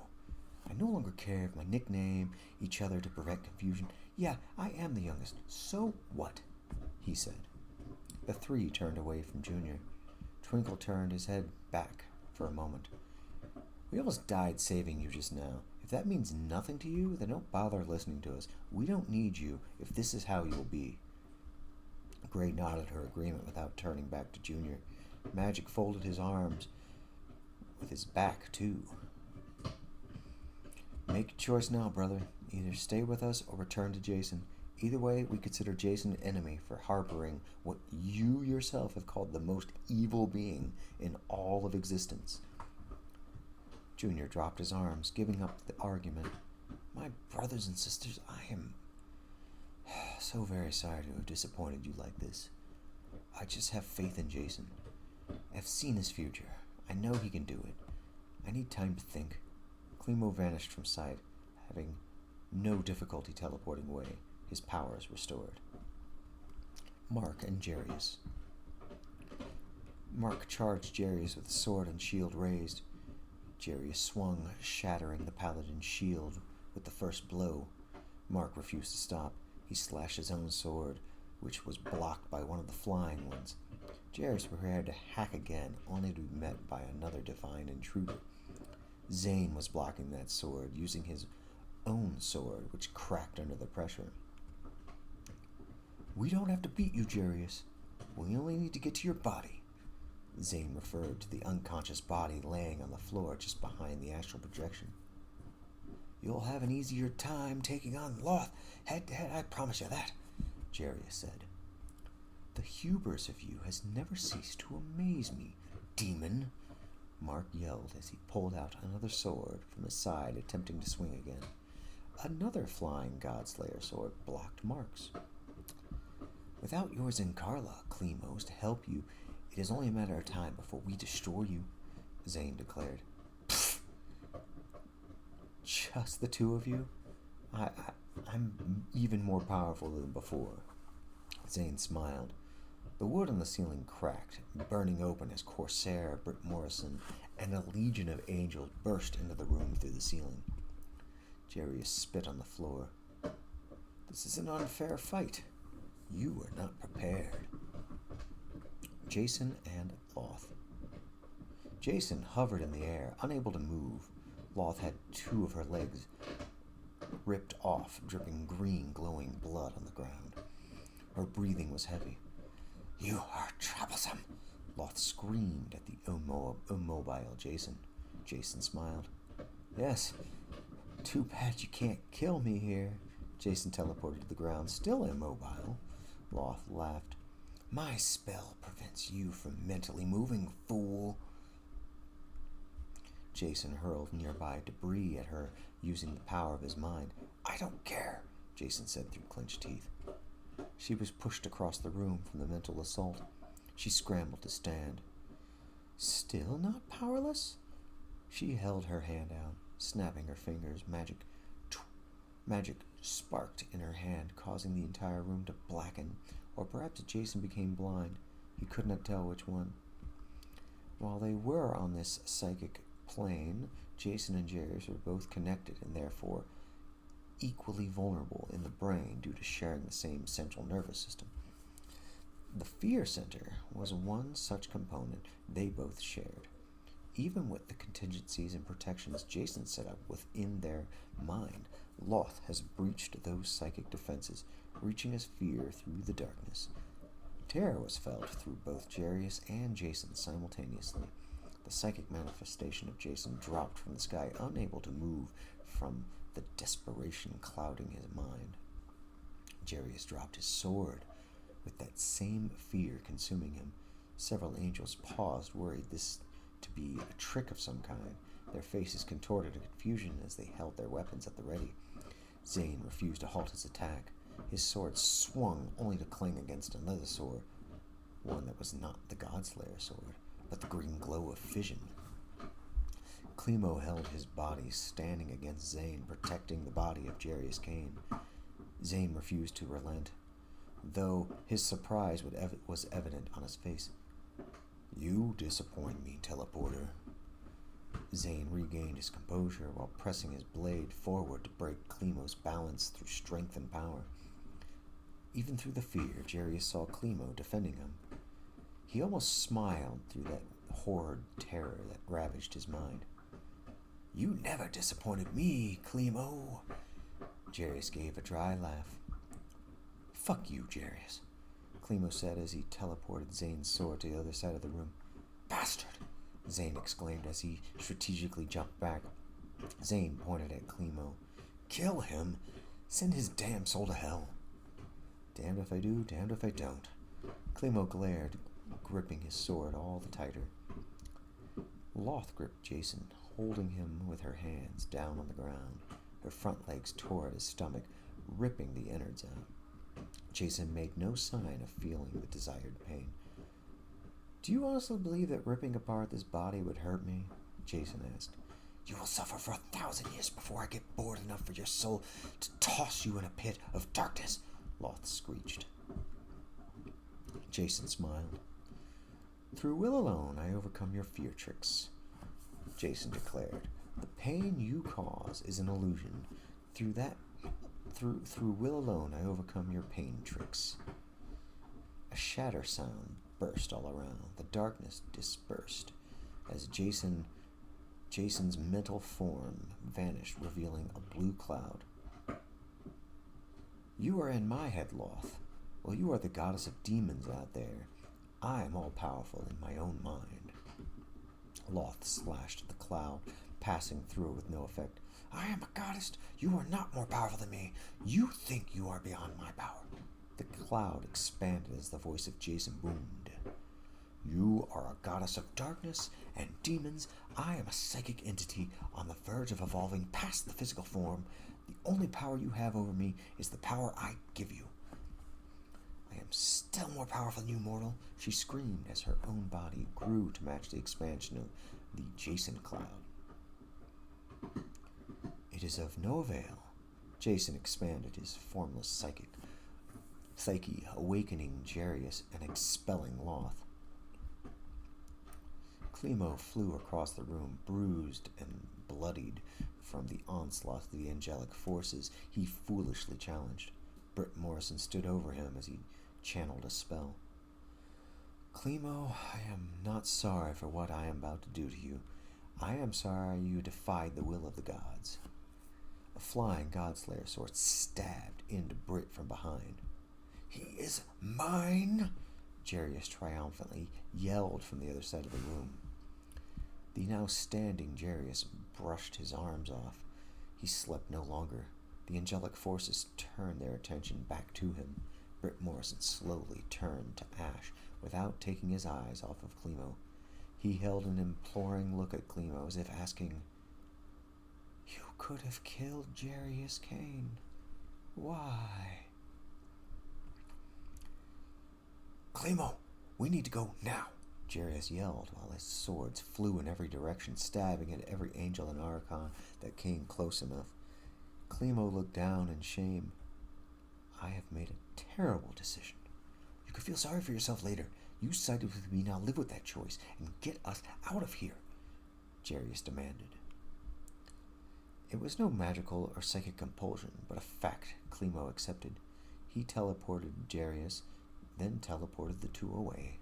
I no longer care if my nickname each other to prevent confusion. Yeah, I am the youngest. So what? He said. The three turned away from Junior. Twinkle turned his head back for a moment. We almost died saving you just now. If that means nothing to you, then don't bother listening to us. We don't need you if this is how you'll be. Gray nodded her agreement without turning back to Junior. Magic folded his arms with his back, too. Make a choice now, brother. Either stay with us or return to Jason. Either way, we consider Jason an enemy for harboring what you yourself have called the most evil being in all of existence. Junior dropped his arms, giving up the argument. My brothers and sisters, I am so very sorry to have disappointed you like this. I just have faith in Jason. I've seen his future. I know he can do it. I need time to think. Klemo vanished from sight, having no difficulty teleporting away, his powers restored. Mark and Jarius. Mark charged Jarius with sword and shield raised. Jarius swung, shattering the paladin's shield with the first blow. Mark refused to stop. He slashed his own sword, which was blocked by one of the flying ones. Jarius prepared to hack again, only to be met by another divine intruder. Zane was blocking that sword, using his own sword, which cracked under the pressure. We don't have to beat you, Jarius. We only need to get to your body. Zane referred to the unconscious body laying on the floor just behind the astral projection. You'll have an easier time taking on Loth head to head, I promise you that, Jarius said. The hubris of you has never ceased to amaze me, demon, Mark yelled as he pulled out another sword from his side, attempting to swing again. Another flying Godslayer sword blocked Mark's. Without your Zenkarla, Klemos, to help you, it is only a matter of time before we destroy you, Zane declared. Pfft. Just the two of you? I'm even more powerful than before. Zane smiled. The wood on the ceiling cracked, burning open as Corsair, Britt Morrison, and a legion of angels burst into the room through the ceiling. Jarius spit on the floor. This is an unfair fight. You are not prepared. Jason and Loth. Jason hovered in the air, unable to move. Loth had two of her legs ripped off, dripping green, glowing blood on the ground. Her breathing was heavy. You are troublesome, Loth screamed at the immobile Jason. Jason smiled. Yes, too bad you can't kill me here. Jason teleported to the ground, still immobile. Loth laughed. My spell prevents you from mentally moving, fool. Jason hurled nearby debris at her, using the power of his mind. I don't care, Jason said through clenched teeth. She was pushed across the room from the mental assault. She scrambled to stand. Still not powerless? She held her hand out, snapping her fingers. Magic sparked in her hand, causing the entire room to blacken, or perhaps Jason became blind. He could not tell which one. While they were on this psychic plane, Jason and Jarius were both connected and therefore equally vulnerable in the brain due to sharing the same central nervous system. The fear center was one such component they both shared. Even with the contingencies and protections Jason set up within their mind, Loth has breached those psychic defenses, reaching his fear through the darkness. Terror was felt through both Jarius and Jason simultaneously. The psychic manifestation of Jason dropped from the sky, unable to move from the desperation clouding his mind. Jarius dropped his sword, with that same fear consuming him. Several angels paused, worried this to be a trick of some kind. Their faces contorted in confusion as they held their weapons at the ready. Zane refused to halt his attack. His sword swung only to cling against another sword, one that was not the Godslayer sword, but the green glow of fission. Clemo held his body standing against Zane, protecting the body of Jarius Kane. Zane refused to relent, though his surprise was evident on his face. "You disappoint me, teleporter." Zane regained his composure while pressing his blade forward to break Clemo's balance through strength and power. Even through the fear, Jarius saw Clemo defending him. He almost smiled through that horrid terror that ravaged his mind. "You never disappointed me, Clemo." Jarius gave a dry laugh. "Fuck you, Jarius," Clemo said as he teleported Zane's sword to the other side of the room. "Bastard!" Zane exclaimed as he strategically jumped back. Zane pointed at Clemo. "Kill him! Send his damn soul to hell!" "Damned if I do, damned if I don't." Clemo glared, gripping his sword all the tighter. Loth gripped Jason, holding him with her hands down on the ground. Her front legs tore at his stomach, ripping the innards out. Jason made no sign of feeling the desired pain. "Do you honestly believe that ripping apart this body would hurt me?" Jason asked. "You will suffer for 1,000 years before I get bored enough for your soul to toss you in a pit of darkness," Loth screeched. Jason smiled. "Through will alone I overcome your fear tricks," Jason declared. "The pain you cause is an illusion. Through will alone I overcome your pain tricks." A shatter sound burst all around. The darkness dispersed as Jason's mental form vanished, revealing a blue cloud. "You are in my head, Loth. Well, you are the goddess of demons out there. I am all-powerful in my own mind." Loth slashed at the cloud, passing through it with no effect. "I am a goddess. You are not more powerful than me. You think you are beyond my power." The cloud expanded as the voice of Jason boomed. "You are a goddess of darkness and demons. I am a psychic entity on the verge of evolving past the physical form. The only power you have over me is the power I give you." "I am still more powerful than you, mortal," she screamed as her own body grew to match the expansion of the Jason cloud. "It is of no avail." Jason expanded his formless psyche, awakening Jarius and expelling Loth. Clemo flew across the room, bruised and bloodied from the onslaught of the angelic forces he foolishly challenged. Britt Morrison stood over him as he channeled a spell. "Clemo, I am not sorry for what I am about to do to you. I am sorry you defied the will of the gods." A flying Godslayer sword stabbed into Britt from behind. "He is mine!" Jarius triumphantly yelled from the other side of the room. The now standing Jarius brushed his arms off. He slept no longer. The angelic forces turned their attention back to him. Britt Morrison slowly turned to ash without taking his eyes off of Clemo. He held an imploring look at Clemo as if asking, "You could have killed Jarius Kane. Why?" "Clemo, we need to go now," Jarius yelled while his swords flew in every direction, stabbing at every angel and archon that came close enough. Clemo looked down in shame. "I have made a terrible decision. You could feel sorry for yourself later. You sided with me, now live with that choice and get us out of here," Jarius demanded. It was no magical or psychic compulsion, but a fact Clemo accepted. He teleported Jarius, then teleported the two away.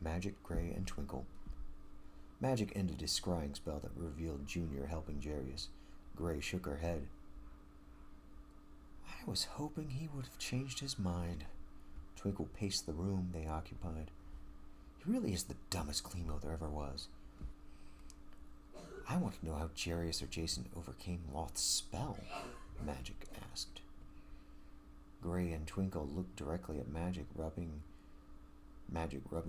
Magic, Gray, and Twinkle. Magic ended his scrying spell that revealed Junior helping Jarius. Gray shook her head. I was hoping he would have changed his mind. Twinkle paced the room they occupied. He really is the dumbest Clemo there ever was. I want to know how Jarius or Jason overcame Loth's spell, Magic asked. Gray and Twinkle looked directly at Magic rubbing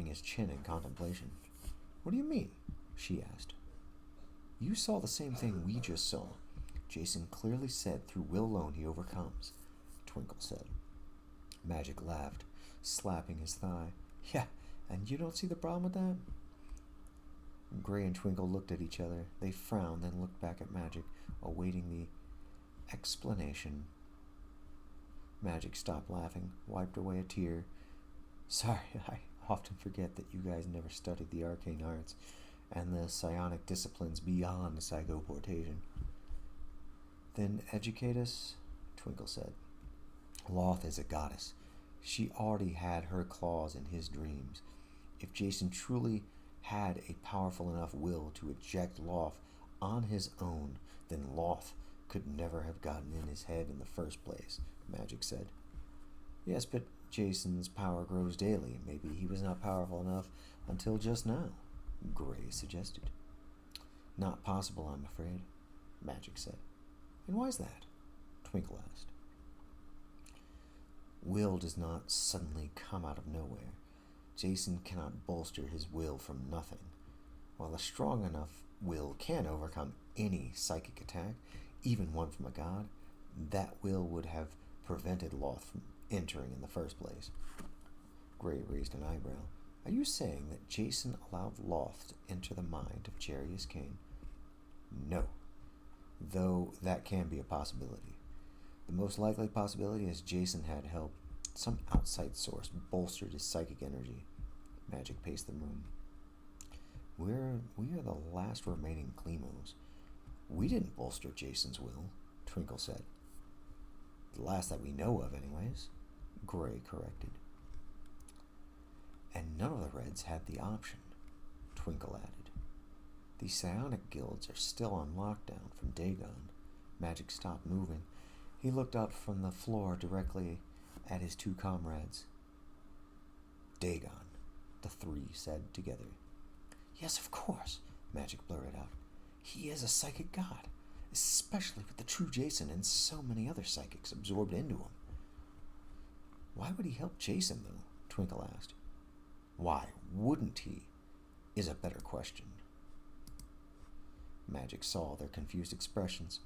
his chin in contemplation. What do you mean? She asked. You saw the same thing we just saw. Jason clearly said through will alone he overcomes, Twinkle said. Magic laughed, slapping his thigh. Yeah, and you don't see the problem with that? Gray and Twinkle looked at each other. They frowned, then looked back at Magic, awaiting the explanation. Magic stopped laughing, wiped away a tear. Sorry, I often forget that you guys never studied the arcane arts and the psionic disciplines beyond psychoportation. Then educate us, Twinkle said. Loth is a goddess. She already had her claws in his dreams. If Jason truly had a powerful enough will to eject Loth on his own, then Loth could never have gotten in his head in the first place, Magic said. Yes, but Jason's power grows daily. Maybe he was not powerful enough until just now, Gray suggested. Not possible, I'm afraid, Magic said. And why's that? Twinkle asked. Will does not suddenly come out of nowhere. Jason cannot bolster his will from nothing. While a strong enough will can overcome any psychic attack, even one from a god, that will would have prevented Loth from entering in the first place. Gray raised an eyebrow. Are you saying that Jason allowed Loth to enter the mind of Jarius Kane? No, though that can be a possibility. The most likely possibility is Jason had help. Some outside source bolstered his psychic energy. Magic paced the room. We are the last remaining Clemos. We didn't bolster Jason's will, Twinkle said. The last that we know of, anyways, Gray corrected. And none of the Reds had the option, Twinkle added. The psionic guilds are still on lockdown from Dagon. Magic stopped moving. He looked up from the floor directly at his two comrades. Dagon, the three said together. Yes, of course, Magic blurted out. He is a psychic god, especially with the true Jason and so many other psychics absorbed into him. Why would he help Jason, though? Twinkle asked. Why wouldn't he, is a better question. Magic saw their confused expressions.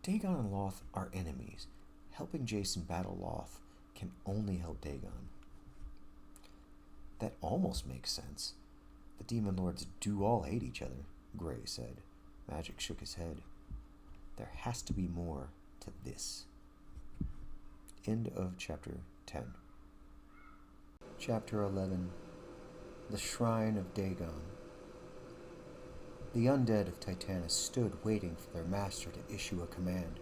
Dagon and Loth are enemies. Helping Jason battle Loth can only help Dagon. That almost makes sense. The Demon Lords do all hate each other, Gray said. Magic shook his head. There has to be more to this. End of Chapter 10. Chapter 11. The Shrine of Dagon. The undead of Titanus stood waiting for their master to issue a command.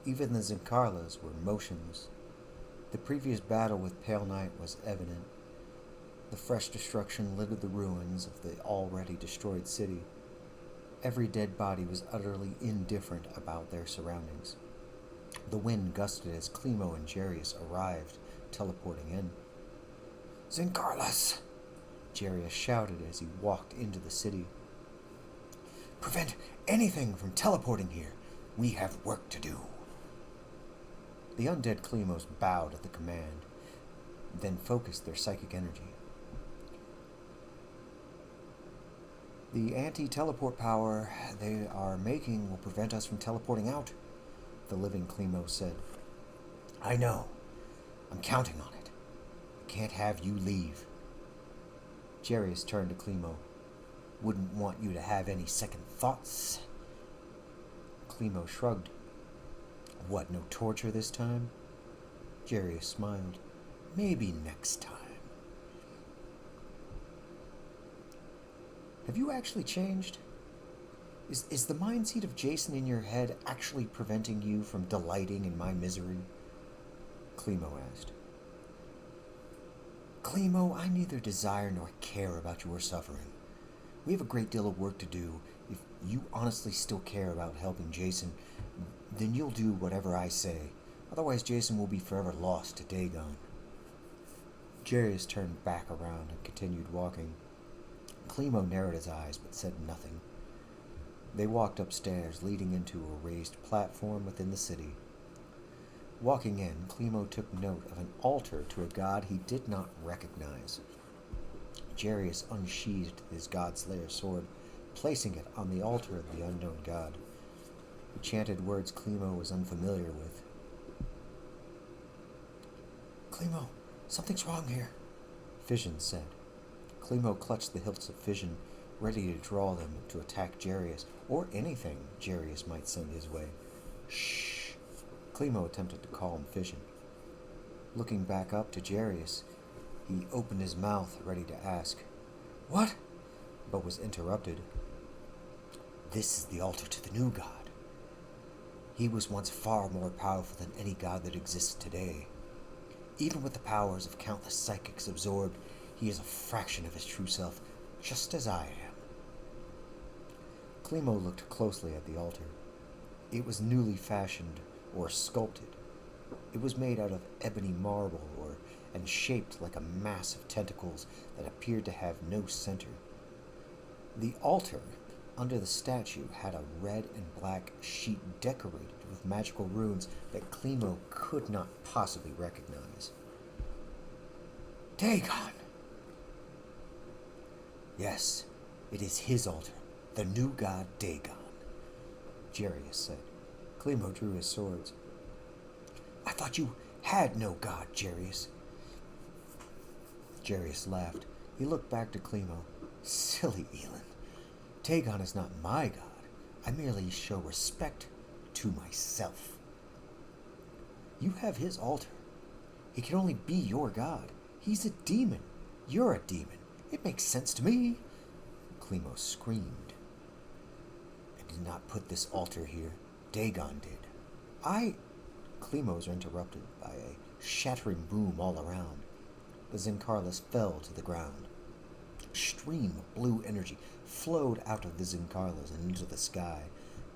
Even the Zinkarlas were motionless. The previous battle with Pale Knight was evident. The fresh destruction littered the ruins of the already destroyed city. Every dead body was utterly indifferent about their surroundings. The wind gusted as Clemo and Jarius arrived, teleporting in. Zinkarlas! Jarius shouted as he walked into the city. Prevent anything from teleporting here. We have work to do. The undead Clemos bowed at the command, then focused their psychic energy. The anti-teleport power they are making will prevent us from teleporting out, the living Clemo said. I know. I'm counting on it. I can't have you leave. Jarius turned to Clemo. Wouldn't want you to have any second thoughts. Clemo shrugged. What, no torture this time? Jarius smiled. Maybe next time. Have you actually changed? Is the mind seat of Jason in your head actually preventing you from delighting in my misery? Clemo asked. Clemo, I neither desire nor care about your suffering. We have a great deal of work to do. If you honestly still care about helping Jason, then you'll do whatever I say. Otherwise, Jason will be forever lost to Dagon. Jarius turned back around and continued walking. Clemo narrowed his eyes but said nothing. They walked upstairs, leading into a raised platform within the city. Walking in, Clemo took note of an altar to a god he did not recognize. Jarius unsheathed his Godslayer sword, placing it on the altar of the unknown god. He chanted words Clemo was unfamiliar with. Clemo, something's wrong here, Fission said. Clemo clutched the hilts of Fission, ready to draw them to attack Jarius, or anything Jarius might send his way. Shh! Clemo attempted to calm Fission. Looking back up to Jarius, he opened his mouth, ready to ask, What? But was interrupted. This is the altar to the new god. He was once far more powerful than any god that exists today. Even with the powers of countless psychics absorbed, he is a fraction of his true self, just as I am. Clemo looked closely at the altar. It was newly fashioned or sculpted. It was made out of ebony marble and shaped like a mass of tentacles that appeared to have no center. The altar under the statue had a red and black sheet decorated with magical runes that Clemo could not possibly recognize. Dagon! Yes, it is his altar, the new god Dagon, Jarius said. Clemo drew his swords. I thought you had no god, Jarius. Jarius laughed. He looked back to Clemo. Silly Elin. Dagon is not my god. I merely show respect to myself. You have his altar. He can only be your god. He's a demon. You're a demon. It makes sense to me. Clemo screamed. I did not put this altar here. Dagon did. Clemo was interrupted by a shattering boom all around. The Zincarlus fell to the ground. A stream of blue energy flowed out of the Zincarlus and into the sky.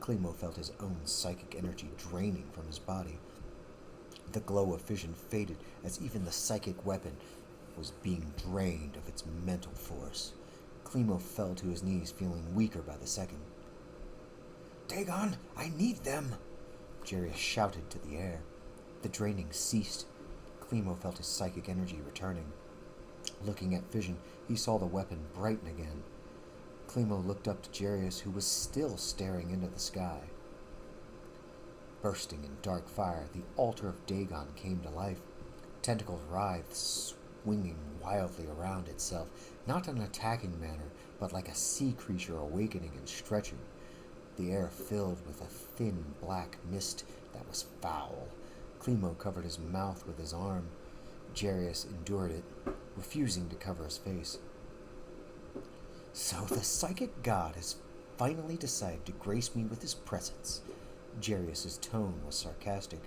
Clemo felt his own psychic energy draining from his body. The glow of Fission faded as even the psychic weapon was being drained of its mental force. Clemo fell to his knees, feeling weaker by the second. Dagon, I need them! Jarius shouted to the air. The draining ceased. Clemo felt his psychic energy returning. Looking at Fission, he saw the weapon brighten again. Clemo looked up to Jarius, who was still staring into the sky. Bursting in dark fire, the altar of Dagon came to life. Tentacles writhed, swinging wildly around itself, not in an attacking manner, but like a sea creature awakening and stretching. The air filled with a thin black mist that was foul. Clemo covered his mouth with his arm. Jarius endured it, refusing to cover his face. So the psychic god has finally decided to grace me with his presence. Jarius's tone was sarcastic.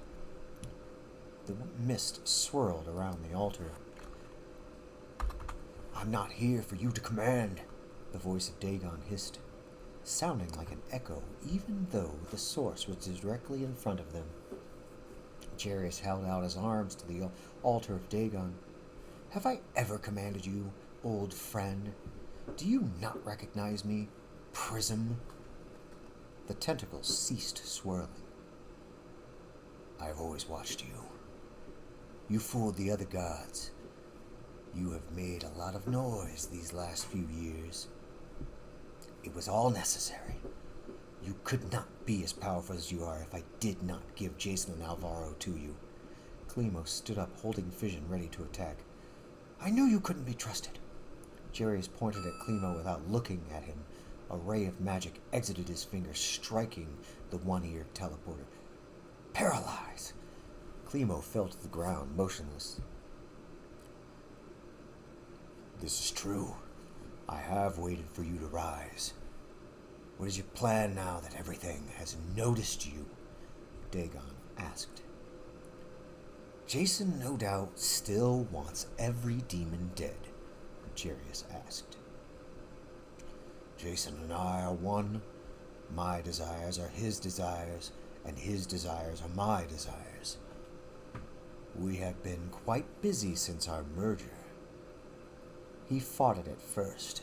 The mist swirled around the altar. I'm not here for you to command, the voice of Dagon hissed, sounding like an echo, even though the source was directly in front of them. Jarius held out his arms to the altar of Dagon. Have I ever commanded you, old friend? Do you not recognize me, Prism? The tentacles ceased swirling. I've always watched you. You fooled the other gods. You have made a lot of noise these last few years. It was all necessary. You could not be as powerful as you are if I did not give Jason and Alvaro to you. Clemo stood up, holding Fission, ready to attack. I knew you couldn't be trusted. Jarius pointed at Clemo without looking at him. A ray of magic exited his finger, striking the one-eared teleporter. Paralyze! Clemo fell to the ground, motionless. This is true. I have waited for you to rise. What is your plan now that everything has noticed you? Dagon asked. Jason no doubt still wants every demon dead, Jarius asked. Jason and I are one. My desires are his desires, and his desires are my desires. We have been quite busy since our merger. He fought it at first,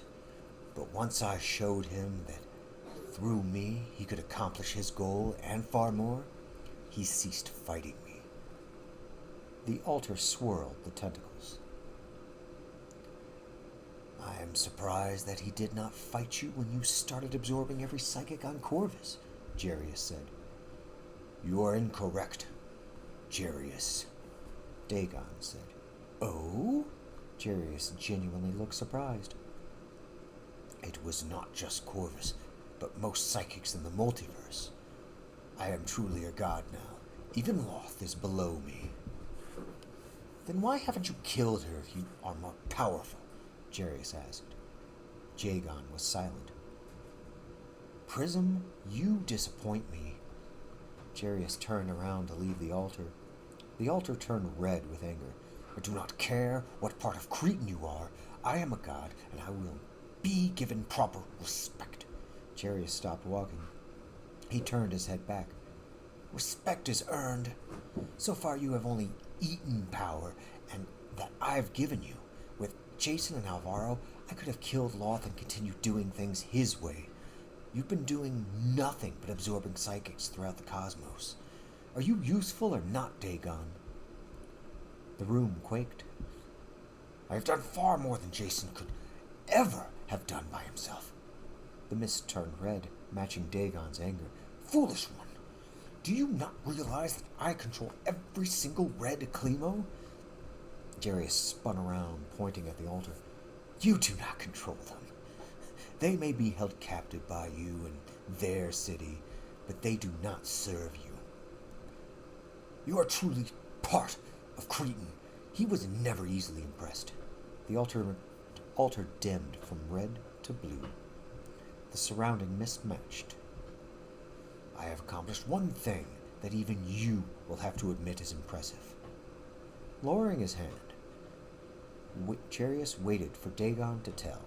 but once I showed him that through me he could accomplish his goal and far more, he ceased fighting me. The altar swirled the tentacles. I am surprised that he did not fight you when you started absorbing every psychic on Corvus, Jarius said. You are incorrect, Jarius, Dagon said. Oh? Jarius genuinely looked surprised. It was not just Corvus, but most psychics in the multiverse. I am truly a god now. Even Loth is below me. Then why haven't you killed her if you are more powerful? Jarius asked. Dagon was silent. Prism, you disappoint me. Jarius turned around to leave the altar. The altar turned red with anger. I do not care what part of Cretan you are. I am a god, and I will be given proper respect. Jarius stopped walking. He turned his head back. Respect is earned. So far you have only eaten power, and that I've given you. With Jason and Alvaro, I could have killed Loth and continued doing things his way. You've been doing nothing but absorbing psychics throughout the cosmos. Are you useful or not, Dagon? The room quaked. I have done far more than Jason could ever have done by himself. The mist turned red, matching Dagon's anger. Foolish one! Do you not realize that I control every single red Climo? Jarius spun around, pointing at the altar. You do not control them. They may be held captive by you and their city, but they do not serve you. You are truly part of Cretan. He was never easily impressed. The altar dimmed from red to blue. The surrounding mist matched. I have accomplished one thing that even you will have to admit is impressive. Lowering his hand, Jarius waited for Dagon to tell.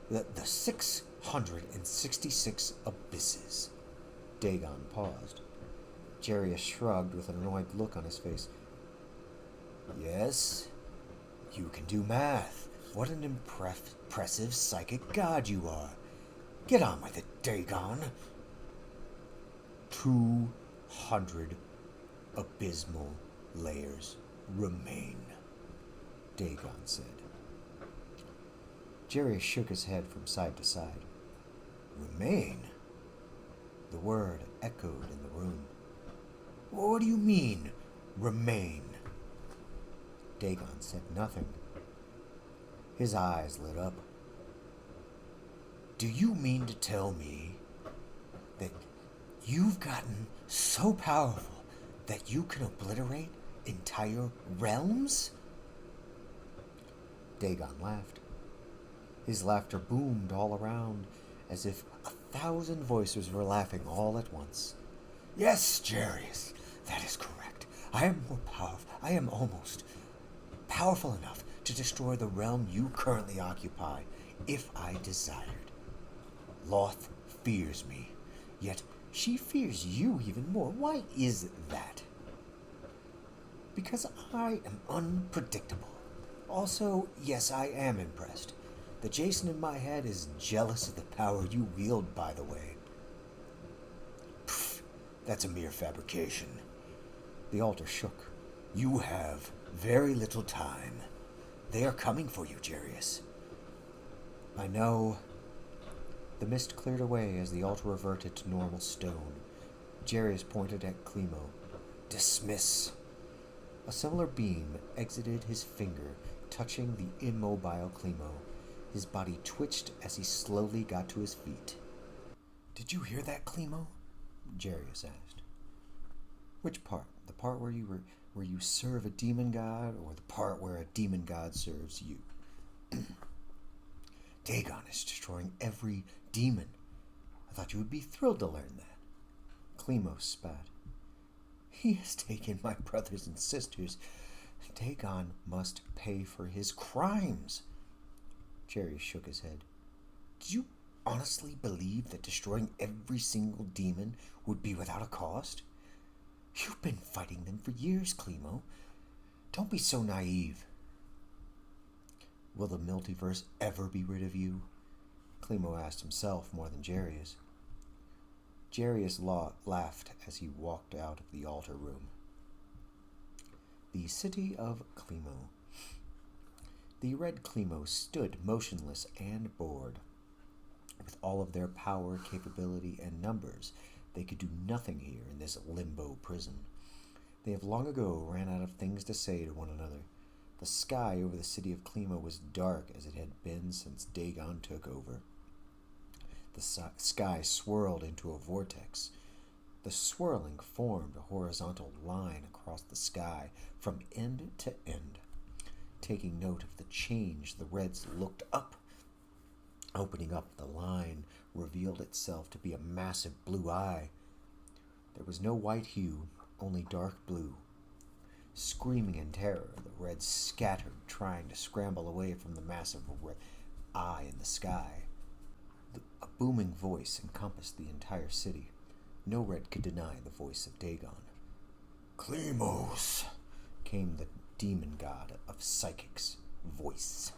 The 666 abysses. Dagon paused. Jarius shrugged with an annoyed look on his face. Yes, you can do math. What an impressive psychic god you are. Get on with it, Dagon. 200 abysmal layers remain, Dagon said. Jarius shook his head from side to side. Remain? The word echoed in the room. What do you mean, remain? Dagon said nothing. His eyes lit up. Do you mean to tell me that you've gotten so powerful that you can obliterate entire realms? Dagon laughed. His laughter boomed all around, as if 1,000 voices were laughing all at once. Yes, Jarius, that is correct. I am more powerful. I am almost powerful enough to destroy the realm you currently occupy, if I desired. Loth fears me, yet she fears you even more. Why is that? Because I am unpredictable. Also, yes, I am impressed. The Jason in my head is jealous of the power you wield, by the way. Pfft, that's a mere fabrication. The altar shook. You have very little time. They are coming for you, Jarius. I know. The mist cleared away as the altar reverted to normal stone. Jarius pointed at Climo. Dismiss. A similar beam exited his finger, touching the immobile Climo. His body twitched as he slowly got to his feet. Did you hear that, Climo? Jarius asked. Which part? The part where you serve a demon god, or the part where a demon god serves you? Dagon is destroying every demon. I thought you would be thrilled to learn that. Klimo spat. He has taken my brothers and sisters. Dagon must pay for his crimes. Jerry shook his head. Did you honestly believe that destroying every single demon would be without a cost? You've been fighting them for years, Klimo. Don't be so naive. Will the multiverse ever be rid of you? Klimo asked himself more than Jarius. Jarius laughed as he walked out of the altar room. The city of Klimo. The red Klimo stood motionless and bored. With all of their power, capability, and numbers, they could do nothing here in this limbo prison. They have long ago ran out of things to say to one another. The sky over the city of Klimo was dark as it had been since Dagon took over. The sky swirled into a vortex. The swirling formed a horizontal line across the sky from end to end. Taking note of the change, the Reds looked up. Opening up, the line revealed itself to be a massive blue eye. There was no white hue, only dark blue. Screaming in terror, the Reds scattered, trying to scramble away from the massive eye in the sky. A booming voice encompassed the entire city. No Red could deny the voice of Dagon. Klemos, came the demon god of psychics' voice.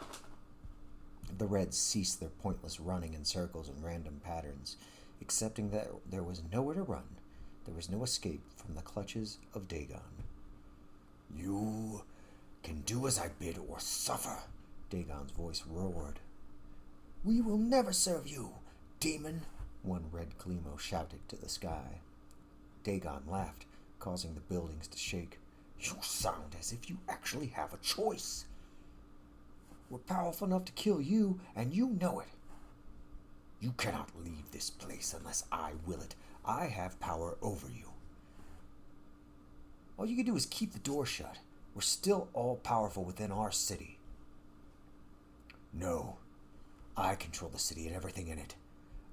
The Reds ceased their pointless running in circles and random patterns, accepting that there was nowhere to run. There was no escape from the clutches of Dagon. You can do as I bid or suffer, Dagon's voice roared. We will never serve you, demon, one red Klimo shouted to the sky. Dagon laughed, causing the buildings to shake. You sound as if you actually have a choice. We're powerful enough to kill you, and you know it. You cannot leave this place unless I will it. I have power over you. All you can do is keep the door shut. We're still all-powerful within our city. No. I control the city and everything in it.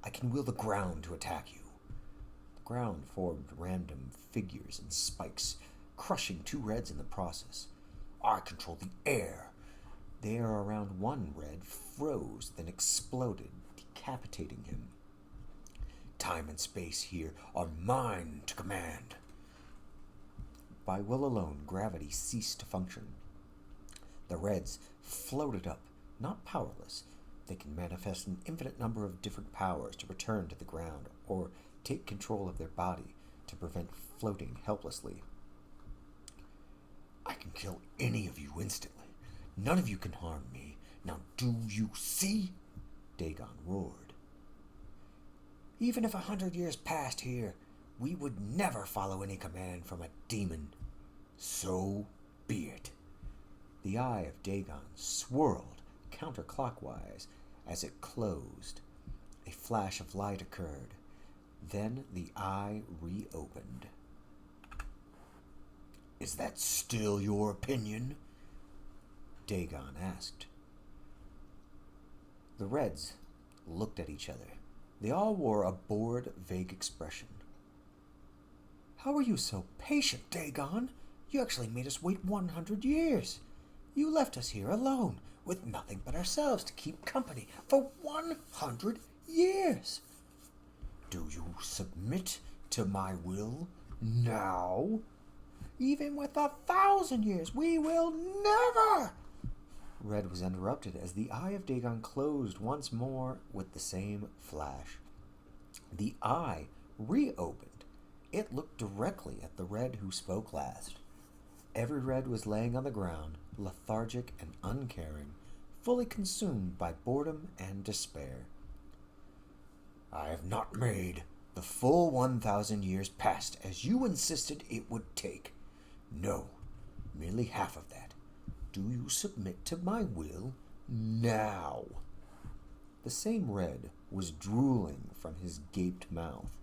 I can will the ground to attack you. The ground formed random figures and spikes, crushing two Reds in the process. I control the air. The air around one Red froze, then exploded, decapitating him. Time and space here are mine to command. By will alone, gravity ceased to function. The Reds floated up, not powerless. They can manifest an infinite number of different powers to return to the ground or take control of their body to prevent floating helplessly. I can kill any of you instantly. None of you can harm me. Now do you see? Dagon roared. Even if 100 years passed here, we would never follow any command from a demon. So be it. The eye of Dagon swirled counterclockwise as it closed. A flash of light occurred. Then the eye reopened. Is that still your opinion? Dagon asked. The Reds looked at each other. They all wore a bored, vague expression. How are you so patient, Dagon? You actually made us wait 100 years. You left us here alone, with nothing but ourselves to keep company for 100 years. Do you submit to my will now? Even with 1,000 years, we will never! Red was interrupted as the eye of Dagon closed once more with the same flash. The eye reopened. It looked directly at the Red who spoke last. Every Red was laying on the ground, lethargic and uncaring, fully consumed by boredom and despair. I have not made the full 1,000 years past as you insisted it would take. No, merely half of that. Do you submit to my will now? The same Red was drooling from his gaped mouth.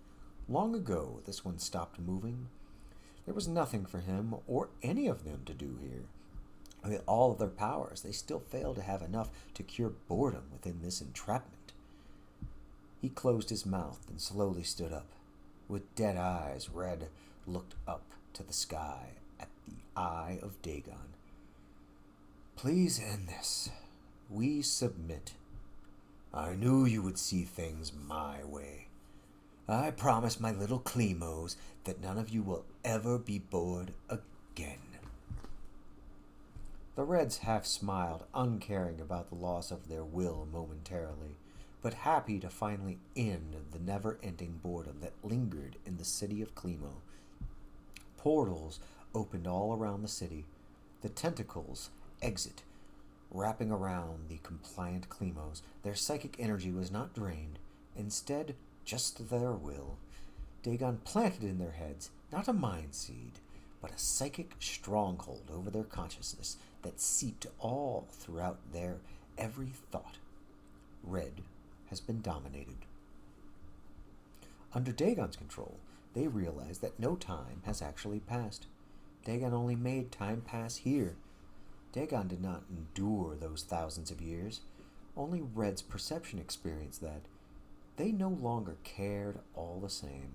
Long ago, this one stopped moving. There was nothing for him or any of them to do here. With all of their powers, they still fail to have enough to cure boredom within this entrapment. He closed his mouth and slowly stood up. With dead eyes, Red looked up to the sky at the eye of Dagon. Please end this. We submit. I knew you would see things my way. I promise my little Clemos that none of you will ever be bored again. The Reds half smiled, uncaring about the loss of their will momentarily, but happy to finally end the never-ending boredom that lingered in the city of Clemo. Portals opened all around the city. The tentacles exit, wrapping around the compliant Clemos. Their psychic energy was not drained, instead just their will. Dagon planted in their heads not a mind seed, but a psychic stronghold over their consciousness that seeped all throughout their every thought. Red has been dominated. Under Dagon's control, they realize that no time has actually passed. Dagon only made time pass here. Dagon did not endure those thousands of years. Only Red's perception experienced that. They no longer cared all the same.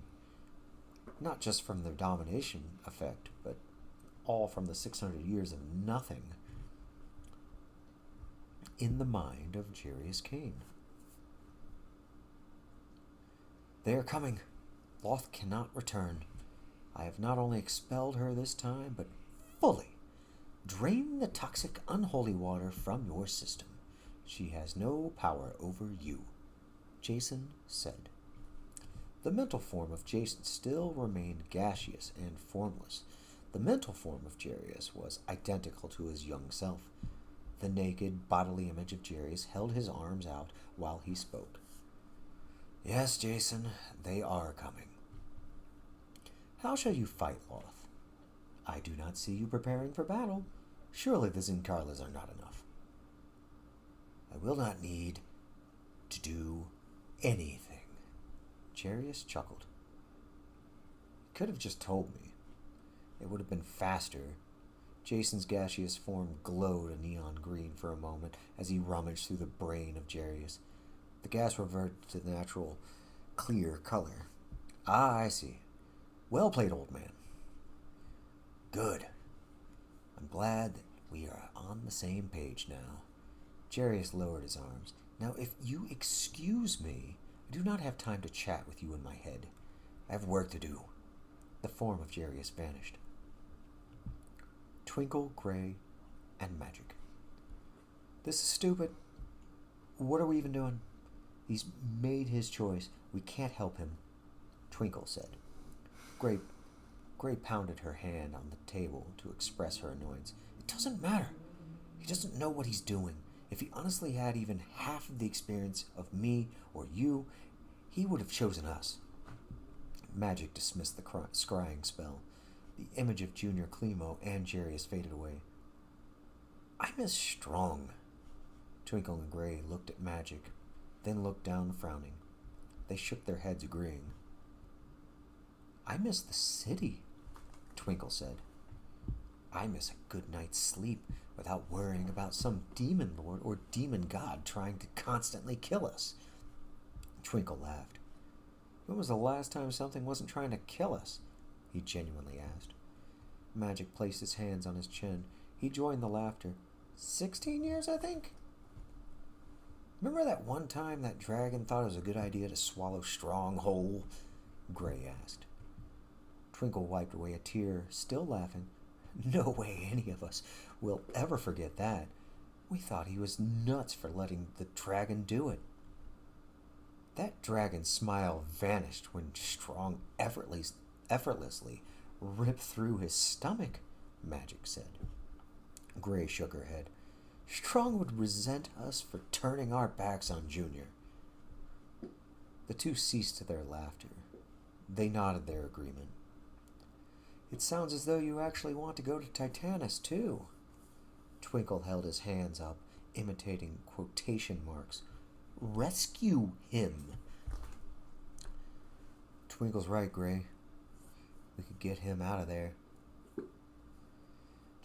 Not just from their domination effect, but all from the 600 years of nothing in the mind of Jarius Kane. They are coming. Loth cannot return. I have not only expelled her this time, but fully drained the toxic, unholy water from your system. She has no power over you, Jason said. The mental form of Jason still remained gaseous and formless. The mental form of Jarius was identical to his young self. The naked, bodily image of Jarius held his arms out while he spoke. Yes, Jason, they are coming. How shall you fight, Loth? I do not see you preparing for battle. Surely the Zinkarlas are not enough. I will not need to do anything. Jarius chuckled. You could have just told me. It would have been faster. Jason's gaseous form glowed a neon green for a moment as he rummaged through the brain of Jarius. The gas reverted to the natural, clear color. Ah, I see. Well played, old man. Good. I'm glad that we are on the same page now. Jarius lowered his arms. Now, if you excuse me, I do not have time to chat with you in my head. I have work to do. The form of Jarius vanished. Twinkle, Gray, and Magic. This is stupid. What are we even doing? He's made his choice. We can't help him, Twinkle said. Gray pounded her hand on the table to express her annoyance. It doesn't matter. He doesn't know what he's doing. If he honestly had even half of the experience of me or you, he would have chosen us. Magic dismissed the scrying spell. The image of Junior Clemo and Jarius faded away. I miss Strong. Twinkle and Gray looked at Magic, then looked down, frowning. They shook their heads, agreeing. I miss the city, Twinkle said. I miss a good night's sleep without worrying about some demon lord or demon god trying to constantly kill us. Twinkle laughed. When was the last time something wasn't trying to kill us? He genuinely asked. Magic placed his hands on his chin. He joined the laughter. 16 years, I think? Remember that one time that dragon thought it was a good idea to swallow Strong whole? Gray asked. Twinkle wiped away a tear, still laughing. No way any of us will ever forget that. We thought he was nuts for letting the dragon do it. That dragon's smile vanished when Strong effortlessly ripped through his stomach, Magic said. Gray shook her head. Strong would resent us for turning our backs on Junior. The two ceased their laughter. They nodded their agreement. It sounds as though you actually want to go to Titanus, too. Twinkle held his hands up, imitating quotation marks. Rescue him. Twinkle's right, Gray. We could get him out of there.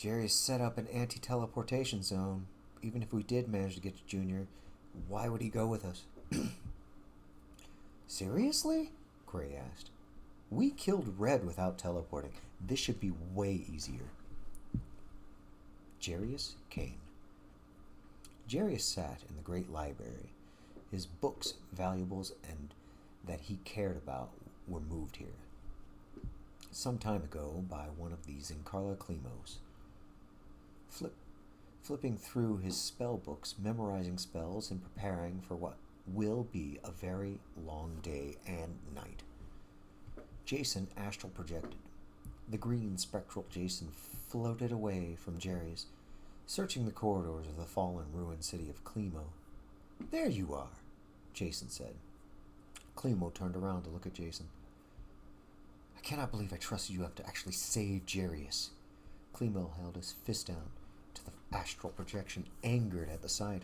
Jerry has set up an anti-teleportation zone. Even if we did manage to get to Junior, why would he go with us? Seriously? Gray asked. We killed Red without teleporting. This should be way easier. Jarius Kane. Jarius sat in the great library. His books, valuables, and that he cared about were moved here some time ago by one of these Incarla Klemos. Flipping through his spell books, memorizing spells, and preparing for what will be a very long day and night. Jason astral projected. The green spectral Jason floated away from Jarius, searching the corridors of the fallen ruined city of Klemo. There you are, Jason said. Klemo turned around to look at Jason. I cannot believe I trusted you enough to actually save Jarius. Klemo held his fist down to the astral projection, angered at the sight.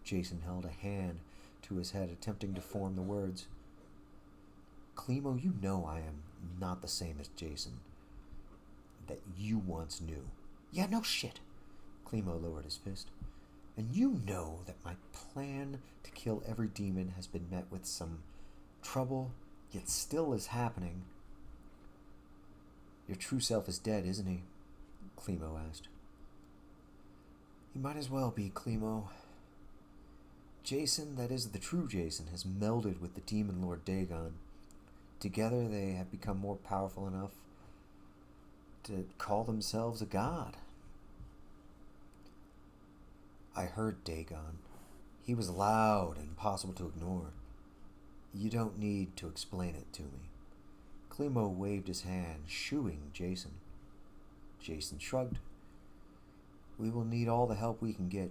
Jason held a hand to his head, attempting to form the words. Klemo, you know I am not the same as Jason that you once knew. Yeah, no shit. Klemo lowered his fist. And you know that my plan to kill every demon has been met with some trouble, yet still is happening. Your true self is dead, isn't he? Klemo asked. He might as well be, Klemo. Jason, that is the true Jason, has melded with the demon lord Dagon. Together they have become more powerful enough to call themselves a god. I heard Dagon. He was loud and impossible to ignore. You don't need to explain it to me. Klemo waved his hand, shooing Jason. Jason shrugged. We will need all the help we can get.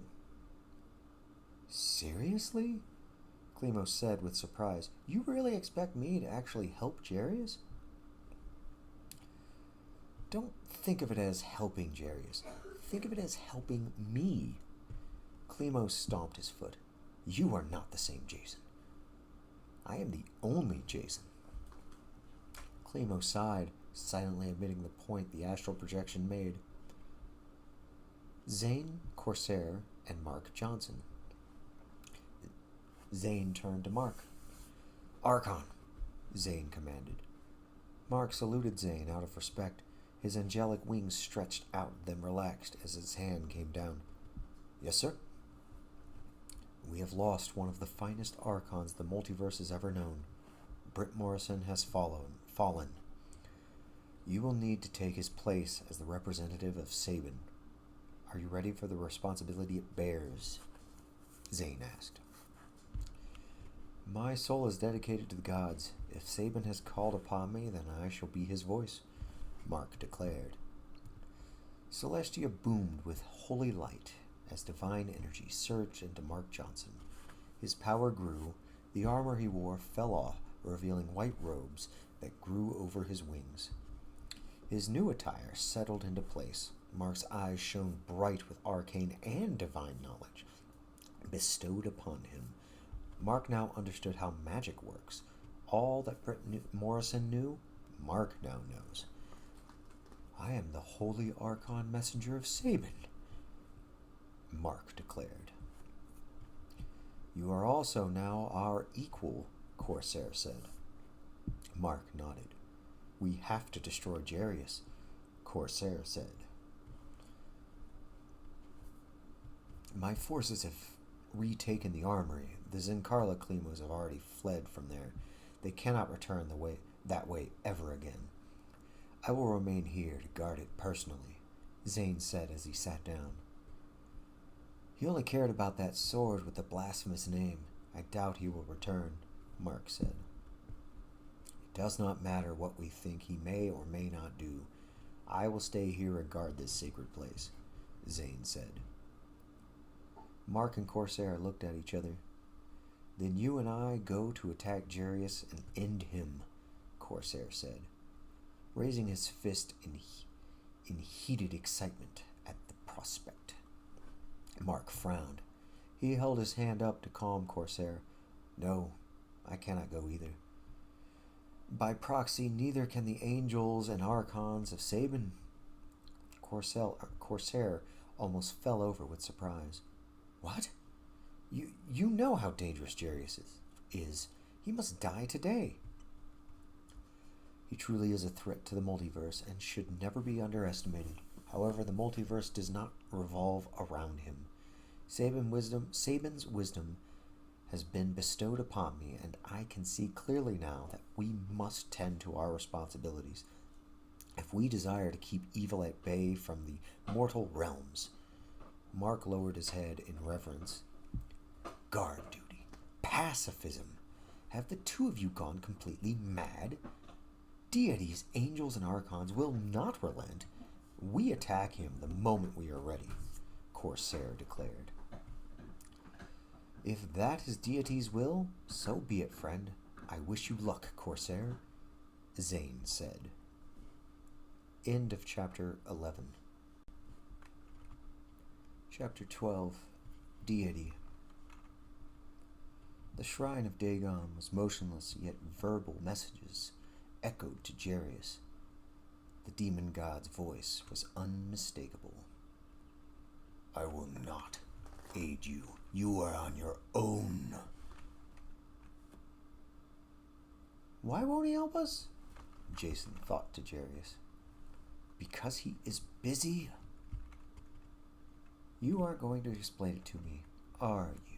Seriously? Klemo said with surprise. You really expect me to actually help Jarius? Don't think of it as helping Jarius. Think of it as helping me. Klemo stomped his foot. You are not the same Jason. I am the only Jason. Klemo sighed, silently admitting the point the astral projection made. Zane, Corsair, and Mark Johnson. Zane turned to Mark. Archon, Zane commanded. Mark saluted Zane out of respect. His angelic wings stretched out, then relaxed as his hand came down. Yes, sir? We have lost one of the finest Archons the multiverse has ever known. Britt Morrison has fallen. You will need to take his place as the representative of Sabin. Are you ready for the responsibility it bears? Zane asked. My soul is dedicated to the gods. If Sabin has called upon me, then I shall be his voice, Mark declared. Celestia boomed with holy light as divine energy surged into Mark Johnson. His power grew. The armor he wore fell off, revealing white robes that grew over his wings. His new attire settled into place. Mark's eyes shone bright with arcane and divine knowledge bestowed upon him. Mark now understood how magic works. All that Britt Morrison knew, Mark now knows. I am the holy Archon messenger of Sabin, Mark declared. You are also now our equal, Corsair said. Mark nodded. We have to destroy Jarius, Corsair said. My forces have retaken the armory. The Zinkarla Klemos have already fled from there. They cannot return that way ever again. I will remain here to guard it personally, Zane said as he sat down. He only cared about that sword with the blasphemous name. I doubt he will return, Mark said. It does not matter what we think he may or may not do. I will stay here and guard this sacred place, Zane said. Mark and Corsair looked at each other. Then you and I go to attack Jarius and end him, Corsair said, raising his fist in heated excitement at the prospect. Mark frowned. He held his hand up to calm Corsair. No, I cannot go either. By proxy, neither can the angels and archons of Sabin, Corsair almost fell over with surprise. What? You know how dangerous Jarius is. He must die today. He truly is a threat to the multiverse and should never be underestimated. However, the multiverse does not revolve around him. Saban's wisdom has been bestowed upon me, and I can see clearly now that we must tend to our responsibilities if we desire to keep evil at bay from the mortal realms. Mark lowered his head in reverence. Guard duty. Pacifism. Have the two of you gone completely mad? Deities, angels, and archons will not relent. We attack him the moment we are ready, Corsair declared. If that is deity's will, so be it, friend. I wish you luck, Corsair, Zane said. End of Chapter 11. Chapter 12. Deity. The shrine of Dagon was motionless, yet verbal messages echoed to Jarius. The demon god's voice was unmistakable. I will not aid you. You are on your own. Why won't he help us? Jason thought to Jarius. Because he is busy? You aren't going to explain it to me, are you?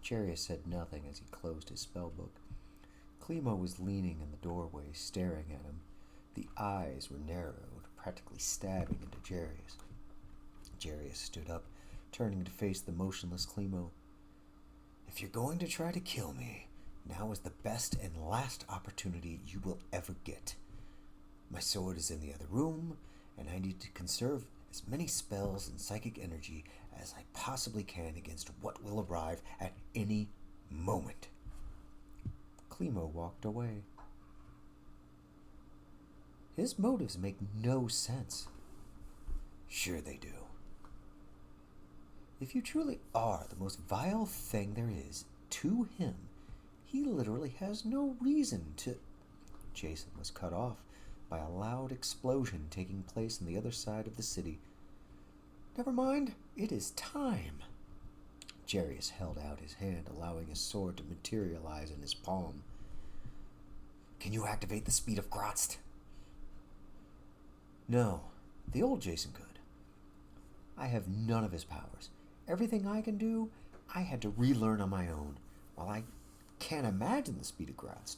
Jarius said nothing as he closed his spellbook. Clemo was leaning in the doorway, staring at him. The eyes were narrowed, practically stabbing into Jarius. Jarius stood up, turning to face the motionless Clemo. If you're going to try to kill me, now is the best and last opportunity you will ever get. My sword is in the other room, and I need to conserve as many spells and psychic energy as I possibly can against what will arrive at any moment. Clemo walked away. His motives make no sense. Sure they do. If you truly are the most vile thing there is to him, he literally has no reason to... Jason was cut off by a loud explosion taking place on the other side of the city. Never mind, it is time. Jarius held out his hand, allowing his sword to materialize in his palm. Can you activate the speed of Grotst? No, the old Jason could. I have none of his powers. Everything I can do, I had to relearn on my own. While I can't imagine the speed of Grotst,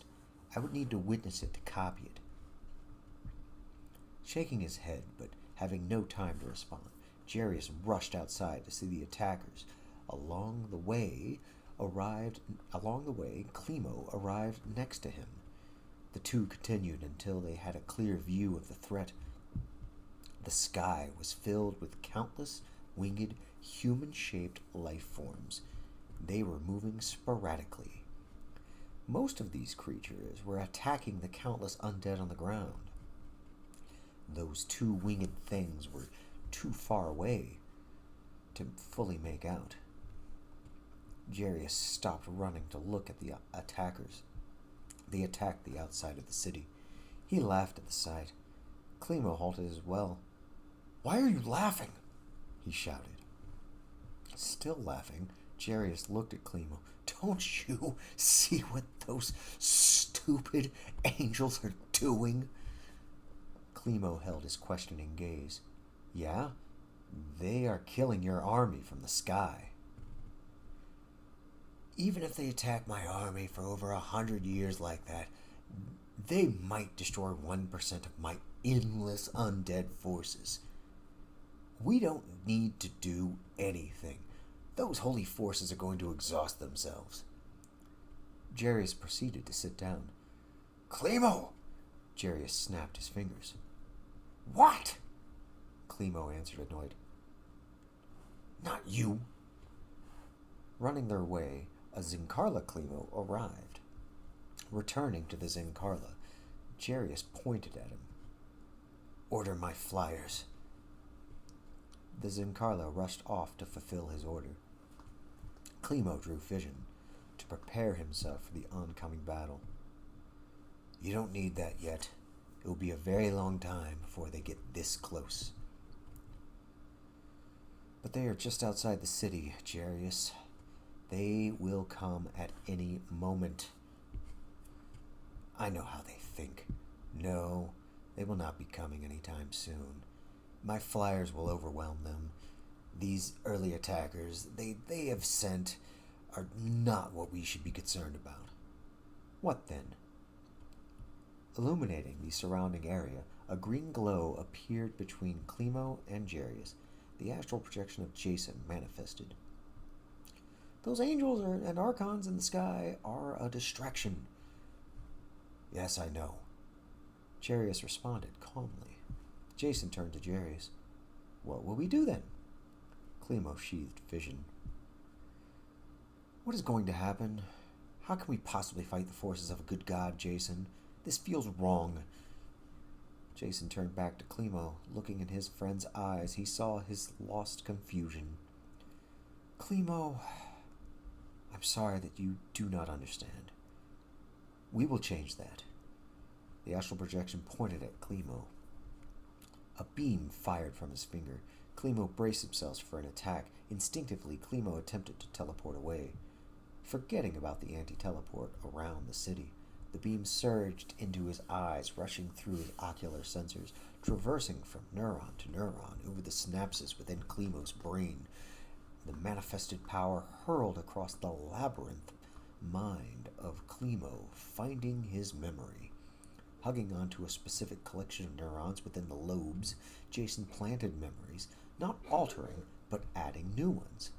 I would need to witness it to copy it. Shaking his head, but having no time to respond, Jarius rushed outside to see the attackers. Along the way, Clemo arrived next to him. The two continued until they had a clear view of the threat. The sky was filled with countless winged, human-shaped life forms. They were moving sporadically. Most of these creatures were attacking the countless undead on the ground. Those two winged things were too far away to fully make out. Jarius stopped running to look at the attackers. They attacked the outside of the city. He laughed at the sight. Clemo halted as well. Why are you laughing? He shouted. Still laughing, Jarius looked at Clemo. Don't you see what those stupid angels are doing? Clemo held his questioning gaze. Yeah, they are killing your army from the sky. Even if they attack my army for over 100 years like that, they might destroy 1% of my endless undead forces. We don't need to do anything. Those holy forces are going to exhaust themselves. Jarius proceeded to sit down. Clemo! Jarius snapped his fingers. What? Clemo answered annoyed. Not you. Running their way, a Zincarla Clemo arrived. Returning to the Zincarla, Jarius pointed at him. Order my flyers. The Zincarla rushed off to fulfill his order. Clemo drew vision to prepare himself for the oncoming battle. You don't need that yet. It will be a very long time before they get this close. But they are just outside the city, Jarius. They will come at any moment. I know how they think. No, they will not be coming anytime soon. My flyers will overwhelm them. These early attackers they have sent are not what we should be concerned about. What then? Illuminating the surrounding area, a green glow appeared between Clemo and Jarius. The astral projection of Jason manifested. Those angels and archons in the sky are a distraction. Yes, I know. Jarius responded calmly. Jason turned to Jarius. What will we do then? Clemo sheathed vision. What is going to happen? How can we possibly fight the forces of a good god, Jason? This feels wrong. Jason turned back to Clemo. Looking in his friend's eyes, he saw his lost confusion. Clemo, I'm sorry that you do not understand. We will change that. The astral projection pointed at Clemo. A beam fired from his finger. Clemo braced himself for an attack. Instinctively, Clemo attempted to teleport away. Forgetting about the anti-teleport around the city, the beam surged into his eyes, rushing through his ocular sensors, traversing from neuron to neuron over the synapses within Clemo's brain. The manifested power hurled across the labyrinth mind of Clemo, finding his memory. Hugging onto a specific collection of neurons within the lobes, Jason planted memories, not altering, but adding new ones.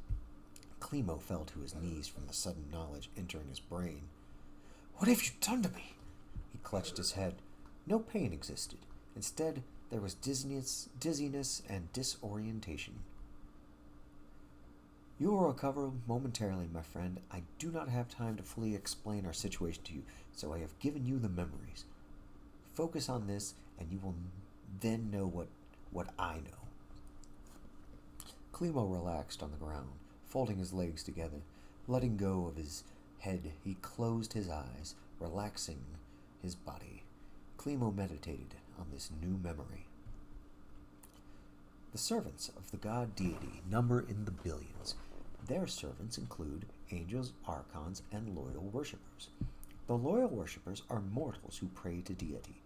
Clemo fell to his knees from the sudden knowledge entering his brain. What have you done to me? He clutched his head. No pain existed. Instead, there was dizziness and disorientation. You will recover momentarily, my friend. I do not have time to fully explain our situation to you, so I have given you the memories. Focus on this, and you will then know what I know. Clemo relaxed on the ground, folding his legs together. Letting go of his head, he closed his eyes, relaxing his body. Clemo meditated on this new memory. The servants of the god deity number in the billions. Their servants include angels, archons, and loyal worshippers. The loyal worshippers are mortals who pray to deity.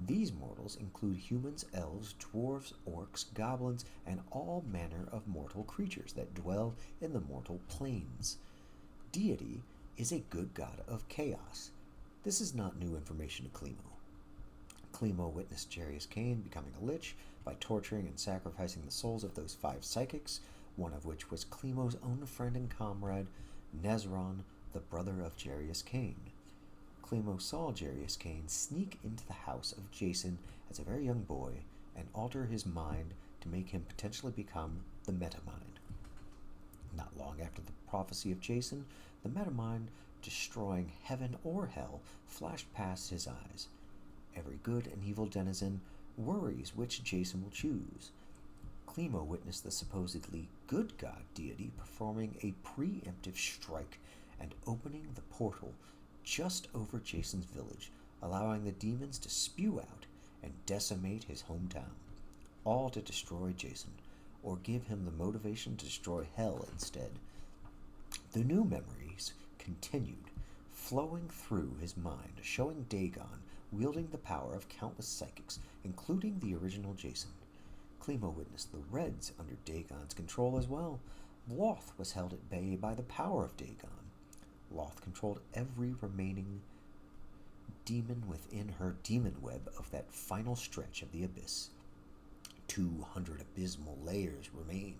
These mortals include humans, elves, dwarves, orcs, goblins, and all manner of mortal creatures that dwell in the mortal planes. Deity is a good god of chaos. This is not new information to Clemo. Clemo witnessed Jarius Cain becoming a lich by torturing and sacrificing the souls of those 5 psychics, one of which was Clemo's own friend and comrade, Nezron, the brother of Jarius Cain. Clemo saw Jarius Cain sneak into the house of Jason as a very young boy and alter his mind to make him potentially become the Metamind. Not long after the prophecy of Jason, the Metamind, destroying heaven or hell, flashed past his eyes. Every good and evil denizen worries which Jason will choose. Clemo witnessed the supposedly good god deity performing a preemptive strike and opening the portal just over Jason's village, allowing the demons to spew out and decimate his hometown, all to destroy Jason, or give him the motivation to destroy hell instead. The new memories continued, flowing through his mind, showing Dagon wielding the power of countless psychics, including the original Jason. Clemo witnessed the Reds under Dagon's control as well. Loth was held at bay by the power of Dagon. Loth controlled every remaining demon within her demon web of that final stretch of the abyss. 200 abysmal layers remained.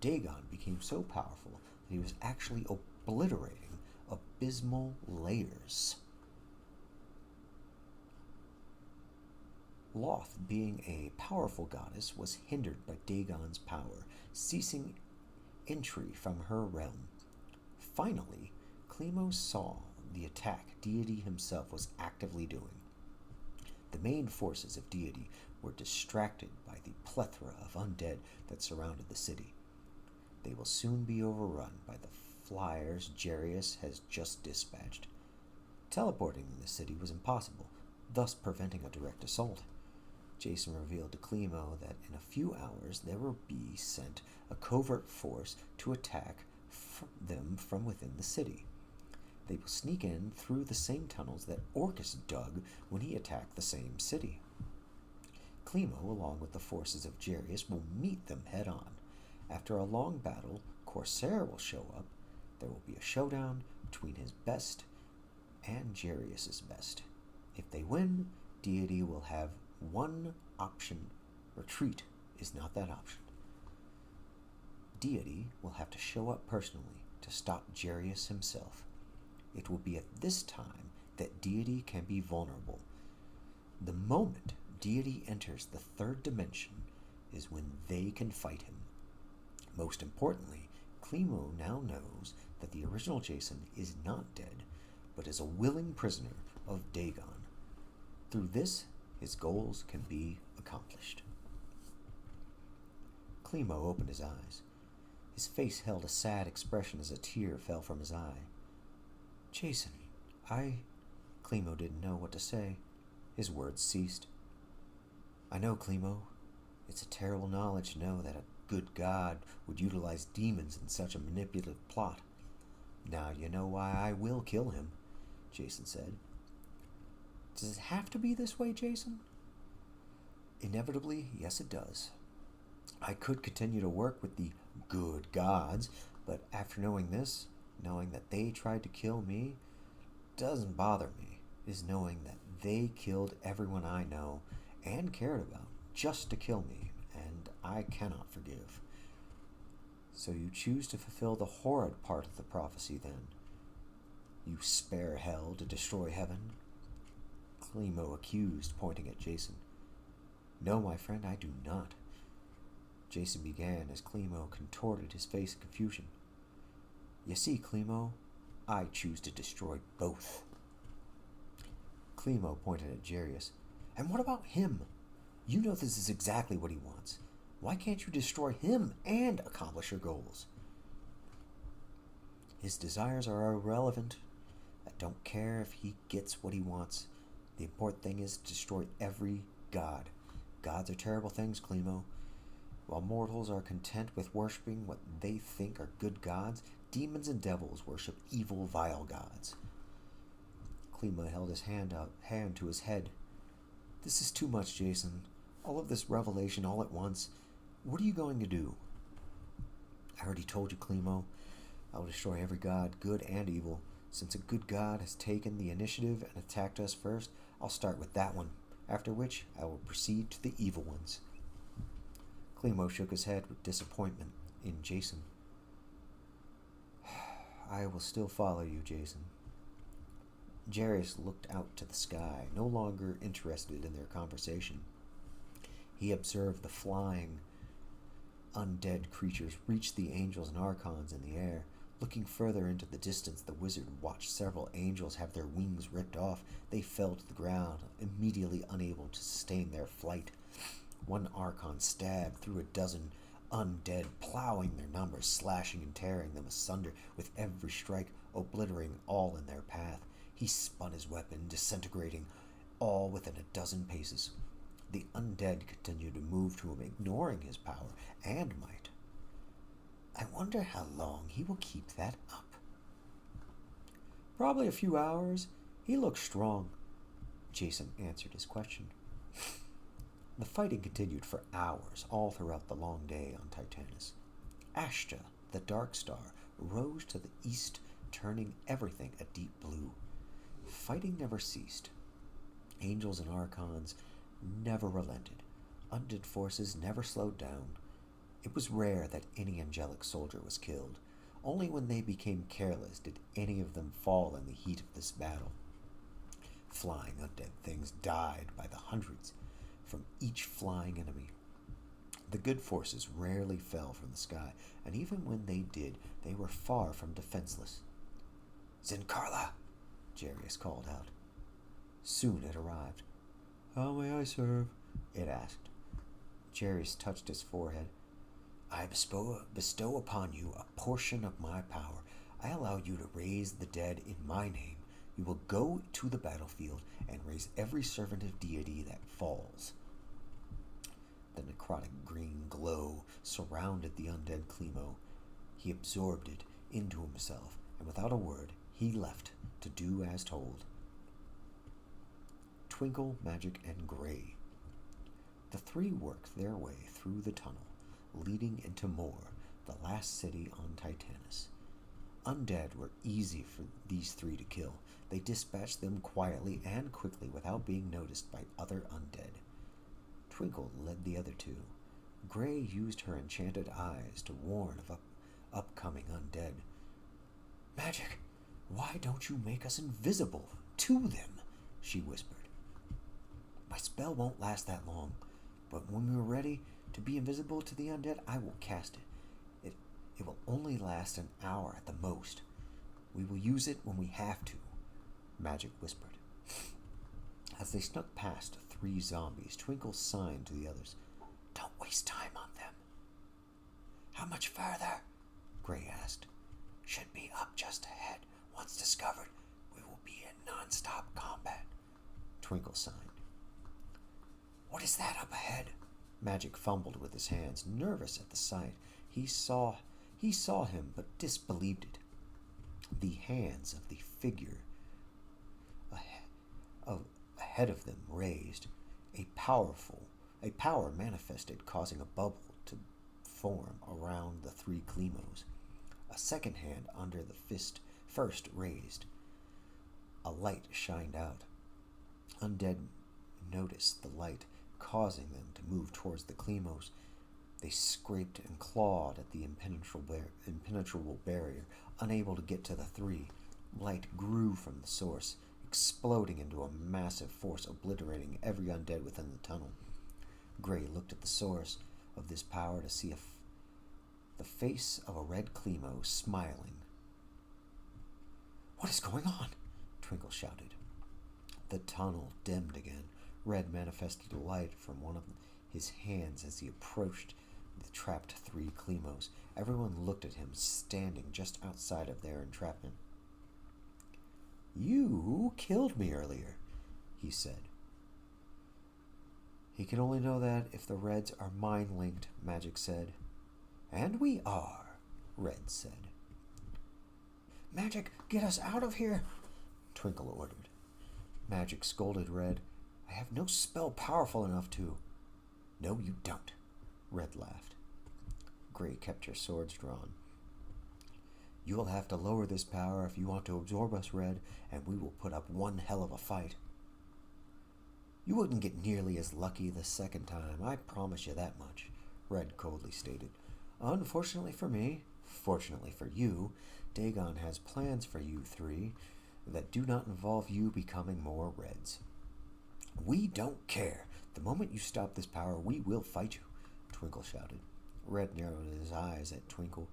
Dagon became so powerful that he was actually obliterating abysmal layers. Loth, being a powerful goddess, was hindered by Dagon's power, ceasing entry from her realm. Finally, Clemo saw the attack deity himself was actively doing. The main forces of deity were distracted by the plethora of undead that surrounded the city. They will soon be overrun by the flyers Jarius has just dispatched. Teleporting in the city was impossible, thus preventing a direct assault. Jason revealed to Clemo that in a few hours there will be sent a covert force to attack them from within the city. They will sneak in through the same tunnels that Orcus dug when he attacked the same city. Clemo, along with the forces of Jarius, will meet them head-on. After a long battle, Corsair will show up. There will be a showdown between his best and Jarius's best. If they win, Deity will have one option. Retreat is not that option. Deity will have to show up personally to stop Jarius himself. It will be at this time that Deity can be vulnerable. The moment Deity enters the third dimension is when they can fight him. Most importantly, Clemo now knows that the original Jason is not dead, but is a willing prisoner of Dagon. Through this, his goals can be accomplished. Clemo opened his eyes. His face held a sad expression as a tear fell from his eye. Jason, Clemo didn't know what to say. His words ceased. I know, Clemo. It's a terrible knowledge to know that a good god would utilize demons in such a manipulative plot. Now you know why I will kill him, Jason said. Does it have to be this way, Jason? Inevitably, yes it does. I could continue to work with the good gods, but after knowing this, knowing that they tried to kill me, doesn't bother me, is knowing that they killed everyone I know and cared about just to kill me, and I cannot forgive. So you choose to fulfill the horrid part of the prophecy then? You spare hell to destroy heaven? Clemo accused, pointing at Jason. No, my friend, I do not. Jason began as Clemo contorted his face in confusion. You see, Clemo, I choose to destroy both. Clemo pointed at Jarius. And what about him? You know this is exactly what he wants. Why can't you destroy him and accomplish your goals? His desires are irrelevant. I don't care if he gets what he wants. The important thing is to destroy every god. Gods are terrible things, Clemo. While mortals are content with worshipping what they think are good gods, demons and devils worship evil, vile gods. Clemo held his hand to his head. This is too much, Jason. All of this revelation all at once. What are you going to do? I already told you, Clemo. I will destroy every god, good and evil. Since a good god has taken the initiative and attacked us first, I'll start with that one, after which I will proceed to the evil ones. Clemo shook his head with disappointment in Jason. I will still follow you, Jason. Jarius looked out to the sky, no longer interested in their conversation. He observed the flying, undead creatures reach the angels and archons in the air. Looking further into the distance, the wizard watched several angels have their wings ripped off. They fell to the ground, immediately unable to sustain their flight. One archon stabbed through a dozen undead, plowing their numbers, slashing and tearing them asunder with every strike, obliterating all in their path. He spun his weapon, disintegrating all within a dozen paces. The undead continued to move to him, ignoring his power and might. I wonder how long he will keep that up. Probably a few hours. He looks strong, Jason answered his question. The fighting continued for hours, all throughout the long day on Titanus. Ashta, the Dark Star, rose to the east, turning everything a deep blue. Fighting never ceased. Angels and archons never relented. Undead forces never slowed down. It was rare that any angelic soldier was killed. Only when they became careless did any of them fall in the heat of this battle. Flying undead things died by the hundreds from each flying enemy. The good forces rarely fell from the sky, and even when they did, they were far from defenseless. Zincarla, Jarius called out. Soon it arrived. How may I serve? It asked. Jarius touched his forehead. I bestow upon you a portion of my power. I allow you to raise the dead in my name, We will go to the battlefield and raise every servant of deity that falls. The necrotic green glow surrounded the undead Clemo. He absorbed it into himself, and without a word, he left to do as told. Twinkle, Magic, and Gray. The three worked their way through the tunnel, leading into Moor, the last city on Titanus. Undead were easy for these three to kill. They dispatched them quietly and quickly without being noticed by other undead. Twinkle led the other two. Gray used her enchanted eyes to warn of upcoming undead. "Magic, why don't you make us invisible to them?" she whispered. "My spell won't last that long, but when we're ready to be invisible to the undead, I will cast it. It will only last an hour at the most. We will use it when we have to," Magic whispered. As they snuck past three zombies, Twinkle signed to the others. "Don't waste time on them." "How much further?" Gray asked. "Should be up just ahead. Once discovered, we will be in non-stop combat," Twinkle signed. "What is that up ahead?" Magic fumbled with his hands, nervous at the sight. He saw him, but disbelieved it. The hands of the figure ahead of them raised. A power manifested, causing a bubble to form around the three Clemos. A second hand under the first raised. A light shined out. Undead noticed the light, causing them to move towards the Clemos. They scraped and clawed at the impenetrable barrier, unable to get to the three. Light grew from the source, exploding into a massive force, obliterating every undead within the tunnel. Gray looked at the source of this power to see the face of a red Clemo smiling. "What is going on?" Twinkle shouted. The tunnel dimmed again. Red manifested a light from one of his hands as he approached the trapped three Clemos. Everyone looked at him, standing just outside of their entrapment. "You killed me earlier," he said. "He can only know that if the Reds are mind-linked," Magic said. "And we are," Red said. "Magic, get us out of here," Twinkle ordered. Magic scolded Red. "I have no spell powerful enough to—" "No, you don't," Red laughed. Gray kept her swords drawn. "You will have to lower this power if you want to absorb us, Red, and we will put up one hell of a fight." "You wouldn't get nearly as lucky the second time, I promise you that much," Red coldly stated. "Unfortunately for me, fortunately for you, Dagon has plans for you three that do not involve you becoming more Reds." "We don't care. The moment you stop this power, we will fight you," Twinkle shouted. Red narrowed his eyes at Twinkle.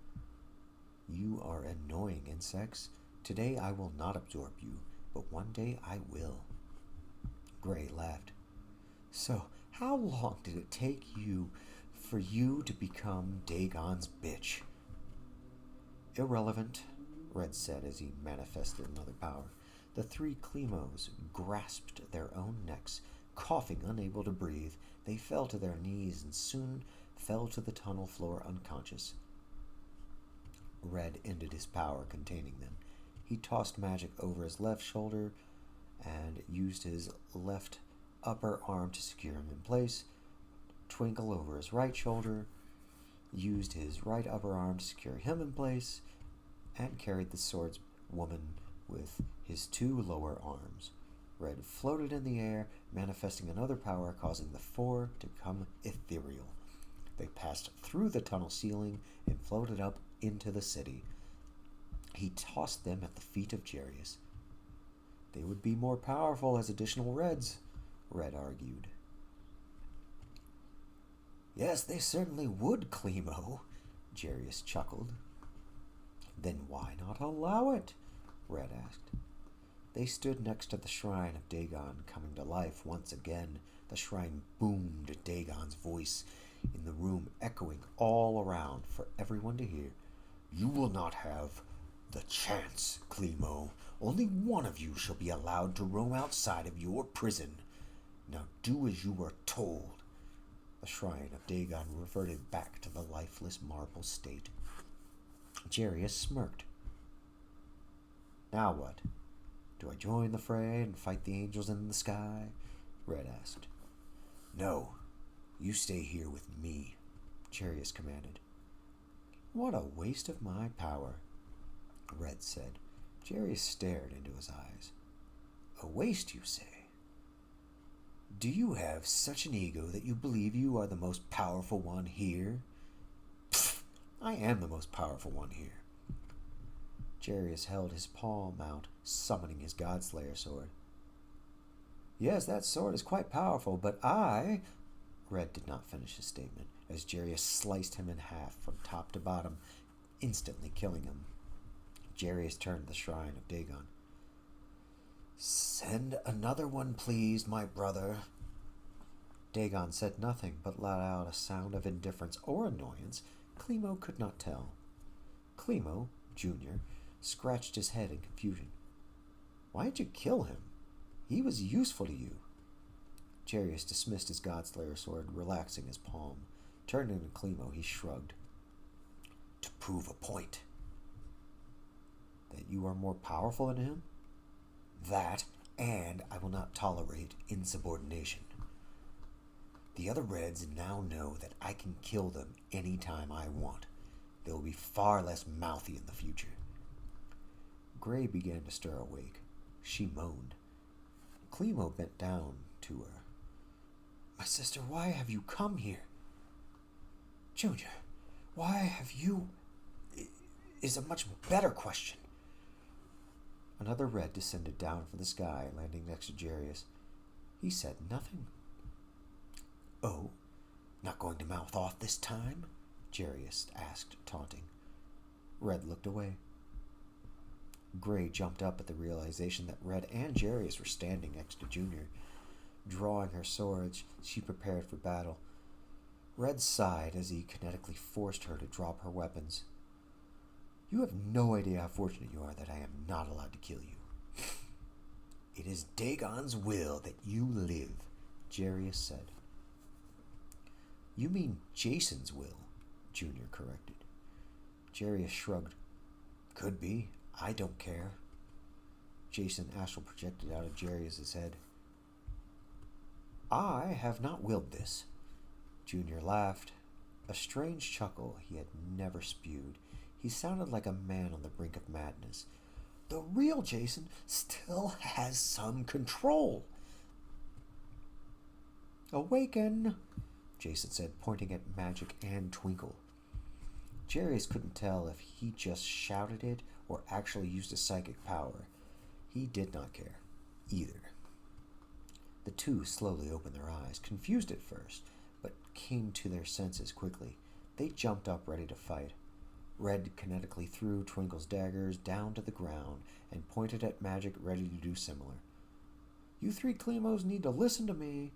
"You are annoying, insects. Today I will not absorb you, but one day I will." Gray laughed. "So, how long did it take for you to become Dagon's bitch?" "Irrelevant," Red said as he manifested another power. The three Clemos grasped their own necks, coughing, unable to breathe. They fell to their knees and soon fell to the tunnel floor unconscious. Red ended his power containing them. He tossed Magic over his left shoulder and used his left upper arm to secure him in place. Twinkle over his right shoulder, used his right upper arm to secure him in place, and carried the swordswoman with his two lower arms. Red floated in the air, manifesting another power, causing the four to become ethereal. They passed through the tunnel ceiling and floated up into the city. He tossed them at the feet of Jarius. "They would be more powerful as additional Reds," Red argued. "Yes, they certainly would, Clemo," Jarius chuckled. "Then why not allow it?" Red asked. They stood next to the shrine of Dagon coming to life once again. The shrine boomed Dagon's voice in the room, echoing all around for everyone to hear. "You will not have The chance, Clemo. Only one of you shall be allowed to roam outside of your prison. Now do as you are told. The shrine of Dagon reverted back to the lifeless marble state. Jarius smirked. Now what? Do I join the fray and fight the angels in the sky? Red asked. No, you stay here with me, Jarius commanded. What a waste of my power, Red said. Jarius stared into his eyes. A waste, you say? Do you have such an ego that you believe you are the most powerful one here? Pfft, I am the most powerful one here. Jarius held his palm out, summoning his Godslayer sword. Yes, that sword is quite powerful, but I... Red did not finish his statement, as Jarius sliced him in half from top to bottom, instantly killing him. Jarius turned to the shrine of Dagon. Send another one, please, my brother. Dagon said nothing, but let out a sound of indifference or annoyance. Clemo could not tell. Clemo, Jr., scratched his head in confusion. Why'd you kill him? He was useful to you. Jarius dismissed his Godslayer sword, relaxing his palm. Turning to Clemo, he shrugged. To prove a point. That you are more powerful than him? That, and I will not tolerate insubordination. The other Reds now know that I can kill them any time I want. They will be far less mouthy in the future. Gray began to stir awake. She moaned. Clemo bent down to her. My sister, why have you come here? Junior, why have you... is a much better question. Another Red descended down from the sky, landing next to Jarius. He said nothing. Oh, not going to mouth off this time? Jarius asked, taunting. Red looked away. Gray jumped up at the realization that Red and Jarius were standing next to Junior. Drawing her sword, she prepared for battle. Red sighed as he kinetically forced her to drop her weapons. You have no idea how fortunate you are that I am not allowed to kill you. It is Dagon's will that you live, Jarius said. You mean Jason's will, Junior corrected. Jarius shrugged. Could be. I don't care. Jason astral projected out of Jarius' head. I have not willed this. Junior laughed. A strange chuckle he had never spewed. He sounded like a man on the brink of madness. The real Jason still has some control. Awaken, Jason said, pointing at Magic and Twinkle. Jarius couldn't tell if he just shouted it or actually used a psychic power. He did not care, either. The two slowly opened their eyes, confused at first, but came to their senses quickly. They jumped up ready to fight. Red kinetically threw Twinkle's daggers down to the ground and pointed at Magic, ready to do similar. You three Clemos need to listen to me.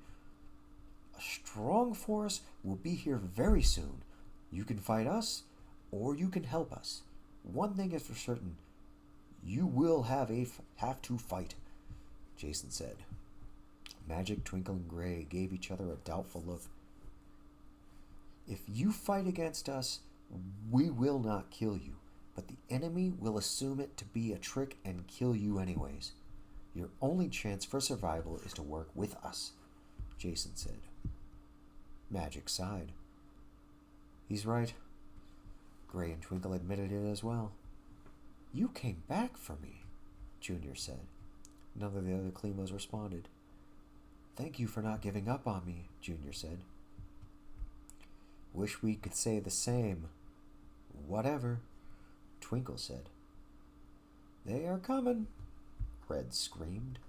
A strong force will be here very soon. You can fight us, or you can help us. One thing is for certain. You will have to fight, Jason said. Magic, Twinkle, and Gray gave each other a doubtful look. If you fight against us, we will not kill you, but the enemy will assume it to be a trick and kill you anyways. Your only chance for survival is to work with us, Jason said. Magic sighed. He's right. Gray and Twinkle admitted it as well. You came back for me, Junior said. None of the other Clemos responded. Thank you for not giving up on me, Junior said. Wish we could say the same. Whatever, Twinkle said. They are coming, Red screamed.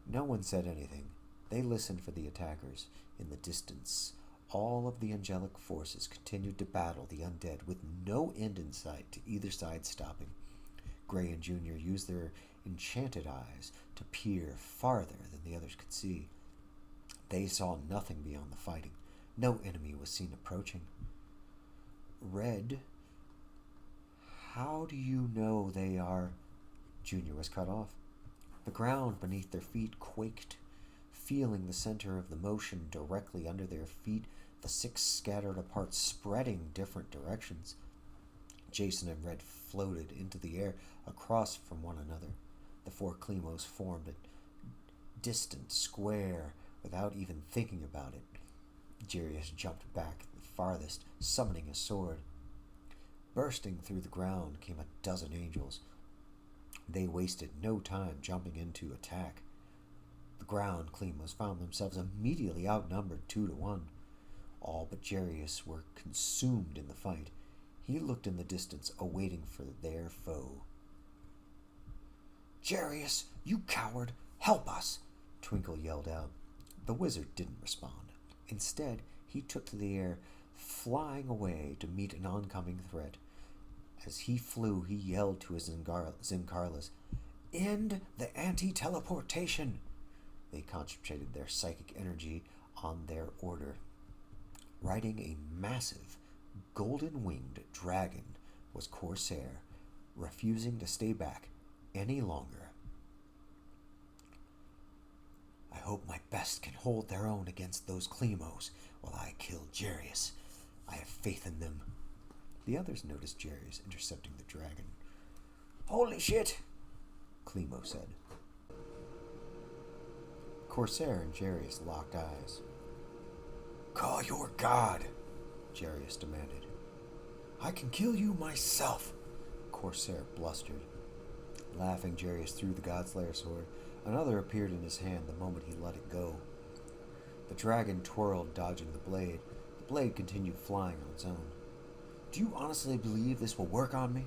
No one said anything. They listened for the attackers. In the distance, all of the angelic forces continued to battle the undead with no end in sight to either side stopping. Gray and Junior used their enchanted eyes to peer farther than the others could see. They saw nothing beyond the fighting. No enemy was seen approaching. Red, How do you know they are... Junior was cut off. The ground beneath their feet quaked. Feeling the center of the motion directly under their feet, the six scattered apart, spreading different directions. Jason and Red floated into the air across from one another. The four Klemos formed a distant square without even thinking about it. Jarius jumped back the farthest, summoning a sword. Bursting through the ground came a dozen angels. They wasted no time jumping into attack. The ground Klemos found themselves immediately outnumbered 2-1. All but Jarius were consumed in the fight. He looked in the distance, awaiting for their foe. "Jarius, you coward! Help us!" Twinkle yelled out. The wizard didn't respond. Instead, he took to the air, flying away to meet an oncoming threat. As he flew, he yelled to his Zincarlas, "End the anti-teleportation!" They concentrated their psychic energy on their order. Riding a massive, golden-winged dragon was Corsair, refusing to stay back any longer. "I hope my best can hold their own against those Klemos while I kill Jarius. I have faith in them." The others noticed Jarius intercepting the dragon. "Holy shit!" Klemo said. Corsair and Jarius locked eyes. "Call your god," Jarius demanded. "I can kill you myself," Corsair blustered. Laughing, Jarius threw the Godslayer sword. Another appeared in his hand the moment he let it go. The dragon twirled, dodging the blade. The blade continued flying on its own. "Do you honestly believe this will work on me?"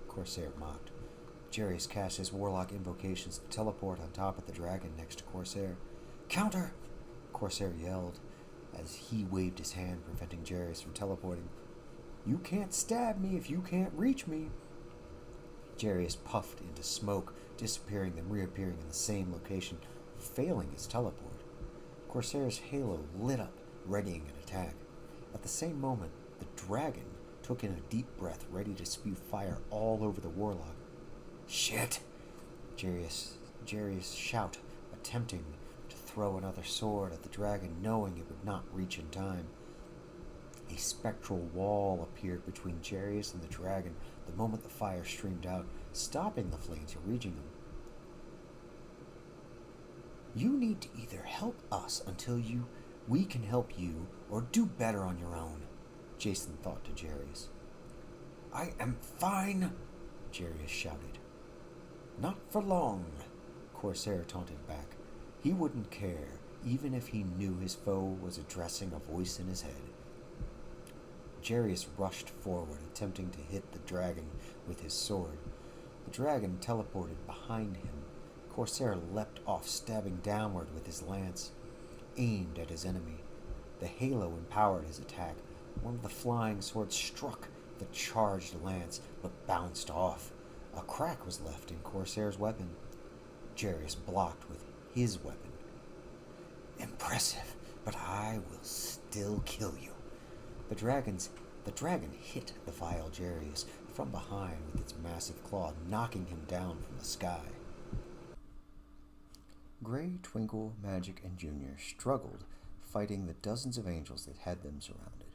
Corsair mocked. Jarius cast his warlock invocations to teleport on top of the dragon next to Corsair. "Counter!" Corsair yelled as he waved his hand, preventing Jarius from teleporting. "You can't stab me if you can't reach me." Jarius puffed into smoke, disappearing then reappearing in the same location, failing his teleport. Corsair's halo lit up, readying an attack. At the same moment, the dragon took in a deep breath, ready to spew fire all over the warlock. "Shit!" Jarius shout, attempting to throw another sword at the dragon, knowing it would not reach in time. A spectral wall appeared between Jarius and the dragon the moment the fire streamed out, stopping the flames from reaching him. "You need to either help us until we can help you, or do better on your own," Jason thought to Jarius. "I am fine," Jarius shouted. "Not for long," Corsair taunted back. He wouldn't care, even if he knew his foe was addressing a voice in his head. Jarius rushed forward, attempting to hit the dragon with his sword. The dragon teleported behind him. Corsair leapt off, stabbing downward with his lance, aimed at his enemy. The halo empowered his attack. One of the flying swords struck the charged lance, but bounced off. A crack was left in Corsair's weapon. Jarius blocked with his weapon. "Impressive, but I will still kill you." The dragon hit the vile Jarius from behind with its massive claw, knocking him down from the sky. Gray, Twinkle, Magic, and Junior struggled, fighting the dozens of angels that had them surrounded.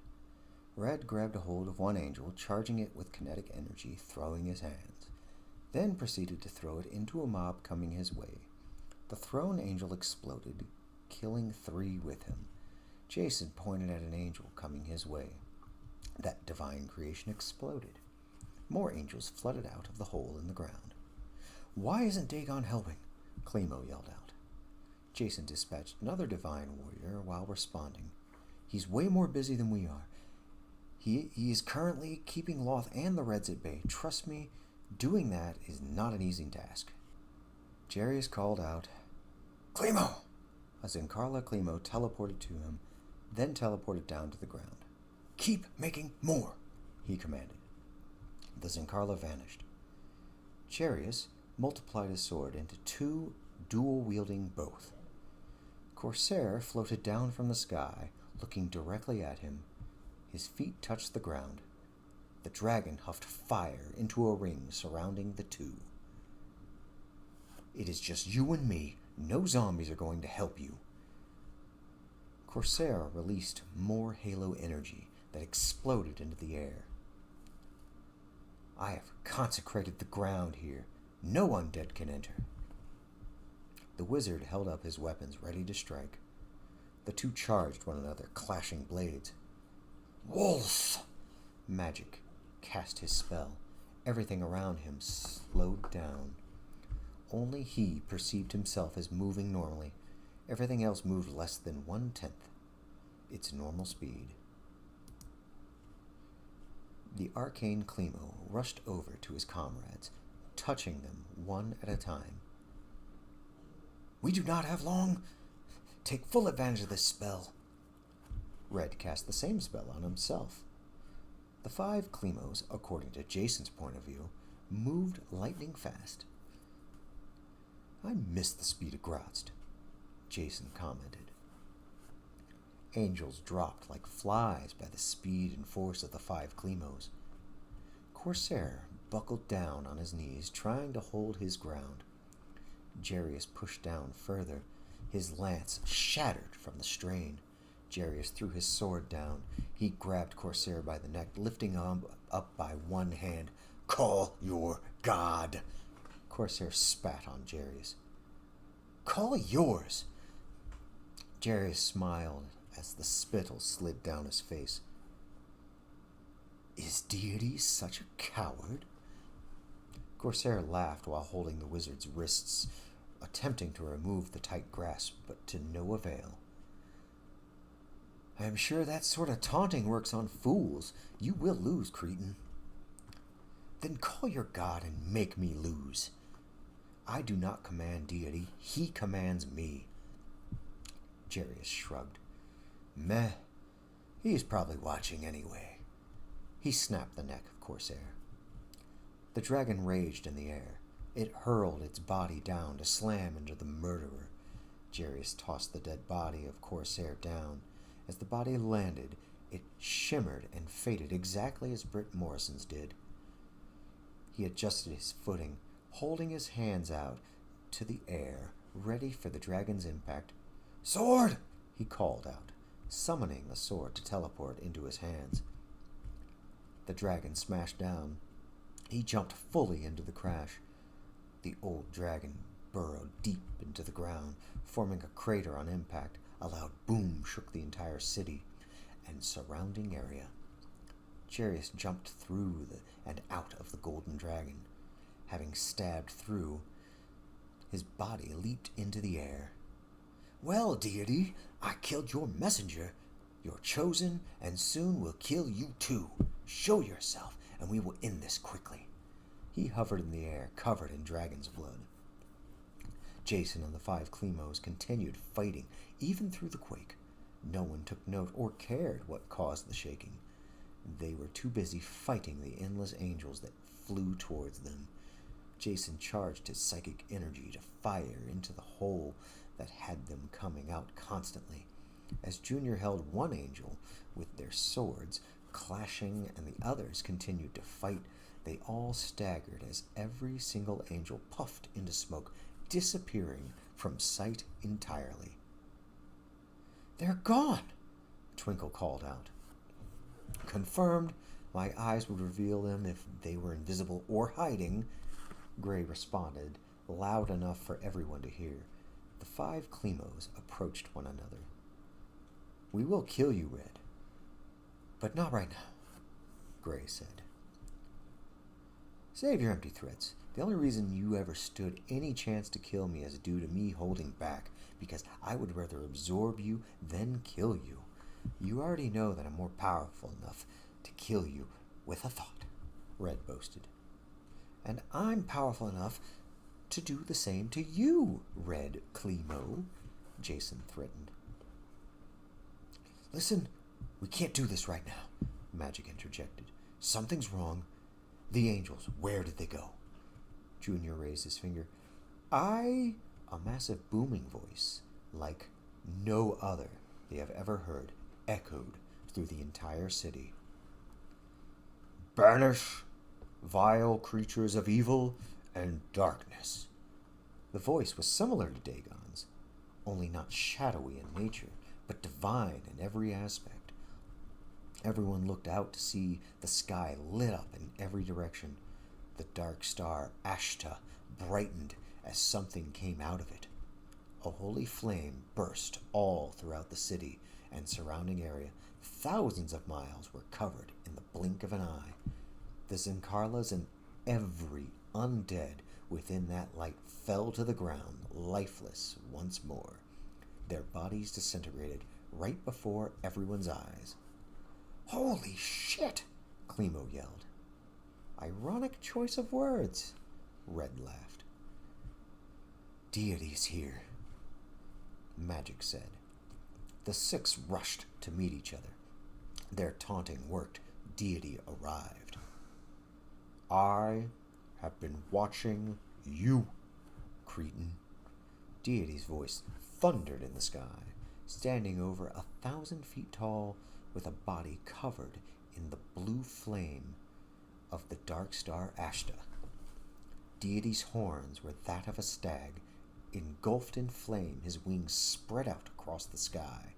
Red grabbed a hold of one angel, charging it with kinetic energy, throwing his hands, then proceeded to throw it into a mob coming his way. The thrown angel exploded, killing 3 with him. Jason pointed at an angel coming his way. That divine creation exploded. More angels flooded out of the hole in the ground. "Why isn't Dagon helping?" Klemo yelled out. Jason dispatched another divine warrior while responding. "He's way more busy than we are. He is currently keeping Loth and the Reds at bay. Trust me, doing that is not an easy task." Jarius called out, "Klemo!" A Zincarla Klemo teleported to him, then teleported down to the ground. "Keep making more," he commanded. The Zincarla vanished. Jarius multiplied his sword into 2 dual-wielding both. Corsair floated down from the sky, looking directly at him. His feet touched the ground. The dragon huffed fire into a ring surrounding the two. It is just you and me. No zombies are going to help you. Corsair released more halo energy that exploded into the air. I have consecrated the ground here. No undead can enter. The wizard held up his weapons ready to strike. The two charged one another, clashing blades. Wolf! Magic cast his spell. Everything around him slowed down. Only he perceived himself as moving normally. Everything else moved less than 1/10 its normal speed. The arcane Clemo rushed over to his comrades, touching them one at a time. We do not have long. Take full advantage of this spell. Red cast the same spell on himself. The 5 Clemos, according to Jason's point of view, moved lightning fast. I miss the speed of Grotst, Jason commented. Angels dropped like flies by the speed and force of the 5 Clemos. Corsair buckled down on his knees, trying to hold his ground. Jarius pushed down further. His lance shattered from the strain. Jarius threw his sword down. He grabbed Corsair by the neck, lifting him up by one hand. Call your god! Corsair spat on Jarius. Call yours! Jarius smiled as the spittle slid down his face. Is deity such a coward? Corsair laughed while holding the wizard's wrists, attempting to remove the tight grasp, but to no avail. I am sure that sort of taunting works on fools. You will lose, Cretan. Then call your god and make me lose. I do not command deity. He commands me. Jarius shrugged. Meh. He's probably watching anyway. He snapped the neck of Corsair. The dragon raged in the air. It hurled its body down to slam into the murderer. Jarius tossed the dead body of Corsair down. As the body landed, it shimmered and faded exactly as Britt Morrison's did. He adjusted his footing, holding his hands out to the air, ready for the dragon's impact. Sword! He called out, summoning a sword to teleport into his hands. The dragon smashed down. He jumped fully into the crash. The old dragon burrowed deep into the ground, forming a crater on impact. A loud boom shook the entire city and surrounding area. Jarius jumped through and out of the golden dragon. Having stabbed through, his body leaped into the air. Well, deity, I killed your messenger. You're chosen, and soon we'll kill you too. Show yourself, and we will end this quickly. He hovered in the air, covered in dragon's blood. Jason and the 5 Clemos continued fighting, even through the quake. No one took note or cared what caused the shaking. They were too busy fighting the endless angels that flew towards them. Jason charged his psychic energy to fire into the hole that had them coming out constantly. As Junior held one angel with their swords clashing and the others continued to fight, they all staggered as every single angel puffed into smoke, disappearing from sight entirely. They're gone, Twinkle called out. Confirmed. My eyes would reveal them if they were invisible or hiding, Gray responded, loud enough for everyone to hear. The 5 Clemos approached one another. We will kill you, Red. But not right now, Gray said. Save your empty threats. The only reason you ever stood any chance to kill me is due to me holding back, because I would rather absorb you than kill you. You already know that I'm more powerful enough to kill you with a thought, Red boasted. And I'm powerful enough to do the same to you, Red Clemo, Jason threatened. Listen, we can't do this right now, Magic interjected. Something's wrong. The angels, where did they go? Junior raised his finger. A massive booming voice, like no other they have ever heard, echoed through the entire city. Banish vile creatures of evil and darkness. The voice was similar to Dagon's, only not shadowy in nature, but divine in every aspect. Everyone looked out to see the sky lit up in every direction. The dark star Ashta brightened as something came out of it. A holy flame burst all throughout the city and surrounding area. Thousands of miles were covered in the blink of an eye. The Zinkarlas and every undead within that light fell to the ground, lifeless once more. Their bodies disintegrated right before everyone's eyes. "Holy shit!" Klimo yelled. "Ironic choice of words," Red laughed. "Deity's here," Magic said. The six rushed to meet each other. Their taunting worked. Deity arrived. "I have been watching you, cretin." Deity's voice thundered in the sky, standing over 1,000 feet tall with a body covered in the blue flame of the dark star Ashta. Deity's horns were that of a stag. Engulfed in flame, his wings spread out across the sky.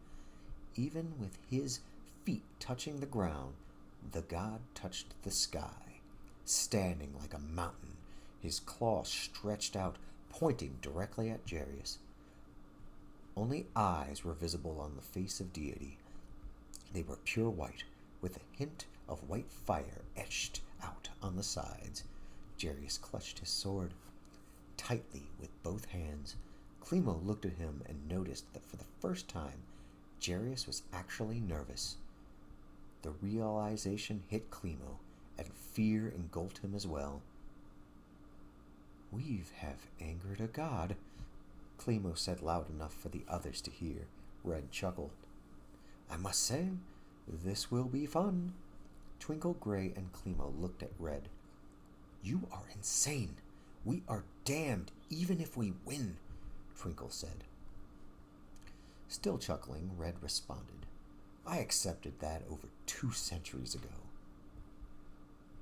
Even with his feet touching the ground, the god touched the sky, standing like a mountain, his claws stretched out, pointing directly at Jarius. Only eyes were visible on the face of Deity. They were pure white, with a hint of white fire etched out on the sides. Jarius clutched his sword tightly with both hands. Klimo looked at him and noticed that for the first time, Jarius was actually nervous. The realization hit Klimo, and fear engulfed him as well. "We have angered a god," Klimo said loud enough for the others to hear. Red chuckled. "I must say, this will be fun." Twinkle, Gray, and Klimo looked at Red. "You are insane. We are damned even if we win," Twinkle said. Still chuckling, Red responded, "I accepted that over 2 centuries ago."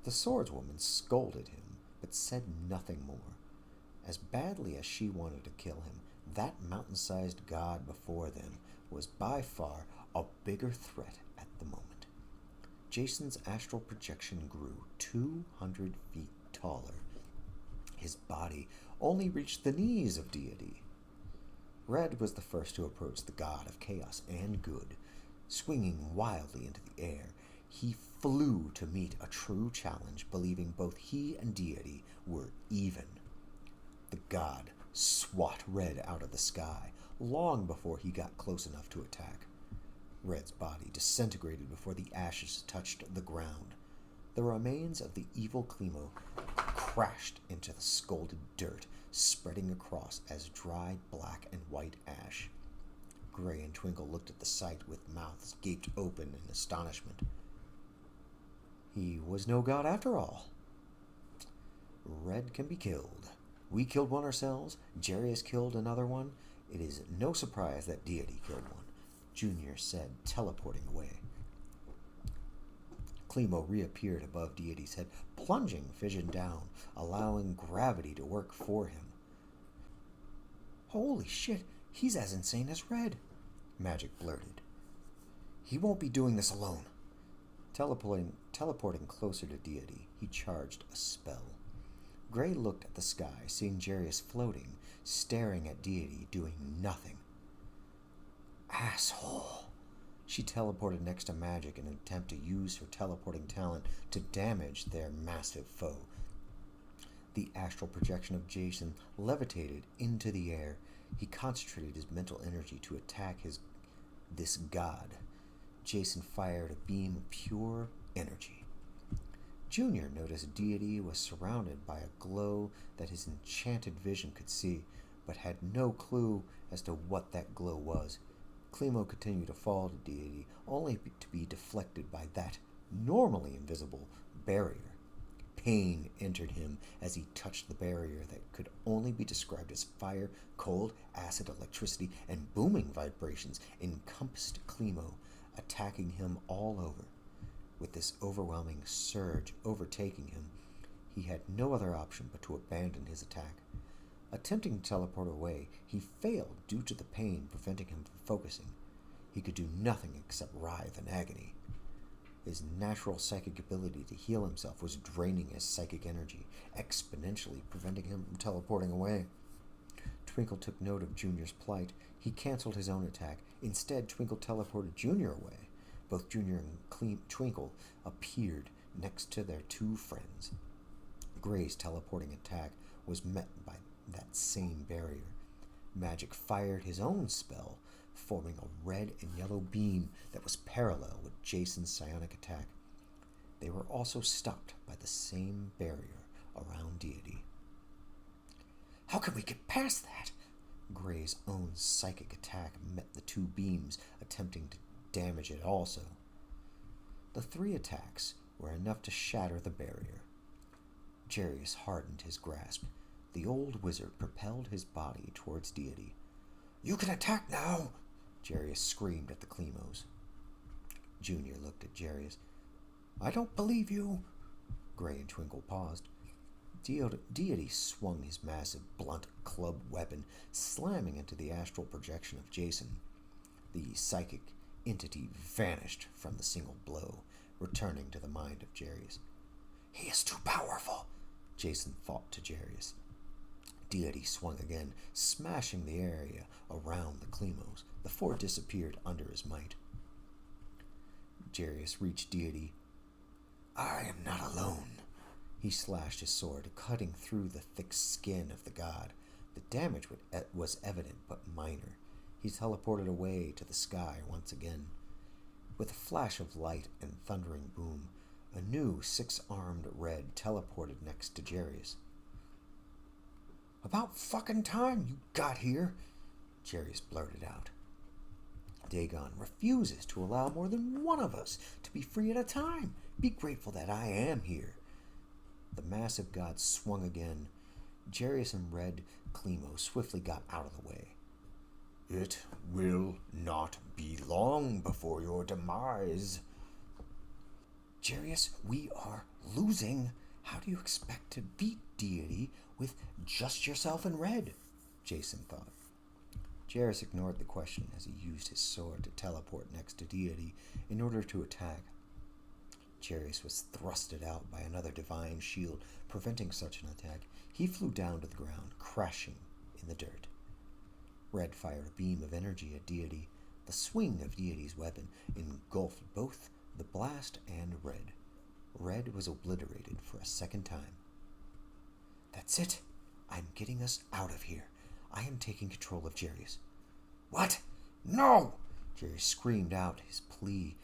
The swordswoman scolded him, but said nothing more. As badly as she wanted to kill him, that mountain-sized god before them was by far a bigger threat at the moment. Jason's astral projection grew 200 feet taller. His body only reached the knees of Deity. Red was the first to approach the god of chaos and good. Swinging wildly into the air, he flew to meet a true challenge, believing both he and Deity were even. The god swat Red out of the sky long before he got close enough to attack. Red's body disintegrated before the ashes touched the ground. The remains of the evil Klimo crashed into the scalded dirt, spreading across as dried black and white ash. Gray and Twinkle looked at the sight with mouths gaped open in astonishment. He was no god after all. Red can be killed. We killed one ourselves. Jarius killed another one. It is no surprise that Deity killed one, Junior said, teleporting away. Klimo reappeared above Deity's head, plunging Fission down, allowing gravity to work for him. "Holy shit, he's as insane as Red," Magic blurted. "He won't be doing this alone." Teleporting closer to Deity, he charged a spell. Gray looked at the sky, seeing Jarius floating, staring at Deity, doing nothing. "Asshole." She teleported next to Magic in an attempt to use her teleporting talent to damage their massive foe. The astral projection of Jason levitated into the air. He concentrated his mental energy to attack this god. Jason fired a beam of pure energy. Junior noticed Deity was surrounded by a glow that his enchanted vision could see, but had no clue as to what that glow was. Klimo continued to fall to Deity, only to be deflected by that normally invisible barrier. Pain entered him as he touched the barrier that could only be described as fire, cold, acid, electricity, and booming vibrations encompassed Klimo, attacking him all over. With this overwhelming surge overtaking him, he had no other option but to abandon his attack. Attempting to teleport away, he failed due to the pain preventing him from focusing. He could do nothing except writhe in agony. His natural psychic ability to heal himself was draining his psychic energy, exponentially preventing him from teleporting away. Twinkle took note of Junior's plight. He canceled his own attack. Instead, Twinkle teleported Junior away. Both Junior and Twinkle appeared next to their two friends. Gray's teleporting attack was met by that same barrier. Magic fired his own spell, forming a red and yellow beam that was parallel with Jason's psionic attack. They were also stopped by the same barrier around Deity. How can we get past that? Gray's own psychic attack met the two beams, attempting to damage it also. The three attacks were enough to shatter the barrier. Jarius hardened his grasp. The old wizard propelled his body towards Deity. You can attack now! Jarius screamed at the Klemos. Junior looked at Jarius. I don't believe you. Gray and Twinkle paused. Deity swung his massive, blunt club weapon, slamming into the astral projection of Jason. The psychic entity vanished from the single blow, returning to the mind of Jarius. He is too powerful, Jason thought to Jarius. Deity swung again, smashing the area around the Klemos. The four disappeared under his might. Jarius reached Deity. I am not alone. He slashed his sword, cutting through the thick skin of the god. The damage was evident but minor. He teleported away to the sky once again. With a flash of light and thundering boom, a new six-armed red teleported next to Jarius. About fucking time you got here, Jarius blurted out. Dagon refuses to allow more than one of us to be free at a time. Be grateful that I am here. The massive god swung again. Jarius and Red Klemo swiftly got out of the way. It will not be long before your demise. Jarius, we are losing. How do you expect to beat Deity with just yourself and Red? Jason thought. Jarius ignored the question as he used his sword to teleport next to Deity in order to attack. Jarius was thrusted out by another divine shield, preventing such an attack. He flew down to the ground, crashing in the dirt. Red fired a beam of energy at Deity. The swing of Deity's weapon engulfed both the blast and Red. Red was obliterated for a second time. That's it. I'm getting us out of here. I am taking control of Jarius. What? No! Jarius screamed out. His plea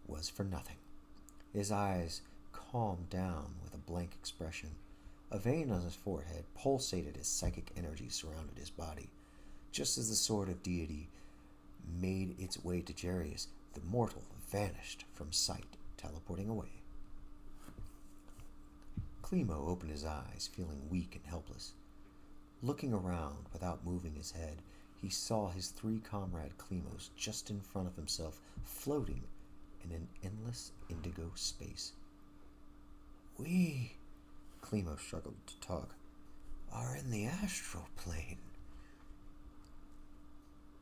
was for nothing. His eyes calmed down with a blank expression. A vein on his forehead pulsated as psychic energy surrounded his body. Just as the sword of Deity made its way to Jarius, the mortal vanished from sight, teleporting away. Klemo opened his eyes, feeling weak and helpless. Looking around without moving his head, he saw his three comrade Klemos just in front of himself, floating in an endless indigo space. We, Klemo struggled to talk, are in the astral plane.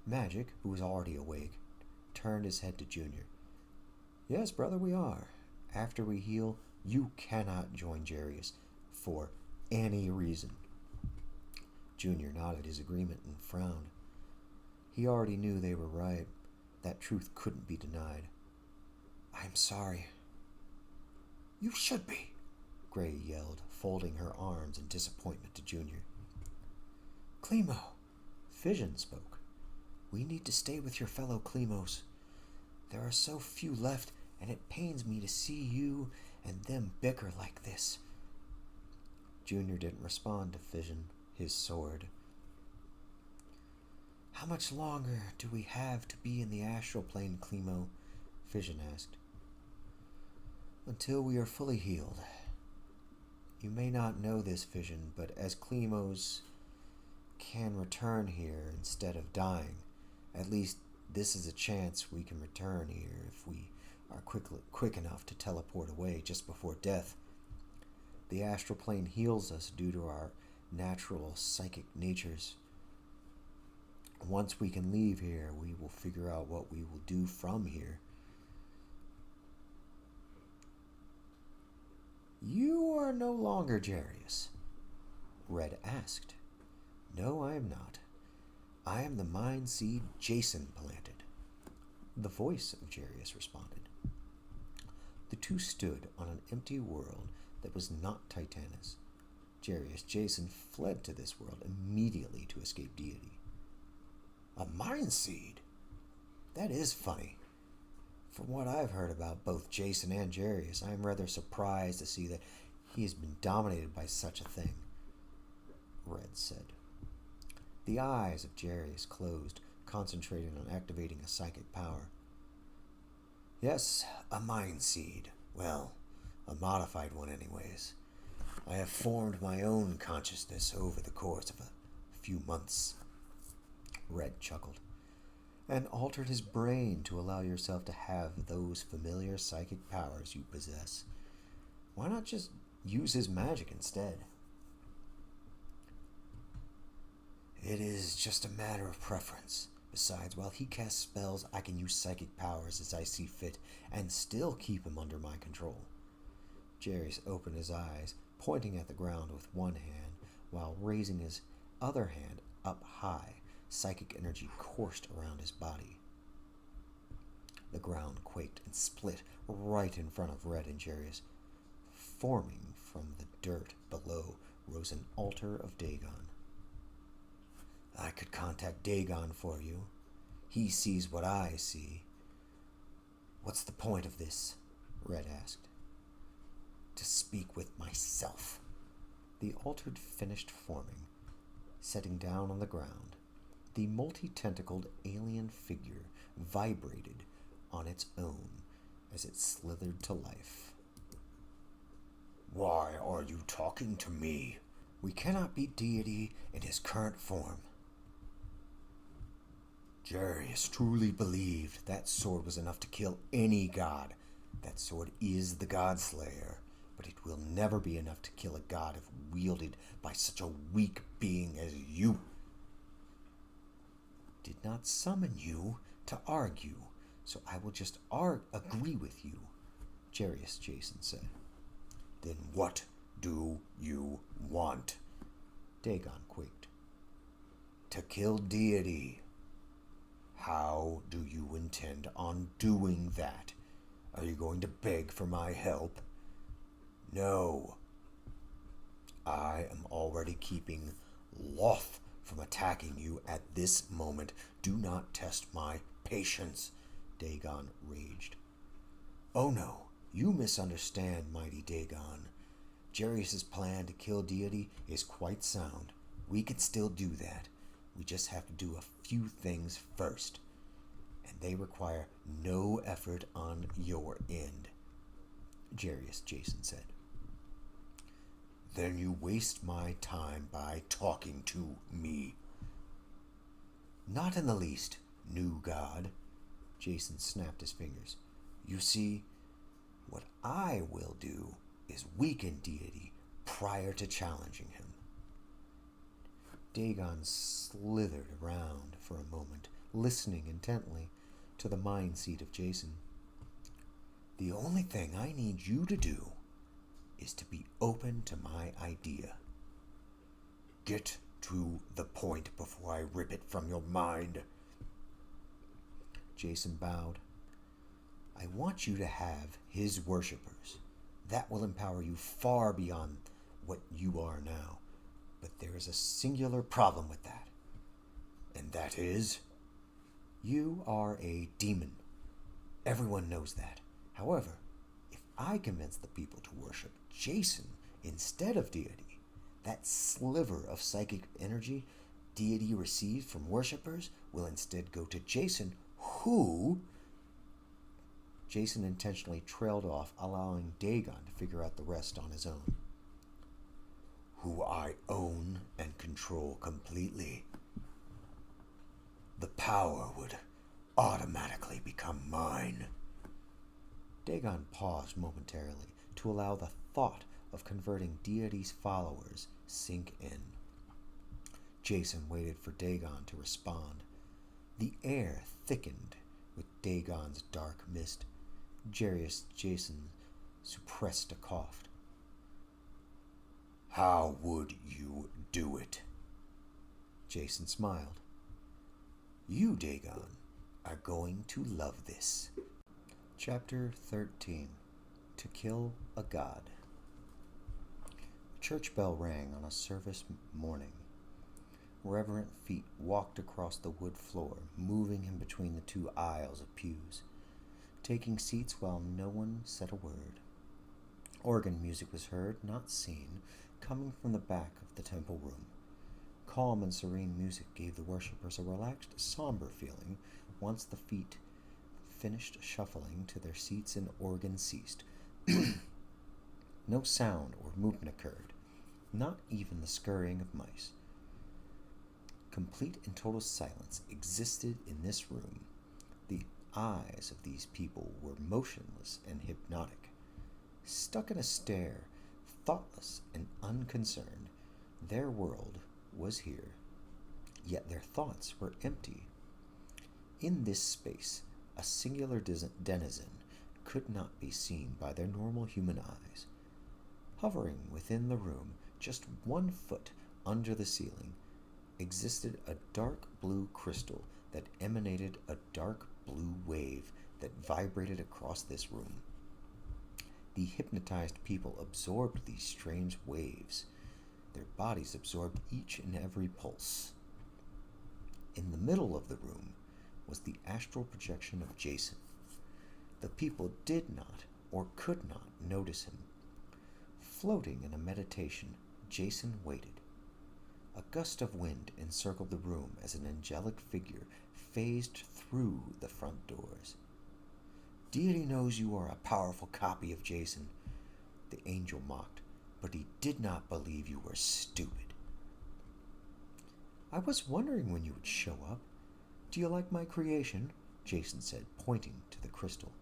Magic, who was already awake, turned his head to Junior. Yes, brother, we are. After we heal, you cannot join Jarius for any reason. Junior nodded his agreement and frowned. He already knew they were right. That truth couldn't be denied. I'm sorry. You should be, Gray yelled, folding her arms in disappointment to Junior. Klemo, Fission spoke. We need to stay with your fellow Klemos. There are so few left, and it pains me to see you and them bicker like this. Junior didn't respond to Fission, his sword. How much longer do we have to be in the astral plane, Klemo? Fission asked. Until we are fully healed. You may not know this, Fission, but as Klemos can return here instead of dying, at least this is a chance we can return here if we are quick enough to teleport away just before death. The astral plane heals us due to our natural psychic natures. Once we can leave here, we will figure out what we will do from here. You are no longer Jarius, Red asked. No, I am not. I am the mind seed Jason planted. The voice of Jarius responded. The two stood on an empty world that was not Titanus. Jarius Jason fled to this world immediately to escape deity. A mind seed? That is funny. From what I've heard about both Jason and Jarius, I am rather surprised to see that he has been dominated by such a thing, Red said. The eyes of Jarius closed, concentrating on activating a psychic power. Yes, a mind seed. Well, a modified one anyways. I have formed my own consciousness over the course of a few months. Red chuckled. And altered his brain to allow yourself to have those familiar psychic powers you possess. Why not just use his magic instead? It is just a matter of preference. Besides, while he casts spells, I can use psychic powers as I see fit and still keep him under my control. Jarius opened his eyes, pointing at the ground with one hand, while raising his other hand up high. Psychic energy coursed around his body. The ground quaked and split right in front of Red and Jarius. Forming from the dirt below rose an altar of Dagon. I could contact Dagon for you. He sees what I see. What's the point of this? Red asked. To speak with myself. The altar finished forming, setting down on the ground. The multi-tentacled alien figure vibrated on its own as it slithered to life. Why are you talking to me? We cannot beat deity in his current form. Jarius truly believed that sword was enough to kill any god. That sword is the God Slayer, but it will never be enough to kill a god if wielded by such a weak being as you. Did not summon you to argue, so I will just agree with you, Jarius Jason said. Then what do you want? Dagon quaked. To kill deity. How do you intend on doing that? Are you going to beg for my help? No. I am already keeping Loth from attacking you at this moment. Do not test my patience, Dagon raged. Oh no, you misunderstand, mighty Dagon. Jarius's plan to kill deity is quite sound. We can still do that. We just have to do a few things first, and they require no effort on your end, Jarius Jason said. Then you waste my time by talking to me. Not in the least, new god. Jason snapped his fingers. You see, what I will do is weaken deity prior to challenging him. Dagon slithered around for a moment, listening intently to the mind seat of Jason. The only thing I need you to do is to be open to my idea. Get to the point before I rip it from your mind. Jason bowed. I want you to have his worshippers. That will empower you far beyond what you are now. But there is a singular problem with that. And that is, you are a demon. Everyone knows that. However, if I convince the people to worship Jason instead of deity, that sliver of psychic energy deity receives from worshippers will instead go to Jason, who... Jason intentionally trailed off, allowing Dagon to figure out the rest on his own. Who I own and control completely. The power would automatically become mine. Dagon paused momentarily to allow the thought of converting deity's followers sink in. Jason waited for Dagon to respond. The air thickened with Dagon's dark mist. Jason suppressed a cough. How would you do it? Jason smiled. You, Dagon, are going to love this. Chapter 13. To Kill a God. A church bell rang on a service morning. Reverent feet walked across the wood floor, moving in between the two aisles of pews, taking seats while no one said a word. Organ music was heard, not seen, coming from the back of the temple room. Calm and serene music gave the worshippers a relaxed, somber feeling once the feet finished shuffling to their seats and organ ceased. No sound or movement occurred, not even the scurrying of mice. Complete and total silence existed in this room. The eyes of these people were motionless and hypnotic. Stuck in a stare, thoughtless and unconcerned, their world was here, yet their thoughts were empty. In this space, a singular denizen could not be seen by their normal human eyes. Hovering within the room, just 1 foot under the ceiling, existed a dark blue crystal that emanated a dark blue wave that vibrated across this room. The hypnotized people absorbed these strange waves. Their bodies absorbed each and every pulse. In the middle of the room was the astral projection of Jason. The people did not or could not notice him. Floating in a meditation, Jason waited. A gust of wind encircled the room as an angelic figure phased through the front doors. Deity knows you are a powerful copy of Jason, the angel mocked, but he did not believe you were stupid. I was wondering when you would show up. Do you like my creation? Jason said, pointing to the crystal.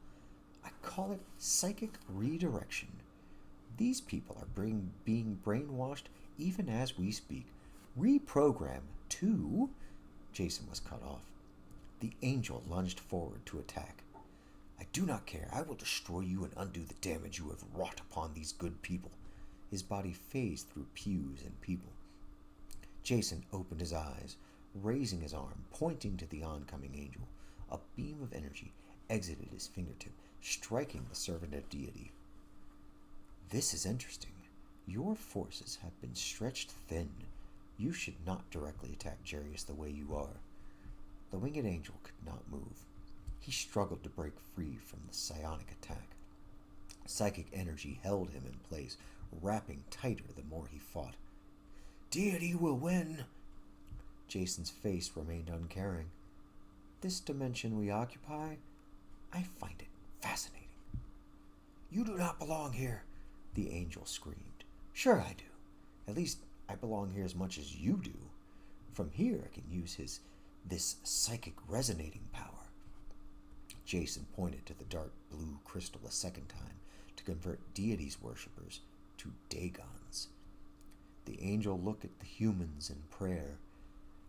I call it psychic redirection. These people are being brainwashed even as we speak. Reprogram to... Jason was cut off. The angel lunged forward to attack. I do not care. I will destroy you and undo the damage you have wrought upon these good people. His body phased through pews and people. Jason opened his eyes, raising his arm, pointing to the oncoming angel. A beam of energy exited his fingertip, striking the servant of deity. This is interesting. Your forces have been stretched thin. You should not directly attack Jarius the way you are. The winged angel could not move. He struggled to break free from the psionic attack. Psychic energy held him in place, wrapping tighter the more he fought. Deity will win! Jason's face remained uncaring. This dimension we occupy, I find it fascinating. You do not belong here, the angel screamed. Sure I do. At least I belong here as much as you do. From here I can use this psychic resonating power. Jason pointed to the dark blue crystal a second time to convert deity's worshippers to Dagons. The angel looked at the humans in prayer.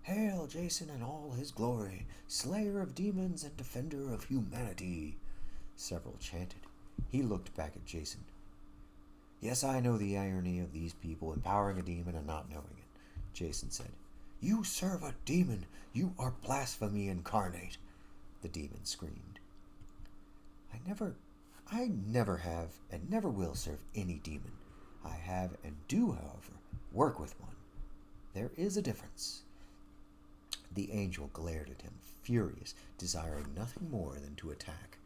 Hail Jason in all his glory, slayer of demons and defender of humanity, several chanted. He looked back at Jason. Yes, I know the irony of these people empowering a demon and not knowing it, Jason said. You serve a demon! You are blasphemy incarnate! The demon screamed. I never have and never will serve any demon. I have and do, however, work with one. There is a difference. The angel glared at him, furious, desiring nothing more than to attack.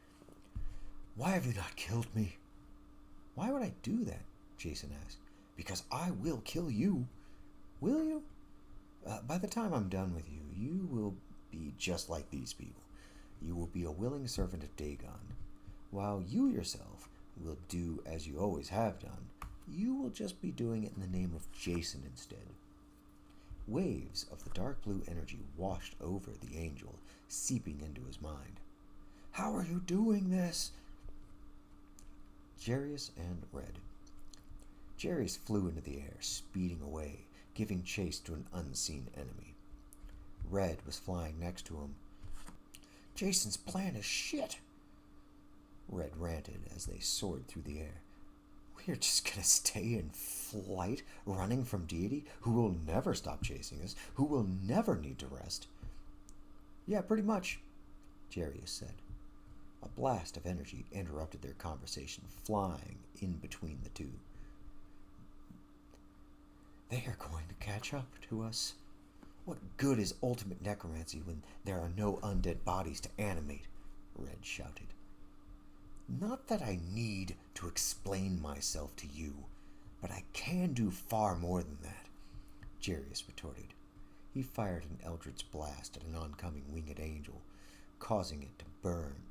Why have you not killed me? Why would I do that? Jason asked. Because I will kill you. Will you? By the time I'm done with you, you will be just like these people. You will be a willing servant of Dagon. While you yourself will do as you always have done, you will just be doing it in the name of Jason instead. Waves of the dark blue energy washed over the angel, seeping into his mind. How are you doing this? Jarius and Red. Jarius flew into the air, speeding away, giving chase to an unseen enemy. Red was flying next to him. Jason's plan is shit, Red ranted as they soared through the air. We're just gonna stay in flight, running from deity, who will never stop chasing us, who will never need to rest. Yeah, pretty much, Jarius said. A blast of energy interrupted their conversation, flying in between the two. They are going to catch up to us. What good is ultimate necromancy when there are no undead bodies to animate? Red shouted. Not that I need to explain myself to you, but I can do far more than that, Jarius retorted. He fired an eldritch blast at an oncoming winged angel, causing it to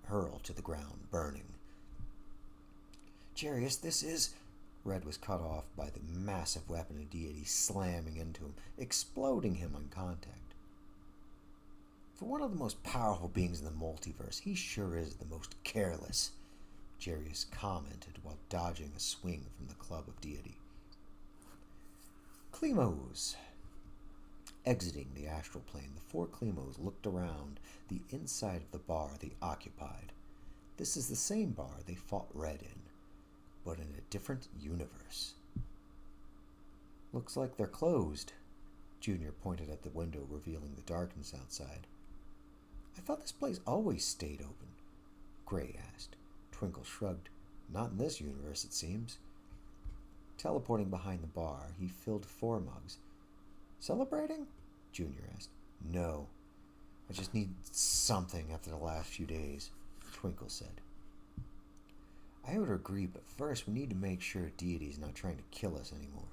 hurl to the ground, burning. Jarius, this is... Red was cut off by the massive weapon of deity slamming into him, exploding him on contact. For one of the most powerful beings in the multiverse, he sure is the most careless, Jarius commented while dodging a swing from the club of deity. Klemos. Exiting the astral plane, the four Klemos looked around the inside of the bar they occupied. This is the same bar they fought Red in, but in a different universe. Looks like they're closed, Junior pointed at the window, revealing the darkness outside. I thought this place always stayed open, Gray asked. Twinkle shrugged. Not in this universe, it seems. Teleporting behind the bar, he filled 4 mugs. Celebrating? Junior asked. No. I just need something after the last few days, Twinkle said. I would agree, but first we need to make sure deity's not trying to kill us anymore,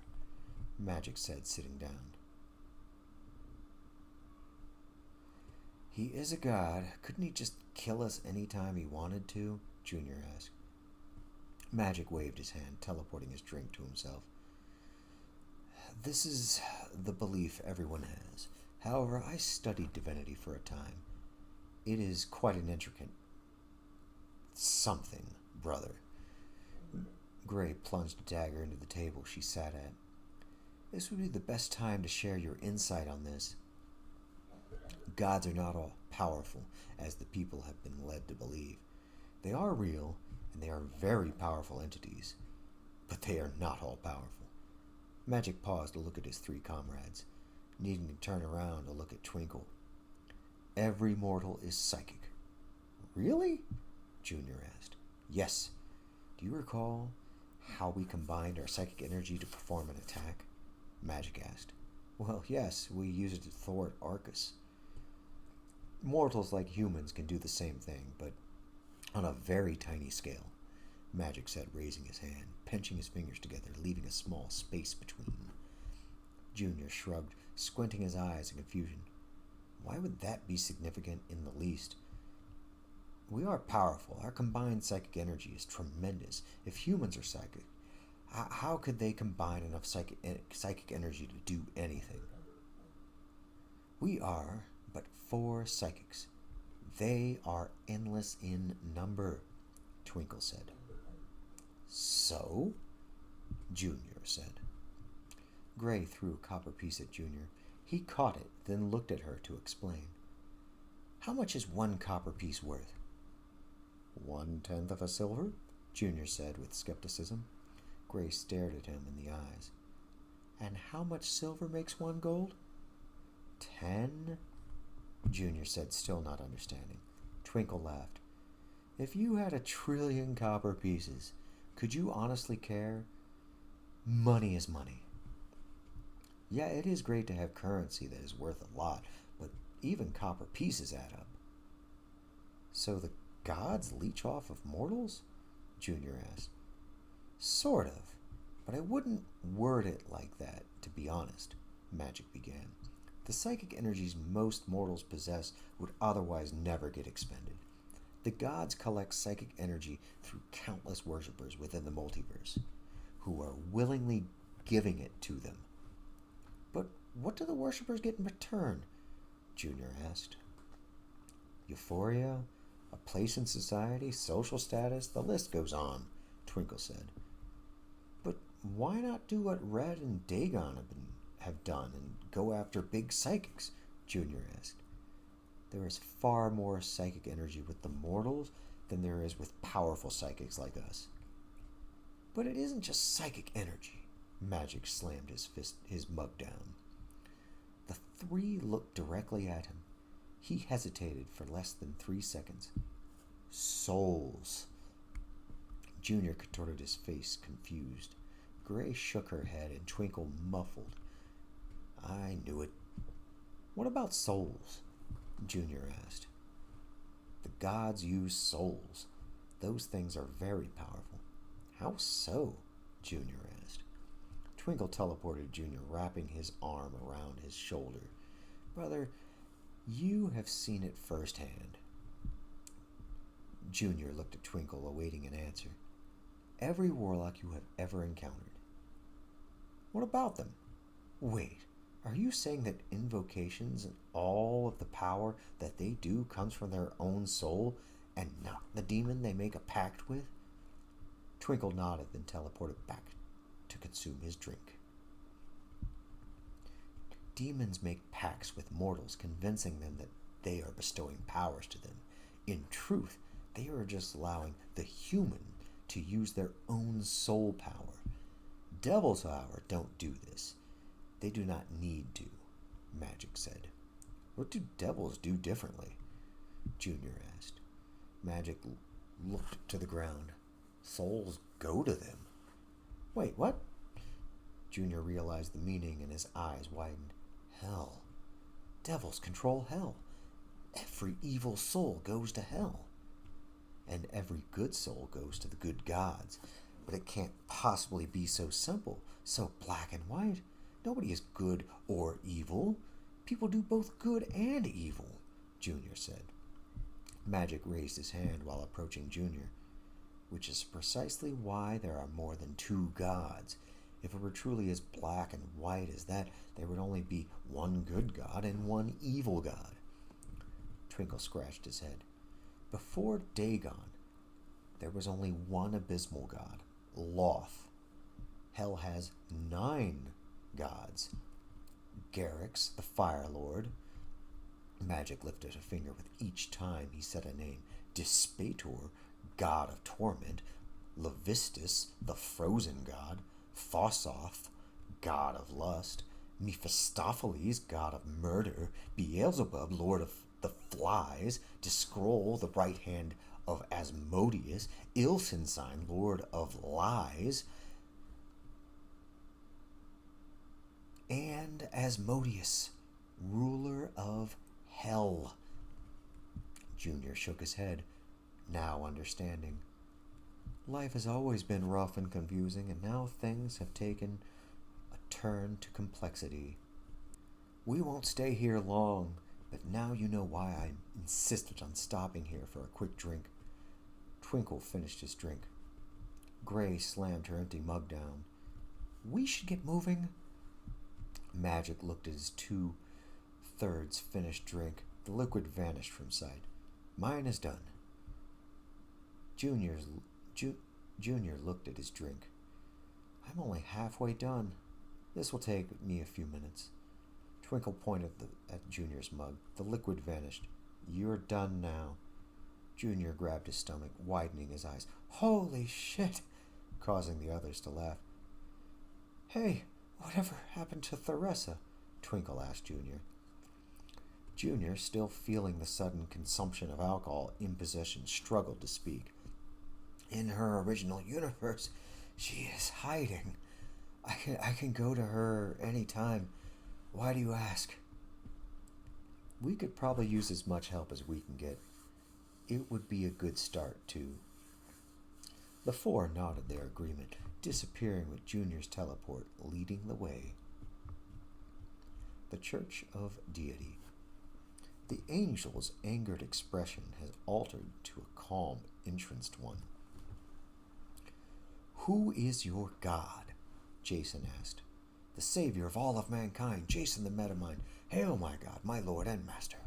Magic said, sitting down. He is a god. Couldn't he just kill us any time he wanted to? Junior asked. Magic waved his hand, teleporting his drink to himself. This is the belief everyone has. However, I studied divinity for a time. It is quite an intricate something, brother. Gray plunged a dagger into the table she sat at. This would be the best time to share your insight on this. Gods are not all powerful, as the people have been led to believe. They are real, and they are very powerful entities, but they are not all powerful. Magic paused to look at his 3 comrades, needing to turn around to look at Twinkle. Every mortal is psychic. Really? Junior asked. Yes. Do you recall how we combined our psychic energy to perform an attack? Magic asked. Well, yes, we used it to thwart Arcus. Mortals like humans can do the same thing, but on a very tiny scale, Magic said, raising his hand, pinching his fingers together, leaving a small space between. Junior shrugged, squinting his eyes in confusion. Why would that be significant in the least? We are powerful. Our combined psychic energy is tremendous. If humans are psychic, how could they combine enough psychic energy to do anything? We are but 4 psychics. They are endless in number, Twinkle said. So? Junior said. Gray threw a copper piece at Junior. He caught it, then looked at her to explain. How much is 1 copper piece worth? 1/10 of a silver? Junior said with skepticism. Gray stared at him in the eyes. And how much silver makes 1 gold? 10? Junior said, still not understanding. Twinkle laughed. If you had 1 trillion copper pieces, could you honestly care? Money is money. Yeah, it is great to have currency that is worth a lot, but even copper pieces add up. So the gods leech off of mortals? Junior asked. Sort of, but I wouldn't word it like that, to be honest, Magic began. The psychic energies most mortals possess would otherwise never get expended. The gods collect psychic energy through countless worshippers within the multiverse, who are willingly giving it to them. But what do the worshippers get in return? Junior asked. Euphoria, a place in society, social status, the list goes on, Twinkle said. But why not do what Red and Dagon have done and go after big psychics? Junior asked. There is far more psychic energy with the mortals than there is with powerful psychics like us. But it isn't just psychic energy. Magic slammed his mug down. The three looked directly at him. He hesitated for less than 3 seconds. Souls. Junior contorted his face, confused. Gray shook her head and Twinkle muffled. I knew it. What about souls? Junior asked. The gods use souls. Those things are very powerful. How so? Junior asked. Twinkle teleported Junior, wrapping his arm around his shoulder. Brother, you have seen it firsthand. Junior looked at Twinkle, awaiting an answer. Every warlock you have ever encountered. What about them? Wait, are you saying that invocations and all of the power that they do comes from their own soul and not the demon they make a pact with? Twinkle nodded, then teleported back to consume his drink. Demons make pacts with mortals, convincing them that they are bestowing powers to them. In truth, they are just allowing the human to use their own soul power. Devils, however, don't do this. They do not need to, Magic said. What do devils do differently? Junior asked. Magic looked to the ground. Souls go to them. Wait, what? Junior realized the meaning and his eyes widened. Hell. Devils control hell. Every evil soul goes to hell. And every good soul goes to the good gods. But it can't possibly be so simple, so black and white. Nobody is good or evil. People do both good and evil, Junior said. Magic raised his hand while approaching Junior, which is precisely why there are more than 2 gods. If it were truly as black and white as that, there would only be one good god and one evil god. Twinkle scratched his head. Before Dagon, there was only one abysmal god, Loth. Hell has 9 gods. Garrix, the Fire Lord. Magic lifted a finger with each time he said a name. Dispator, god of torment. Levistus, the frozen god. Thosoth, god of lust. Mephistopheles, god of murder. Beelzebub, lord of the flies. Discroll, the right hand of Asmodeus. Ilsensign, lord of lies. And Asmodeus, ruler of hell. Junior shook his head, now understanding. Life has always been rough and confusing, and now things have taken a turn to complexity. We won't stay here long, but now you know why I insisted on stopping here for a quick drink. Twinkle finished his drink. Gray slammed her empty mug down. We should get moving. Magic looked at his 2/3 finished drink. The liquid vanished from sight. Mine is done. Junior looked at his drink. I'm only halfway done. This will take me a few minutes. Twinkle pointed at Junior's mug. The liquid vanished. You're done now. Junior grabbed his stomach, widening his eyes. Holy shit! Causing the others to laugh. Hey, whatever happened to Theresa? Twinkle asked Junior. Junior, still feeling the sudden consumption of alcohol imposition, struggled to speak. In her original universe, she is hiding. I can go to her any time. Why do you ask? We could probably use as much help as we can get. It would be a good start, too. The 4 nodded their agreement, disappearing with Junior's teleport leading the way. The Church of Deity. The angel's angered expression has altered to a calm, entranced one. Who is your god? Jason asked. The savior of all of mankind, Jason the Metamind. Hail, my god, my lord and master.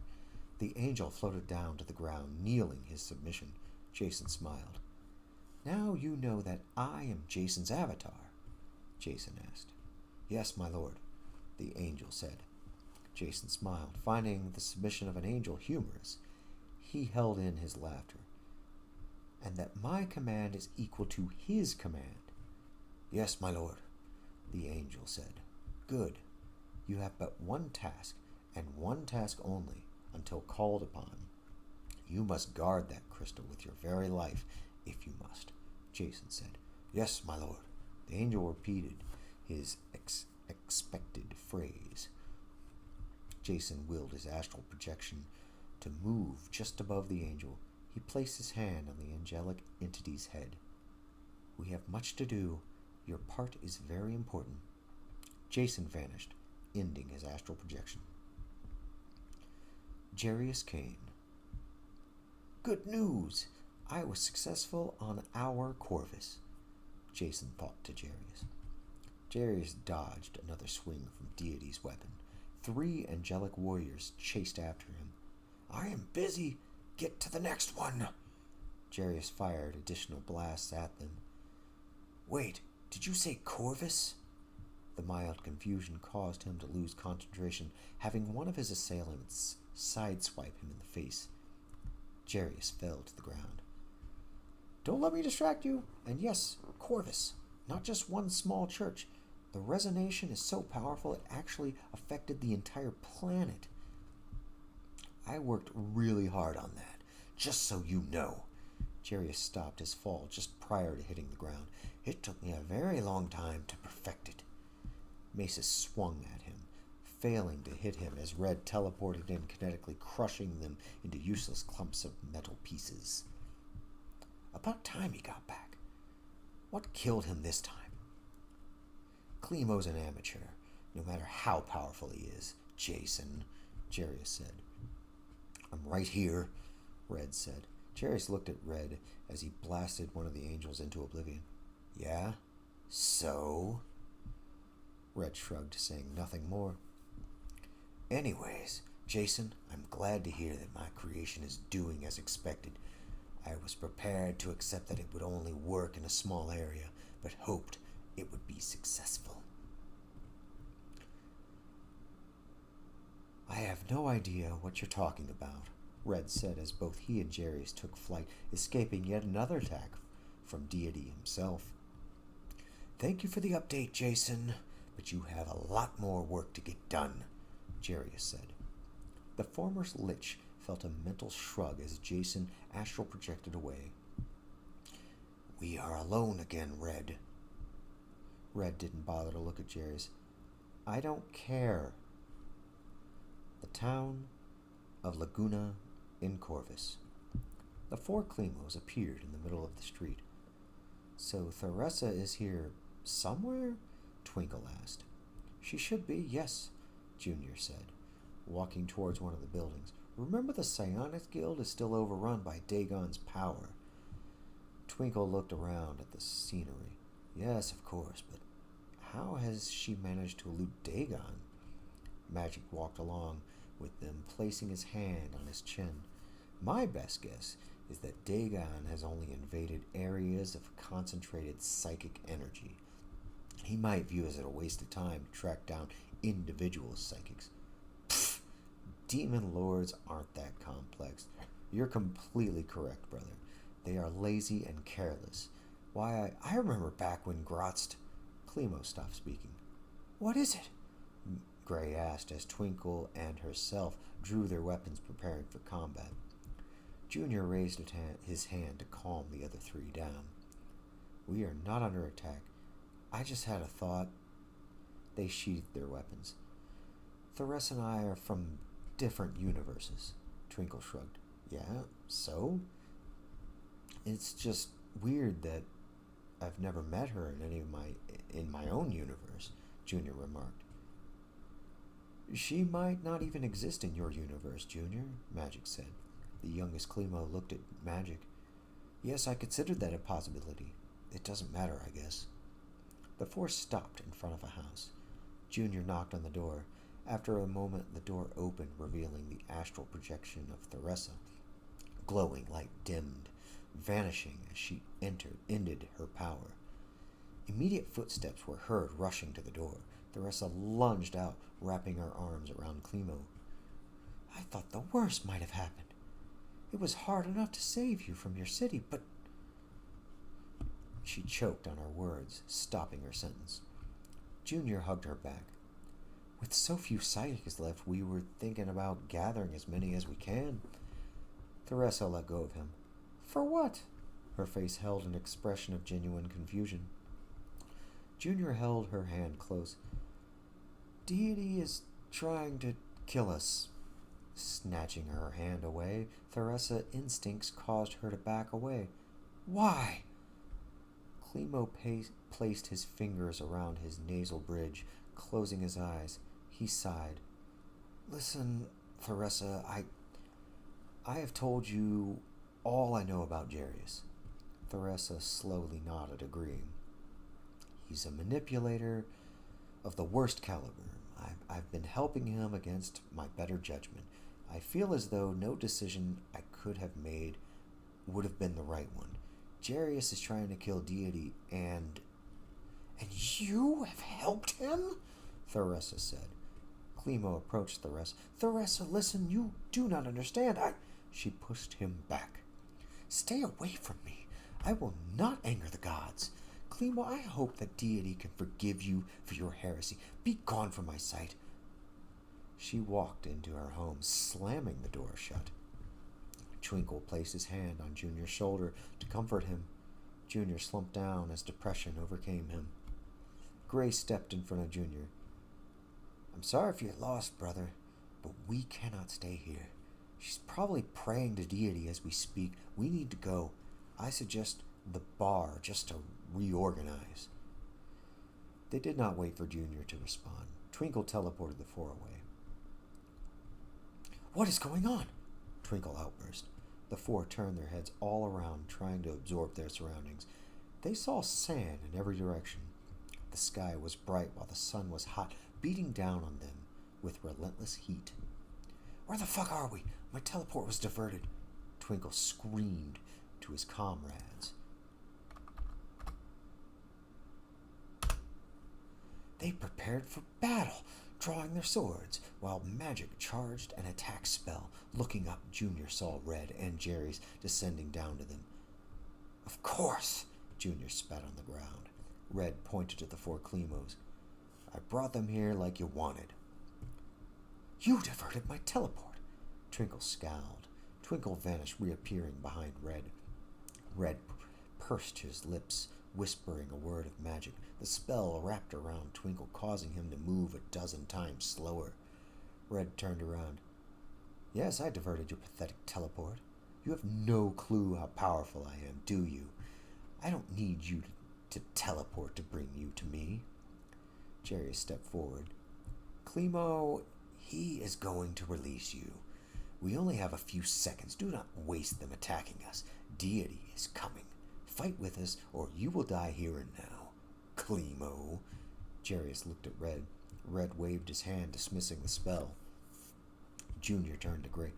The angel floated down to the ground, kneeling his submission. Jason smiled. Now you know that I am Jason's avatar, Jason asked. Yes, my lord, the angel said. Jason smiled, finding the submission of an angel humorous. He held in his laughter. And that my command is equal to his command. Yes, my lord, the angel said. Good. You have but one task, and one task only, until called upon. You must guard that crystal with your very life, if you must, Jason said. Yes, my lord. The angel repeated his expected phrase. Jason willed his astral projection to move just above the angel. He placed his hand on the angelic entity's head. We have much to do. Your part is very important. Jason vanished, ending his astral projection. Jarius Kane. Good news! I was successful on our Corvus, Jason thought to Jarius. Jarius dodged another swing from Deity's weapon. 3 angelic warriors chased after him. I am busy. Get to the next one. Jarius fired additional blasts at them. Wait, did you say Corvus? The mild confusion caused him to lose concentration, having one of his assailants sideswipe him in the face. Jarius fell to the ground. Don't let me distract you. And yes, Corvus, not just one small church. The resonation is so powerful it actually affected the entire planet. I worked really hard on that, just so you know. Jarius stopped his fall just prior to hitting the ground. It took me a very long time to perfect it. Maces swung at him, failing to hit him as Red teleported in, kinetically crushing them into useless clumps of metal pieces. About time he got back. What killed him this time? Clemo's an amateur, no matter how powerful he is, Jason, Jarius said. I'm right here, Red said. Jarius looked at Red as he blasted one of the angels into oblivion. Yeah? So? Red shrugged, saying nothing more. Anyways, Jason, I'm glad to hear that my creation is doing as expected. I was prepared to accept that it would only work in a small area, but hoped it would be successful. I have no idea what you're talking about, Red said as both he and Jarius took flight, escaping yet another attack from Deity himself. Thank you for the update, Jason, but you have a lot more work to get done, Jarius said. The former Lich felt a mental shrug as Jason astral projected away. We are alone again, Red. Red didn't bother to look at Jarius. I don't care. The town of Laguna in Corvus. The 4 Clemos appeared in the middle of the street. So Theresa is here somewhere? Twinkle asked. She should be, yes, Junior said, walking towards one of the buildings. Remember the Psionics Guild is still overrun by Dagon's power. Twinkle looked around at the scenery. Yes, of course, but how has she managed to elude Dagon? Magic walked along with them, placing his hand on his chin. My best guess is that Dagon has only invaded areas of concentrated psychic energy. He might view it as a waste of time to track down individual psychics. Pfft, demon lords aren't that complex. You're completely correct, brother. They are lazy and careless. Why, I remember back when Grotzt... Clemo stopped speaking. What is it? Gray asked as Twinkle and herself drew their weapons preparing for combat. Junior raised his hand to calm the other 3 down. We are not under attack. I just had a thought. They sheathed their weapons. Theresa and I are from different universes, Twinkle shrugged. Yeah, so? It's just weird that I've never met her in my own universe, Junior remarked. She might not even exist in your universe, Junior, Magic said. The youngest Clemo looked at Magic. Yes, I considered that a possibility. It doesn't matter, I guess. The 4 stopped in front of a house. Junior knocked on the door. After a moment, the door opened, revealing the astral projection of Theresa. Glowing light dimmed vanishing as she ended her power. Immediate footsteps were heard rushing to the door. Theresa lunged out, wrapping her arms around Clemo. I thought the worst might have happened. It was hard enough to save you from your city, but... She choked on her words, stopping her sentence. Junior hugged her back. With so few psychics left, we were thinking about gathering as many as we can. Theresa let go of him. For what? Her face held an expression of genuine confusion. Junior held her hand close. Deity is trying to kill us. Snatching her hand away, Theresa's instincts caused her to back away. Why? Clemo placed his fingers around his nasal bridge, closing his eyes. He sighed. Listen, Theresa, I have told you all I know about Jarius. Theresa slowly nodded, agreeing. He's a manipulator of the worst caliber. I've been helping him against my better judgment. I feel as though no decision I could have made would have been the right one. Jarius is trying to kill Deity, and you have helped him? Theresa said. Clemo approached Theresa. Theresa, listen, you do not understand. She pushed him back. Stay away from me. I will not anger the gods. Clemo, I hope that Deity can forgive you for your heresy. Be gone from my sight. She walked into her home, slamming the door shut. Twinkle placed his hand on Junior's shoulder to comfort him. Junior slumped down as depression overcame him. Gray stepped in front of Junior. I'm sorry if you're lost, brother, but we cannot stay here. She's probably praying to Deity as we speak. We need to go. I suggest the bar just to reorganize. They did not wait for Junior to respond. Twinkle teleported the four away. What is going on? Twinkle outburst. The four turned their heads all around, trying to absorb their surroundings. They saw sand in every direction. The sky was bright while the sun was hot, beating down on them with relentless heat. Where the fuck are we? My teleport was diverted. Twinkle screamed to his comrades. They prepared for battle, drawing their swords, while magic charged an attack spell. Looking up, Junior saw Red and Jerry's descending down to them. Of course, Junior spat on the ground. Red pointed to the four Clemos. I brought them here like you wanted. You diverted my teleport. Twinkle scowled. Twinkle vanished, reappearing behind Red. Red pursed his lips, whispering a word of magic. The spell wrapped around Twinkle, causing him to move 12 times slower. Red turned around. Yes, I diverted your pathetic teleport. You have no clue how powerful I am, do you? I don't need you to teleport to bring you to me. Jerry stepped forward. Clemo, he is going to release you. We only have a few seconds. Do not waste them attacking us. Deity is coming. Fight with us, or you will die here and now. Clemo. Jarius looked at Red. Red waved his hand, dismissing the spell. Junior turned to Gray.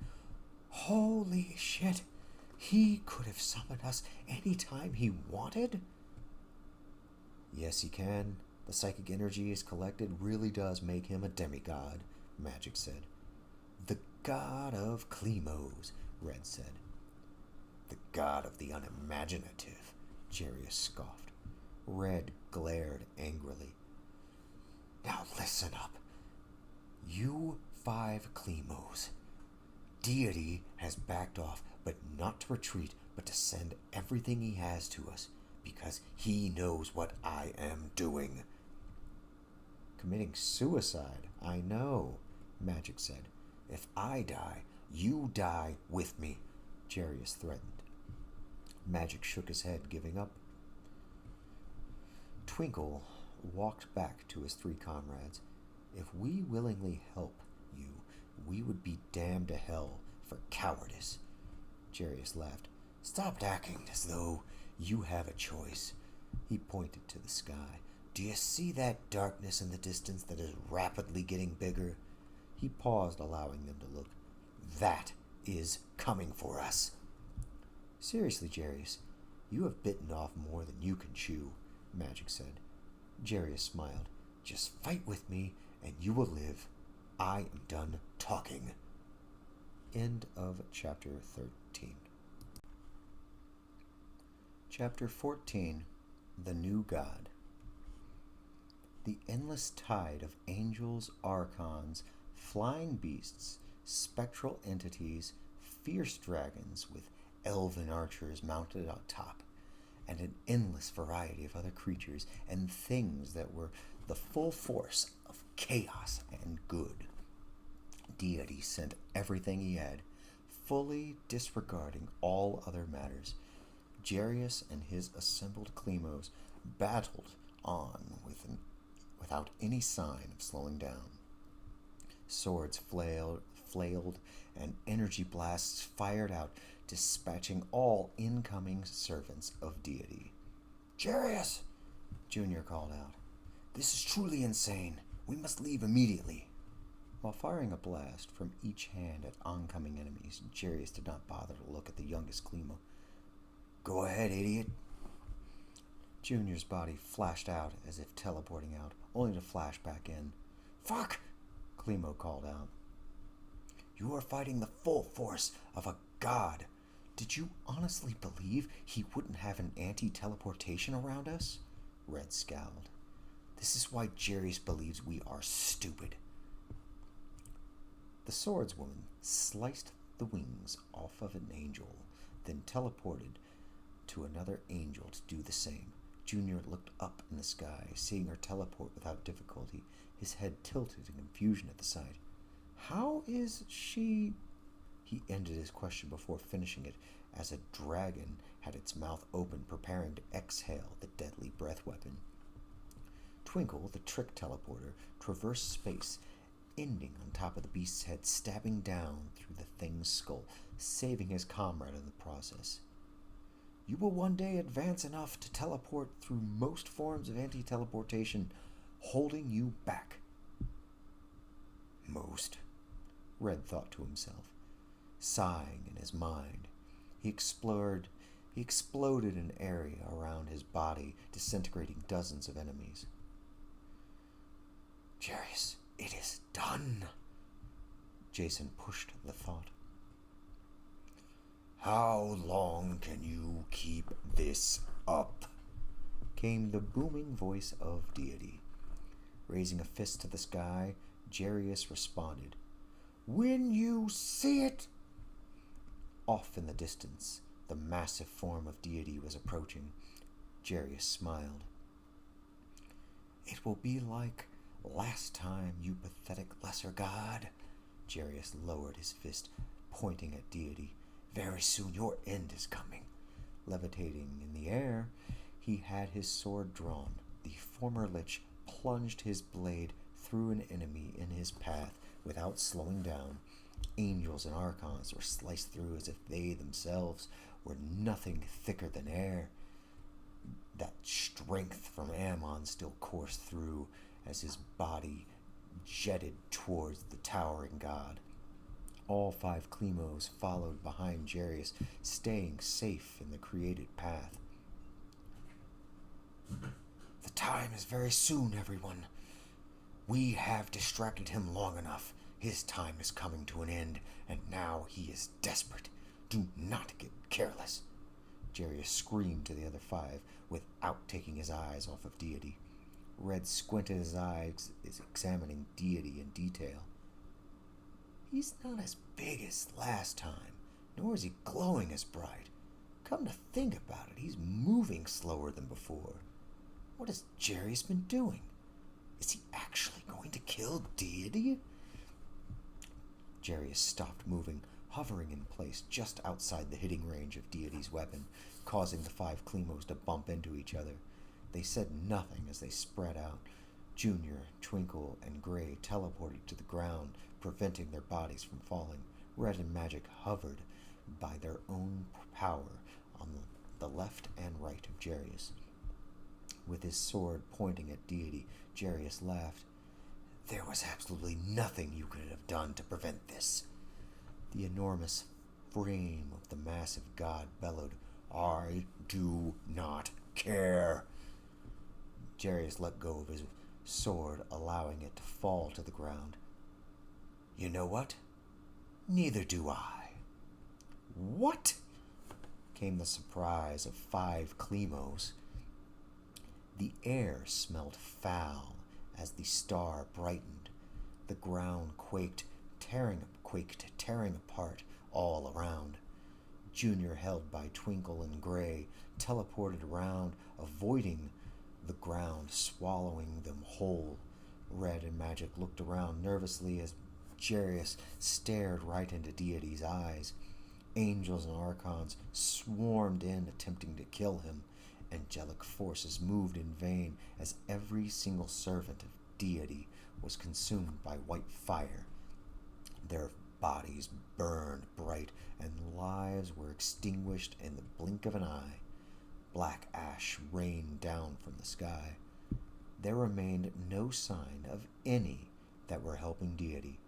Holy shit! He could have summoned us any time he wanted? Yes, he can. The psychic energy he's collected really does make him a demigod, Magic said. The god of Clemos, Red said. The god of the unimaginative, Jarius scoffed. Red glared angrily. Now listen up. You 5 Clemos. Deity has backed off, but not to retreat, but to send everything he has to us, because he knows what I am doing. Committing suicide, I know, Magic said. If I die, you die with me, Jarius threatened. Magic shook his head, giving up. Twinkle walked back to his 3 comrades. If we willingly help you, we would be damned to hell for cowardice. Jarius laughed. Stop acting as though you have a choice. He pointed to the sky. Do you see that darkness in the distance that is rapidly getting bigger? He paused, allowing them to look. That is coming for us. Seriously, Jarius, you have bitten off more than you can chew, Magic said. Jarius smiled. Just fight with me, and you will live. I am done talking. End of chapter 13. Chapter 14. The New God. The endless tide of angels, archons, flying beasts, spectral entities, fierce dragons with elven archers mounted on top, and an endless variety of other creatures and things that were the full force of chaos and good. Deity sent everything he had, fully disregarding all other matters. Jarius and his assembled Klemos battled on without any sign of slowing down. Swords flailed, and energy blasts fired out, dispatching all incoming servants of deity. Jarius! Junior called out. This is truly insane. We must leave immediately. While firing a blast from each hand at oncoming enemies, Jarius did not bother to look at the youngest Klemo. Go ahead, idiot. Junior's body flashed out as if teleporting out, only to flash back in. Fuck! Klemo called out. You are fighting the full force of a god. Did you honestly believe he wouldn't have an anti-teleportation around us? Red scowled. This is why Jarius believes we are stupid. The swordswoman sliced the wings off of an angel, then teleported to another angel to do the same. Junior looked up in the sky, seeing her teleport without difficulty, his head tilted in confusion at the sight. How is she... He ended his question before finishing it, as a dragon had its mouth open, preparing to exhale the deadly breath weapon. Twinkle, the trick teleporter, traversed space, ending on top of the beast's head, stabbing down through the thing's skull, saving his comrade in the process. You will one day advance enough to teleport through most forms of anti-teleportation, holding you back. Most, Red thought to himself, sighing in his mind. He exploded an area around his body, disintegrating dozens of enemies. Jarius, it is done. Jason pushed the thought. How long can you keep this up? Came the booming voice of deity. Raising a fist to the sky, Jarius responded, When you see it! Off in the distance, the massive form of deity was approaching. Jarius smiled. It will be like last time, you pathetic lesser god. Jarius lowered his fist, pointing at deity. Very soon your end is coming. Levitating in the air, he had his sword drawn. The former lich plunged his blade through an enemy in his path without slowing down. Angels and archons were sliced through as if they themselves were nothing thicker than air. That strength from Ammon still coursed through as his body jetted towards the towering god. All 5 Klemos followed behind Jarius, staying safe in the created path. The time is very soon, everyone. We have distracted him long enough. His time is coming to an end, and now he is desperate. Do not get careless. Jarius screamed to the other 5 without taking his eyes off of deity. Red squinted his eyes, examining deity in detail. He's not as big as last time, nor is he glowing as bright. Come to think about it, he's moving slower than before. What has Jarius been doing? Is he actually going to kill deity? Jarius stopped moving, hovering in place just outside the hitting range of deity's weapon, causing the 5 Klemos to bump into each other. They said nothing as they spread out. Junior, Twinkle, and Gray teleported to the ground, preventing their bodies from falling. Red and Magic hovered by their own power on the left and right of Jarius. With his sword pointing at deity, Jarius laughed. There was absolutely nothing you could have done to prevent this. The enormous frame of the massive god bellowed, "I do not care." Jarius let go of his sword, allowing it to fall to the ground. "You know what? Neither do I." "What?" came the surprise of 5 Klemos. The air smelled foul as the star brightened. The ground quaked, tearing apart all around. Junior, held by Twinkle and Gray, teleported around, avoiding the ground swallowing them whole. Red and Magic looked around nervously as Jarius stared right into Deity's eyes. Angels and Archons swarmed in, attempting to kill him. Angelic forces moved in vain as every single servant of Deity was consumed by white fire. Their bodies burned bright, and lives were extinguished in the blink of an eye. Black ash rained down from the sky. There remained no sign of any that were helping Deity.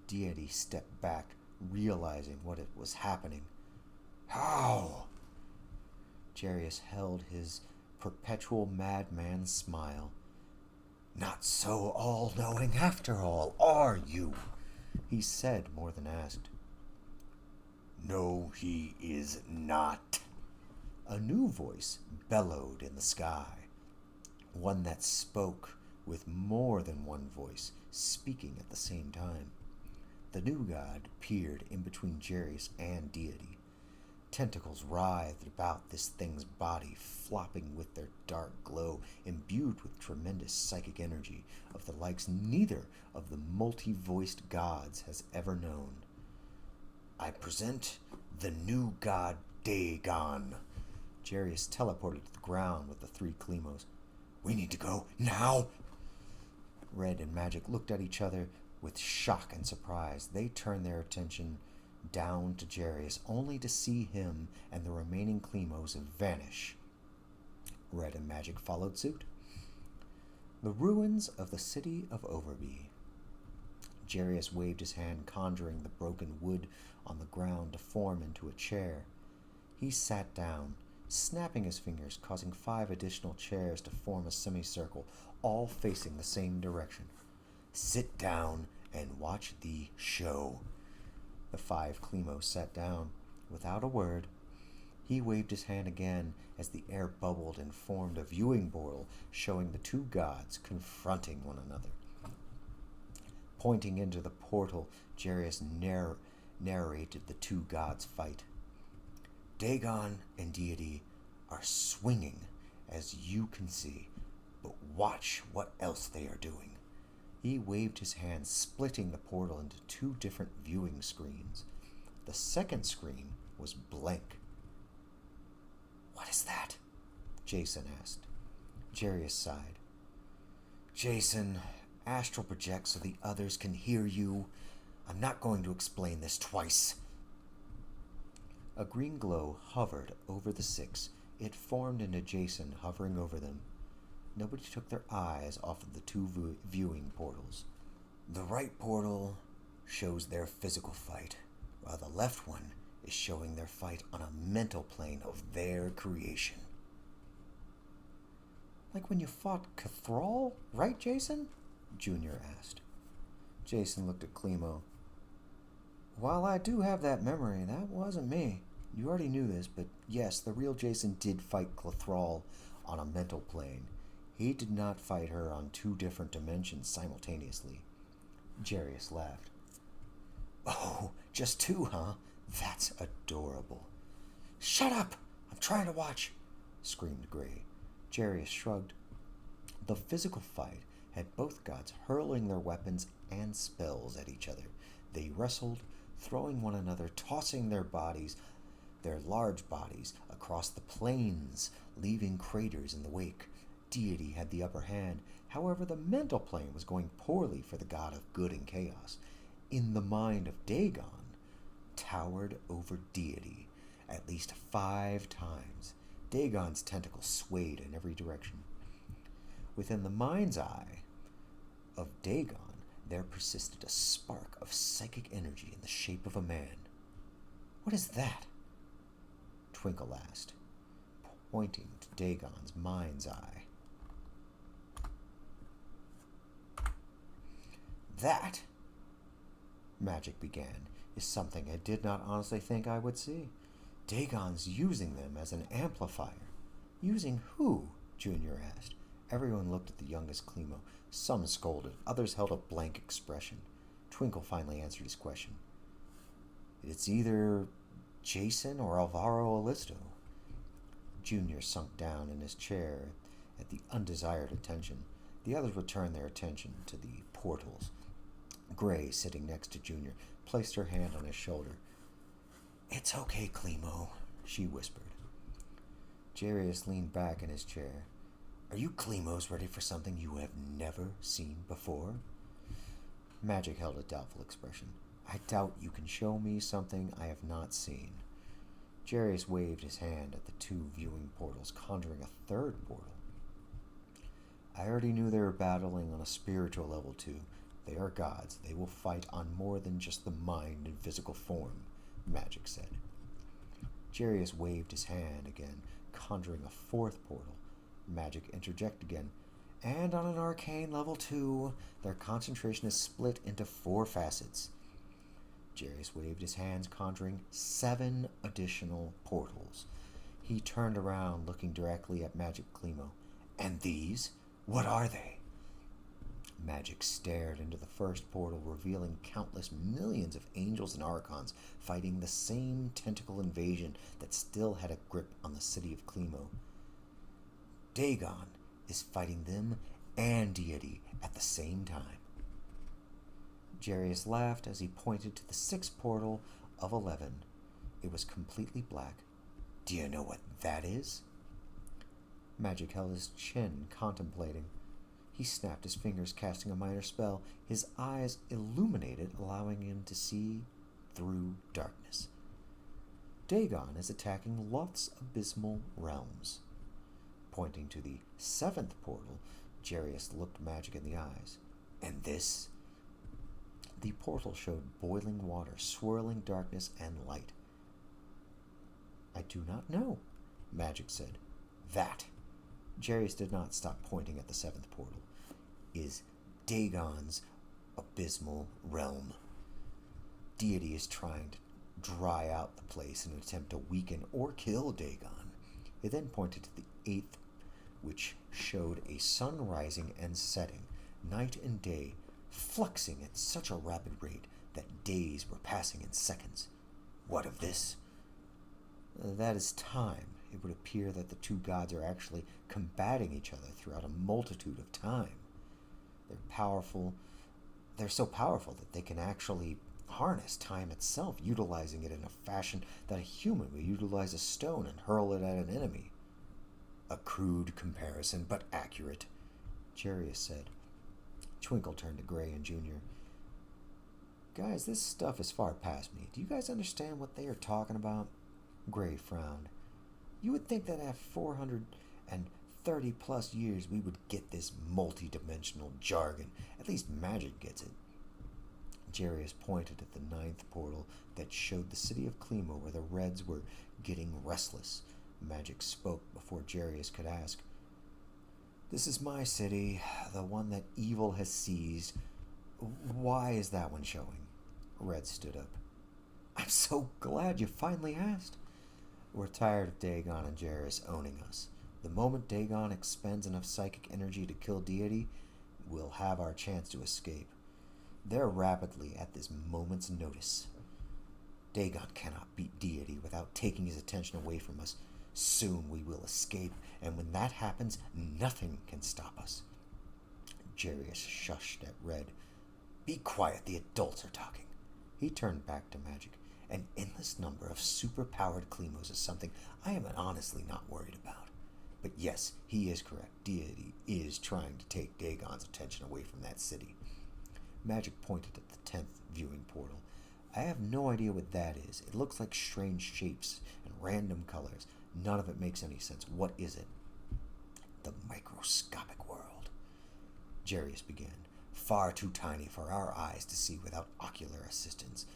Deity stepped back, realizing what it was happening. "How?" Jarius held his perpetual madman smile. "Not so all-knowing after all, are you?" he said more than asked. "No, he is not." A new voice bellowed in the sky, one that spoke with more than one voice, speaking at the same time. The new god peered in between Jarius and Deity. Tentacles writhed about this thing's body, flopping with their dark glow, imbued with tremendous psychic energy of the likes neither of the multi-voiced gods has ever known. "I present the new god Dagon." Jarius teleported to the ground with the 3 Klemos. "We need to go now." Red and Magic looked at each other with shock and surprise. They turned their attention down to Jarius, only to see him and the remaining Klemos vanish. Red and Magic followed suit. The ruins of the city of Overby. Jarius waved his hand, conjuring the broken wood on the ground to form into a chair. He sat down, snapping his fingers, causing 5 additional chairs to form a semicircle, all facing the same direction. "Sit down and watch the show." The 5 Klemos sat down. Without a word, he waved his hand again as the air bubbled and formed a viewing portal showing the 2 gods confronting one another. Pointing into the portal, Jarius narrated the 2 gods' fight. "Dagon and Deity are swinging, as you can see, but watch what else they are doing." He waved his hand, splitting the portal into 2 different viewing screens. The second screen was blank. "What is that?" Jason asked. Jarius sighed. "Jason, astral project so the others can hear you. I'm not going to explain this twice." A green glow hovered over the 6. It formed into Jason, hovering over them. Nobody took their eyes off of the 2 viewing portals. "The right portal shows their physical fight, while the left one is showing their fight on a mental plane of their creation." "Like when you fought Cathral, right, Jason?" Junior asked. Jason looked at Klemo. "While I do have that memory, that wasn't me. You already knew this, but yes, the real Jason did fight Cathral on a mental plane. He did not fight her on 2 different dimensions simultaneously." Jarius laughed. "Oh, just 2, huh? That's adorable." "Shut up! I'm trying to watch!" screamed Gray. Jarius shrugged. The physical fight had both gods hurling their weapons and spells at each other. They wrestled, throwing one another, tossing their large bodies, across the plains, leaving craters in the wake. Deity had the upper hand. However, the mental plane was going poorly for the god of good and chaos. In the mind of Dagon, towered over Deity at least 5 times. Dagon's tentacles swayed in every direction. Within the mind's eye of Dagon, there persisted a spark of psychic energy in the shape of a man. What is that? Twinkle asked, pointing to Dagon's mind's eye. That, Magic began, is something I did not honestly think I would see. Dagon's using them as an amplifier. Using who? Junior asked. Everyone looked at the youngest Clemo. Some scolded, others held a blank expression. Twinkle finally answered his question. It's either Jason or Alvaro Alisto. Junior sunk down in his chair at the undesired attention. The others returned their attention to the portals. Gray, sitting next to Junior, placed her hand on his shoulder. It's okay, Clemo, she whispered. Jarius leaned back in his chair. Are you Clemos ready for something you have never seen before? Magic held a doubtful expression. I doubt you can show me something I have not seen. Jarius waved his hand at the two viewing portals, conjuring a third portal. I already knew they were battling on a spiritual level too. They are gods. They will fight on more than just the mind and physical form, Magic said. Jarius waved his hand again, conjuring a fourth portal. Magic interjected again. And on an arcane level too, their concentration is split into 4 facets. Jarius waved his hands, conjuring 7 additional portals. He turned around, looking directly at Magic Clemo. And these? What are they? Magic stared into the first portal, revealing countless millions of angels and archons fighting the same tentacle invasion that still had a grip on the city of Clemo. Dagon is fighting them and Deity at the same time. Jarius laughed as he pointed to the 6th portal of 11. It was completely black. Do you know what that is? Magic held his chin, contemplating. He snapped his fingers, casting a minor spell. His eyes illuminated, allowing him to see through darkness. Dagon is attacking Loth's abysmal realms. Pointing to the 7th portal, Jarius looked Magic in the eyes. And this? The portal showed boiling water, swirling darkness, and light. I do not know, Magic said. That, Jarius did not stop pointing at the 7th portal, is Dagon's abysmal realm. Deity is trying to dry out the place in an attempt to weaken or kill Dagon. He then pointed to the 8th, which showed a sun rising and setting, night and day, fluxing at such a rapid rate that days were passing in seconds. What of this? That is time. It would appear that the two gods are actually combating each other throughout a multitude of time. They're so powerful that they can actually harness time itself, utilizing it in a fashion that a human would utilize a stone and hurl it at an enemy. A crude comparison, but accurate, Jarius said. Twinkle turned to Gray and Junior. Guys, this stuff is far past me. Do you guys understand what they are talking about? Gray frowned. You would think that after 430 plus years we would get this multi-dimensional jargon. At least Magic gets it. Jarius pointed at the 9th portal that showed the city of Clemo, where the Reds were getting restless. Magic spoke before Jarius could ask. This is my city, the one that evil has seized. Why is that one showing? Red stood up. I'm so glad you finally asked. We're tired of Dagon and Jarius owning us. The moment Dagon expends enough psychic energy to kill Deity, we'll have our chance to escape. They're rapidly at this moment's notice. Dagon cannot beat Deity without taking his attention away from us. Soon we will escape, and when that happens, nothing can stop us. Jarius shushed at Red. Be quiet, the adults are talking. He turned back to Magic. An endless number of super-powered Clemos is something I am honestly not worried about. But yes, he is correct. Deity is trying to take Dagon's attention away from that city. Magic pointed at the 10th viewing portal. I have no idea what that is. It looks like strange shapes and random colors. None of it makes any sense. What is it? The microscopic world, Jarius began. Far too tiny for our eyes to see without ocular assistance.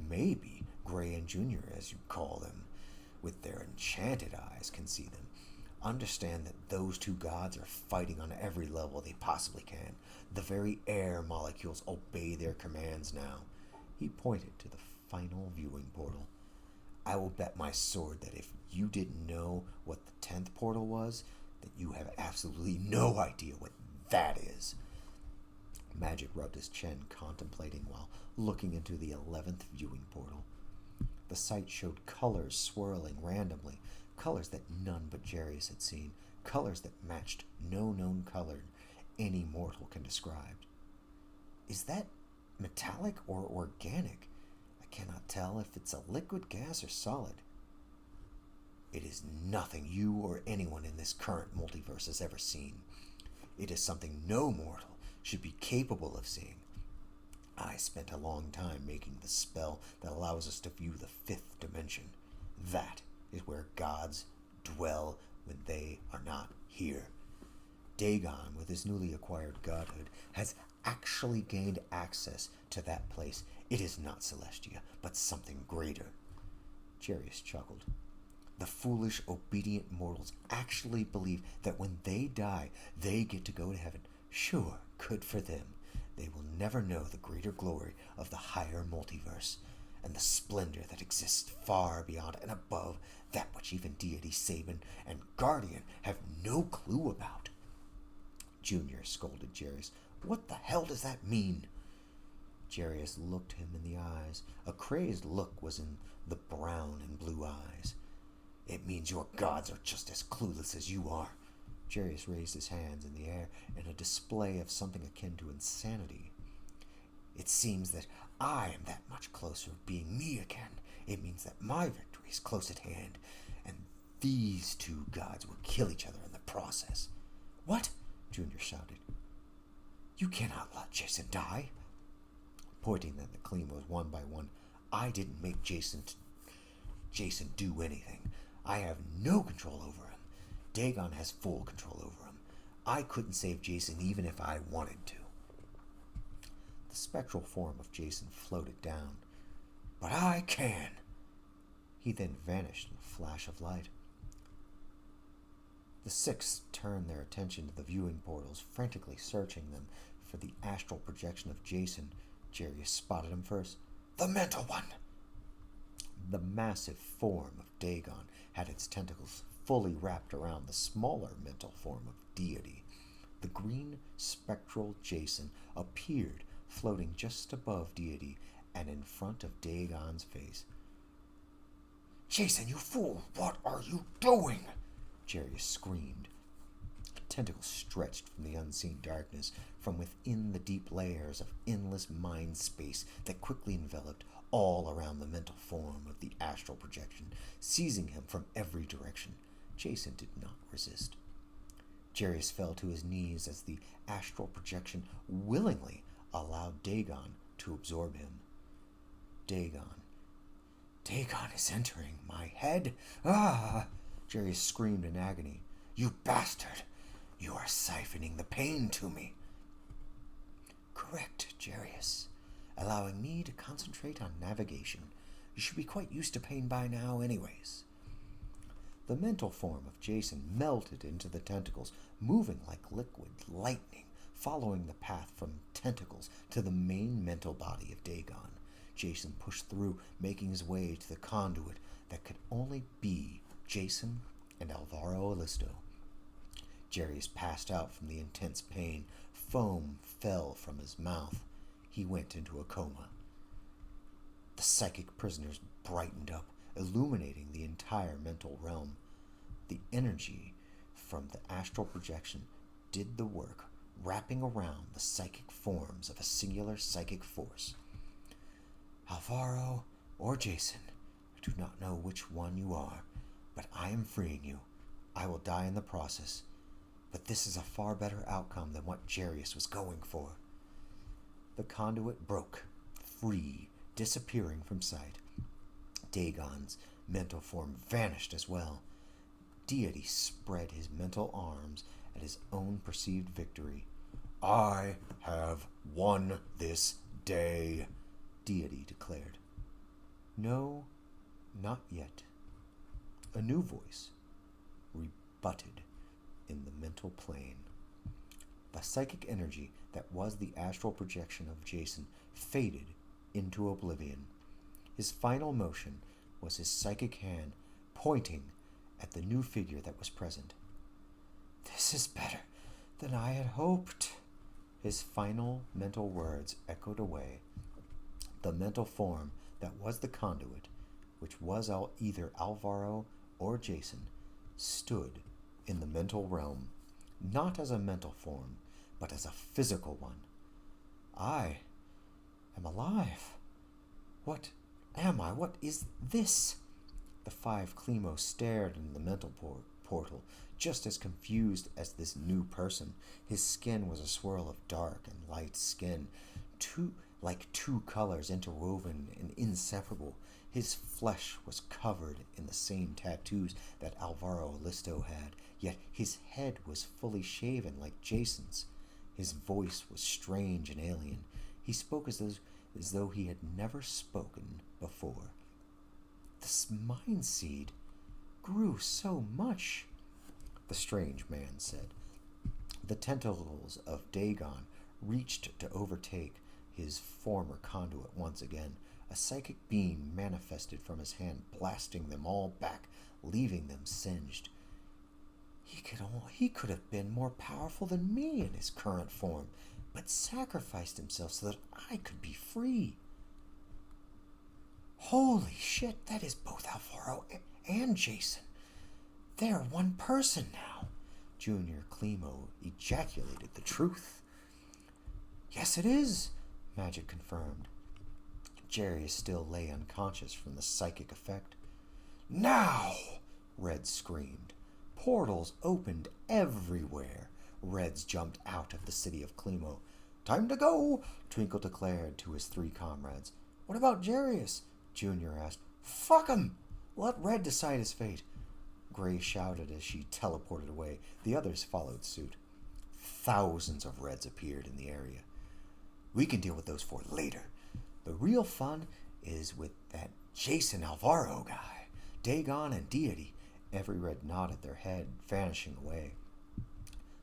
Maybe Gray and Junior, as you call them, with their enchanted eyes, can see them. Understand that those two gods are fighting on every level they possibly can. The very air molecules obey their commands now. He pointed to the final viewing portal. I will bet my sword that if you didn't know what the 10th portal was, that you have absolutely no idea what that is. Magic rubbed his chin, contemplating while looking into the 11th viewing portal. The sight showed colors swirling randomly, colors that none but Jarius had seen, colors that matched no known color any mortal can describe. Is that metallic or organic? I cannot tell if it's a liquid, gas, or solid. It is nothing you or anyone in this current multiverse has ever seen. It is something no mortal should be capable of seeing. I spent a long time making the spell that allows us to view the 5th dimension. That is where gods dwell when they are not here. Dagon, with his newly acquired godhood, has actually gained access to that place. It is not Celestia, but something greater. Jarius chuckled. The foolish, obedient mortals actually believe that when they die, they get to go to heaven. Sure, good for them. They will never know the greater glory of the higher multiverse, and the splendor that exists far beyond and above that which even Deity, Sabin, and Guardian have no clue about. Junior scolded Jarius. What the hell does that mean? Jarius looked him in the eyes. A crazed look was in the brown and blue eyes. It means your gods are just as clueless as you are. Jarius raised his hands in the air in a display of something akin to insanity. It seems that I am that much closer of being me again. It means that my victory is close at hand, and these two gods will kill each other in the process. What? Junior shouted. You cannot let Jason die. Pointing at the Klemos one by one, I didn't make Jason do anything. I have no control over him. Dagon has full control over him. I couldn't save Jason even if I wanted to. The spectral form of Jason floated down. But I can. He then vanished in a flash of light. The 6 turned their attention to the viewing portals, frantically searching them for the astral projection of Jason. Jarius spotted him first. The mental one! The massive form of Dagon had its tentacles fully wrapped around the smaller mental form of Deity. The green spectral Jason appeared, floating just above Deity and in front of Dagon's face. Jason, you fool! What are you doing? Jarius screamed. Tentacles stretched from the unseen darkness, from within the deep layers of endless mind space that quickly enveloped all around the mental form of the astral projection, seizing him from every direction. Jason did not resist. Jarius fell to his knees as the astral projection willingly allowed Dagon to absorb him. Dagon is entering my head. Ah! Jarius screamed in agony. You bastard! You are siphoning the pain to me. Correct, Jarius. Allowing me to concentrate on navigation. You should be quite used to pain by now anyways. The mental form of Jason melted into the tentacles, moving like liquid lightning, following the path from tentacles to the main mental body of Dagon. Jason pushed through, making his way to the conduit that could only be Jason and Alvaro Alisto. Jarius passed out from the intense pain. Foam fell from his mouth. He went into a coma. The psychic prisoners brightened up, illuminating the entire mental realm. The energy from the astral projection did the work, wrapping around the psychic forms of a singular psychic force. Alvaro or Jason, I do not know which one you are, but I am freeing you. I will die in the process, but this is a far better outcome than what Jarius was going for. The conduit broke, free, disappearing from sight. Dagon's mental form vanished as well. Deity spread his mental arms at his own perceived victory. I have won this day, Deity declared. No, not yet. A new voice rebutted in the mental plane. The psychic energy that was the astral projection of Jason faded into oblivion. His final motion was his psychic hand pointing at the new figure that was present. "This is better than I had hoped." His final mental words echoed away. The mental form that was the conduit, which was either Alvaro or Jason, stood in the mental realm, not as a mental form, but as a physical one. "I am alive. What am I? What is this?" The five Klimo stared into the mental portal, just as confused as this new person. His skin was a swirl of dark and light skin, like two colors interwoven and inseparable. His flesh was covered in the same tattoos that Alvaro Listo had, yet his head was fully shaven like Jason's. His voice was strange and alien. He spoke as though he had never spoken before. "This mind seed grew so much," the strange man said. The tentacles of Dagon reached to overtake his former conduit once again. A psychic beam manifested from his hand, blasting them all back, leaving them singed. He could have been more powerful than me in his current form, but sacrificed himself so that I could be free. Holy shit, that is both Alvaro and Jason. They're one person now. Junior Klimo ejaculated the truth. "Yes, it is," Magic confirmed. Jerry still lay unconscious from the psychic effect. "Now!" Red screamed. Portals opened everywhere. Reds jumped out of the city of Klimo. "Time to go," Twinkle declared to his three comrades. "What about Jarius?" Junior asked. "Fuck him! Let Red decide his fate," Gray shouted as she teleported away. The others followed suit. Thousands of Reds appeared in the area. "We can deal with those four later. The real fun is with that Jason Alvaro guy, Dagon and Deity." Every Red nodded their head, vanishing away.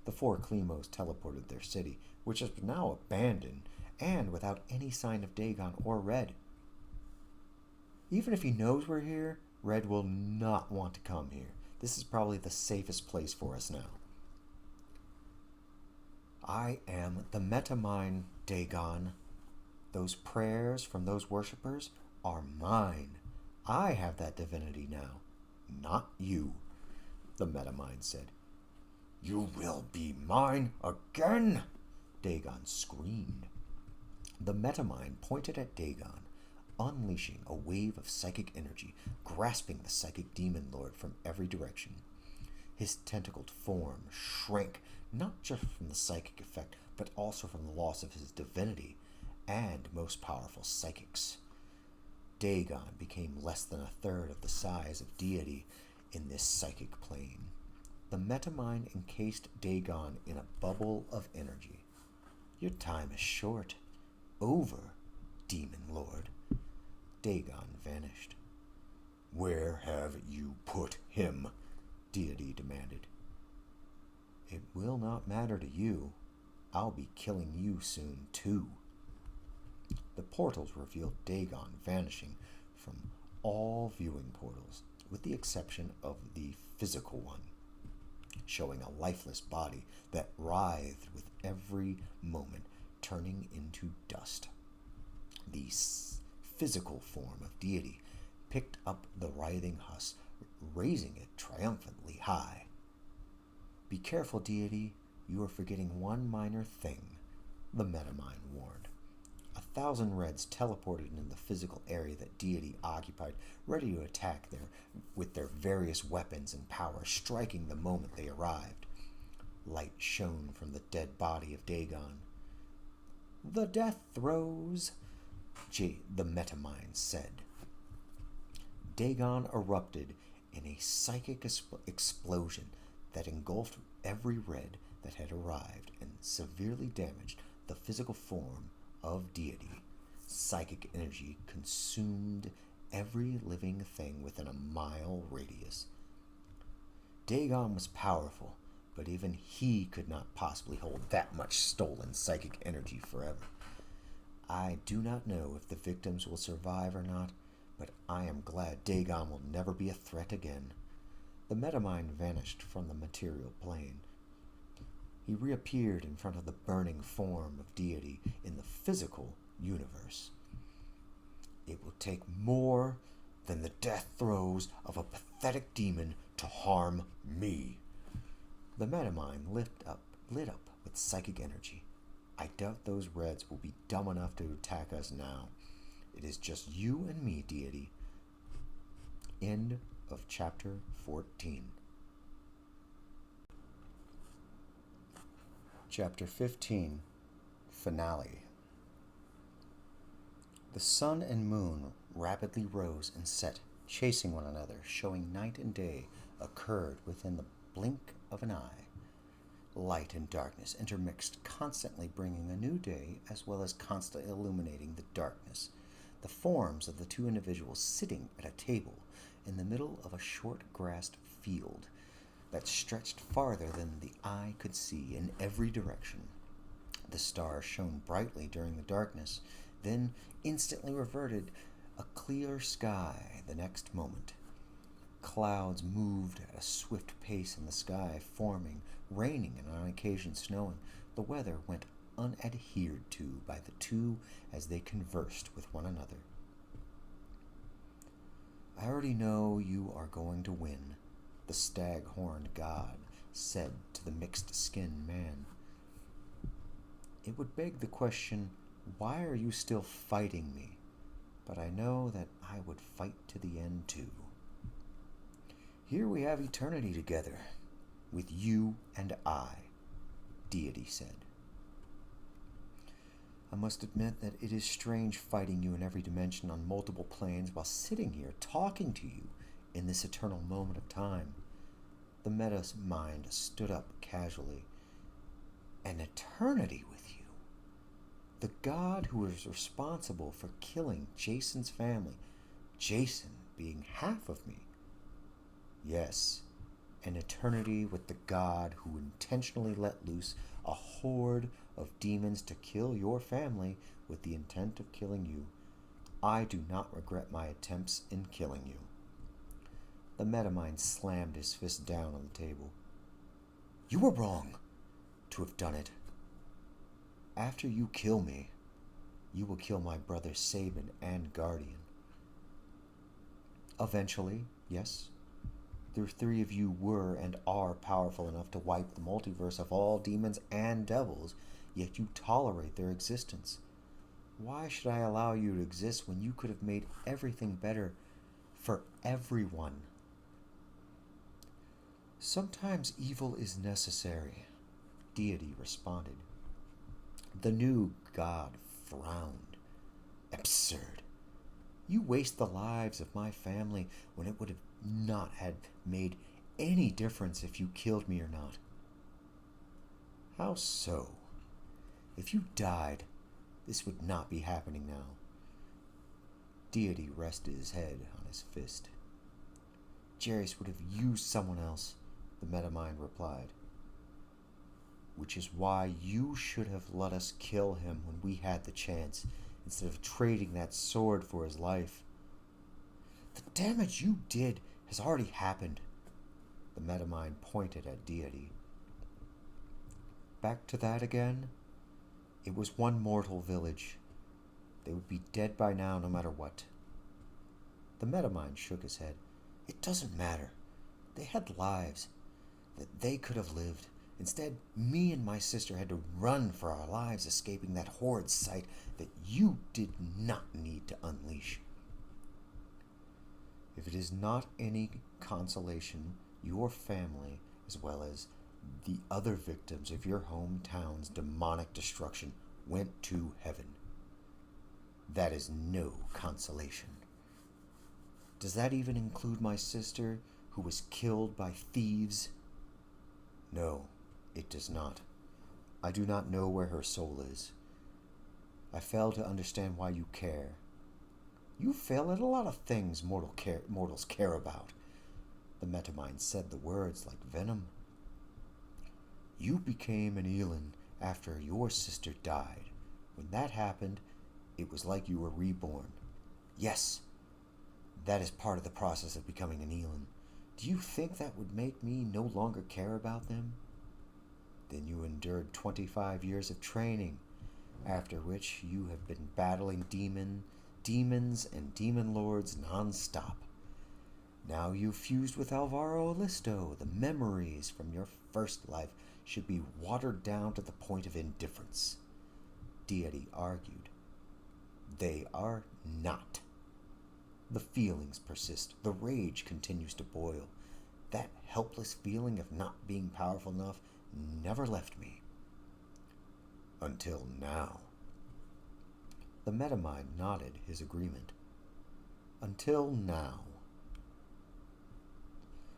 The four Klimos teleported their city, which is now abandoned, and without any sign of Dagon or Red. Even if he knows we're here, Red will not want to come here. This is probably the safest place for us now. "I am the Metamind, Dagon. Those prayers from those worshippers are mine. I have that divinity now, not you," the Metamind said. "You will be mine again," Dagon screamed. The Metamind pointed at Dagon, unleashing a wave of psychic energy, grasping the psychic demon lord from every direction. His tentacled form shrank, not just from the psychic effect, but also from the loss of his divinity and most powerful psychics. Dagon became less than a third of the size of Deity in this psychic plane. The Metamind encased Dagon in a bubble of energy. "Your time is short. Over, Demon Lord." Dagon vanished. "Where have you put him?" Deity demanded. "It will not matter to you. I'll be killing you soon, too." The portals revealed Dagon vanishing from all viewing portals, with the exception of the physical one, showing a lifeless body that writhed with every moment, turning into dust. The physical form of Deity picked up the writhing husk, raising it triumphantly high. "Be careful, Deity. You are forgetting one minor thing," the Metamind warned. 1,000 Reds teleported into the physical area that Deity occupied, ready to attack with their various weapons and powers, striking the moment they arrived. Light shone from the dead body of Dagon. "The death throes," the Metamind said. Dagon erupted in a psychic explosion that engulfed every Red that had arrived and severely damaged the physical form of Deity. Psychic energy consumed every living thing within a mile radius. Dagon was powerful, but even he could not possibly hold that much stolen psychic energy forever. I do not know if the victims will survive or not, but I am glad Dagon will never be a threat again. The metamind vanished from the material plane. He reappeared in front of the burning form of deity in the physical universe. It will take more than the death throes of a pathetic demon to harm me. The metamind lit up with psychic energy. I doubt those Reds will be dumb enough to attack us now. It is just you and me, deity. End of chapter 14. Chapter 15, Finale. The sun and moon rapidly rose and set, chasing one another, showing night and day occurred within the blink of an eye. Light and darkness intermixed, constantly bringing a new day as well as constantly illuminating the darkness. The forms of the two individuals sitting at a table in the middle of a short grassed field that stretched farther than the eye could see in every direction. The stars shone brightly during the darkness, then instantly reverted a clear sky the next moment. Clouds moved at a swift pace in the sky, forming, raining, and on occasion snowing. The weather went unadhered to by the two as they conversed with one another. I already know you are going to win, the stag-horned god said to the mixed-skinned man. It would beg the question, why are you still fighting me? But I know that I would fight to the end too. Here we have eternity together, with you and I, deity said. I must admit that it is strange fighting you in every dimension on multiple planes while sitting here talking to you in this eternal moment of time. The meta's mind stood up casually. An eternity with you. The god who is responsible for killing Jason's family, Jason being half of me. Yes, an eternity with the god who intentionally let loose a horde of demons to kill your family with the intent of killing you. I do not regret my attempts in killing you. The metamind slammed his fist down on the table. You were wrong to have done it. After you kill me, you will kill my brother Sabin and Guardian. Eventually, yes, the three of you were and are powerful enough to wipe the multiverse of all demons and devils, yet you tolerate their existence. Why should I allow you to exist when you could have made everything better for everyone? Sometimes evil is necessary, deity responded. The new god frowned. Absurd. You waste the lives of my family when it would have not had made any difference if you killed me or not. How so? If you died, this would not be happening now. Deity rested his head on his fist. Jarius would have used someone else, the metamind replied. Which is why you should have let us kill him when we had the chance, instead of trading that sword for his life. The damage you did has already happened. The metamind pointed at deity. Back to that again? It was one mortal village. They would be dead by now no matter what. The metamind shook his head. It doesn't matter. They had lives that they could have lived. Instead, me and my sister had to run for our lives, escaping that horrid sight that you did not need to unleash. If it is not any consolation, your family, as well as the other victims of your hometown's demonic destruction, went to heaven. That is no consolation. Does that even include my sister, who was killed by thieves? No, it does not. I do not know where her soul is. I fail to understand why you care. You fail at a lot of things mortals care about. The metamind said the words like venom. You became an Elin after your sister died. When that happened, it was like you were reborn. Yes, that is part of the process of becoming an Elin. Do you think that would make me no longer care about them? Then you endured 25 years of training, after which you have been battling demons and demon lords non-stop. Now you've fused with Alvaro Listo. The memories from your first life should be watered down to the point of indifference. Deity argued. They are not. The feelings persist. The rage continues to boil. That helpless feeling of not being powerful enough never left me. Until now. The metamind nodded his agreement. Until now.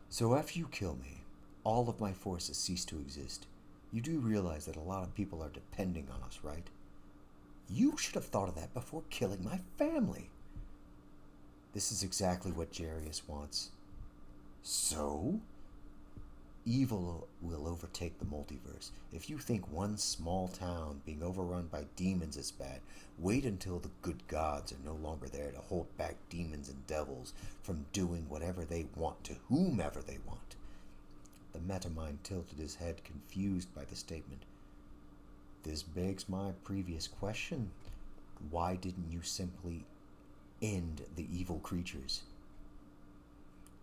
So after you kill me, all of my forces cease to exist. You do realize that a lot of people are depending on us, right? You should have thought of that before killing my family. This is exactly what Jarius wants. So? Evil will overtake the multiverse. If you think one small town being overrun by demons is bad, wait until the good gods are no longer there to hold back demons and devils from doing whatever they want to whomever they want. The metamind tilted his head, confused by the statement. This begs my previous question. Why didn't you simply end the evil creatures?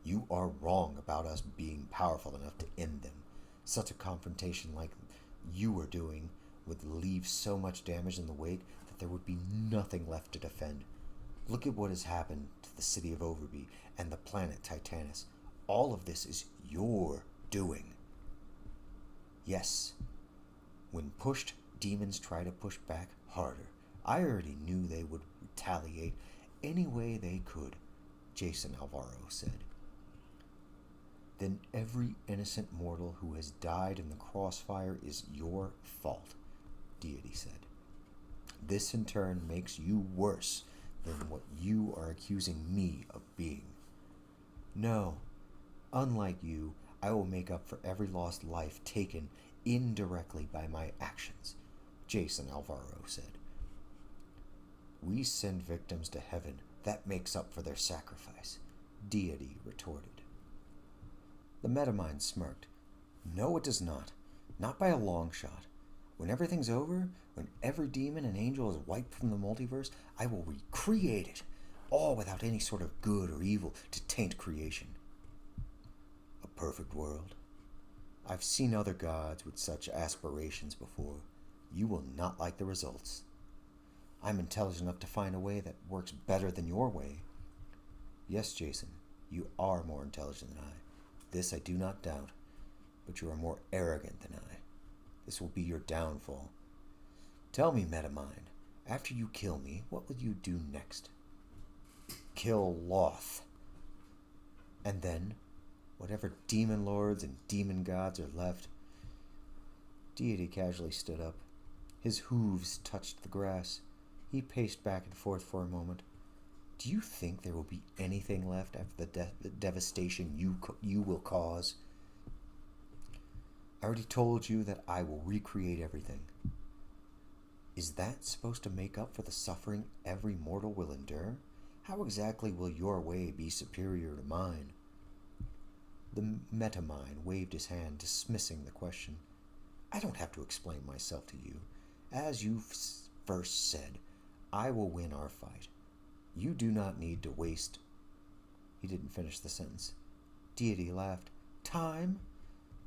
You are wrong about us being powerful enough to end them. Such a confrontation like you were doing would leave so much damage in the wake that there would be nothing left to defend. Look at what has happened to the city of Overby and the planet Titanus. All of this is your doing. Yes, when pushed, demons try to push back harder. I already knew they would retaliate any way they could, Jason Alvaro said. Then every innocent mortal who has died in the crossfire is your fault, Deity said. This in turn makes you worse than what you are accusing me of being. No, unlike you, I will make up for every lost life taken indirectly by my actions, Jason Alvaro said. We send victims to heaven. That makes up for their sacrifice, Deity retorted. The metamind smirked. No, it does not. Not by a long shot. When everything's over, when every demon and angel is wiped from the multiverse, I will recreate it, all without any sort of good or evil to taint creation. A perfect world. I've seen other gods with such aspirations before. You will not like the results. I'm intelligent enough to find a way that works better than your way. Yes, Jason, you are more intelligent than I. This I do not doubt, but you are more arrogant than I. This will be your downfall. Tell me, metamind, after you kill me, what will you do next? Kill Loth. And then, whatever demon lords and demon gods are left. Deity casually stood up. His hooves touched the grass. He paced back and forth for a moment. Do you think there will be anything left after the devastation you will cause? I already told you that I will recreate everything. Is that supposed to make up for the suffering every mortal will endure? How exactly will your way be superior to mine? The metamind waved his hand, dismissing the question. I don't have to explain myself to you. As you first said, I will win our fight. You do not need to waste... He didn't finish the sentence. Deity laughed. Time?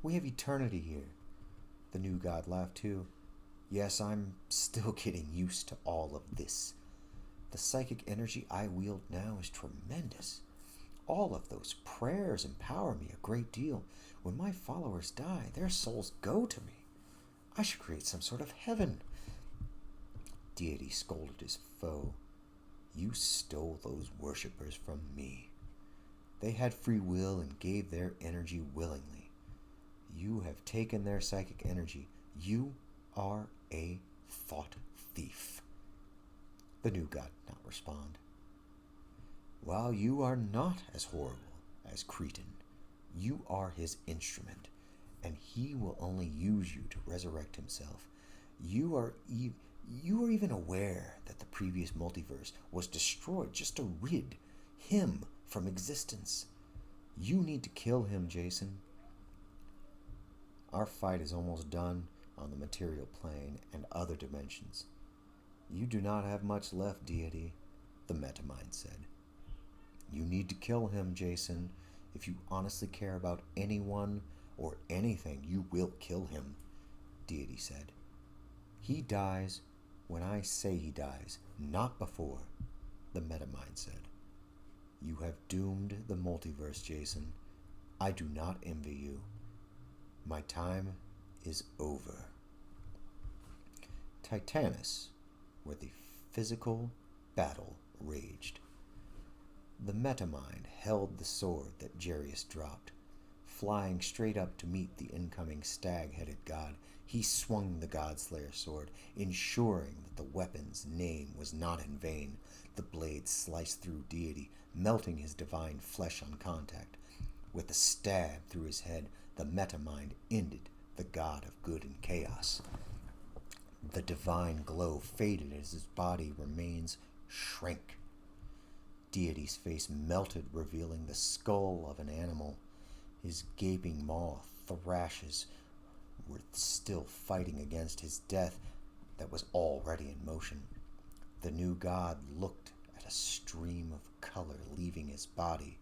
We have eternity here. The new god laughed too. Yes, I'm still getting used to all of this. The psychic energy I wield now is tremendous. All of those prayers empower me a great deal. When my followers die, their souls go to me. I should create some sort of heaven. Deity scolded his foe. You stole those worshippers from me. They had free will and gave their energy willingly. You have taken their psychic energy. You are a thought thief. The new god did not respond. While you are not as horrible as Cretan, you are his instrument, and he will only use you to resurrect himself. You are even aware that the previous multiverse was destroyed just to rid him from existence. You need to kill him, Jason. Our fight is almost done on the material plane and other dimensions. You do not have much left, deity, the Metamind said. You need to kill him, Jason. If you honestly care about anyone or anything, you will kill him, deity said. He dies when I say he dies, not before, the Metamind said. You have doomed the multiverse, Jason. I do not envy you. My time is over. Titanus, where the physical battle raged. The Metamind held the sword that Jarius dropped. Flying straight up to meet the incoming stag-headed god, he swung the Godslayer sword, ensuring that the weapon's name was not in vain. The blade sliced through deity, melting his divine flesh on contact. With a stab through his head, the Metamind ended the god of good and chaos. The divine glow faded as his body remains shrank. Deity's face melted, revealing the skull of an animal. His gaping maw thrashes were still fighting against his death that was already in motion. The new god looked at a stream of color leaving his body.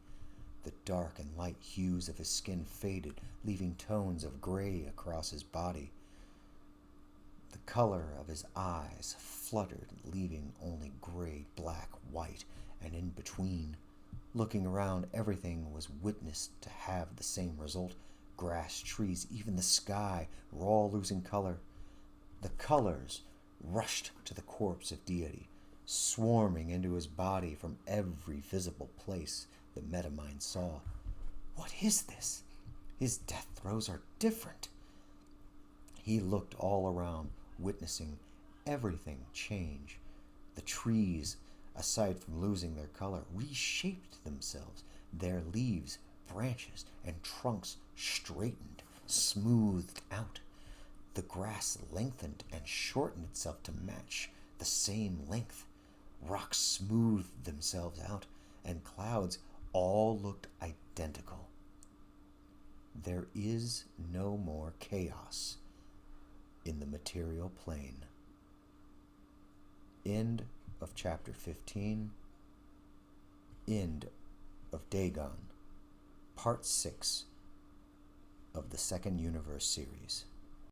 The dark and light hues of his skin faded, leaving tones of gray across his body. The color of his eyes fluttered, leaving only gray, black, white, and in between. Looking around, everything was witnessed to have the same result. Grass, trees, even the sky were all losing color. The colors rushed to the corpse of deity, swarming into his body from every visible place the Metamind saw. What is this? His death throes are different. He looked all around, witnessing everything change. The trees, aside from losing their color, reshaped themselves. Their leaves, branches, and trunks straightened, smoothed out. The grass lengthened and shortened itself to match the same length. Rocks smoothed themselves out, and clouds all looked identical. There is no more chaos in the material plane. End of chapter 15. End of Dagon, part 6 of the Second Universe series.